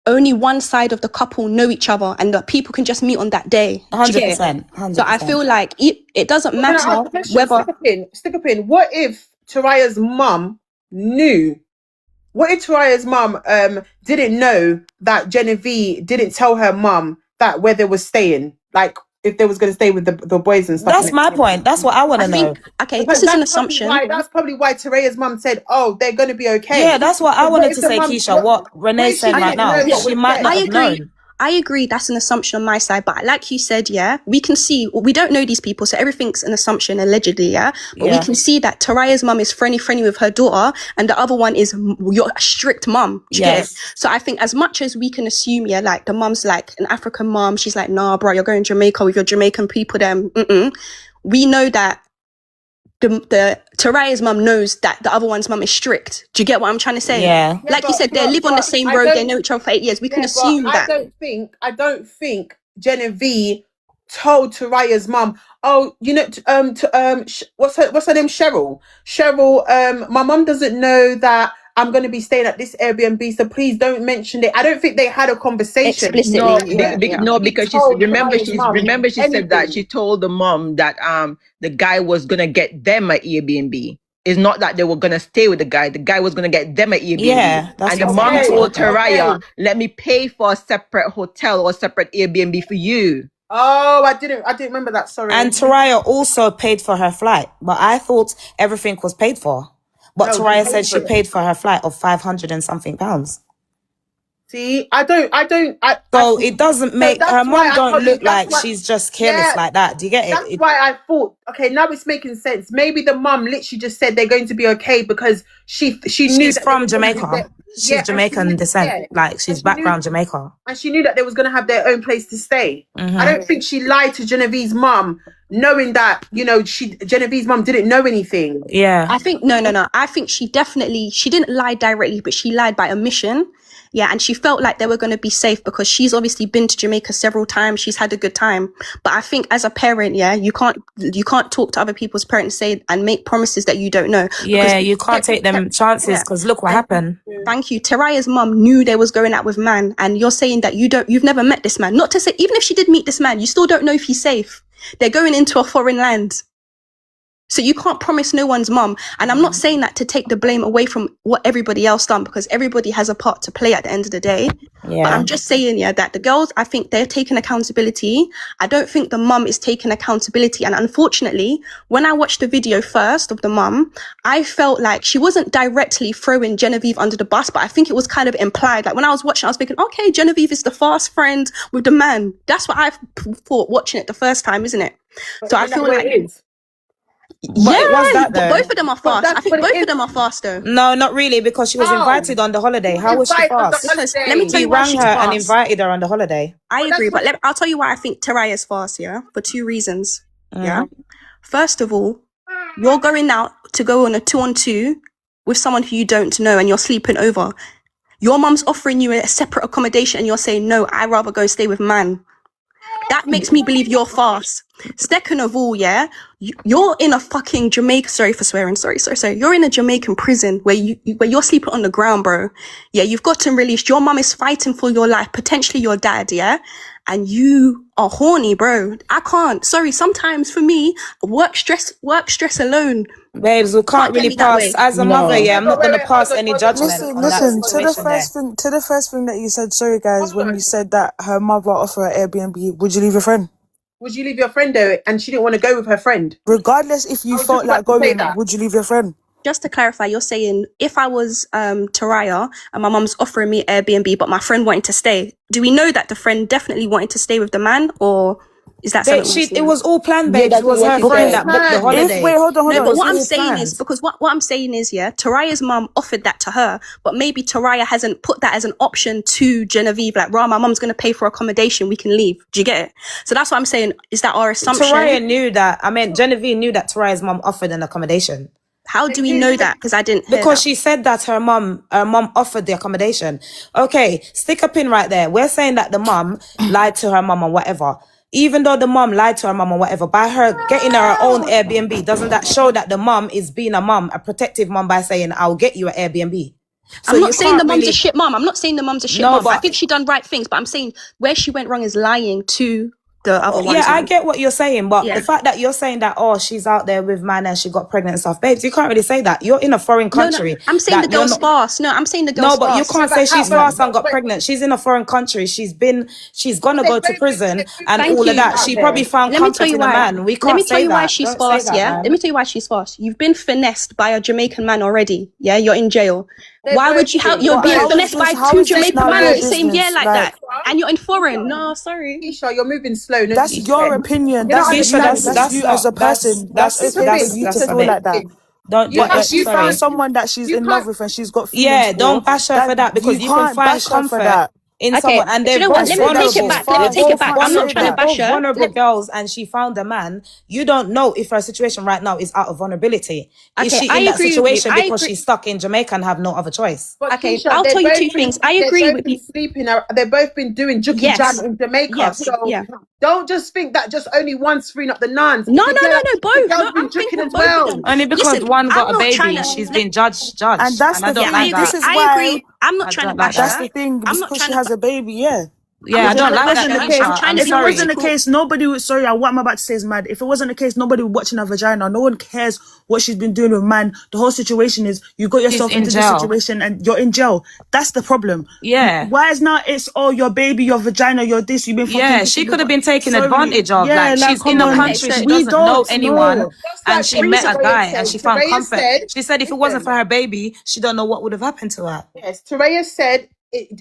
[SPEAKER 4] only one side of the couple know each other and the people can just meet on that day.
[SPEAKER 14] 100%.
[SPEAKER 4] So I feel like it doesn't matter whether...
[SPEAKER 5] Stick a pin. What if Teraiya's mum knew? What if Teraiya's mum didn't know that Genevieve didn't tell her mum that where they were staying? Like, if they was going to stay with the boys and stuff.
[SPEAKER 14] That's my point. That's what I want to know.
[SPEAKER 4] Okay,
[SPEAKER 5] because
[SPEAKER 4] this is an assumption.
[SPEAKER 5] That's probably why Teraiya's mum said, "Oh, they're going to be okay."
[SPEAKER 14] Yeah, that's what I wanted to say, Keisha. What Renee said right now. She might not have known.
[SPEAKER 4] I agree, that's an assumption on my side, but like you said, we can see, we don't know these people, so everything's an assumption, allegedly, but we can see that Teraiya's mum is friendly with her daughter, and the other one is your strict mum. Yes. So I think as much as we can assume, like the mum's like an African mum, she's like, nah, bro, you're going to Jamaica with your Jamaican people, we know that the Teraiya's mum knows that the other one's mum is strict. Do you get what I'm trying to say?
[SPEAKER 14] Yeah.
[SPEAKER 4] Like you said, they live on the same road. They know each other for 8 years. We can assume that.
[SPEAKER 5] I don't think Genevieve told Teraiya's mum, "Oh, you know, what's her name? Cheryl. My mum doesn't know that I'm going to be staying at this Airbnb, so please don't mention it." I don't think they had a conversation.
[SPEAKER 4] Explicitly.
[SPEAKER 17] No, because she said that she told the mom that the guy was gonna get them an Airbnb. It's not that they were gonna stay with the guy. The guy was gonna get them an Airbnb.
[SPEAKER 14] Yeah, that's
[SPEAKER 17] and the mom told Teraiya, "Let me pay for a separate hotel or a separate Airbnb for you."
[SPEAKER 5] Oh, I didn't remember that. Sorry.
[SPEAKER 14] And Teraiya also paid for her flight, but I thought everything was paid for. But Teraiya said she paid for her flight of 500 and something pounds.
[SPEAKER 5] See, so
[SPEAKER 14] it doesn't make her mum don't look like she's just careless like that. Do you get it?
[SPEAKER 5] That's why I thought, okay, now it's making sense. Maybe the mum literally just said they're going to be okay because she knew
[SPEAKER 14] she's from Jamaica. She's Jamaican descent, like she's background Jamaica,
[SPEAKER 5] and she knew that they was going to have their own place to stay. I don't think she lied to Genevieve's mum, knowing that Genevieve's mum didn't know anything.
[SPEAKER 14] Yeah,
[SPEAKER 4] I think no. I think she didn't lie directly, but she lied by omission. Yeah, and she felt like they were going to be safe because she's obviously been to Jamaica several times. She's had a good time. But I think as a parent, you can't talk to other people's parents and make promises that you don't know.
[SPEAKER 14] Yeah, you can't take them chances because look what happened.
[SPEAKER 4] Thank you. Teraiya's mum knew they was going out with man, and you're saying that you've never met this man. Not to say, even if she did meet this man, you still don't know if he's safe. They're going into a foreign land. So you can't promise no one's mum. And I'm not saying that to take the blame away from what everybody else done, because everybody has a part to play at the end of the day.
[SPEAKER 14] Yeah.
[SPEAKER 4] But I'm just saying, yeah, that the girls, I think they're taking accountability. I don't think the mum is taking accountability. And unfortunately, when I watched the video first of the mum, I felt like she wasn't directly throwing Genevieve under the bus, but I think it was kind of implied. Like when I was watching, I was thinking, okay, Genevieve is the fast friend with the man. That's what I thought watching it the first time, isn't it? So I feel like...
[SPEAKER 14] But it was that though.
[SPEAKER 4] Both of them are fast. I think both of them are fast though.
[SPEAKER 14] No, not really, because she was invited on the holiday. How was she fast?
[SPEAKER 4] Because let me tell you why
[SPEAKER 14] He
[SPEAKER 4] she's
[SPEAKER 14] rang her
[SPEAKER 4] fast.
[SPEAKER 14] and invited her on the holiday.
[SPEAKER 4] I agree, but I'll tell you why I think Teraiya is fast, yeah? For 2 reasons, yeah? First of all, you're going out to go on a 2-on-2 with someone who you don't know and you're sleeping over. Your mum's offering you a separate accommodation and you're saying, no, I'd rather go stay with man. That makes me believe you're fast. Second of all, yeah, you're in a fucking Jamaica. Sorry for swearing. Sorry. You're in a Jamaican prison where you're sleeping on the ground, bro. Yeah, you've gotten released. Your mum is fighting for your life, potentially your dad, yeah, and you are horny, bro. I can't. Sorry. Sometimes for me, work stress alone.
[SPEAKER 14] Babes, we can't really pass as a mother. Yeah, I'm not gonna pass any judgment on that
[SPEAKER 16] Listen to the
[SPEAKER 14] situation
[SPEAKER 16] first thing that you said. Sorry, guys, when you said that her mother offered her Airbnb, would you leave your friend?
[SPEAKER 5] Would you leave your friend though, and she didn't want to go with her friend?
[SPEAKER 16] Regardless if you felt like going, would you leave your friend?
[SPEAKER 4] Just to clarify, you're saying if I was Teraiya and my mum's offering me Airbnb, but my friend wanted to stay, do we know that the friend definitely wanted to stay with the man, or is that something?
[SPEAKER 14] It was all planned, babe. It was her friend that booked the holiday.
[SPEAKER 16] Wait, hold on.
[SPEAKER 4] No, but what I'm saying is, because what I'm saying is, yeah, Teraiya's mum offered that to her, but maybe Teraiya hasn't put that as an option to Genevieve, like, my mum's going to pay for accommodation, we can leave. Do you get it? So that's what I'm saying. Is that our assumption?
[SPEAKER 14] Genevieve knew that Teraiya's mum offered an accommodation.
[SPEAKER 4] How do we know that? Because I didn't hear
[SPEAKER 14] Because
[SPEAKER 4] that.
[SPEAKER 14] she said that her mum offered the accommodation. Okay, stick a pin right there. We're saying that the mum lied to her mum or whatever. Even though the mum lied to her mum or whatever, by her getting her own Airbnb, doesn't that show that the mum is being a mum, a protective mum, by saying, I'll get you an Airbnb? So
[SPEAKER 4] I'm not saying the mum's a shit mum. I'm not saying the mum's a shit mum. I think she done right things, but I'm saying where she went wrong is lying to the other ones.
[SPEAKER 14] Yeah, I get what you're saying, but the fact that you're saying that, she's out there with man and she got pregnant and stuff, babes, you can't really say that. You're in a foreign country.
[SPEAKER 4] No, I'm saying the girl's fast. No, I'm saying the girl's fast.
[SPEAKER 14] No, but you can't say she's fast and got pregnant. She's in a foreign country. She's gonna go to prison and all of that. She probably found comfort in a man. We can't say that.
[SPEAKER 4] Let me tell you why she's fast, yeah? Let me tell you why she's fast. You've been finessed by a Jamaican man already, yeah? You're in jail. Why would you you're being finessed by 2 Jamaican men in the same year like that? And you're in foreign. No, sorry.
[SPEAKER 5] Keisha, you're moving slow. No,
[SPEAKER 16] that's your opinion. That's you as a person. That's okay for you to feel like that. You found someone that she's in love with and she's got feelings.
[SPEAKER 14] Yeah, don't bash her for that, because you can find comfort in someone, and they're both vulnerable.
[SPEAKER 4] Let me take it back. I'm not trying to bash her.
[SPEAKER 14] Vulnerable girls, and she found a man. You don't know if her situation right now is out of vulnerability. Is she in that situation because she's stuck in Jamaica and have no other choice?
[SPEAKER 4] Okay, I'll tell you 2 things. I agree with you.
[SPEAKER 5] They've both been doing juki jam in Jamaica. So don't just think that just only one's freeing up the nuns.
[SPEAKER 4] No, both. No, I'm thinking
[SPEAKER 5] as well.
[SPEAKER 14] Only because one got a baby, she's been judged.
[SPEAKER 16] And that's the thing. This is why
[SPEAKER 4] I agree. I'm not trying to bash her.
[SPEAKER 16] That's the thing. Because she has a baby, yeah.
[SPEAKER 14] I don't like that.
[SPEAKER 16] If it wasn't the case, nobody would. Sorry, what I'm about to say is mad. If it wasn't the case, nobody would watching her vagina. No one cares what she's been doing with man. The whole situation is you got yourself into this situation and you're in jail. That's the problem.
[SPEAKER 14] Yeah.
[SPEAKER 16] Why is not it's your baby, your vagina, your this? You've been fucking.
[SPEAKER 14] Yeah, she could have been taken advantage of. Yeah, like she's in a country, she doesn't know anyone, and she met a guy and she found comfort. She said if it wasn't for her baby, she don't know what would have happened to her.
[SPEAKER 5] Yes, Teraiya said.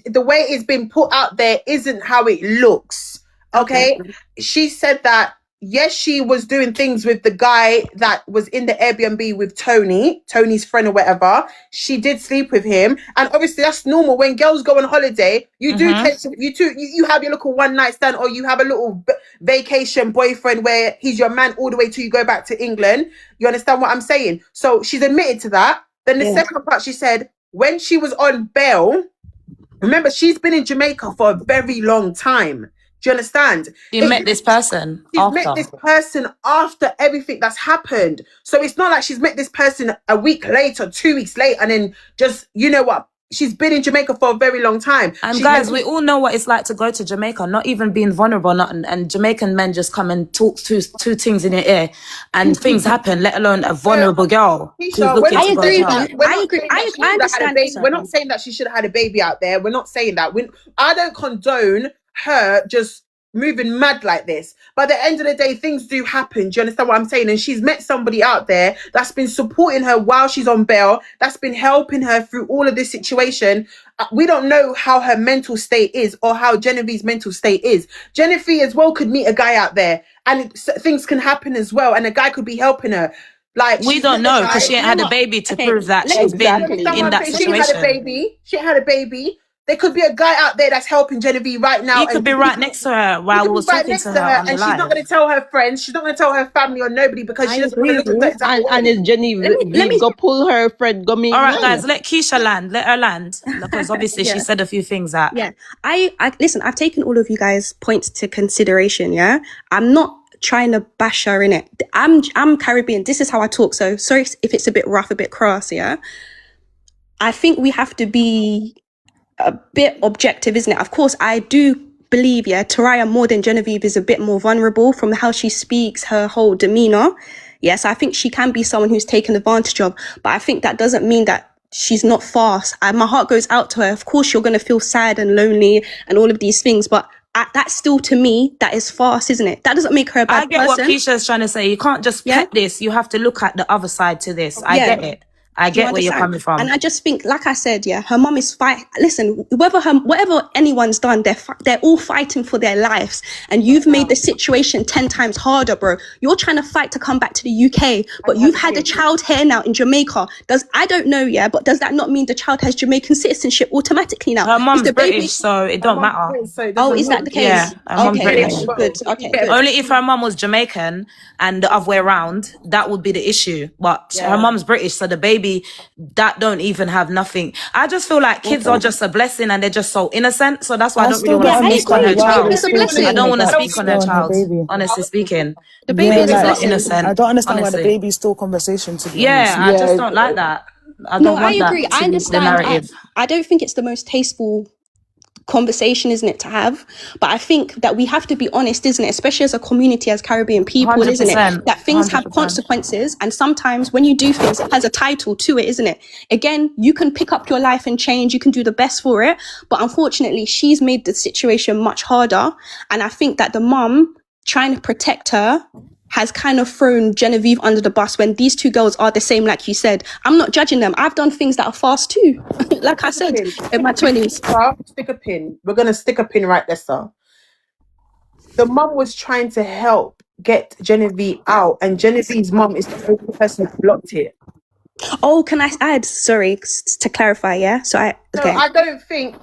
[SPEAKER 5] The way it's been put out there isn't how it looks. Okay? She said that yes, she was doing things with the guy that was in the Airbnb with Tony's friend or whatever. She did sleep with him, and obviously that's normal. When girls go on holiday, you do you have your little one night stand, or you have a little vacation boyfriend where he's your man all the way till you go back to England. You understand what I'm saying? So she's admitted to that. Then the second part, she said when she was on bail. Remember, she's been in Jamaica for a very long time. Do you understand?
[SPEAKER 14] You met this person
[SPEAKER 5] She's met this person after everything that's happened. So it's not like she's met this person a week later, 2 weeks later, and then just, you know what, she's been in Jamaica for a very long time.
[SPEAKER 6] And guys, we all know what it's like to go to Jamaica, not even being vulnerable, and Jamaican men just come and talk two things in your ear, and things happen. Let alone a vulnerable girl who's looking to go to her.
[SPEAKER 5] I understand. We're not saying that she should have had a baby out there. We're not saying that. I don't condone her just moving mad like this. But at the end of the day, things do happen. Do you understand what I'm saying? And she's met somebody out there that's been supporting her while she's on bail, that's been helping her through all of this situation. We don't know how her mental state is or how Genevieve's mental state is. Genevieve as well could meet a guy out there and things can happen as well. And a guy could be helping her. Like,
[SPEAKER 6] we don't know because she ain't had a baby to prove that she's been in that situation.
[SPEAKER 5] She ain't had a baby. There could be a guy out there that's helping Genevieve right now.
[SPEAKER 6] He could be right next to her while we were talking to her on the
[SPEAKER 5] and
[SPEAKER 6] live.
[SPEAKER 5] she's not going to tell her friends. She's not going to tell her family or nobody because she doesn't want to look at
[SPEAKER 17] and is Genevieve go pull her friend go meet.
[SPEAKER 6] All right, guys, let Keisha land. Let her land because obviously she said a few things that.
[SPEAKER 4] Yeah, I listen. I've taken all of you guys' points to consideration. Yeah, I'm not trying to bash her in it. I'm Caribbean. This is how I talk. So sorry if it's a bit rough, a bit crass. Yeah, I think we have to be a bit objective, isn't it? Of course, I do believe, Teraiya more than Genevieve is a bit more vulnerable from how she speaks, her whole demeanor. Yes, I think she can be someone who's taken advantage of, but I think that doesn't mean that she's not fast. My heart goes out to her. Of course, you're going to feel sad and lonely and all of these things, but that's still, to me, that is fast, isn't it? That doesn't make her a bad person.
[SPEAKER 6] I get what Keisha's trying to say. You can't just pet this. You have to look at the other side to this. I get it. I get where you're coming from.
[SPEAKER 4] And I just think, like I said, her mum is listen, whatever anyone's done, they're all fighting for their lives. And you've made the situation 10 times harder, bro. You're trying to fight to come back to the UK, but you've had a child here now in Jamaica. I don't know, but does that not mean the child has Jamaican citizenship automatically now?
[SPEAKER 6] Her mum's British, so it don't matter.
[SPEAKER 4] Is that the case?
[SPEAKER 6] Yeah, her mum's British.
[SPEAKER 4] Good. Okay, good.
[SPEAKER 6] Only if her mum was Jamaican and the other way around, that would be the issue. But her mum's British, so the baby that don't even have nothing. I just feel like kids are just a blessing and they're just so innocent. So that's why I don't really want to speak on her child. I don't want to speak on her child, honestly speaking.
[SPEAKER 4] The baby is
[SPEAKER 6] not innocent.
[SPEAKER 16] I don't understand why the baby's still conversation, to be honest.
[SPEAKER 6] I just don't like that. I agree.
[SPEAKER 4] I understand. I don't think it's the most tasteful conversation, isn't it, to have? But I think that we have to be honest, isn't it, especially as a community, as Caribbean people, 100%, isn't it, that things 100%. Have consequences, and sometimes when you do things, it has a title to it, isn't it? Again, you can pick up your life and change, you can do the best for it, but unfortunately she's made the situation much harder, and I think that the mum trying to protect her has kind of thrown Genevieve under the bus when these two girls are the same, like you said. I'm not judging them. I've done things that are fast too. Like I said, in my 20s.
[SPEAKER 5] Stick a pin. We're going to stick a pin right there, sir. The mum was trying to help get Genevieve out, and Genevieve's mum is the only person who blocked it.
[SPEAKER 4] Oh, can I add, sorry, to clarify, So I
[SPEAKER 5] don't think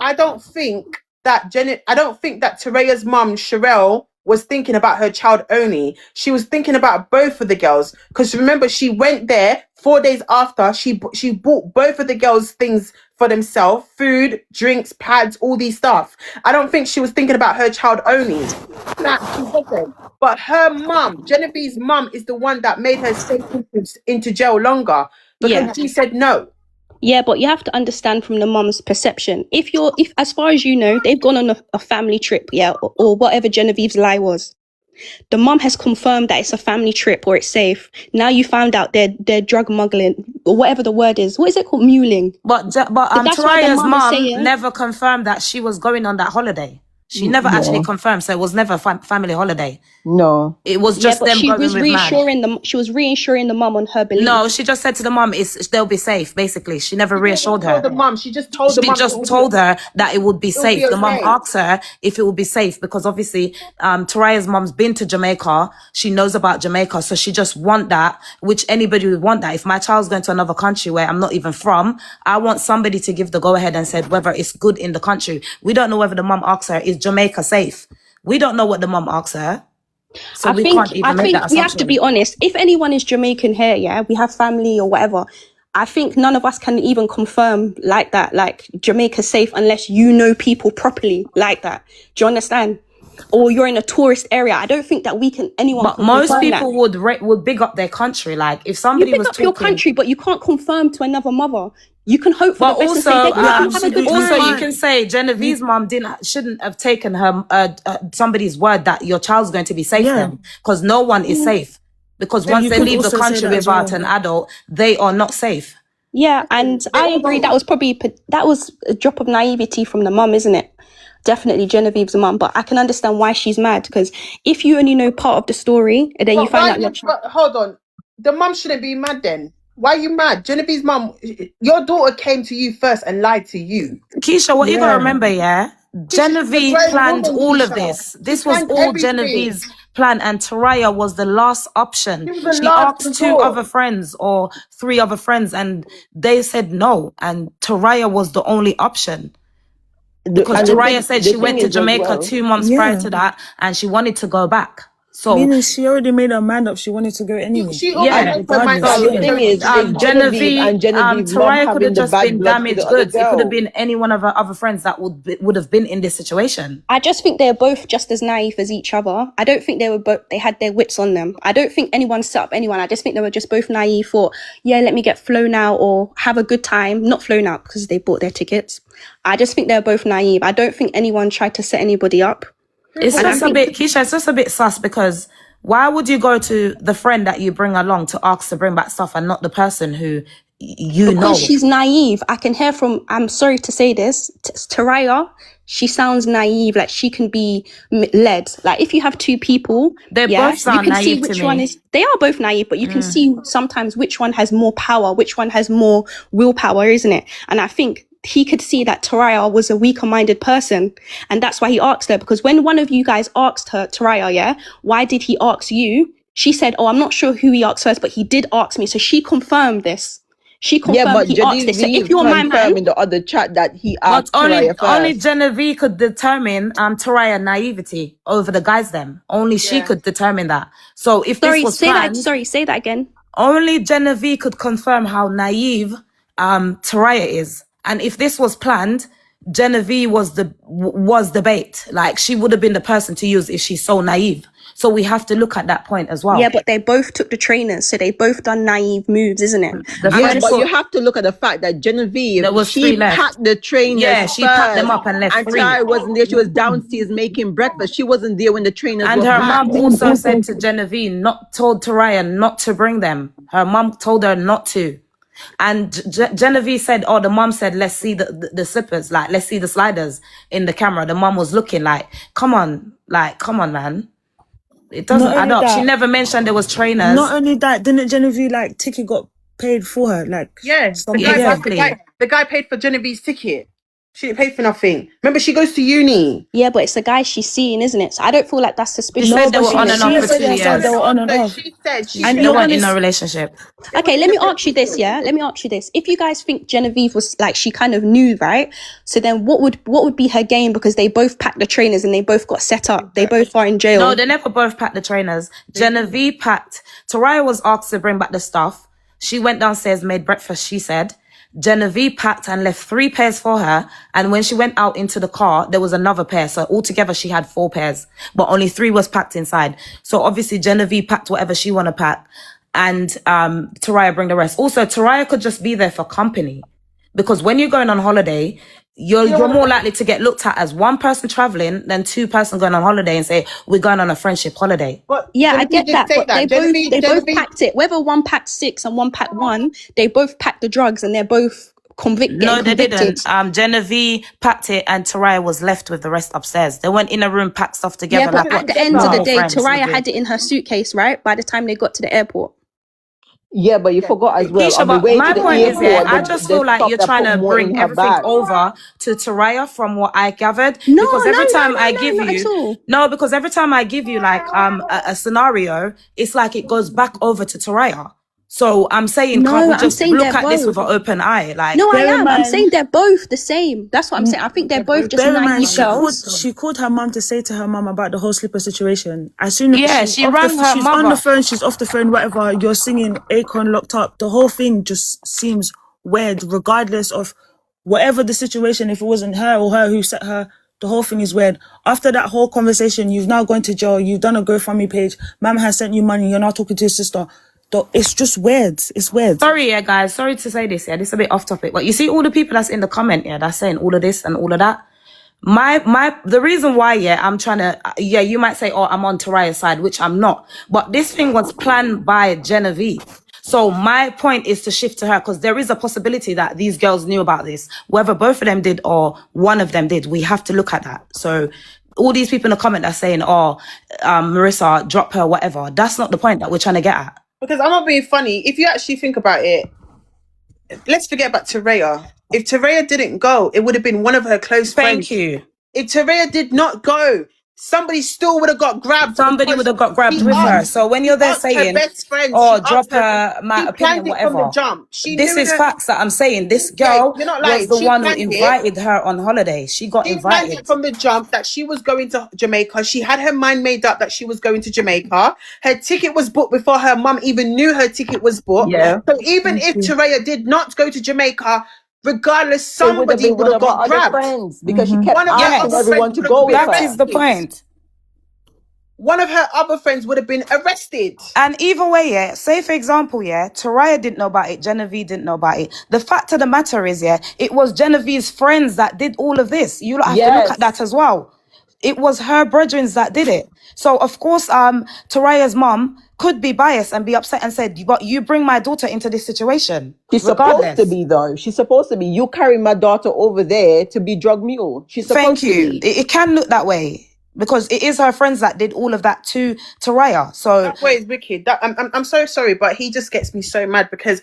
[SPEAKER 5] that Teraiya's mum, Sherelle, was thinking about her child only. She was thinking about both of the girls. Because remember, she went there 4 days after. She bought both of the girls things for themselves. Food, drinks, pads, all these stuff. I don't think she was thinking about her child only. She wasn't. But her mum, Genevieve's mum, is the one that made her stay into jail longer. Because she said no.
[SPEAKER 4] Yeah, but you have to understand from the mum's perception. If as far as you know, they've gone on a family trip, or whatever Genevieve's lie was. The mum has confirmed that it's a family trip or it's safe. Now you found out they're drug smuggling or whatever the word is. What is it called? Muling.
[SPEAKER 6] But Teraiya's mum never confirmed that she was going on that holiday. She never actually confirmed, so it was never a family holiday.
[SPEAKER 17] No.
[SPEAKER 6] It was just them going with
[SPEAKER 4] she was reassuring the mum on her belief.
[SPEAKER 6] No, she just said to the mum, they'll be safe, basically. She never reassured her.
[SPEAKER 5] She just told
[SPEAKER 6] her that it would be safe. The mum asked her if it would be safe because obviously Teraiya's mum's been to Jamaica. She knows about Jamaica, so she just want that, which anybody would want that. If my child's going to another country where I'm not even from, I want somebody to give the go-ahead and said whether it's good in the country. We don't know whether the mum asked her, is Jamaica safe? We don't know what the mum asked her. So I think
[SPEAKER 4] we have to be honest. If anyone is Jamaican here, we have family or whatever, I think none of us can even confirm like that, like Jamaica's safe unless you know people properly like that. Do you understand? Or you're in a tourist area. I don't think that anyone
[SPEAKER 6] but
[SPEAKER 4] can
[SPEAKER 6] most people would big up their country. Like if somebody
[SPEAKER 4] was talking, your country, but you can't confirm to another mother. You can hope for
[SPEAKER 6] But
[SPEAKER 4] the best and
[SPEAKER 6] also,
[SPEAKER 4] say they're going to have a good
[SPEAKER 6] also
[SPEAKER 4] time.
[SPEAKER 6] you can say Genevieve's mom shouldn't have taken her somebody's word that your child's going to be safe then, because no one is safe. Because
[SPEAKER 16] Then
[SPEAKER 6] once
[SPEAKER 16] you
[SPEAKER 6] they
[SPEAKER 16] could
[SPEAKER 6] leave the
[SPEAKER 16] also say
[SPEAKER 6] country
[SPEAKER 16] that as
[SPEAKER 6] without
[SPEAKER 16] well.
[SPEAKER 6] an adult, they are not safe.
[SPEAKER 4] Yeah, and I agree. That was a drop of naivety from the mum, isn't it? Definitely Genevieve's mum, but I can understand why she's mad, because if you only know part of the story and then you find out
[SPEAKER 5] But hold on, the mum shouldn't be mad then. Why are you mad? Genevieve's mum, your daughter came to you first and lied to you.
[SPEAKER 6] Keisha, what you gotta remember, Genevieve
[SPEAKER 5] a grown
[SPEAKER 6] planned
[SPEAKER 5] woman,
[SPEAKER 6] all of
[SPEAKER 5] Keisha.
[SPEAKER 6] this.
[SPEAKER 5] She
[SPEAKER 6] This was
[SPEAKER 5] planned
[SPEAKER 6] all
[SPEAKER 5] everything.
[SPEAKER 6] Genevieve's plan, and Teraiya was the last option.
[SPEAKER 5] She was the
[SPEAKER 6] She
[SPEAKER 5] last
[SPEAKER 6] asked 2
[SPEAKER 5] resort.
[SPEAKER 6] other friends or 3 other friends, and they said no. And Teraiya was the only option. Because Teraiya said she went to Jamaica 2 months prior to that, and she wanted to go back. So
[SPEAKER 16] meaning she already made her mind up. She wanted to go anyway.
[SPEAKER 5] She already made her mind up.
[SPEAKER 17] And the thing is Genevieve and Genevieve's mom
[SPEAKER 6] Teraiya could
[SPEAKER 17] having
[SPEAKER 6] have
[SPEAKER 17] the
[SPEAKER 6] just
[SPEAKER 17] bad
[SPEAKER 6] been
[SPEAKER 17] blood for the
[SPEAKER 6] damaged
[SPEAKER 17] other
[SPEAKER 6] goods. It could have
[SPEAKER 17] girl.
[SPEAKER 6] been any one of her other friends that would have been in this situation.
[SPEAKER 4] I just think they're both just as naive as each other. I don't think they had their wits on them. I don't think anyone set up anyone. I just think they were just both naive for, let me get flown out or have a good time. Not flown out because they bought their tickets. I just think they're both naive. I don't think anyone tried to set anybody up.
[SPEAKER 6] It's just a bit, Keisha, it's just a bit sus, because why would you go to the friend that you bring along to ask to bring back stuff and not the person who
[SPEAKER 4] Because she's naive. I can hear from, I'm sorry to say this, Teraiya, she sounds naive, like she can be led. Like if you have 2 people,
[SPEAKER 6] they both sound
[SPEAKER 4] you can see
[SPEAKER 6] naive
[SPEAKER 4] which
[SPEAKER 6] to
[SPEAKER 4] one
[SPEAKER 6] me.
[SPEAKER 4] is, they are both naive, but you can see sometimes which one has more power, which one has more willpower, isn't it? And I think he could see that Teraiya was a weaker-minded person, and that's why he asked her. Because when one of you guys asked her, Teraiya, why did he ask you? She said, I'm not sure who he asked first, but he did ask me. So she confirmed this. She confirmed
[SPEAKER 17] but
[SPEAKER 4] he asked this. So if
[SPEAKER 17] Genevieve
[SPEAKER 4] you're my man,
[SPEAKER 17] confirmed in the other chat that he asked
[SPEAKER 6] But
[SPEAKER 17] Teraiya
[SPEAKER 6] only
[SPEAKER 17] first.
[SPEAKER 6] Genevieve could determine Teraiya naivety over the guys them. Only she could determine that. So if this was planned,
[SPEAKER 4] say that again.
[SPEAKER 6] Only Genevieve could confirm how naive Teraiya is. And if this was planned, Genevieve was the bait. Like she would have been the person to use if she's so naive. So we have to look at that point as well.
[SPEAKER 4] Yeah, but they both took the trainers, so they both done naive moves, isn't it?
[SPEAKER 17] But you have to look at the fact that Genevieve, she packed the trainers first.
[SPEAKER 6] She packed them up and left
[SPEAKER 17] and
[SPEAKER 6] 3.
[SPEAKER 17] Teraiya wasn't there. She was downstairs making breakfast. She wasn't there when the trainers
[SPEAKER 6] and
[SPEAKER 17] were
[SPEAKER 6] her
[SPEAKER 17] packed.
[SPEAKER 6] mom also said to Genevieve, told Teraiya not to bring them. Her mom told her not to. And Genevieve said, the mom said, let's see the slippers, like, let's see the sliders in the camera. The mom was looking like, come on, man. It doesn't add up. She never mentioned there was trainers.
[SPEAKER 16] Not only that, didn't Genevieve, ticket got paid for her?
[SPEAKER 5] The guy paid for Genevieve's ticket. She didn't pay for nothing. Remember, she goes to uni.
[SPEAKER 4] Yeah, but it's the guy she's seeing, isn't it? So I don't feel like that's suspicious.
[SPEAKER 6] She said they were on and off for 2 years.
[SPEAKER 16] They were on and off.
[SPEAKER 5] She said
[SPEAKER 6] they weren't in a relationship.
[SPEAKER 4] Okay, let me ask you this, Let me ask you this. If you guys think Genevieve was she kind of knew, right? So then what would be her game? Because they both packed the trainers and they both got set up. They both are in jail.
[SPEAKER 6] No, they never both packed the trainers. Genevieve packed. Teraiya was asked to bring back the stuff. She went downstairs, made breakfast, she said. Genevieve packed and left 3 pairs for her. And when she went out into the car, there was another pair. So altogether, she had 4 pairs, but only 3 was packed inside. So obviously, Genevieve packed whatever she want to pack, and Teraiya bring the rest. Also, Teraiya could just be there for company, because when you're going on holiday, you're more likely to get looked at as one person traveling than 2 person going on holiday and say, we're going on a friendship holiday.
[SPEAKER 5] But
[SPEAKER 4] I get that, but they both packed it. Whether one packed 6 and one packed 1, they both packed the drugs and they're both convicted.
[SPEAKER 6] No, they didn't. Genevieve packed it and Teraiya was left with the rest upstairs. They went in a room, packed stuff together.
[SPEAKER 4] Yeah, but at the end of the day, Teraiya had it in her suitcase, right? By the time they got to the airport.
[SPEAKER 17] Yeah, but you forgot as well.
[SPEAKER 6] Keisha,
[SPEAKER 17] on the way
[SPEAKER 6] my
[SPEAKER 17] to the
[SPEAKER 6] point
[SPEAKER 17] airport,
[SPEAKER 6] is, I just feel like you're trying to bring everything over to Teraiya from what I gathered. Because every time I give you a scenario, it's like it goes back over to Teraiya. So I'm saying, can't we just look at this with an open eye?
[SPEAKER 4] I'm saying they're both the same. That's what I'm saying. I think they're both just naive girls.
[SPEAKER 16] She called her mum to say to her mum about the whole slipper situation. As soon as
[SPEAKER 6] she rang her
[SPEAKER 16] she's
[SPEAKER 6] mother.
[SPEAKER 16] on the phone, she's off the phone, whatever. You're singing Akon Locked Up. The whole thing just seems weird, regardless of whatever the situation. If it wasn't her or her who set her, the whole thing is weird. After that whole conversation, you've now gone to jail. You've done a GoFundMe page. Mum has sent you money. You're now talking to your sister. It's just weird. It's weird.
[SPEAKER 6] Sorry, yeah, guys. Sorry to say this. Yeah, this is a bit off topic, but you see all the people that's in the comment, yeah, that's saying all of this and all of that. The reason why, yeah, I'm trying to, yeah, you might say, oh, I'm on Teraiya's side, which I'm not. But this thing was planned by Genevieve. So my point is to shift to her because there is a possibility that these girls knew about this, whether both of them did or one of them did. We have to look at that. So all these people in the comment are saying, oh, Marissa, drop her, whatever. That's not the point that we're trying to get at.
[SPEAKER 5] Because I'm not being funny. If you actually think about it, let's forget about Teraiya. If Teraiya didn't go, it would have been one of her close friends.
[SPEAKER 6] Thank you.
[SPEAKER 5] If Teraiya did not go, somebody still would have got grabbed.
[SPEAKER 6] Somebody would have got grabbed with her. So when you're there saying,
[SPEAKER 5] her best friend,
[SPEAKER 6] oh, drop her, my opinion, whatever.
[SPEAKER 5] From the jump.
[SPEAKER 6] This is facts that I'm saying. This girl was the one who invited her on holiday. She got invited.
[SPEAKER 5] Planned it from the jump that she was going to Jamaica. She had her mind made up that she was going to Jamaica. Her ticket was booked before her mum even knew her ticket was booked. Yeah. So even if Teraiya did not go to Jamaica, regardless, somebody would have got grabbed.
[SPEAKER 17] Friends because she kept asking everyone to go with her.
[SPEAKER 6] That is the point.
[SPEAKER 5] One of her other friends would have been arrested.
[SPEAKER 6] And either way, yeah, say for example, yeah, Teraiya didn't know about it, Genevieve didn't know about it. The fact of the matter is, yeah, it was Genevieve's friends that did all of this. You have to look at that as well. It was her brethren that did it. So of course, Teraiya's mom could be biased and be upset and said, but you bring my daughter into this situation.
[SPEAKER 17] She's supposed to be, though. She's supposed to be. You carry my daughter over there to be drug mule. She's supposed to be.
[SPEAKER 6] It can look that way. Because it is her friends that did all of that to Teraiya. So
[SPEAKER 5] that way is wicked. I'm so sorry, but he just gets me so mad because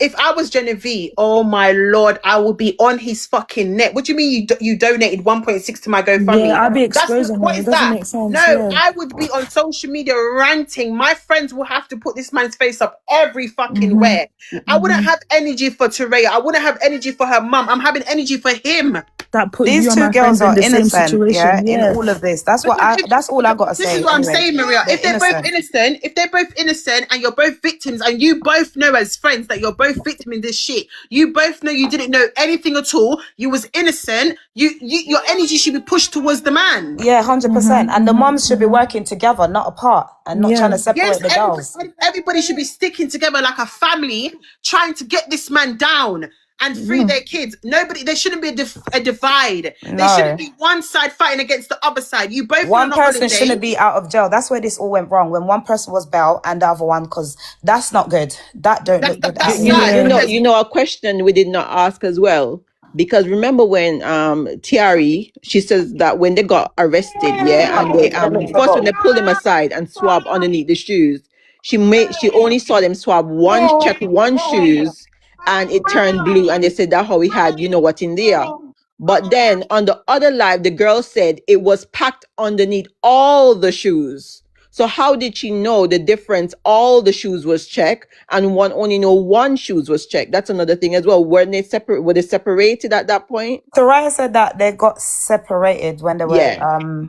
[SPEAKER 5] if I was Genevieve, oh my lord, I would be on his fucking neck. What do you mean you donated 1.6 to my GoFundMe?
[SPEAKER 16] Yeah, I'd be exposing her. It doesn't make sense.
[SPEAKER 5] No, I would be on social media ranting. My friends will have to put this man's face up every fucking where. I wouldn't have energy for Teraiya. I wouldn't have energy for her mum. I'm having energy for him.
[SPEAKER 16] That put
[SPEAKER 6] these two girls are innocent, in all of this. That's all I gotta say.
[SPEAKER 5] This is what I'm saying, Maria. If they're both innocent and you're both victims and you both know as friends that you're both victim in this shit, you both know you didn't know anything at all, you was innocent, your energy should be pushed towards the man.
[SPEAKER 6] Yeah, 100%. And the moms should be working together, not apart, and not trying to separate the girls.
[SPEAKER 5] Everybody should be sticking together like a family, trying to get this man down and free their kids. There shouldn't be a divide. No. There shouldn't be one side fighting against the other side. You both
[SPEAKER 6] one person shouldn't be out of jail. That's where this all went wrong. When one person was bailed and the other one, because that's not good. That don't look good.
[SPEAKER 17] You know, a question we did not ask as well. Because remember when Teraiya, she says that when they got arrested, and they first when they pulled him aside and swabbed underneath the shoes, she only saw them check one shoes, and it turned blue, and they said that how he had what in there. But then on the other live, the girl said it was packed underneath all the shoes. So how did she know the difference? All the shoes was checked, and one shoes was checked. That's another thing as well. Were they separated at that point?
[SPEAKER 6] Teraiya said that they got separated when they were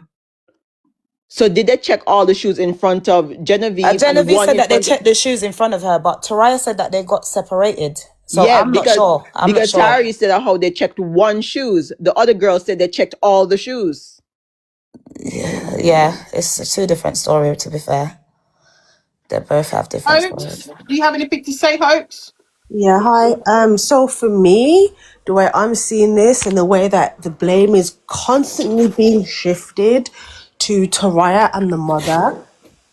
[SPEAKER 17] So did they check all the shoes in front of Genevieve?
[SPEAKER 6] Genevieve said that they checked the shoes in front of her, but Teraiya said that they got separated. So I'm not sure.
[SPEAKER 17] Because Teraiya said how they checked one shoes. The other girl said they checked all the shoes.
[SPEAKER 6] Yeah, it's two different stories, to be fair. They both have different stories.
[SPEAKER 5] Do you have anything to say, Hopes?
[SPEAKER 8] Yeah, hi. So for me, the way I'm seeing this and the way that the blame is constantly being shifted to Teraiya and the mother,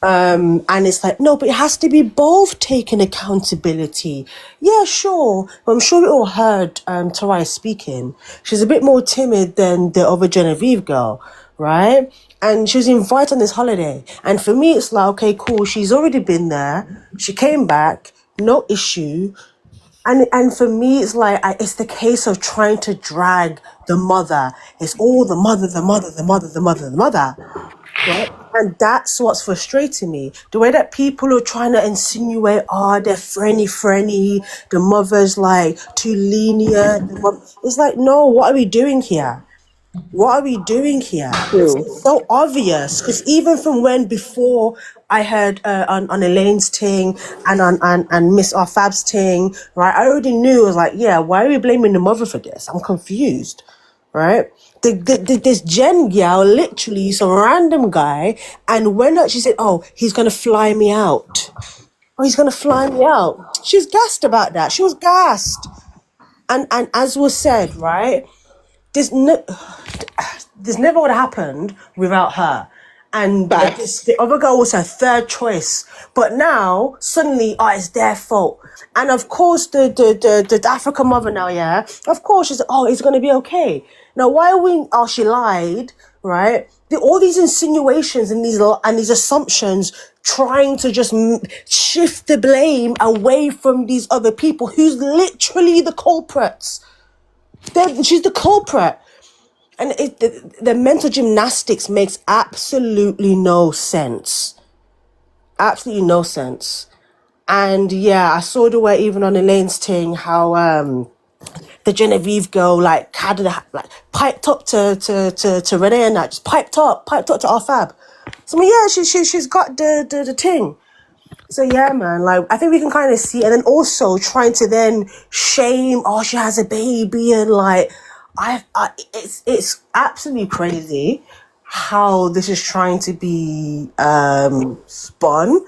[SPEAKER 8] and it's like, no, but it has to be both taking accountability. Yeah, sure. But I'm sure we all heard Teraiya speaking. She's a bit more timid than the other Genevieve girl, right? And she was invited on this holiday. And for me, it's like, okay, cool. She's already been there. She came back, no issue. And for me, it's like, it's the case of trying to drag the mother. It's all the mother, right? And that's what's frustrating me. The way that people are trying to insinuate, they're friendly. The mother's like too lenient. It's like, no, what are we doing here? What are we doing here? It's so obvious, because even from before I heard on Elaine's thing and on MissRFab's thing, right? I already knew. I was like, yeah, why are we blaming the mother for this? I'm confused, right? This Jen gal, literally some random guy, and when she said, oh, he's gonna fly me out. oh, he's gonna fly me out. She's gassed about that. She was gassed. And as was said, right, this never would have happened without her. And the other girl was her third choice. But now, suddenly, it's their fault. And of course, the African mother now, yeah, of course, she's, it's going to be okay. Now, she lied, right? All these insinuations and these assumptions trying to just shift the blame away from these other people who's literally the culprits. She's the culprit. And the mental gymnastics makes absolutely no sense. Absolutely no sense. And yeah, I saw the way even on Elaine's thing how the Genevieve girl piped up to Renee and that, just piped up to our fab. So I mean, yeah, she's got the thing. So yeah, man, like I think we can kind of see, and then also trying to then shame, she has a baby, and like it's absolutely crazy how this is trying to be spun,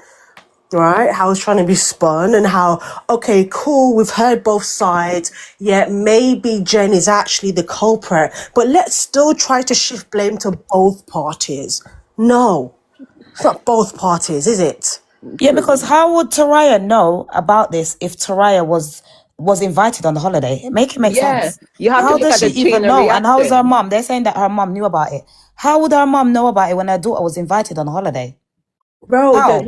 [SPEAKER 8] right? How it's trying to be spun, and how, okay, cool, we've heard both sides, yeah, maybe Jen is actually the culprit, but let's still try to shift blame to both parties. No, it's not both parties, is it?
[SPEAKER 14] Yeah, because how would Teraiya know about this if Teraiya was invited on the holiday? Make it make sense.
[SPEAKER 17] You have to
[SPEAKER 14] How
[SPEAKER 17] look
[SPEAKER 14] does
[SPEAKER 17] at
[SPEAKER 14] she
[SPEAKER 17] the
[SPEAKER 14] even
[SPEAKER 17] chain of
[SPEAKER 14] know? And how is her
[SPEAKER 17] reaction.
[SPEAKER 14] mom? They're saying that her mom knew about it. How would her mom know about it when her daughter was invited on a holiday?
[SPEAKER 8] Bro,
[SPEAKER 14] How?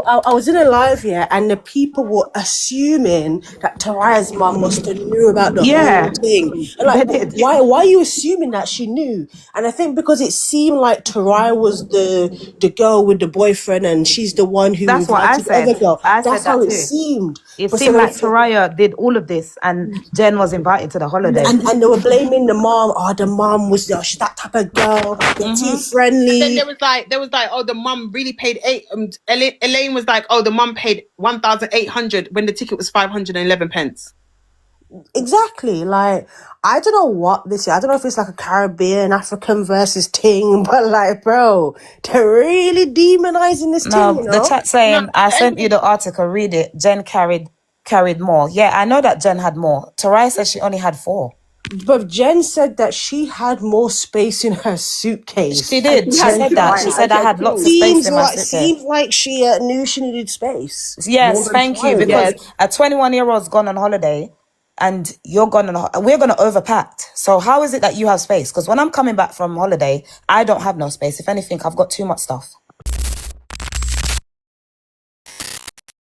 [SPEAKER 8] I was in a live here, and the people were assuming that Taraya's mom must have knew about the whole
[SPEAKER 14] Yeah,
[SPEAKER 8] thing. And like,
[SPEAKER 14] they did.
[SPEAKER 8] why are you assuming that she knew? And I think because it seemed like Taraya was the girl with the boyfriend, and she's the one who
[SPEAKER 14] That's what I
[SPEAKER 8] invited the
[SPEAKER 14] said.
[SPEAKER 8] other girl.
[SPEAKER 14] I said
[SPEAKER 8] That's how
[SPEAKER 14] that
[SPEAKER 8] it
[SPEAKER 14] too.
[SPEAKER 8] seemed.
[SPEAKER 14] It
[SPEAKER 8] But so
[SPEAKER 14] seemed like Teraiya did all of this and Jen was invited to the holiday.
[SPEAKER 8] and they were blaming the mom. The mom was she's that type of girl. They're too friendly.
[SPEAKER 5] And then there was like, the mum really paid Elaine was like, the mum paid 1,800 when the ticket was 511 pence.
[SPEAKER 8] Exactly. Like, I don't know what this is. I don't know if it's like a Caribbean, African versus ting, but like, bro, they're really demonizing this
[SPEAKER 14] No,
[SPEAKER 8] ting, you
[SPEAKER 14] the
[SPEAKER 8] know?
[SPEAKER 14] chat saying, I sent you the article, read it. Jen carried more. Yeah, I know that Jen had more. Teraiya said she only had 4.
[SPEAKER 8] But Jen said that she had more space in her suitcase.
[SPEAKER 14] She did. She said that. She said I had lots of space in my suitcase.
[SPEAKER 8] Seems like she knew she needed space.
[SPEAKER 14] Yes, thank you. Because a 21-year-old's gone on holiday and we're going to overpacked. So how is it that you have space? Because when I'm coming back from holiday, I don't have no space. If anything, I've got too much stuff.